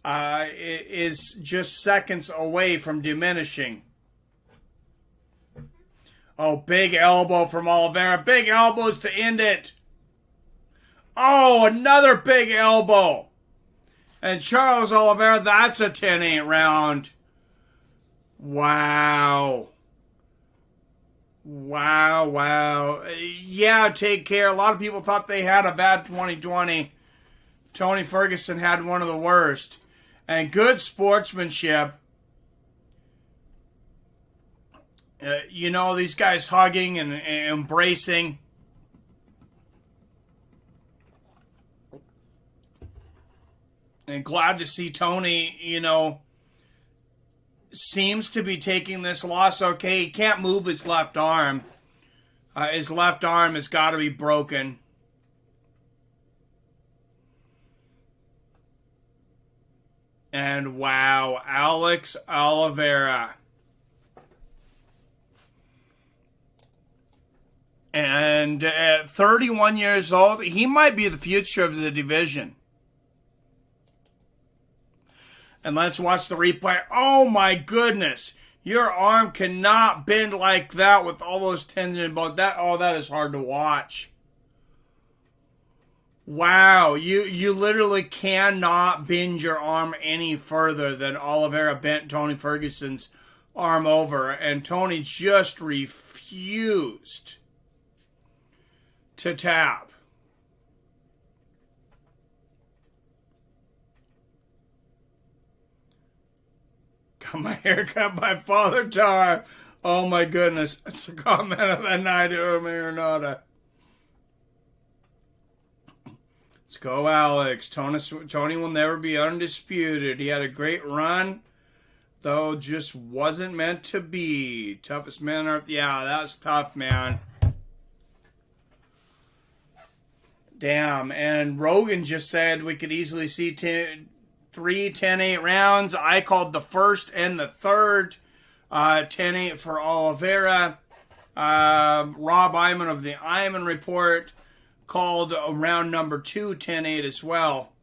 is just seconds away from diminishing. Oh, big elbow from Oliveira. Big elbows to end it. Oh, another big elbow. And Charles Oliveira, that's a 10-8 round. Wow. Wow, wow. Yeah, take care. A lot of people thought they had a bad 2020. Tony Ferguson had one of the worst. And good sportsmanship. You know, these guys hugging and embracing. And glad to see Tony, you know, seems to be taking this loss okay. He can't move his left arm. His left arm has got to be broken. And wow, Alex Oliveira. And at 31 years old, he might be the future of the division. And let's watch the replay. Oh my goodness. Your arm cannot bend like that with all those tendons and bones. That is hard to watch. Wow. You literally cannot bend your arm any further than Oliveira bent Tony Ferguson's arm over. And Tony just refused to tap. Got my haircut by Father Tar. Oh my goodness. It's a comment of the night, Marinata. Let's go, Alex. Tony will never be undisputed. He had a great run, though just wasn't meant to be. Toughest man on earth. Yeah, that's tough, man. Damn. And Rogan just said we could easily see 10-8 rounds. I called the first and the third 10-8 for Oliveira. Rob Iman of the Iman Report called round number 2 10-8 as well.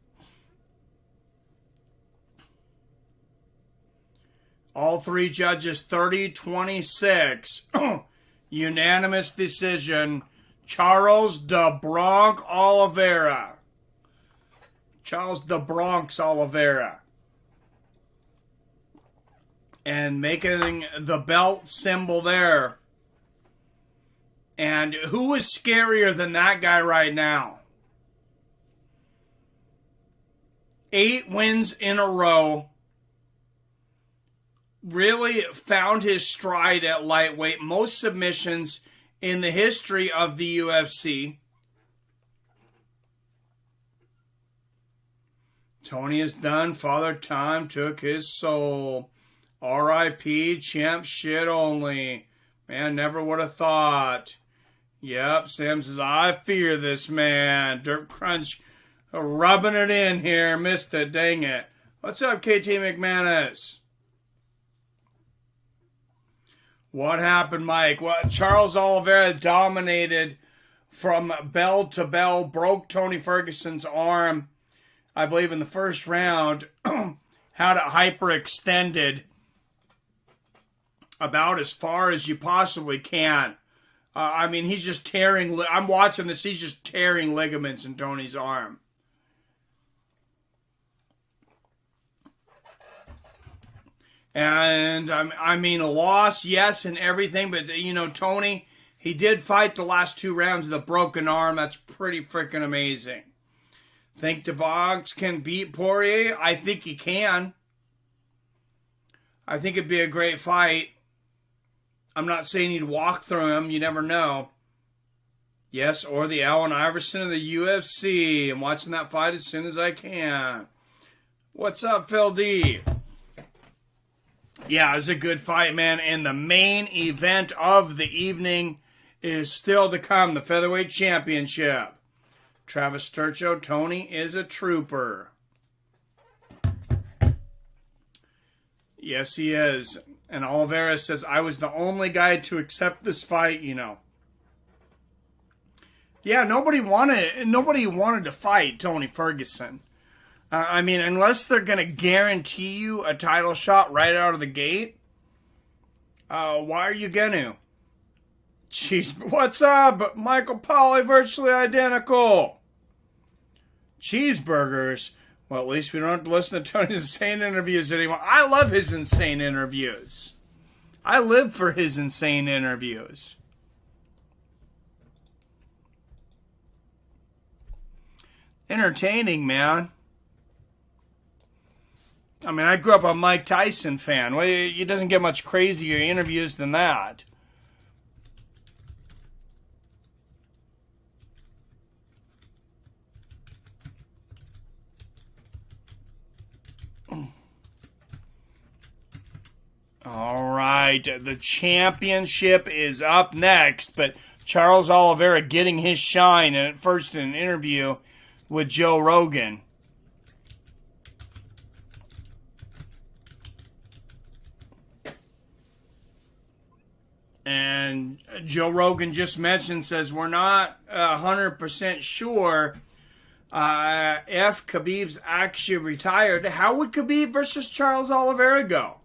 All three judges 30-26. Unanimous decision. Charles the Bronx Oliveira. Charles the Bronx Oliveira. And making the belt symbol there. And who is scarier than that guy right now? 8 wins in a row. Really found his stride at lightweight. Most submissions in the history of the UFC. Tony is done. Father Time took his soul. R.I.P. Champ shit only. Man, never would have thought. Yep, Sam says, I fear this man. Dirt Crunch rubbing it in here. Missed it, dang it. What's up, KT McManus? What happened, Mike? Well, Charles Oliveira dominated from bell to bell, broke Tony Ferguson's arm, I believe, in the first round. Had it hyperextended about as far as you possibly can. I mean, he's just tearing. I'm watching this. He's just tearing ligaments in Tony's arm. And I mean, a loss, yes, and everything. But, you know, Tony, he did fight the last 2 rounds with a broken arm. That's pretty freaking amazing. Think DeBox can beat Poirier? I think he can. I think it'd be a great fight. I'm not saying he'd walk through him. You never know. Yes, or the Allen Iverson of the UFC. I'm watching that fight as soon as I can. What's up, Phil D? Yeah, it was a good fight, man. And the main event of the evening is still to come. The Featherweight Championship. Travis Sturcho, Tony is a trooper. Yes, he is. And Oliveira says, I was the only guy to accept this fight, you know. Yeah, nobody wanted to fight Tony Ferguson. I mean, unless they're going to guarantee you a title shot right out of the gate, why are you going to? Jeez, what's up? Michael Polly, virtually identical. Cheeseburgers. Well, at least we don't have to listen to Tony's insane interviews anymore. I love his insane interviews. I live for his insane interviews. Entertaining, man. I mean, I grew up a Mike Tyson fan. Well, it doesn't get much crazier interviews than that. All right, the championship is up next, but Charles Oliveira getting his shine, and at first in an interview with Joe Rogan. And Joe Rogan just mentioned, says, we're not 100% sure if Khabib's actually retired. How would Khabib versus Charles Oliveira go?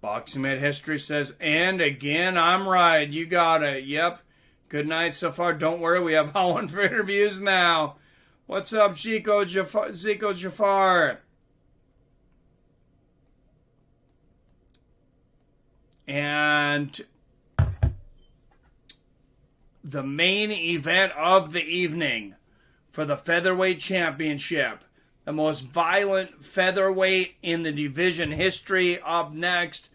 Boxing Med History says, and again, I'm right. You got it. Yep. Good night so far. Don't worry, we have on for interviews now. What's up, Zico Jafar? And the main event of the evening for the featherweight championship. The most violent featherweight in the division history up next.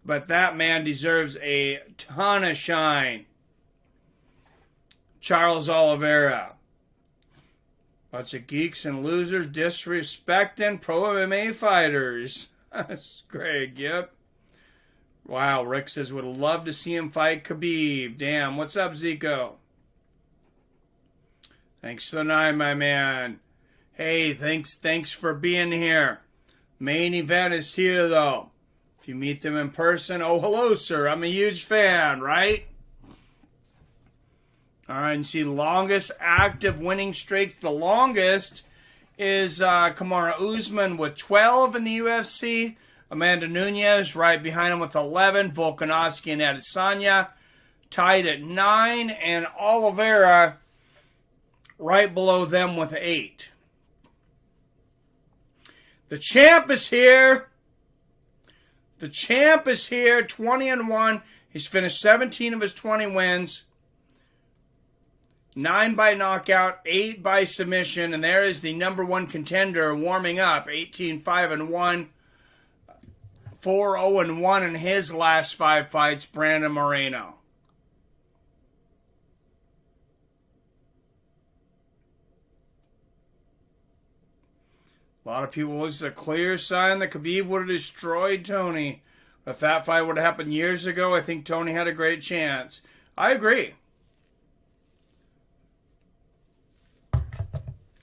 But that man deserves a ton of shine. Charles Oliveira. Bunch of geeks and losers disrespecting pro MMA fighters. That's Greg, yep. Wow, Rick says would love to see him fight Khabib. Damn, what's up, Zico? Thanks for the night, my man. Hey, thanks for being here. Main event is here, though. If you meet them in person, oh, hello, sir. I'm a huge fan, right? All right, and see, longest active winning streak. The longest is Kamaru Usman with 12 in the UFC. Amanda Nunes right behind him with 11. Volkanovski and Adesanya tied at 9. And Oliveira right below them with 8. The champ is here. The champ is here, 20-1. He's finished 17 of his 20 wins. 9 by knockout, 8 by submission. And there is the number one contender warming up. 18-5-1. 4-0-1 in his last 5 fights, Brandon Moreno. A lot of people, this is a clear sign that Khabib would have destroyed Tony. If that fight would have happened years ago, I think Tony had a great chance. I agree.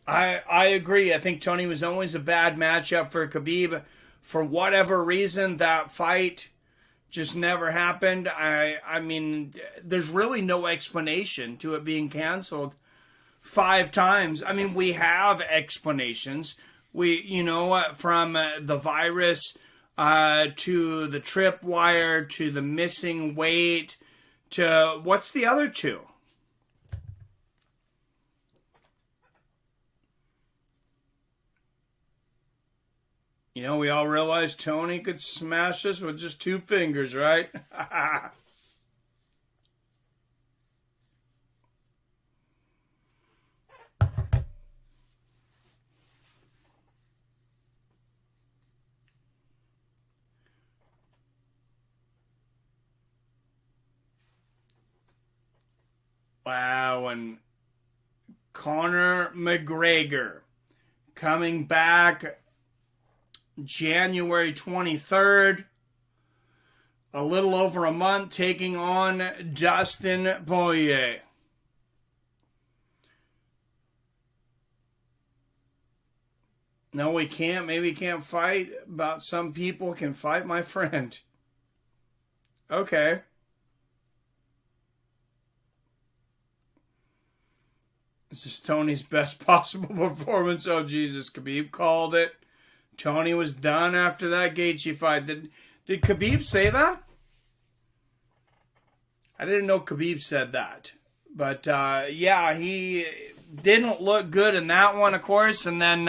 I agree. I think Tony was always a bad matchup for Khabib. For whatever reason, that fight just never happened. I mean, there's really no explanation to it being canceled 5 times. I mean, we have explanations. From the virus to the tripwire to the missing weight to what's the other 2? We all realized Tony could smash us with just 2 fingers, right? Wow, and Conor McGregor coming back January 23rd, a little over a month, taking on Dustin Poirier. No, we can't. Maybe we can't fight. About some people can fight, my friend. Okay. This is Tony's best possible performance. Oh, Jesus. Khabib called it. Tony was done after that Gaethje fight. Did Khabib say that? I didn't know Khabib said that. But, yeah, he didn't look good in that one, of course. And then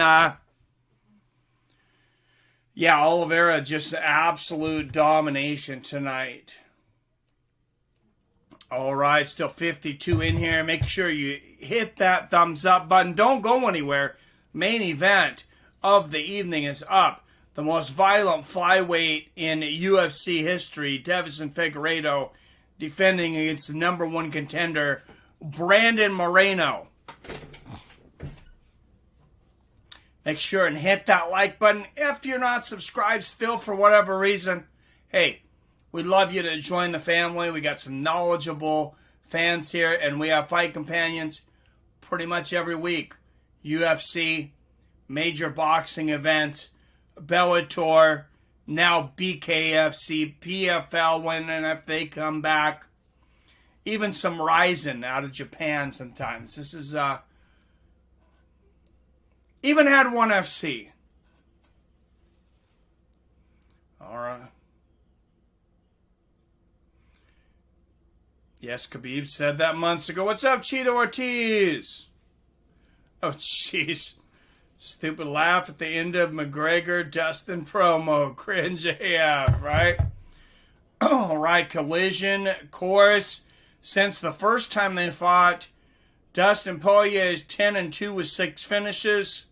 Yeah, Oliveira, just absolute domination tonight. All right, still 52 in here. Make sure you hit that thumbs up button. Don't go anywhere. Main event of the evening is up. The most violent flyweight in UFC history, Deiveson Figueredo, defending against the number one contender, Brandon Moreno. Make sure and hit that like button. If you're not subscribed still for whatever reason, hey, we'd love you to join the family. We got some knowledgeable fans here, and we have fight companions pretty much every week. UFC, major boxing events, Bellator, now BKFC, PFL winning if they come back. Even some Ryzen out of Japan sometimes. This is, even had one FC. All right. Yes, Khabib said that months ago. What's up, Cheeto Ortiz? Oh, jeez. Stupid laugh at the end of McGregor-Dustin promo. Cringe AF, right? All right, Collision course. Since the first time they fought, Dustin Poirier is 10-2 with 6 finishes.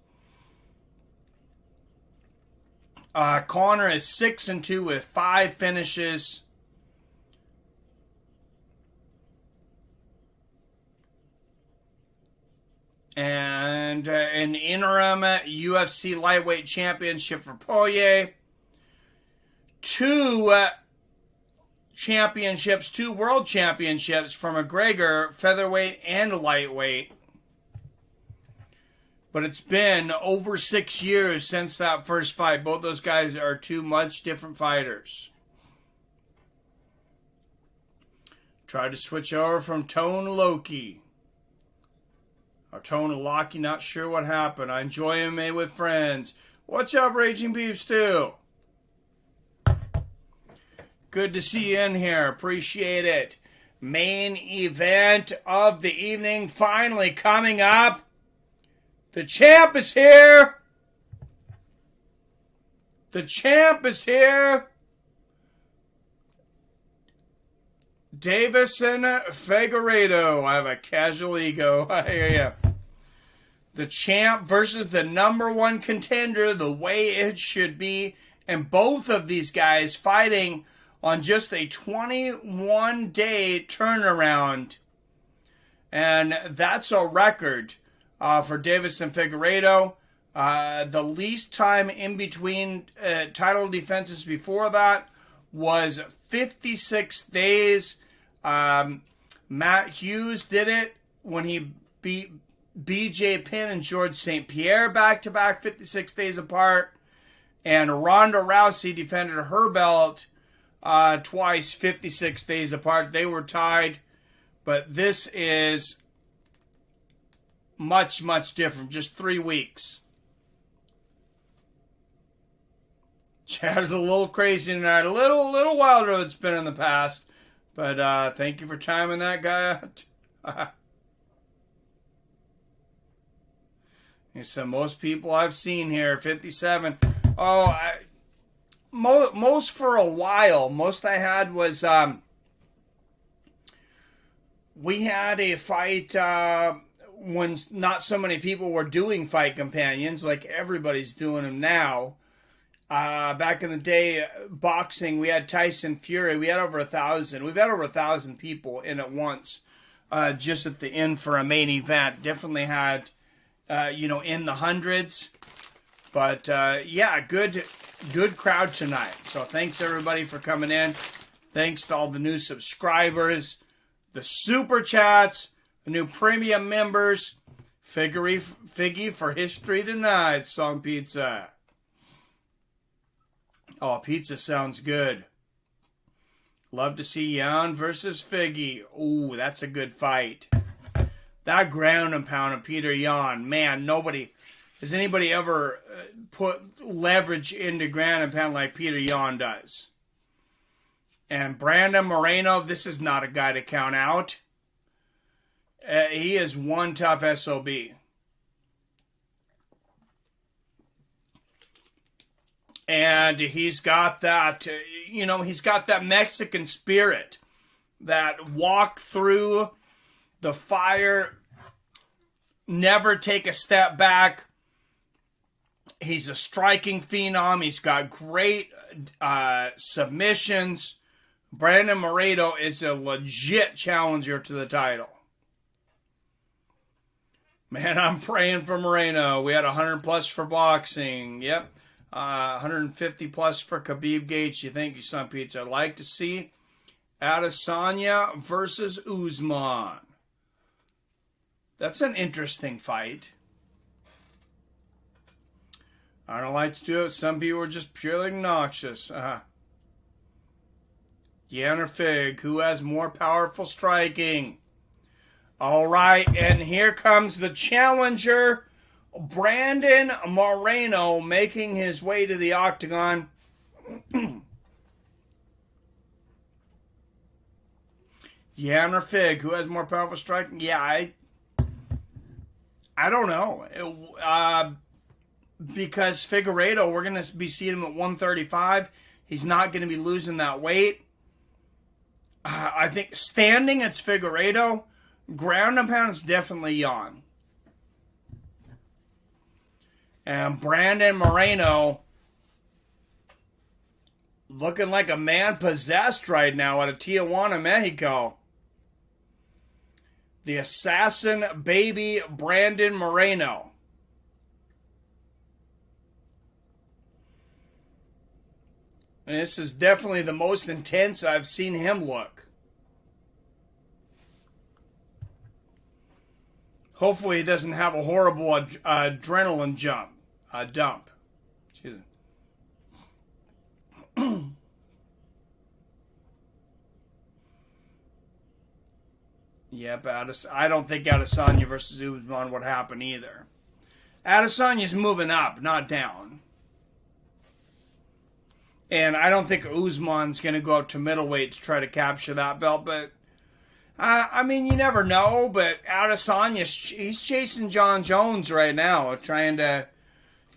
Conor is 6-2 with 5 finishes. And an interim UFC lightweight championship for Poirier. 2 championships, 2 world championships for McGregor, featherweight and lightweight. But it's been over 6 years since that first fight. Both those guys are 2 much different fighters. Tried to switch over from Tone to Loki. Or Tone to Loki, not sure what happened. I enjoy MMA with friends. What's up, Raging Beef Stew? Good to see you in here. Appreciate it. Main event of the evening finally coming up. The champ is here. The champ is here. Deiveson Figueredo. I have a casual ego. I hear you. The champ versus the number one contender, the way it should be. And both of these guys fighting on just a 21-day turnaround. And that's a record for Deiveson Figueredo. The least time in between title defenses before that was 56 days. Matt Hughes did it when he beat BJ Penn and George St. Pierre back-to-back 56 days apart. And Ronda Rousey defended her belt twice 56 days apart. They were tied. But this is much, much different. Just 3 weeks. Chad's a little crazy tonight. A little wilder than it's been in the past. But thank you for timing that guy out. He said most people I've seen here, 57. Oh, most for a while. Most I had was we had a fight when not so many people were doing fight companions, like everybody's doing them now. Back in the day, boxing, we had Tyson Fury. We had over 1,000. We've had over 1,000 people in at once, just at the end for a main event. Definitely had, in the hundreds. But yeah, good crowd tonight. So thanks everybody for coming in. Thanks to all the new subscribers, the super chats, the new premium members. Figgy for history tonight. Song pizza. Oh, pizza sounds good. Love to see Jan versus Figgy. Ooh, that's a good fight. That ground and pound of Peter Yan. Man, has anybody ever put leverage into ground and pound like Peter Yan does? And Brandon Moreno, this is not a guy to count out. He is one tough SOB. And he's got that, he's got that Mexican spirit, that walk through the fire, never take a step back. He's a striking phenom. He's got great submissions. Brandon Moreno is a legit challenger to the title. Man, I'm praying for Moreno. We had 100 plus for boxing. Yep. 150 plus for Khabib Gates. You think you son pizza? I'd like to see Adesanya versus Usman. That's an interesting fight. I don't like to do it. Some people are just purely obnoxious. Jan or Fig, who has more powerful striking? All right, and here comes the challenger, Brandon Moreno, making his way to the octagon. Jan or Fig, who has more powerful striking? Yeah, I don't know. Because Figueredo, we're going to be seeing him at 135. He's not going to be losing that weight. I think standing, it's Figueredo. Ground and pound is definitely Jan. And Brandon Moreno looking like a man possessed right now out of Tijuana, Mexico. The assassin baby Brandon Moreno. And this is definitely the most intense I've seen him look. Hopefully he doesn't have a horrible adrenaline dump. Excuse me. Yep, I don't think Adesanya versus Usman would happen either. Adesanya's moving up, not down. And I don't think Usman's going to go up to middleweight to try to capture that belt, but I mean, you never know, but Adesanya, he's chasing John Jones right now, trying to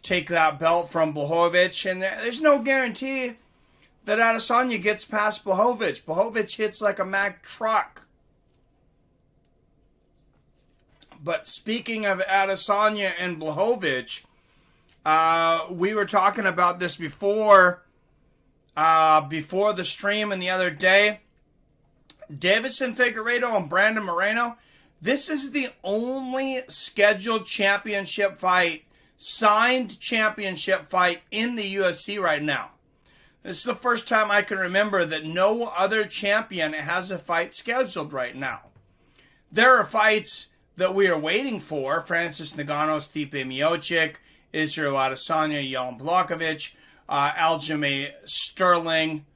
take that belt from Blachowicz, and there's no guarantee that Adesanya gets past Blachowicz. Blachowicz hits like a Mack truck. But speaking of Adesanya and Blachowicz, we were talking about this before the stream and the other day. Deiveson Figueredo and Brandon Moreno, this is the only scheduled championship fight, signed championship fight in the UFC right now. This is the first time I can remember that no other champion has a fight scheduled right now. There are fights that we are waiting for. Francis Ngannou, Stipe Miocic, Israel Adesanya, Jan Blachowicz, Aljamain Sterling,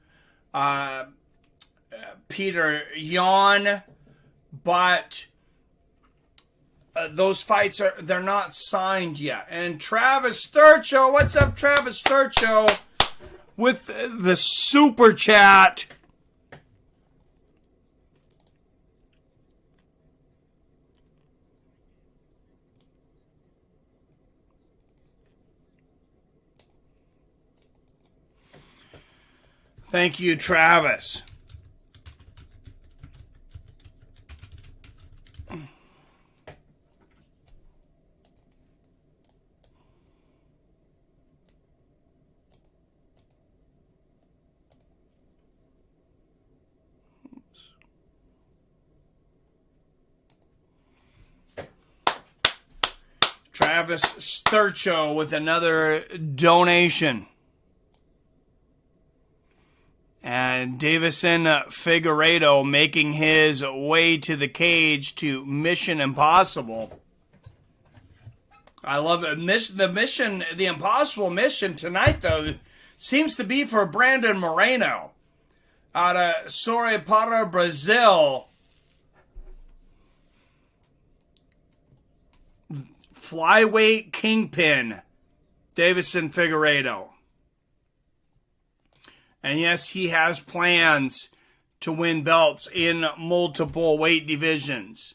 Peter Yan, but those fights they're not signed yet. And Travis Sturcho, what's up, Travis Sturcho, with the super chat. Thank you, Travis. Travis Sturcho with another donation. And Deiveson Figueredo making his way to the cage to Mission Impossible. I love it. The impossible mission tonight, though, seems to be for Brandon Moreno out of Sorocaba, Brazil. Flyweight kingpin, Deiveson Figueredo. And yes, he has plans to win belts in multiple weight divisions.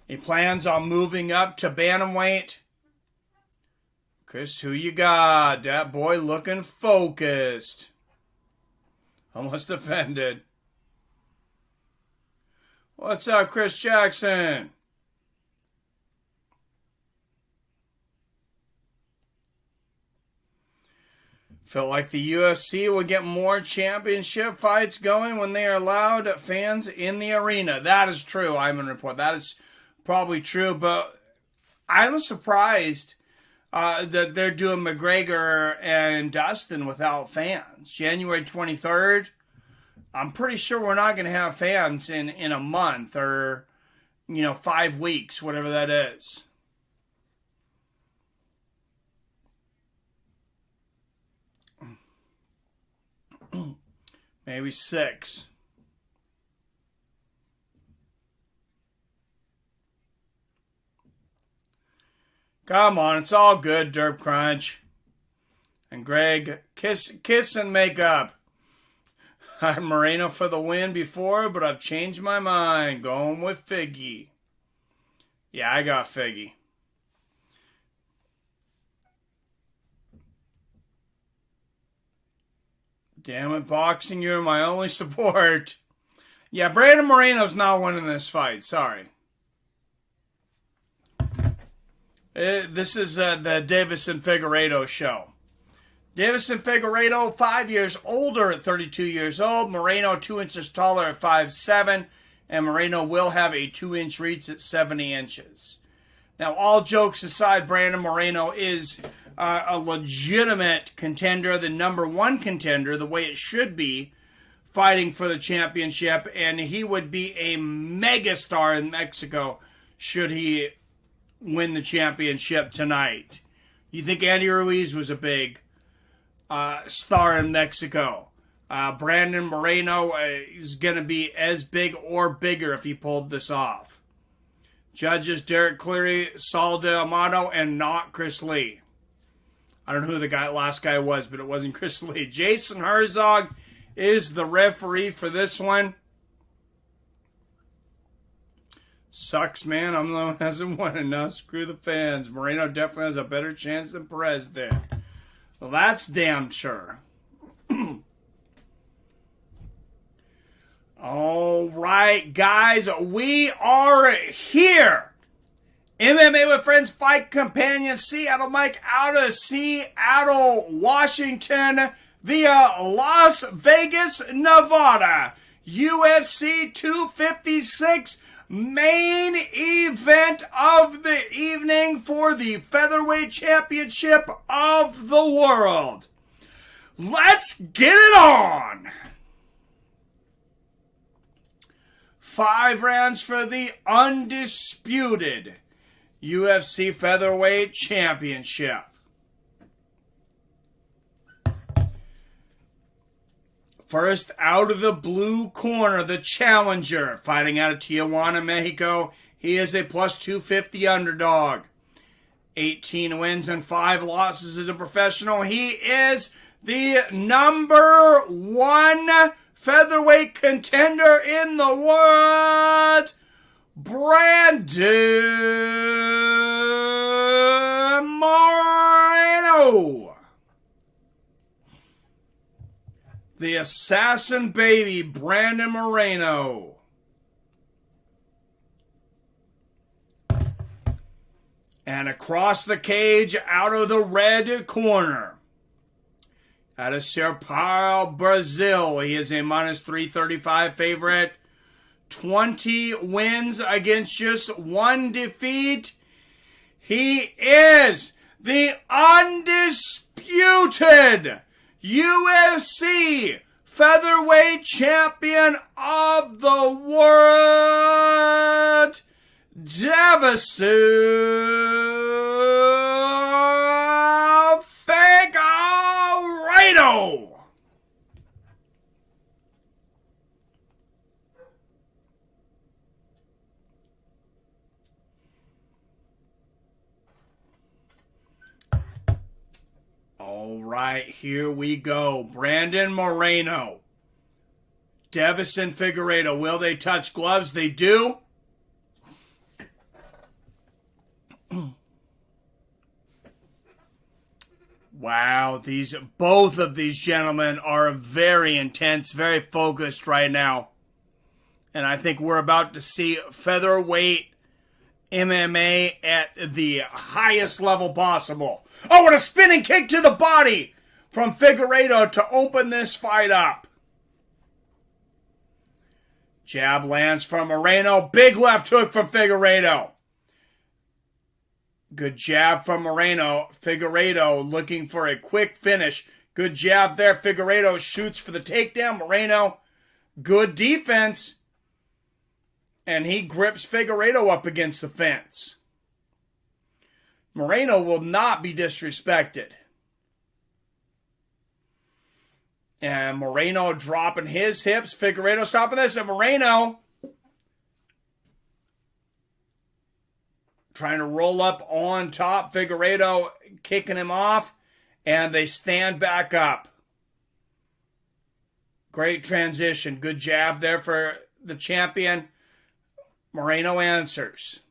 He plans on moving up to bantamweight. Chris, who you got? That boy looking focused. Almost offended. What's up, Chris Jackson? Feel like the UFC will get more championship fights going when they are allowed fans in the arena. That is true, Iman Report. That is probably true, but I'm surprised that they're doing McGregor and Dustin without fans. January 23rd, I'm pretty sure we're not going to have fans in a month or, 5 weeks, whatever that is. Maybe 6. Come on, it's all good, Derp Crunch. And Greg, kiss and make up. I had Moreno for the win before, but I've changed my mind. Going with Figgy. Yeah, I got Figgy. Damn it, boxing, you're my only support. Yeah, Brandon Moreno's not winning this fight. Sorry. This is the Deiveson Figueredo show. Deiveson Figueredo, 5 years older at 32 years old. Moreno, 2 inches taller at 5'7". And Moreno will have a 2-inch reach at 70 inches. Now, all jokes aside, Brandon Moreno is a legitimate contender, the number 1 contender, the way it should be, fighting for the championship. And he would be a megastar in Mexico should he win the championship tonight. You think Andy Ruiz was a big star in Mexico? Brandon Moreno is going to be as big or bigger if he pulled this off. Judges Derek Cleary, Saul D'Amato, and not Chris Lee. I don't know who the last guy was, but it wasn't Chris Lee. Jason Herzog is the referee for this one. Sucks, man. I'm the one who hasn't won enough. Screw the fans. Moreno definitely has a better chance than Perez did. Well, that's damn sure. All right, guys. We are here. MMA with Friends Fight Companion. Seattle Mike out of Seattle, Washington via Las Vegas, Nevada. UFC 256 main event of the evening for the Featherweight Championship of the world. Let's get it on! 5 rounds for the undisputed UFC Featherweight Championship. First, out of the blue corner, the challenger, fighting out of Tijuana, Mexico. He is a plus 250 underdog. 18 wins and 5 losses as a professional. He is the number 1 featherweight contender in the world, Brandon Moreno. The assassin baby, Brandon Moreno. And across the cage, out of the red corner, out of Sao Paulo, Brazil, he is a minus 335 favorite. 20 wins against just 1 defeat. He is the undisputed UFC Featherweight Champion of the world, Deiveson Figueredo. All right, here we go. Brandon Moreno, Deiveson Figueredo. Will they touch gloves? They do. Wow, both of these gentlemen are very intense, very focused right now. And I think we're about to see featherweight MMA at the highest level possible. Oh, and a spinning kick to the body from Figueredo to open this fight up. Jab lands from Moreno. Big left hook from Figueredo. Good jab from Moreno. Figueredo looking for a quick finish. Good jab there. Figueredo shoots for the takedown. Moreno, good defense. And he grips Figueredo up against the fence. Moreno will not be disrespected. And Moreno dropping his hips. Figueredo stopping this. And Moreno trying to roll up on top. Figueredo kicking him off. And they stand back up. Great transition. Good jab there for the champion. Moreno answers.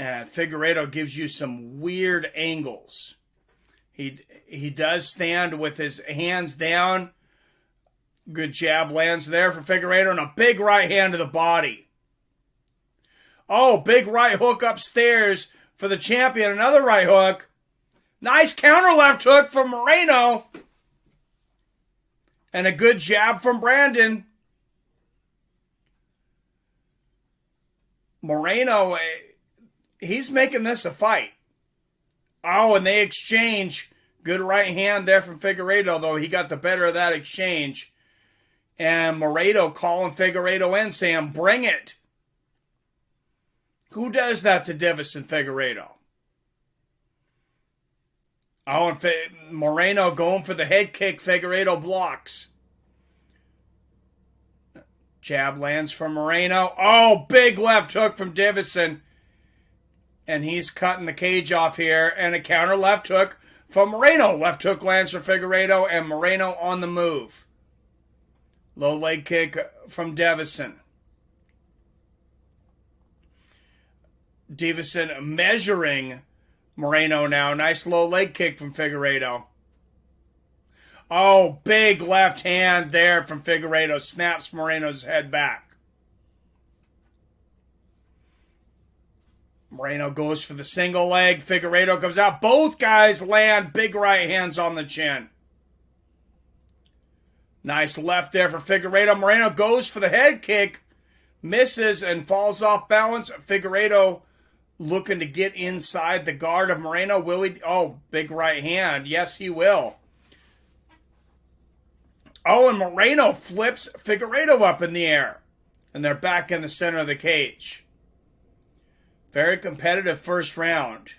And Figueredo gives you some weird angles. He does stand with his hands down. Good jab lands there for Figueredo and a big right hand to the body. Oh, big right hook upstairs for the champion. Another right hook. Nice counter left hook from Moreno. And a good jab from Brandon. Moreno, he's making this a fight. Oh, and they exchange. Good right hand there from Figueredo, though he got the better of that exchange. And Moreno calling Figueredo in, saying, bring it. Who does that to Deiveson Figueredo? Oh, and Moreno going for the head kick. Figueredo blocks. Jab lands from Moreno. Oh, big left hook from Deiveson. And he's cutting the cage off here. And a counter left hook from Moreno. Left hook lands for Figueredo. And Moreno on the move. Low leg kick from Deiveson. Deiveson measuring Moreno now. Nice low leg kick from Figueredo. Oh, big left hand there from Figueredo. Snaps Moreno's head back. Moreno goes for the single leg. Figueredo comes out. Both guys land big right hands on the chin. Nice left there for Figueredo. Moreno goes for the head kick. Misses and falls off balance. Figueredo looking to get inside the guard of Moreno. Will he? Oh, big right hand. Yes, he will. Oh, and Moreno flips Figueredo up in the air. And they're back in the center of the cage. Very competitive first round.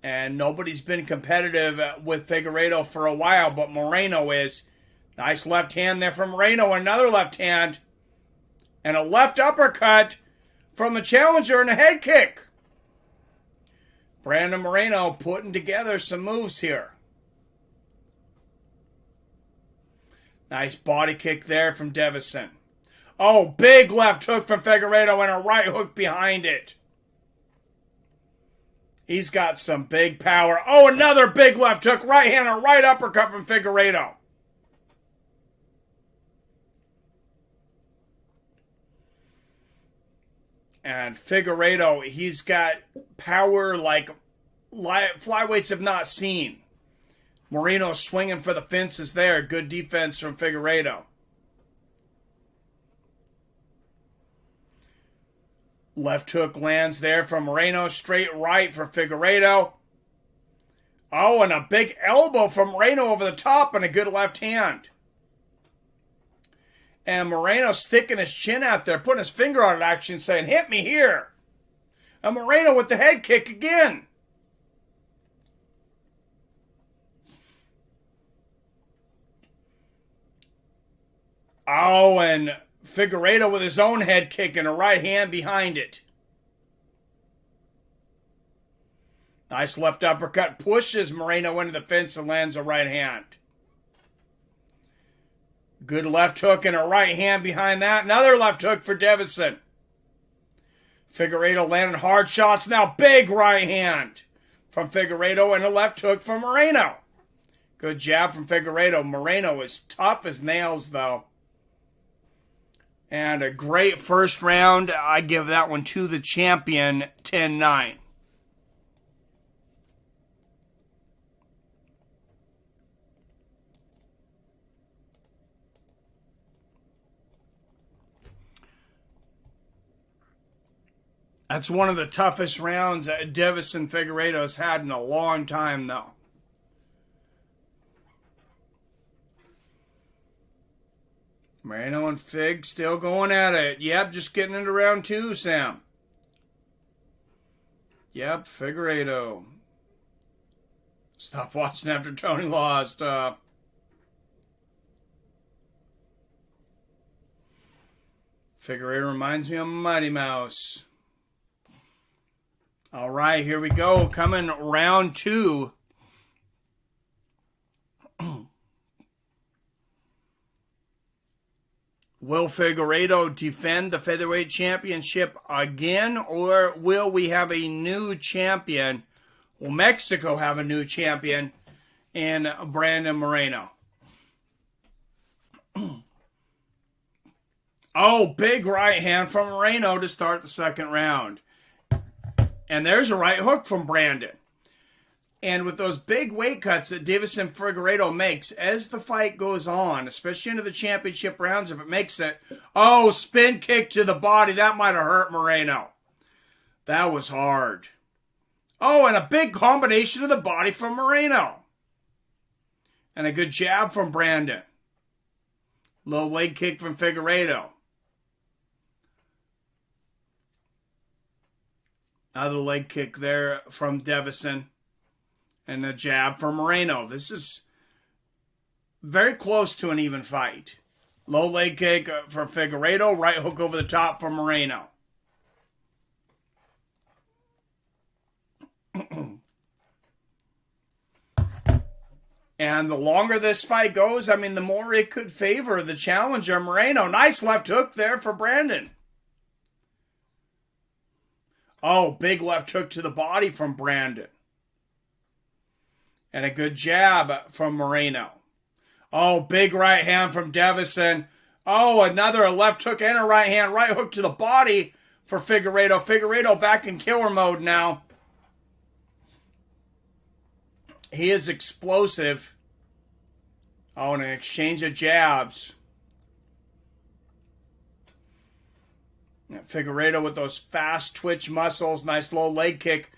And nobody's been competitive with Figueredo for a while, but Moreno is. Nice left hand there from Moreno. Another left hand. And a left uppercut from the challenger and a head kick. Brandon Moreno putting together some moves here. Nice body kick there from Deiveson. Oh, big left hook from Figueredo and a right hook behind it. He's got some big power. Oh, another big left hook. Right hand, a right uppercut from Figueredo. And Figueredo, he's got power like flyweights have not seen. Moreno swinging for the fences there. Good defense from Figueredo. Left hook lands there from Moreno. Straight right for Figueredo. Oh, and a big elbow from Moreno over the top and a good left hand. And Moreno sticking his chin out there, putting his finger on it action, saying, hit me here. And Moreno with the head kick again. Oh, and Figueredo with his own head kick and a right hand behind it. Nice left uppercut. Pushes Moreno into the fence and lands a right hand. Good left hook and a right hand behind that. Another left hook for Deiveson. Figueredo landing hard shots. Now big right hand from Figueredo and a left hook from Moreno. Good jab from Figueredo. Moreno is tough as nails, though. And a great first round. I give that one to the champion, 10-9. That's one of the toughest rounds that Deiveson Figueredo has had in a long time, though. Moreno and Fig still going at it. Yep, just getting into round 2, Sam. Yep, Figueredo. Stop watching after Tony lost. Figueredo reminds me of Mighty Mouse. All right, here we go. Coming round 2. Will Figueredo defend the featherweight championship again, or will we have a new champion? Will Mexico have a new champion in Brandon Moreno? Oh, big right hand from Moreno to start the second round. And there's a right hook from Brandon. And with those big weight cuts that Deiveson Figueredo makes as the fight goes on, especially into the championship rounds, if it makes it, oh, spin kick to the body. That might have hurt Moreno. That was hard. Oh, and a big combination of the body from Moreno. And a good jab from Brandon. Low leg kick from Figueredo. Another leg kick there from Deiveson. And a jab from Moreno. This is very close to an even fight. Low leg kick from Figueredo. Right hook over the top from Moreno. And the longer this fight goes, I mean, the more it could favor the challenger, Moreno. Nice left hook there for Brandon. Oh, big left hook to the body from Brandon. And a good jab from Moreno. Oh, big right hand from Deiveson. Oh, another left hook and a right hand. Right hook to the body for Figueredo. Figueredo back in killer mode now. He is explosive. Oh, and an exchange of jabs. Figueredo with those fast twitch muscles. Nice low leg kick.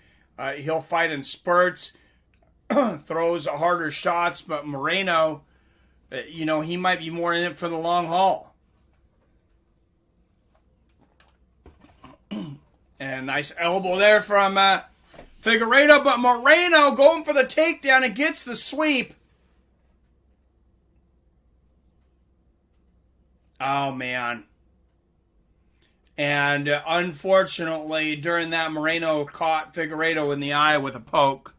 He'll fight in spurts. Throws harder shots, but Moreno, he might be more in it for the long haul. And nice elbow there from Figueredo, but Moreno going for the takedown and gets the sweep. Oh, man. And unfortunately, during that, Moreno caught Figueredo in the eye with a poke.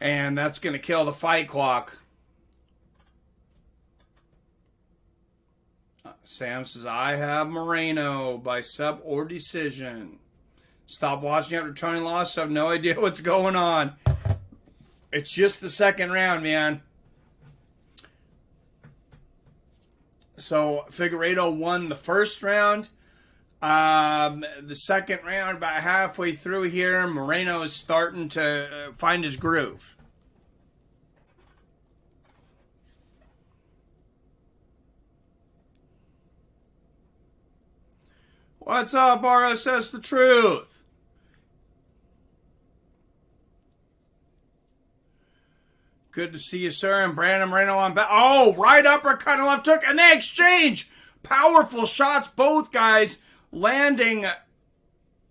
And that's going to kill the fight clock. Sam says, I have Moreno by sub or decision. Stop watching after Tony lost. I have no idea what's going on. It's just the second round, man. So Figueredo won the first round. The second round, about halfway through here, Moreno is starting to find his groove. What's up, RSS The Truth? Good to see you, sir. And Brandon Moreno on back. Oh, right uppercut and left hook, and they exchange powerful shots. Both guys landing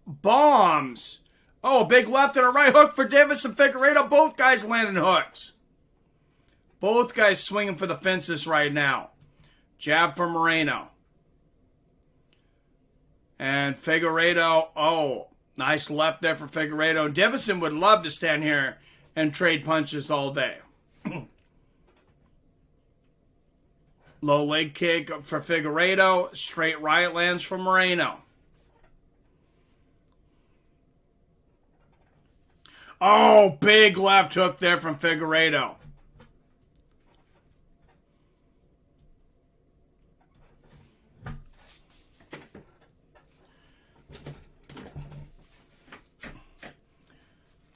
bombs. Oh, a big left and a right hook for Deiveson Figueredo. Both guys landing hooks. Both guys swinging for the fences right now. Jab for Moreno. And Figueredo, oh, nice left there for Figueredo. Deiveson would love to stand here and trade punches all day. Low leg kick for Figueredo. Straight right lands for Moreno. Oh, big left hook there from Figueredo.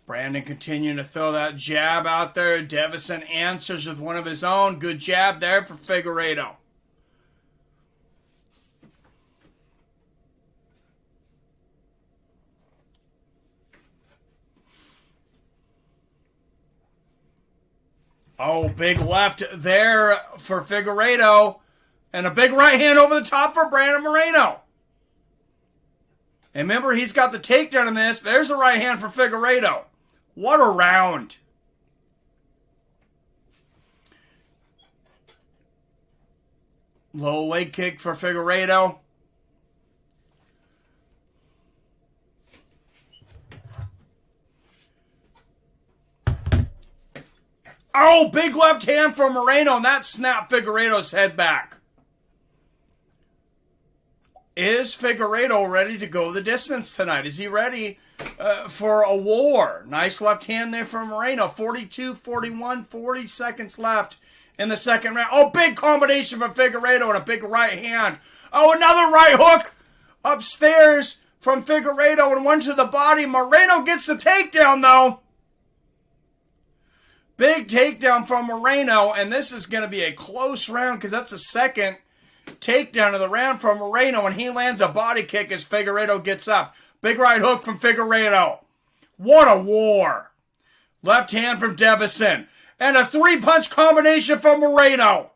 Brandon continuing to throw that jab out there. Deiveson answers with one of his own. Good jab there for Figueredo. Oh, big left there for Figueredo. And a big right hand over the top for Brandon Moreno. And remember, he's got the takedown in this. There's the right hand for Figueredo. What a round. Low leg kick for Figueredo. Oh, big left hand from Moreno, and that snapped Figueredo's head back. Is Figueredo ready to go the distance tonight? Is he ready for a war? Nice left hand there from Moreno. 42, 41, 40 seconds left in the second round. Oh, big combination from Figueredo and a big right hand. Oh, another right hook upstairs from Figueredo and one to the body. Moreno gets the takedown, though. Big takedown from Moreno, and this is going to be a close round because that's the second takedown of the round from Moreno, and he lands a body kick as Figueredo gets up. Big right hook from Figueredo. What a war. Left hand from Deiveson. And a three-punch combination from Moreno.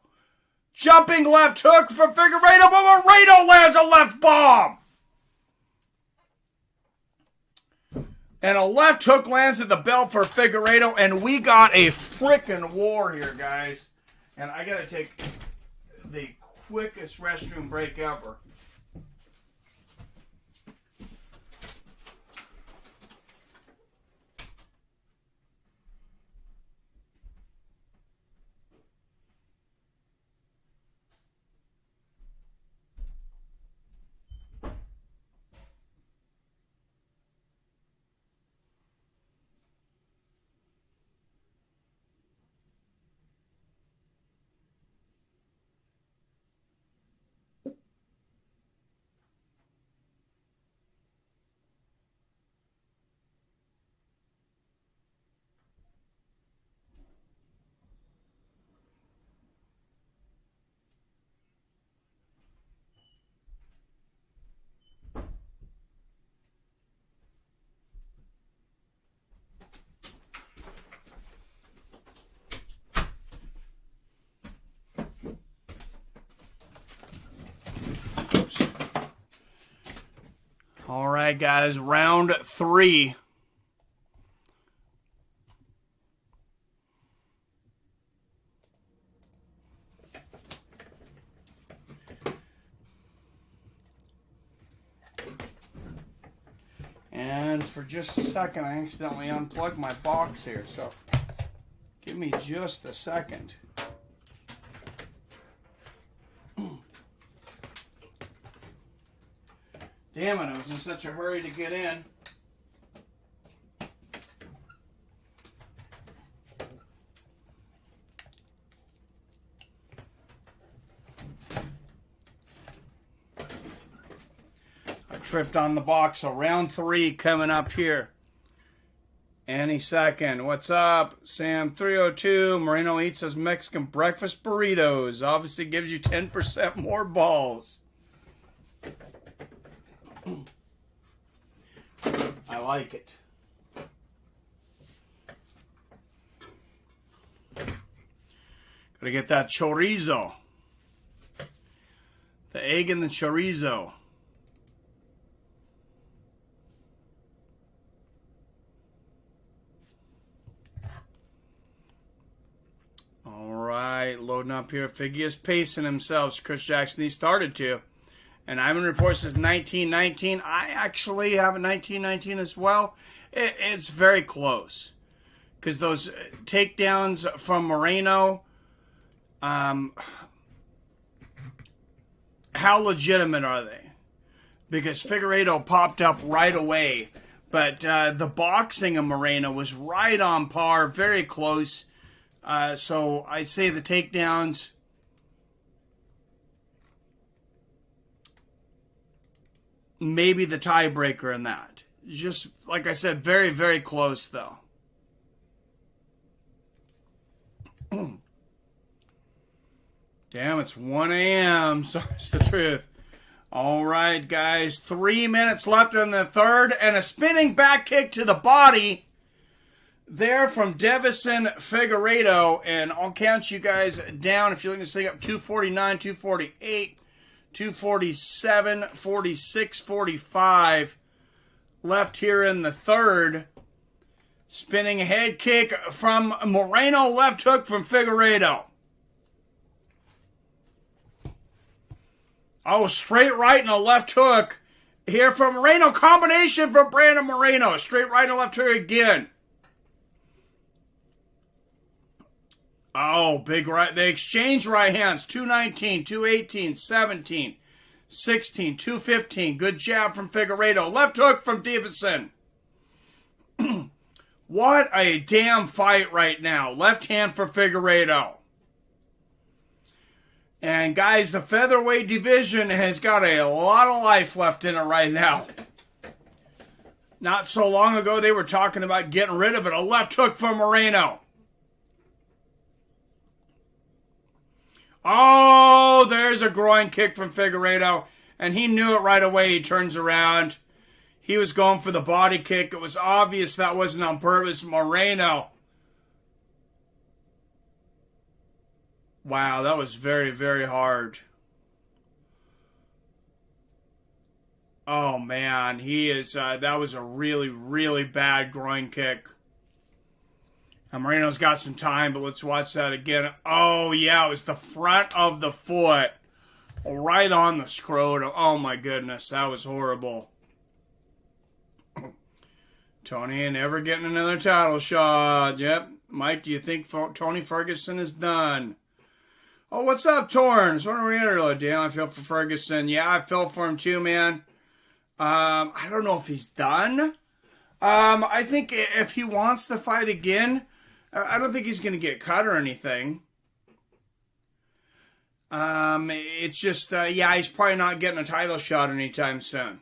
Jumping left hook from Figueredo, but Moreno lands a left bomb. And a left hook lands at the belt for Figueredo, and we got a frickin' war here, guys. And I got to take the quickest restroom break ever. All right, guys, round 3. And for just a second, I accidentally unplugged my box here, so give me just a second. Damn it, I was in such a hurry to get in. I tripped on the box, so round 3 coming up here. Any second. What's up? Sam 302. Moreno eats his Mexican breakfast burritos. Obviously gives you 10% more balls. I like it. Gotta get that chorizo. The egg and the chorizo. Alright, loading up here. Figgy is pacing himself. Chris Jackson, he started to. And Ivan Report says 19-19. I actually have a 19-19 as well. It's very close. because those takedowns from Moreno, how legitimate are they? Because Figueredo popped up right away. But the boxing of Moreno was right on par, very close. So I'd say the takedowns, maybe the tiebreaker in that. Just, like I said, very, very close, though. Damn, it's 1 a.m. So it's the truth. All right, guys. 3 minutes left in the third, and a spinning back kick to the body there from Deiveson Figueredo. And I'll count you guys down if you're looking to stay up 249, 248, 247, 46, 45 left here in the third. Spinning head kick from Moreno, left hook from Figueredo. Oh, straight right and a left hook here from Moreno. Combination from Brandon Moreno. Straight right and a left hook again. Oh, big right. They exchange right hands. 219, 218, 17, 16, 215. Good jab from Figueredo. Left hook from Deiveson. What a damn fight right now. Left hand for Figueredo. And guys, the featherweight division has got a lot of life left in it right now. Not so long ago, they were talking about getting rid of it. A left hook from Moreno. Oh, there's a groin kick from Figueredo. And he knew it right away. He turns around. He was going for the body kick. It was obvious that wasn't on purpose. Moreno. Wow, that was very, very hard. Oh, man. He is, that was a really, really bad groin kick. And Moreno's got some time, but let's watch that again. Oh, yeah, it was the front of the foot. Right on the scrotum. Oh, my goodness, that was horrible. Tony never getting another title shot. Yep. Mike, do you think Tony Ferguson is done? Oh, what's up, Torrance? What are we in? Damn, I feel for Ferguson. Yeah, I feel for him too, man. I don't know if he's done. I think if he wants to fight again, I don't think he's going to get cut or anything. It's just, yeah, he's probably not getting a title shot anytime soon.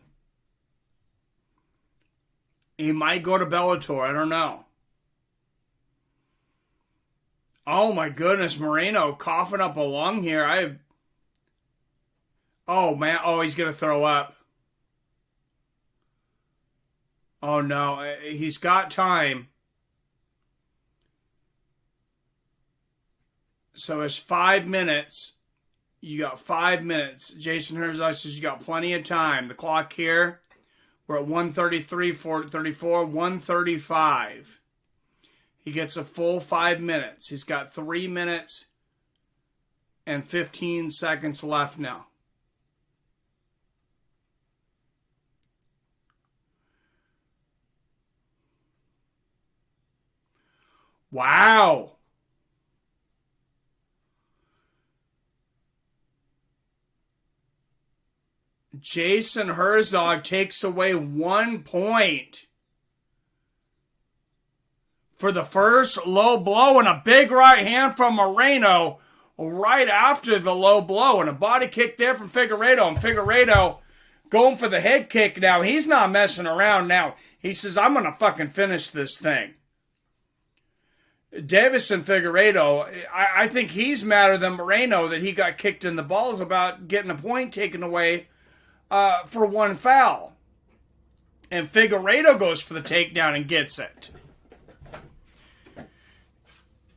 He might go to Bellator. I don't know. Oh, my goodness. Moreno coughing up a lung here. Oh, man. Oh, he's going to throw up. Oh, no. He's got time. So it's 5 minutes. You got 5 minutes. Jason Herzog says you got plenty of time. The clock here, we're at 1:33, 4:34, 1:35. He gets a full 5 minutes. He's got 3 minutes and 15 seconds left now. Wow. Jason Herzog takes away 1 point for the first low blow, and a big right hand from Moreno right after the low blow, and a body kick there from Figueredo, and Figueredo going for the head kick now. He's not messing around now. He says, I'm going to fucking finish this thing. Deiveson Figueredo, I think he's madder than Moreno that he got kicked in the balls about getting a point taken away for one foul. And Figueredo goes for the takedown and gets it.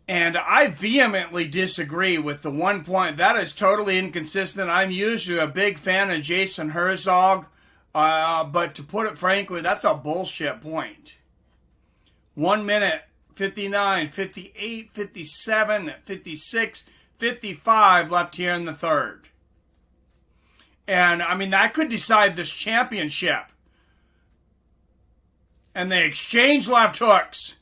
And I vehemently disagree with the 1 point. That is totally inconsistent. I'm usually a big fan of Jason Herzog. But to put it frankly, that's a bullshit point. 1 minute, 59, 58, 57, 56, 55 left here in the third. And, I mean, that could decide this championship. And they exchange left hooks.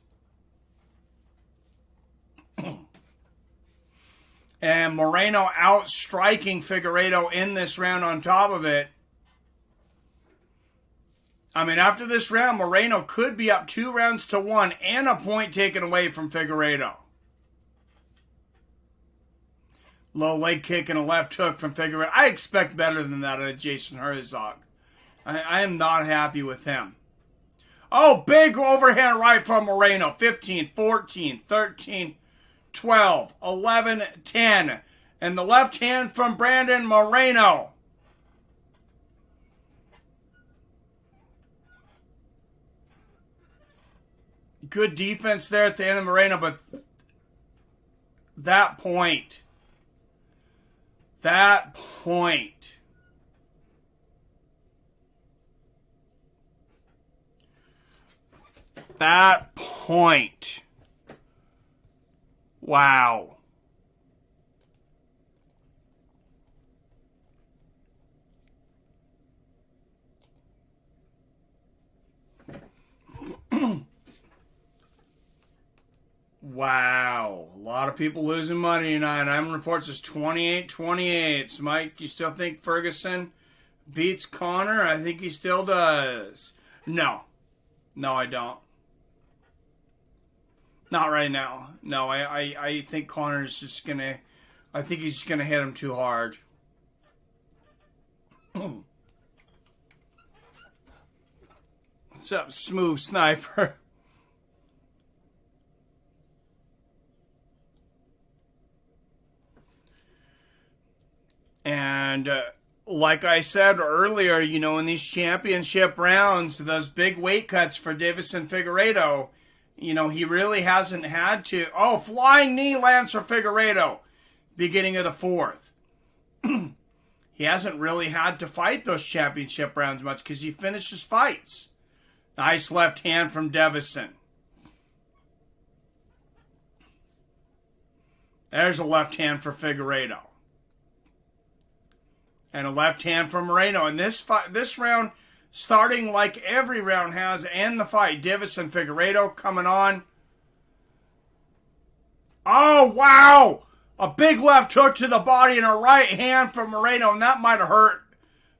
And Moreno outstriking Figueredo in this round on top of it. I mean, after this round, Moreno could be up 2-1 and a point taken away from Figueredo. Low leg kick and a left hook from Figueredo. I expect better than that out of Jason Herzog. I am not happy with him. Oh, big overhand right from Moreno. 15, 14, 13, 12, 11, 10. And the left hand from Brandon Moreno. Good defense there at the end of Moreno, but that point. That point. Wow. Wow. A lot of people losing money tonight. I'm reports is 28-28. So Mike, you still think Ferguson beats Connor? I think he still does. No. No, I don't. Not right now. No, I think Connor's just gonna... I think he's just gonna hit him too hard. What's up, Smooth Sniper? And like I said earlier, you know, in these championship rounds, those big weight cuts for Deiveson Figueredo, you know, he really hasn't had to. Oh, flying knee lands for Figueredo, beginning of the fourth. He hasn't really had to fight those championship rounds much because he finishes fights. Nice left hand from Deiveson. There's a left hand for Figueredo. And a left hand from Moreno. And this round, starting like every round has, and the fight, Deiveson Figueredo coming on. Oh, wow! A big left hook to the body and a right hand from Moreno, and that might have hurt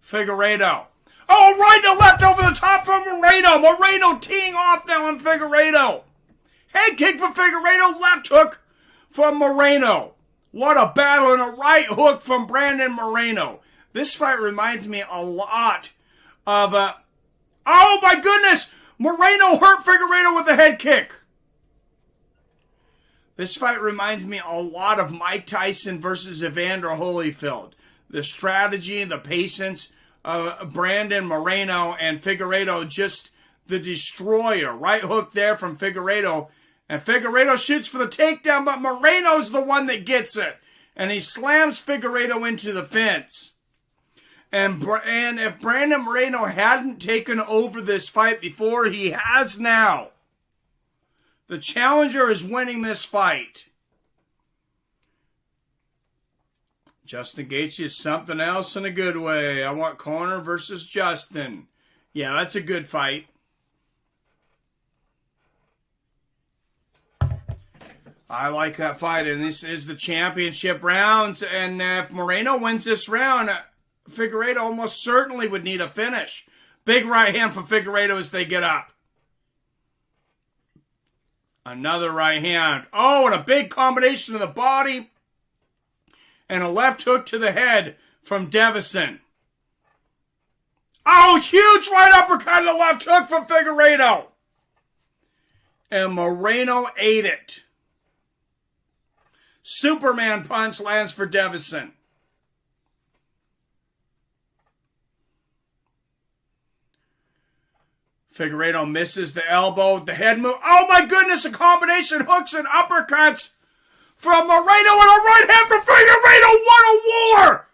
Figueredo. Oh, right and left over the top from Moreno. Moreno teeing off now on Figueredo. Head kick for Figueredo, left hook from Moreno. What a battle, and a right hook from Brandon Moreno. This fight reminds me a lot of, oh my goodness! Moreno hurt Figueredo with a head kick. This fight reminds me a lot of Mike Tyson versus Evander Holyfield. The strategy, the patience of Brandon Moreno and Figueredo, just the destroyer. Right hook there from Figueredo. And Figueredo shoots for the takedown, but Moreno's the one that gets it. And he slams Figueredo into the fence. And if Brandon Moreno hadn't taken over this fight before, he has now. The challenger is winning this fight. Justin Gaethje is something else in a good way. I want Conor versus Justin. Yeah, that's a good fight. I like that fight, and this is the championship rounds. And if Moreno wins this round, Figueredo almost certainly would need a finish. Big right hand from Figueredo as they get up. Another right hand. Oh, and a big combination of the body. And a left hook to the head from Deiveson. Oh, huge right uppercut and a left hook from Figueredo. And Moreno ate it. Superman punch lands for Deiveson. Figueredo misses the elbow, the head move. Oh my goodness, a combination hooks and uppercuts from Moreno and a right hand from Figueredo. What a war!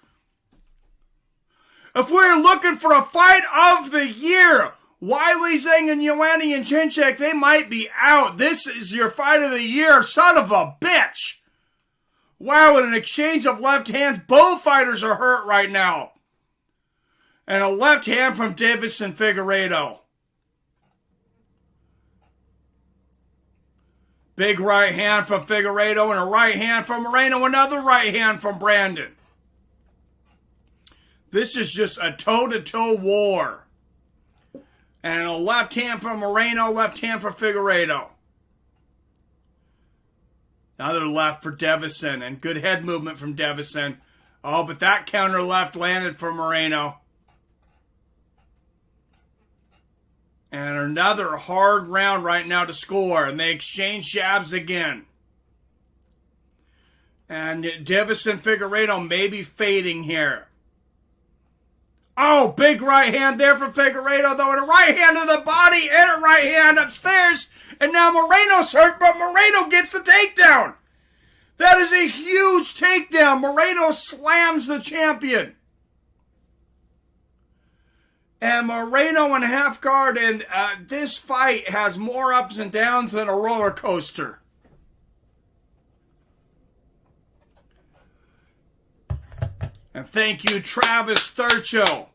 If we're looking for a fight of the year, Wiley Zhang and Joanna Jędrzejczyk, they might be out. This is your fight of the year, son of a bitch. Wow, in an exchange of left hands, both fighters are hurt right now. And a left hand from Deiveson Figueredo. Big right hand from Figueredo and a right hand from Moreno. Another right hand from Brandon. This is just a toe-to-toe war. And a left hand from Moreno, left hand for Figueredo. Another left for Deiveson, and good head movement from Deiveson. Oh, but that counter left landed for Moreno. And another hard round right now to score. And they exchange jabs again. And Deiveson Figueredo may be fading here. Oh, big right hand there for Figueredo, though. And a right hand to the body and a right hand upstairs. And now Moreno's hurt, but Moreno gets the takedown. That is a huge takedown. Moreno slams the champion. And Moreno in half guard, and this fight has more ups and downs than a roller coaster. And thank you, Travis Thurcho,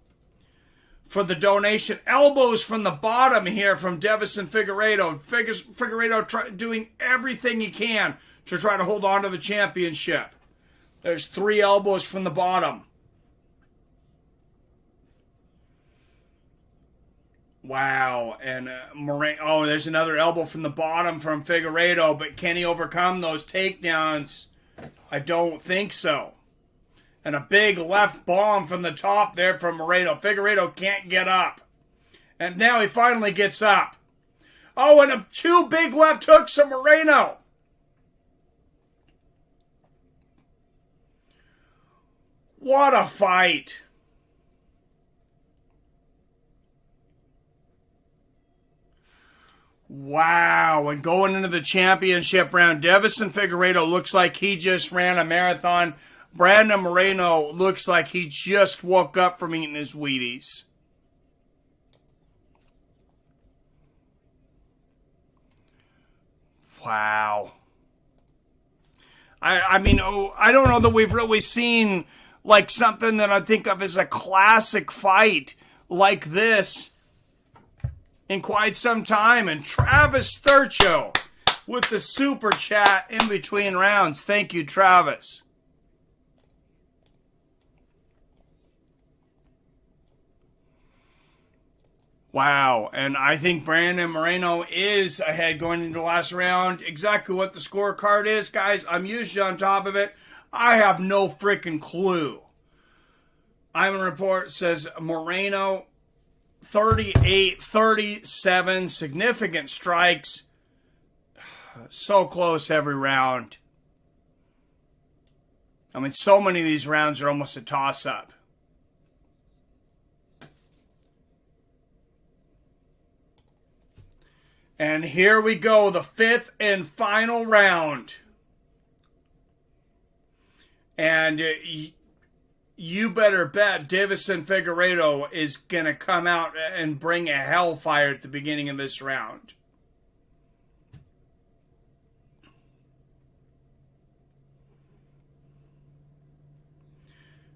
for the donation. Elbows from the bottom here from Deiveson Figueredo. Figueredo doing everything he can to try to hold on to the championship. There's 3 elbows from the bottom. Wow, and Moreno. Oh, there's another elbow from the bottom from Figueredo, but can he overcome those takedowns? I don't think so. And a big left bomb from the top there from Moreno. Figueredo can't get up. And now he finally gets up. Oh, and 2 big left hooks from Moreno. What a fight. Wow, and going into the championship round, Deiveson Figueredo looks like he just ran a marathon. Brandon Moreno looks like he just woke up from eating his Wheaties. Wow. I mean, I don't know that we've really seen like something that I think of as a classic fight like this in quite some time. And Travis Thurcho with the super chat in between rounds. Thank you, Travis. Wow, and I think Brandon Moreno is ahead going into the last round. Exactly what the scorecard is, guys, I'm usually on top of it. I have no freaking clue. Ivan Report says Moreno 38-37, significant strikes. So close every round. I mean, so many of these rounds are almost a toss-up. And here we go, the 5th and final round. And you better bet Deiveson Figueredo is going to come out and bring a hellfire at the beginning of this round.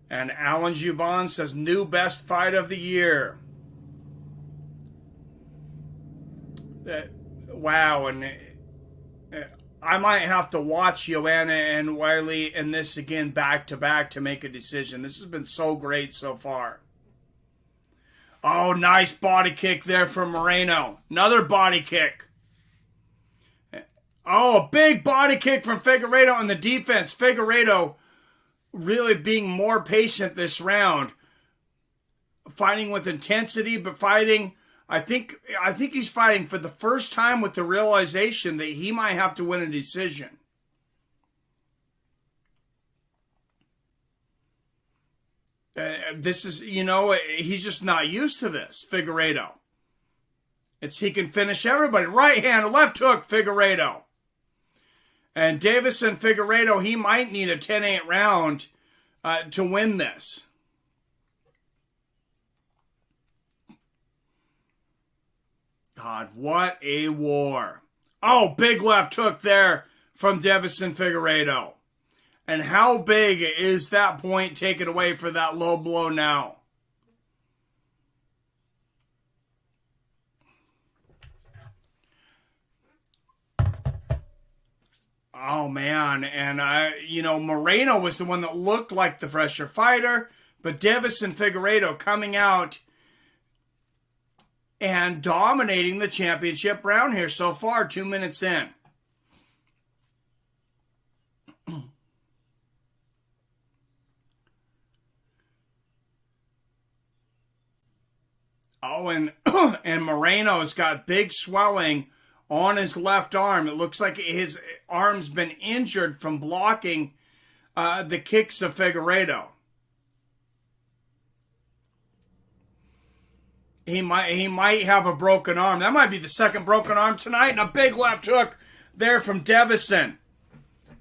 And Alan Juban says, new best fight of the year. Wow, and I might have to watch Joanna and Wiley in this again back-to-back to make a decision. This has been so great so far. Oh, nice body kick there from Moreno. Another body kick. Oh, a big body kick from Figueredo on the defense. Figueredo really being more patient this round. Fighting with intensity, but fighting... I think he's fighting for the first time with the realization that he might have to win a decision. This is, he's just not used to this, Figueredo. He can finish everybody. Right hand, left hook, Figueredo. And Deiveson Figueredo, he might need a 10-8 round to win this. God, what a war. Oh, big left hook there from Deiveson Figueredo. And how big is that point taken away for that low blow now? Oh, man. And, Moreno was the one that looked like the fresher fighter, but Deiveson Figueredo coming out and dominating the championship round here so far, 2 minutes in. Oh, and Moreno's got big swelling on his left arm. It looks like his arm's been injured from blocking the kicks of Figueredo. He might have a broken arm. That might be the second broken arm tonight. And a big left hook there from Deiveson.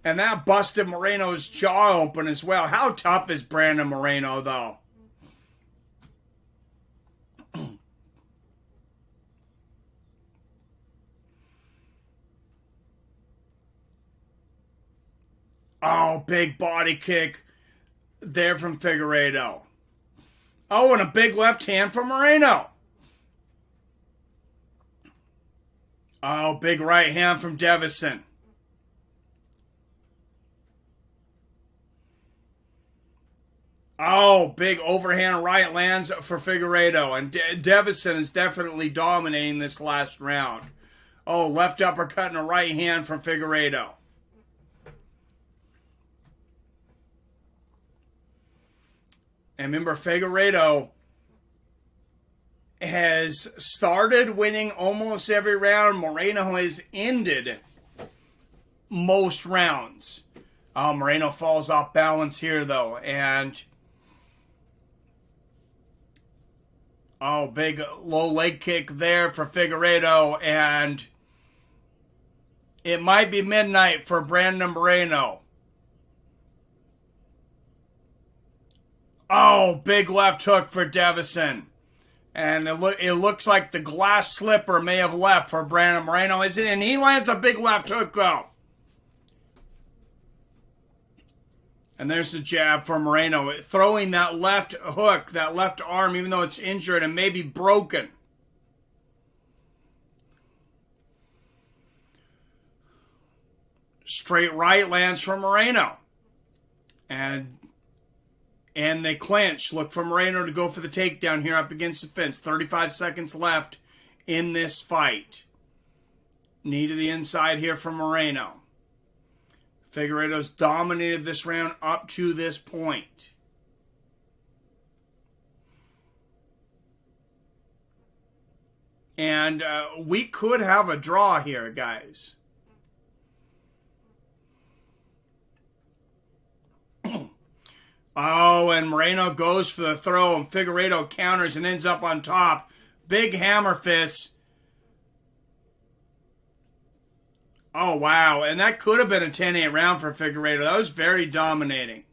And that busted Moreno's jaw open as well. How tough is Brandon Moreno, though? Oh, big body kick there from Figueredo. Oh, and a big left hand from Moreno. Oh, big right hand from Deiveson. Oh, big overhand right lands for Figueredo. And Deiveson is definitely dominating this last round. Oh, left uppercut and a right hand from Figueredo. And remember, Figueredo has started winning almost every round. Moreno has ended most rounds. Moreno falls off balance here, though. And, big low leg kick there for Figueredo. And it might be midnight for Brandon Moreno. Oh, big left hook for Deiveson. And it looks like the glass slipper may have left for Brandon Moreno, isn't it? And he lands a big left hook, though. And there's the jab for Moreno. Throwing that left hook, that left arm, even though it's injured and maybe broken. Straight right lands for Moreno. And they clinch. Look for Moreno to go for the takedown here up against the fence. 35 seconds left in this fight. Knee to the inside here for Moreno. Figueredo's dominated this round up to this point. And we could have a draw here, guys. Oh, and Moreno goes for the throw, and Figueredo counters and ends up on top. Big hammer fist. Oh, wow. And that could have been a 10-8 round for Figueredo. That was very dominating.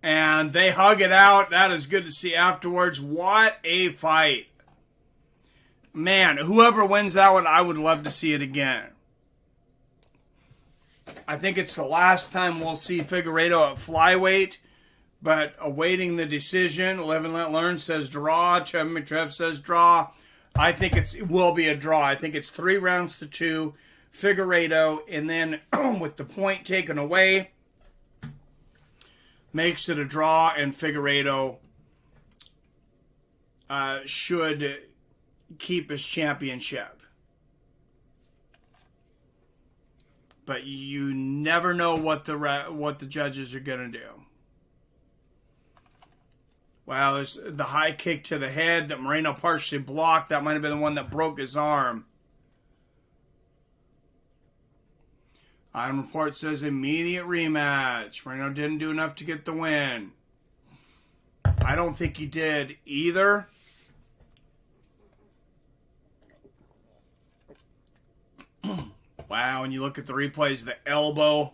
And they hug it out. That is good to see afterwards. What a fight. Man, whoever wins that one, I would love to see it again. I think it's the last time we'll see Figueredo at flyweight, but awaiting the decision. Live and Let Learn says draw. Trev says draw. I think it will be a draw. I think it's 3 rounds to 2. Figueredo, and then with the point taken away, makes it a draw, and Figueredo should keep his championship. But you never know what the judges are going to do. Wow, there's the high kick to the head that Moreno partially blocked. That might have been the one that broke his arm. Iron Report says immediate rematch. Moreno didn't do enough to get the win. I don't think he did either. Wow, and you look at the replays, the elbows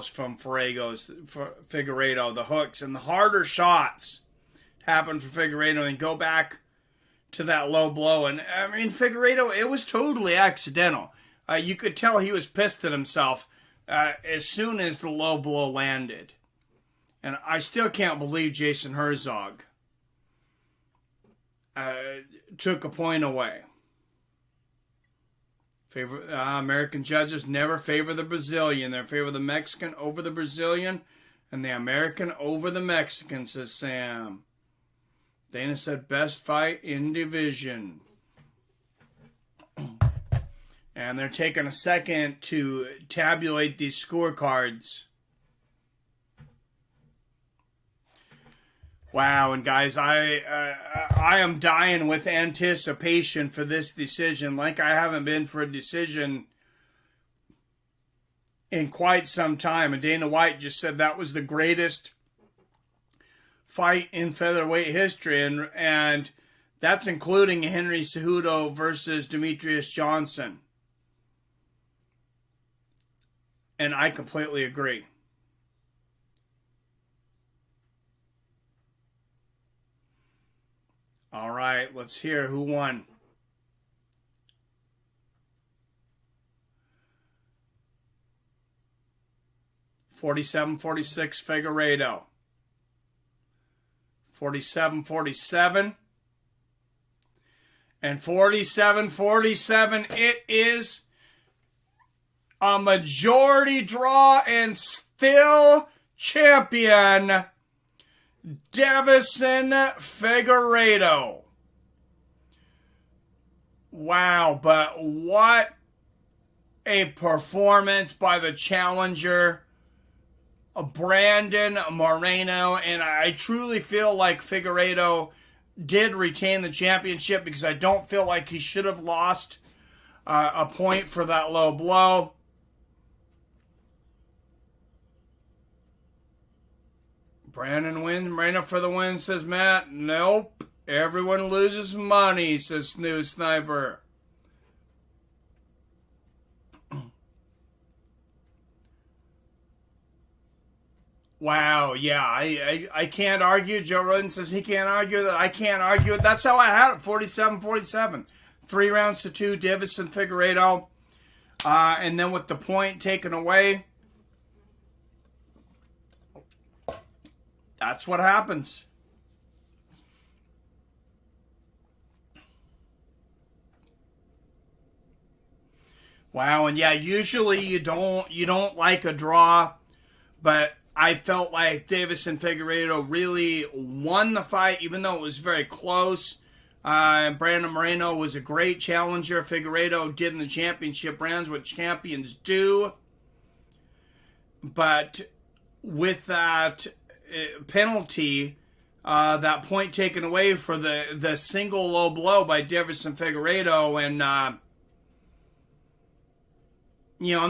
from Figueredo, the hooks, and the harder shots happen for Figueredo and go back to that low blow. And I mean, Figueredo, it was totally accidental. You could tell he was pissed at himself as soon as the low blow landed. And I still can't believe Jason Herzog took a point away. American judges never favor the Brazilian. They favor the Mexican over the Brazilian and the American over the Mexican, says Sam. Dana said best fight in division. And they're taking a second to tabulate these scorecards. Wow, and guys, I am dying with anticipation for this decision, like I haven't been for a decision in quite some time. And Dana White just said that was the greatest fight in featherweight history, and that's including Henry Cejudo versus Demetrius Johnson. And I completely agree. All right, let's hear who won. $47-46 Figueredo. 47-47. And 47-47, it is a majority draw and still champion Deiveson Figueredo. Wow, but what a performance by the challenger, Brandon Moreno. And I truly feel like Figueredo did retain the championship because I don't feel like he should have lost a point for that low blow. Brandon wins. Moreno for the win, says Matt. Nope. Everyone loses money, says Snooze Sniper. Wow, yeah, I can't argue. Joe Roden says he can't argue that. I can't argue it. That's how I had it, 47-47. 3 rounds to 2, Deiveson Figueredo. And then with the point taken away, that's what happens. Wow, and yeah, usually you don't like a draw, but I felt like Deiveson Figueredo really won the fight, even though it was very close. Brandon Moreno was a great challenger. Figueredo did in the championship rounds what champions do. But with that penalty, that point taken away for the single low blow by Deiveson Figueredo, and I'm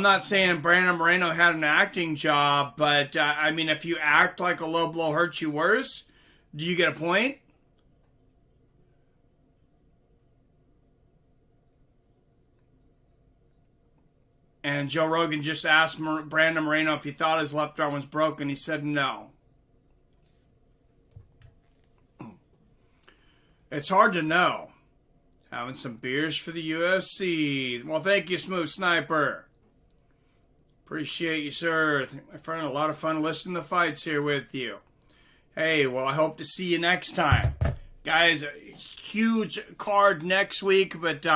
not saying Brandon Moreno had an acting job, but I mean, if you act like a low blow hurts you worse, do you get a point? And Joe Rogan just asked Brandon Moreno if he thought his left arm was broken. He said no. It's hard to know. Having some beers for the UFC. Well, thank you, Smooth Sniper. Appreciate you, sir. My friend, a lot of fun listening to the fights here with you. Hey, well, I hope to see you next time. Guys, a huge card next week, but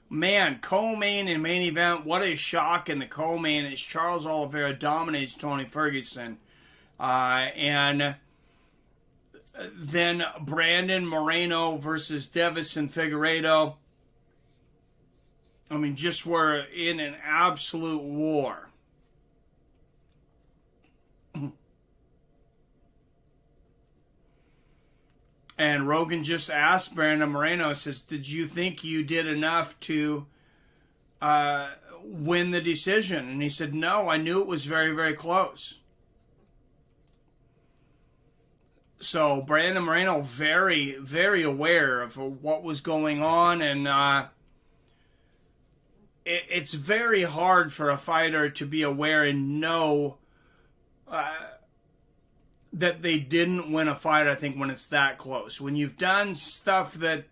man, co-main and main event, what a shock in the co-main as Charles Oliveira dominates Tony Ferguson. And then Brandon Moreno versus Deiveson Figueredo. I mean, just we're in an absolute war. And Rogan just asked Brandon Moreno, says, did you think you did enough to win the decision? And he said, no, I knew it was very, very close. So Brandon Moreno very, very aware of what was going on, and it's very hard for a fighter to be aware and know that they didn't win a fight, I think, when it's that close. When you've done stuff that,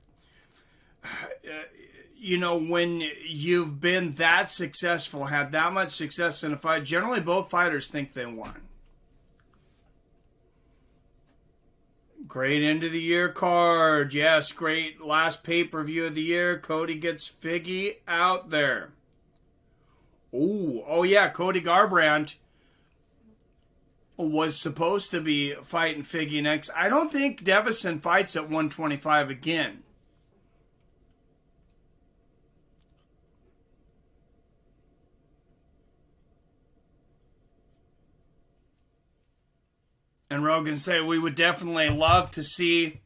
when you've been that successful, had that much success in a fight, generally both fighters think they won. Great end of the year card. Yes, great last pay-per-view of the year. Cody gets Figgy out there. Oh yeah, Cody Garbrandt was supposed to be fighting Figgy next. I don't think Deiveson fights at 125 again. And Rogan said we would definitely love to see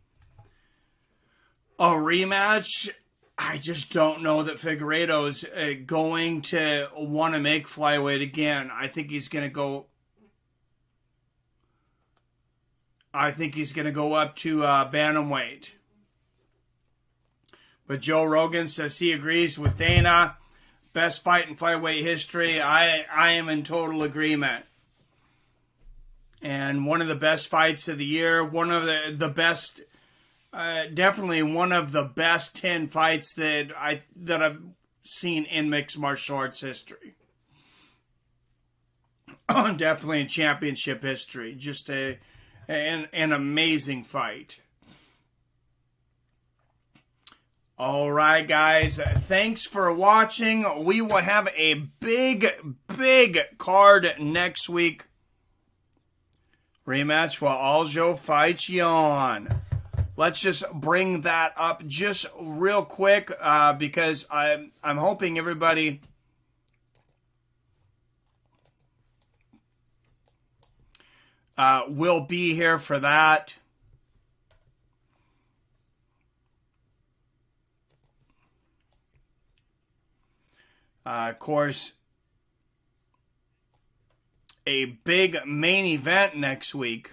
a rematch. I just don't know that Figueredo's going to want to make flyweight again. I think he's going to go up to bantamweight. But Joe Rogan says he agrees with Dana. Best fight in flyweight history. I am in total agreement. And one of the best fights of the year. One of the best, definitely one of the best 10 fights that I've seen in mixed martial arts history. Definitely in championship history. Just an amazing fight. All right, guys. Thanks for watching. We will have a big card next week. Rematch while Aljo fights Jan. Let's just bring that up just real quick because I'm hoping everybody will be here for that. Of course, a big main event next week.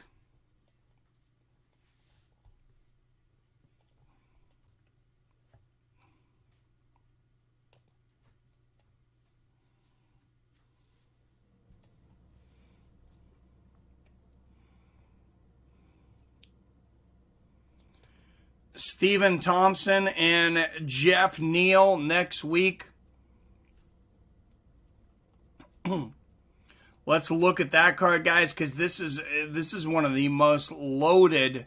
Stephen Thompson and Jeff Neal next week. Let's look at that card, guys, because this is one of the most loaded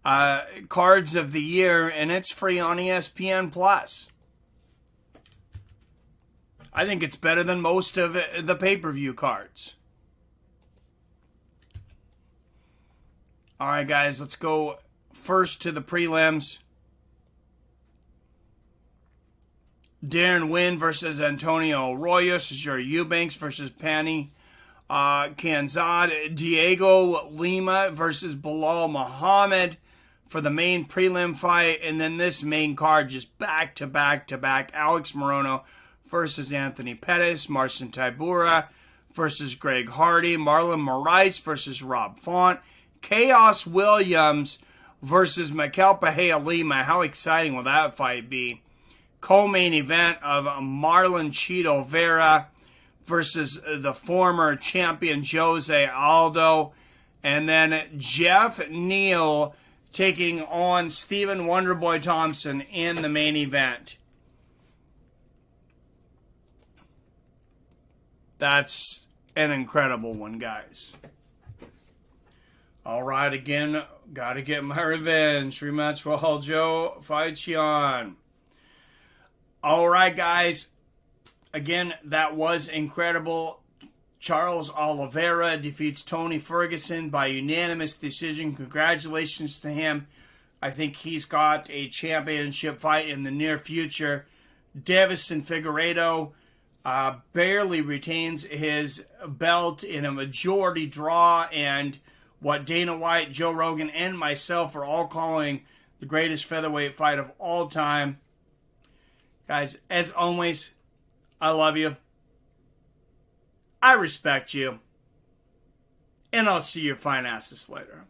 cards of the year, and it's free on ESPN Plus. I think it's better than most of the pay-per-view cards. All right, guys, let's go first to the prelims. Darren Wynn versus Antonio Arroyos. Jerry Eubanks versus Pani Kanzad. Diego Lima versus Bilal Muhammad for the main prelim fight. And then this main card just back to back. Alex Moreno versus Anthony Pettis. Marcin Tybura versus Greg Hardy. Marlon Moraes versus Rob Font. Chaos Williams versus Mikel Pereira Lima. How exciting will that fight be? Co-main event of Marlon Chito Vera versus the former champion Jose Aldo. And then Jeff Neal taking on Stephen Wonderboy Thompson in the main event. That's an incredible one, guys. All right, again, got to get my revenge. Rematch while Joe fights Jan. All right, guys. Again, that was incredible. Charles Oliveira defeats Tony Ferguson by unanimous decision. Congratulations to him. I think he's got a championship fight in the near future. Deiveson Figueredo barely retains his belt in a majority draw, and what Dana White, Joe Rogan, and myself are all calling the greatest featherweight fight of all time. Guys, as always, I love you. I respect you. And I'll see your fine asses later.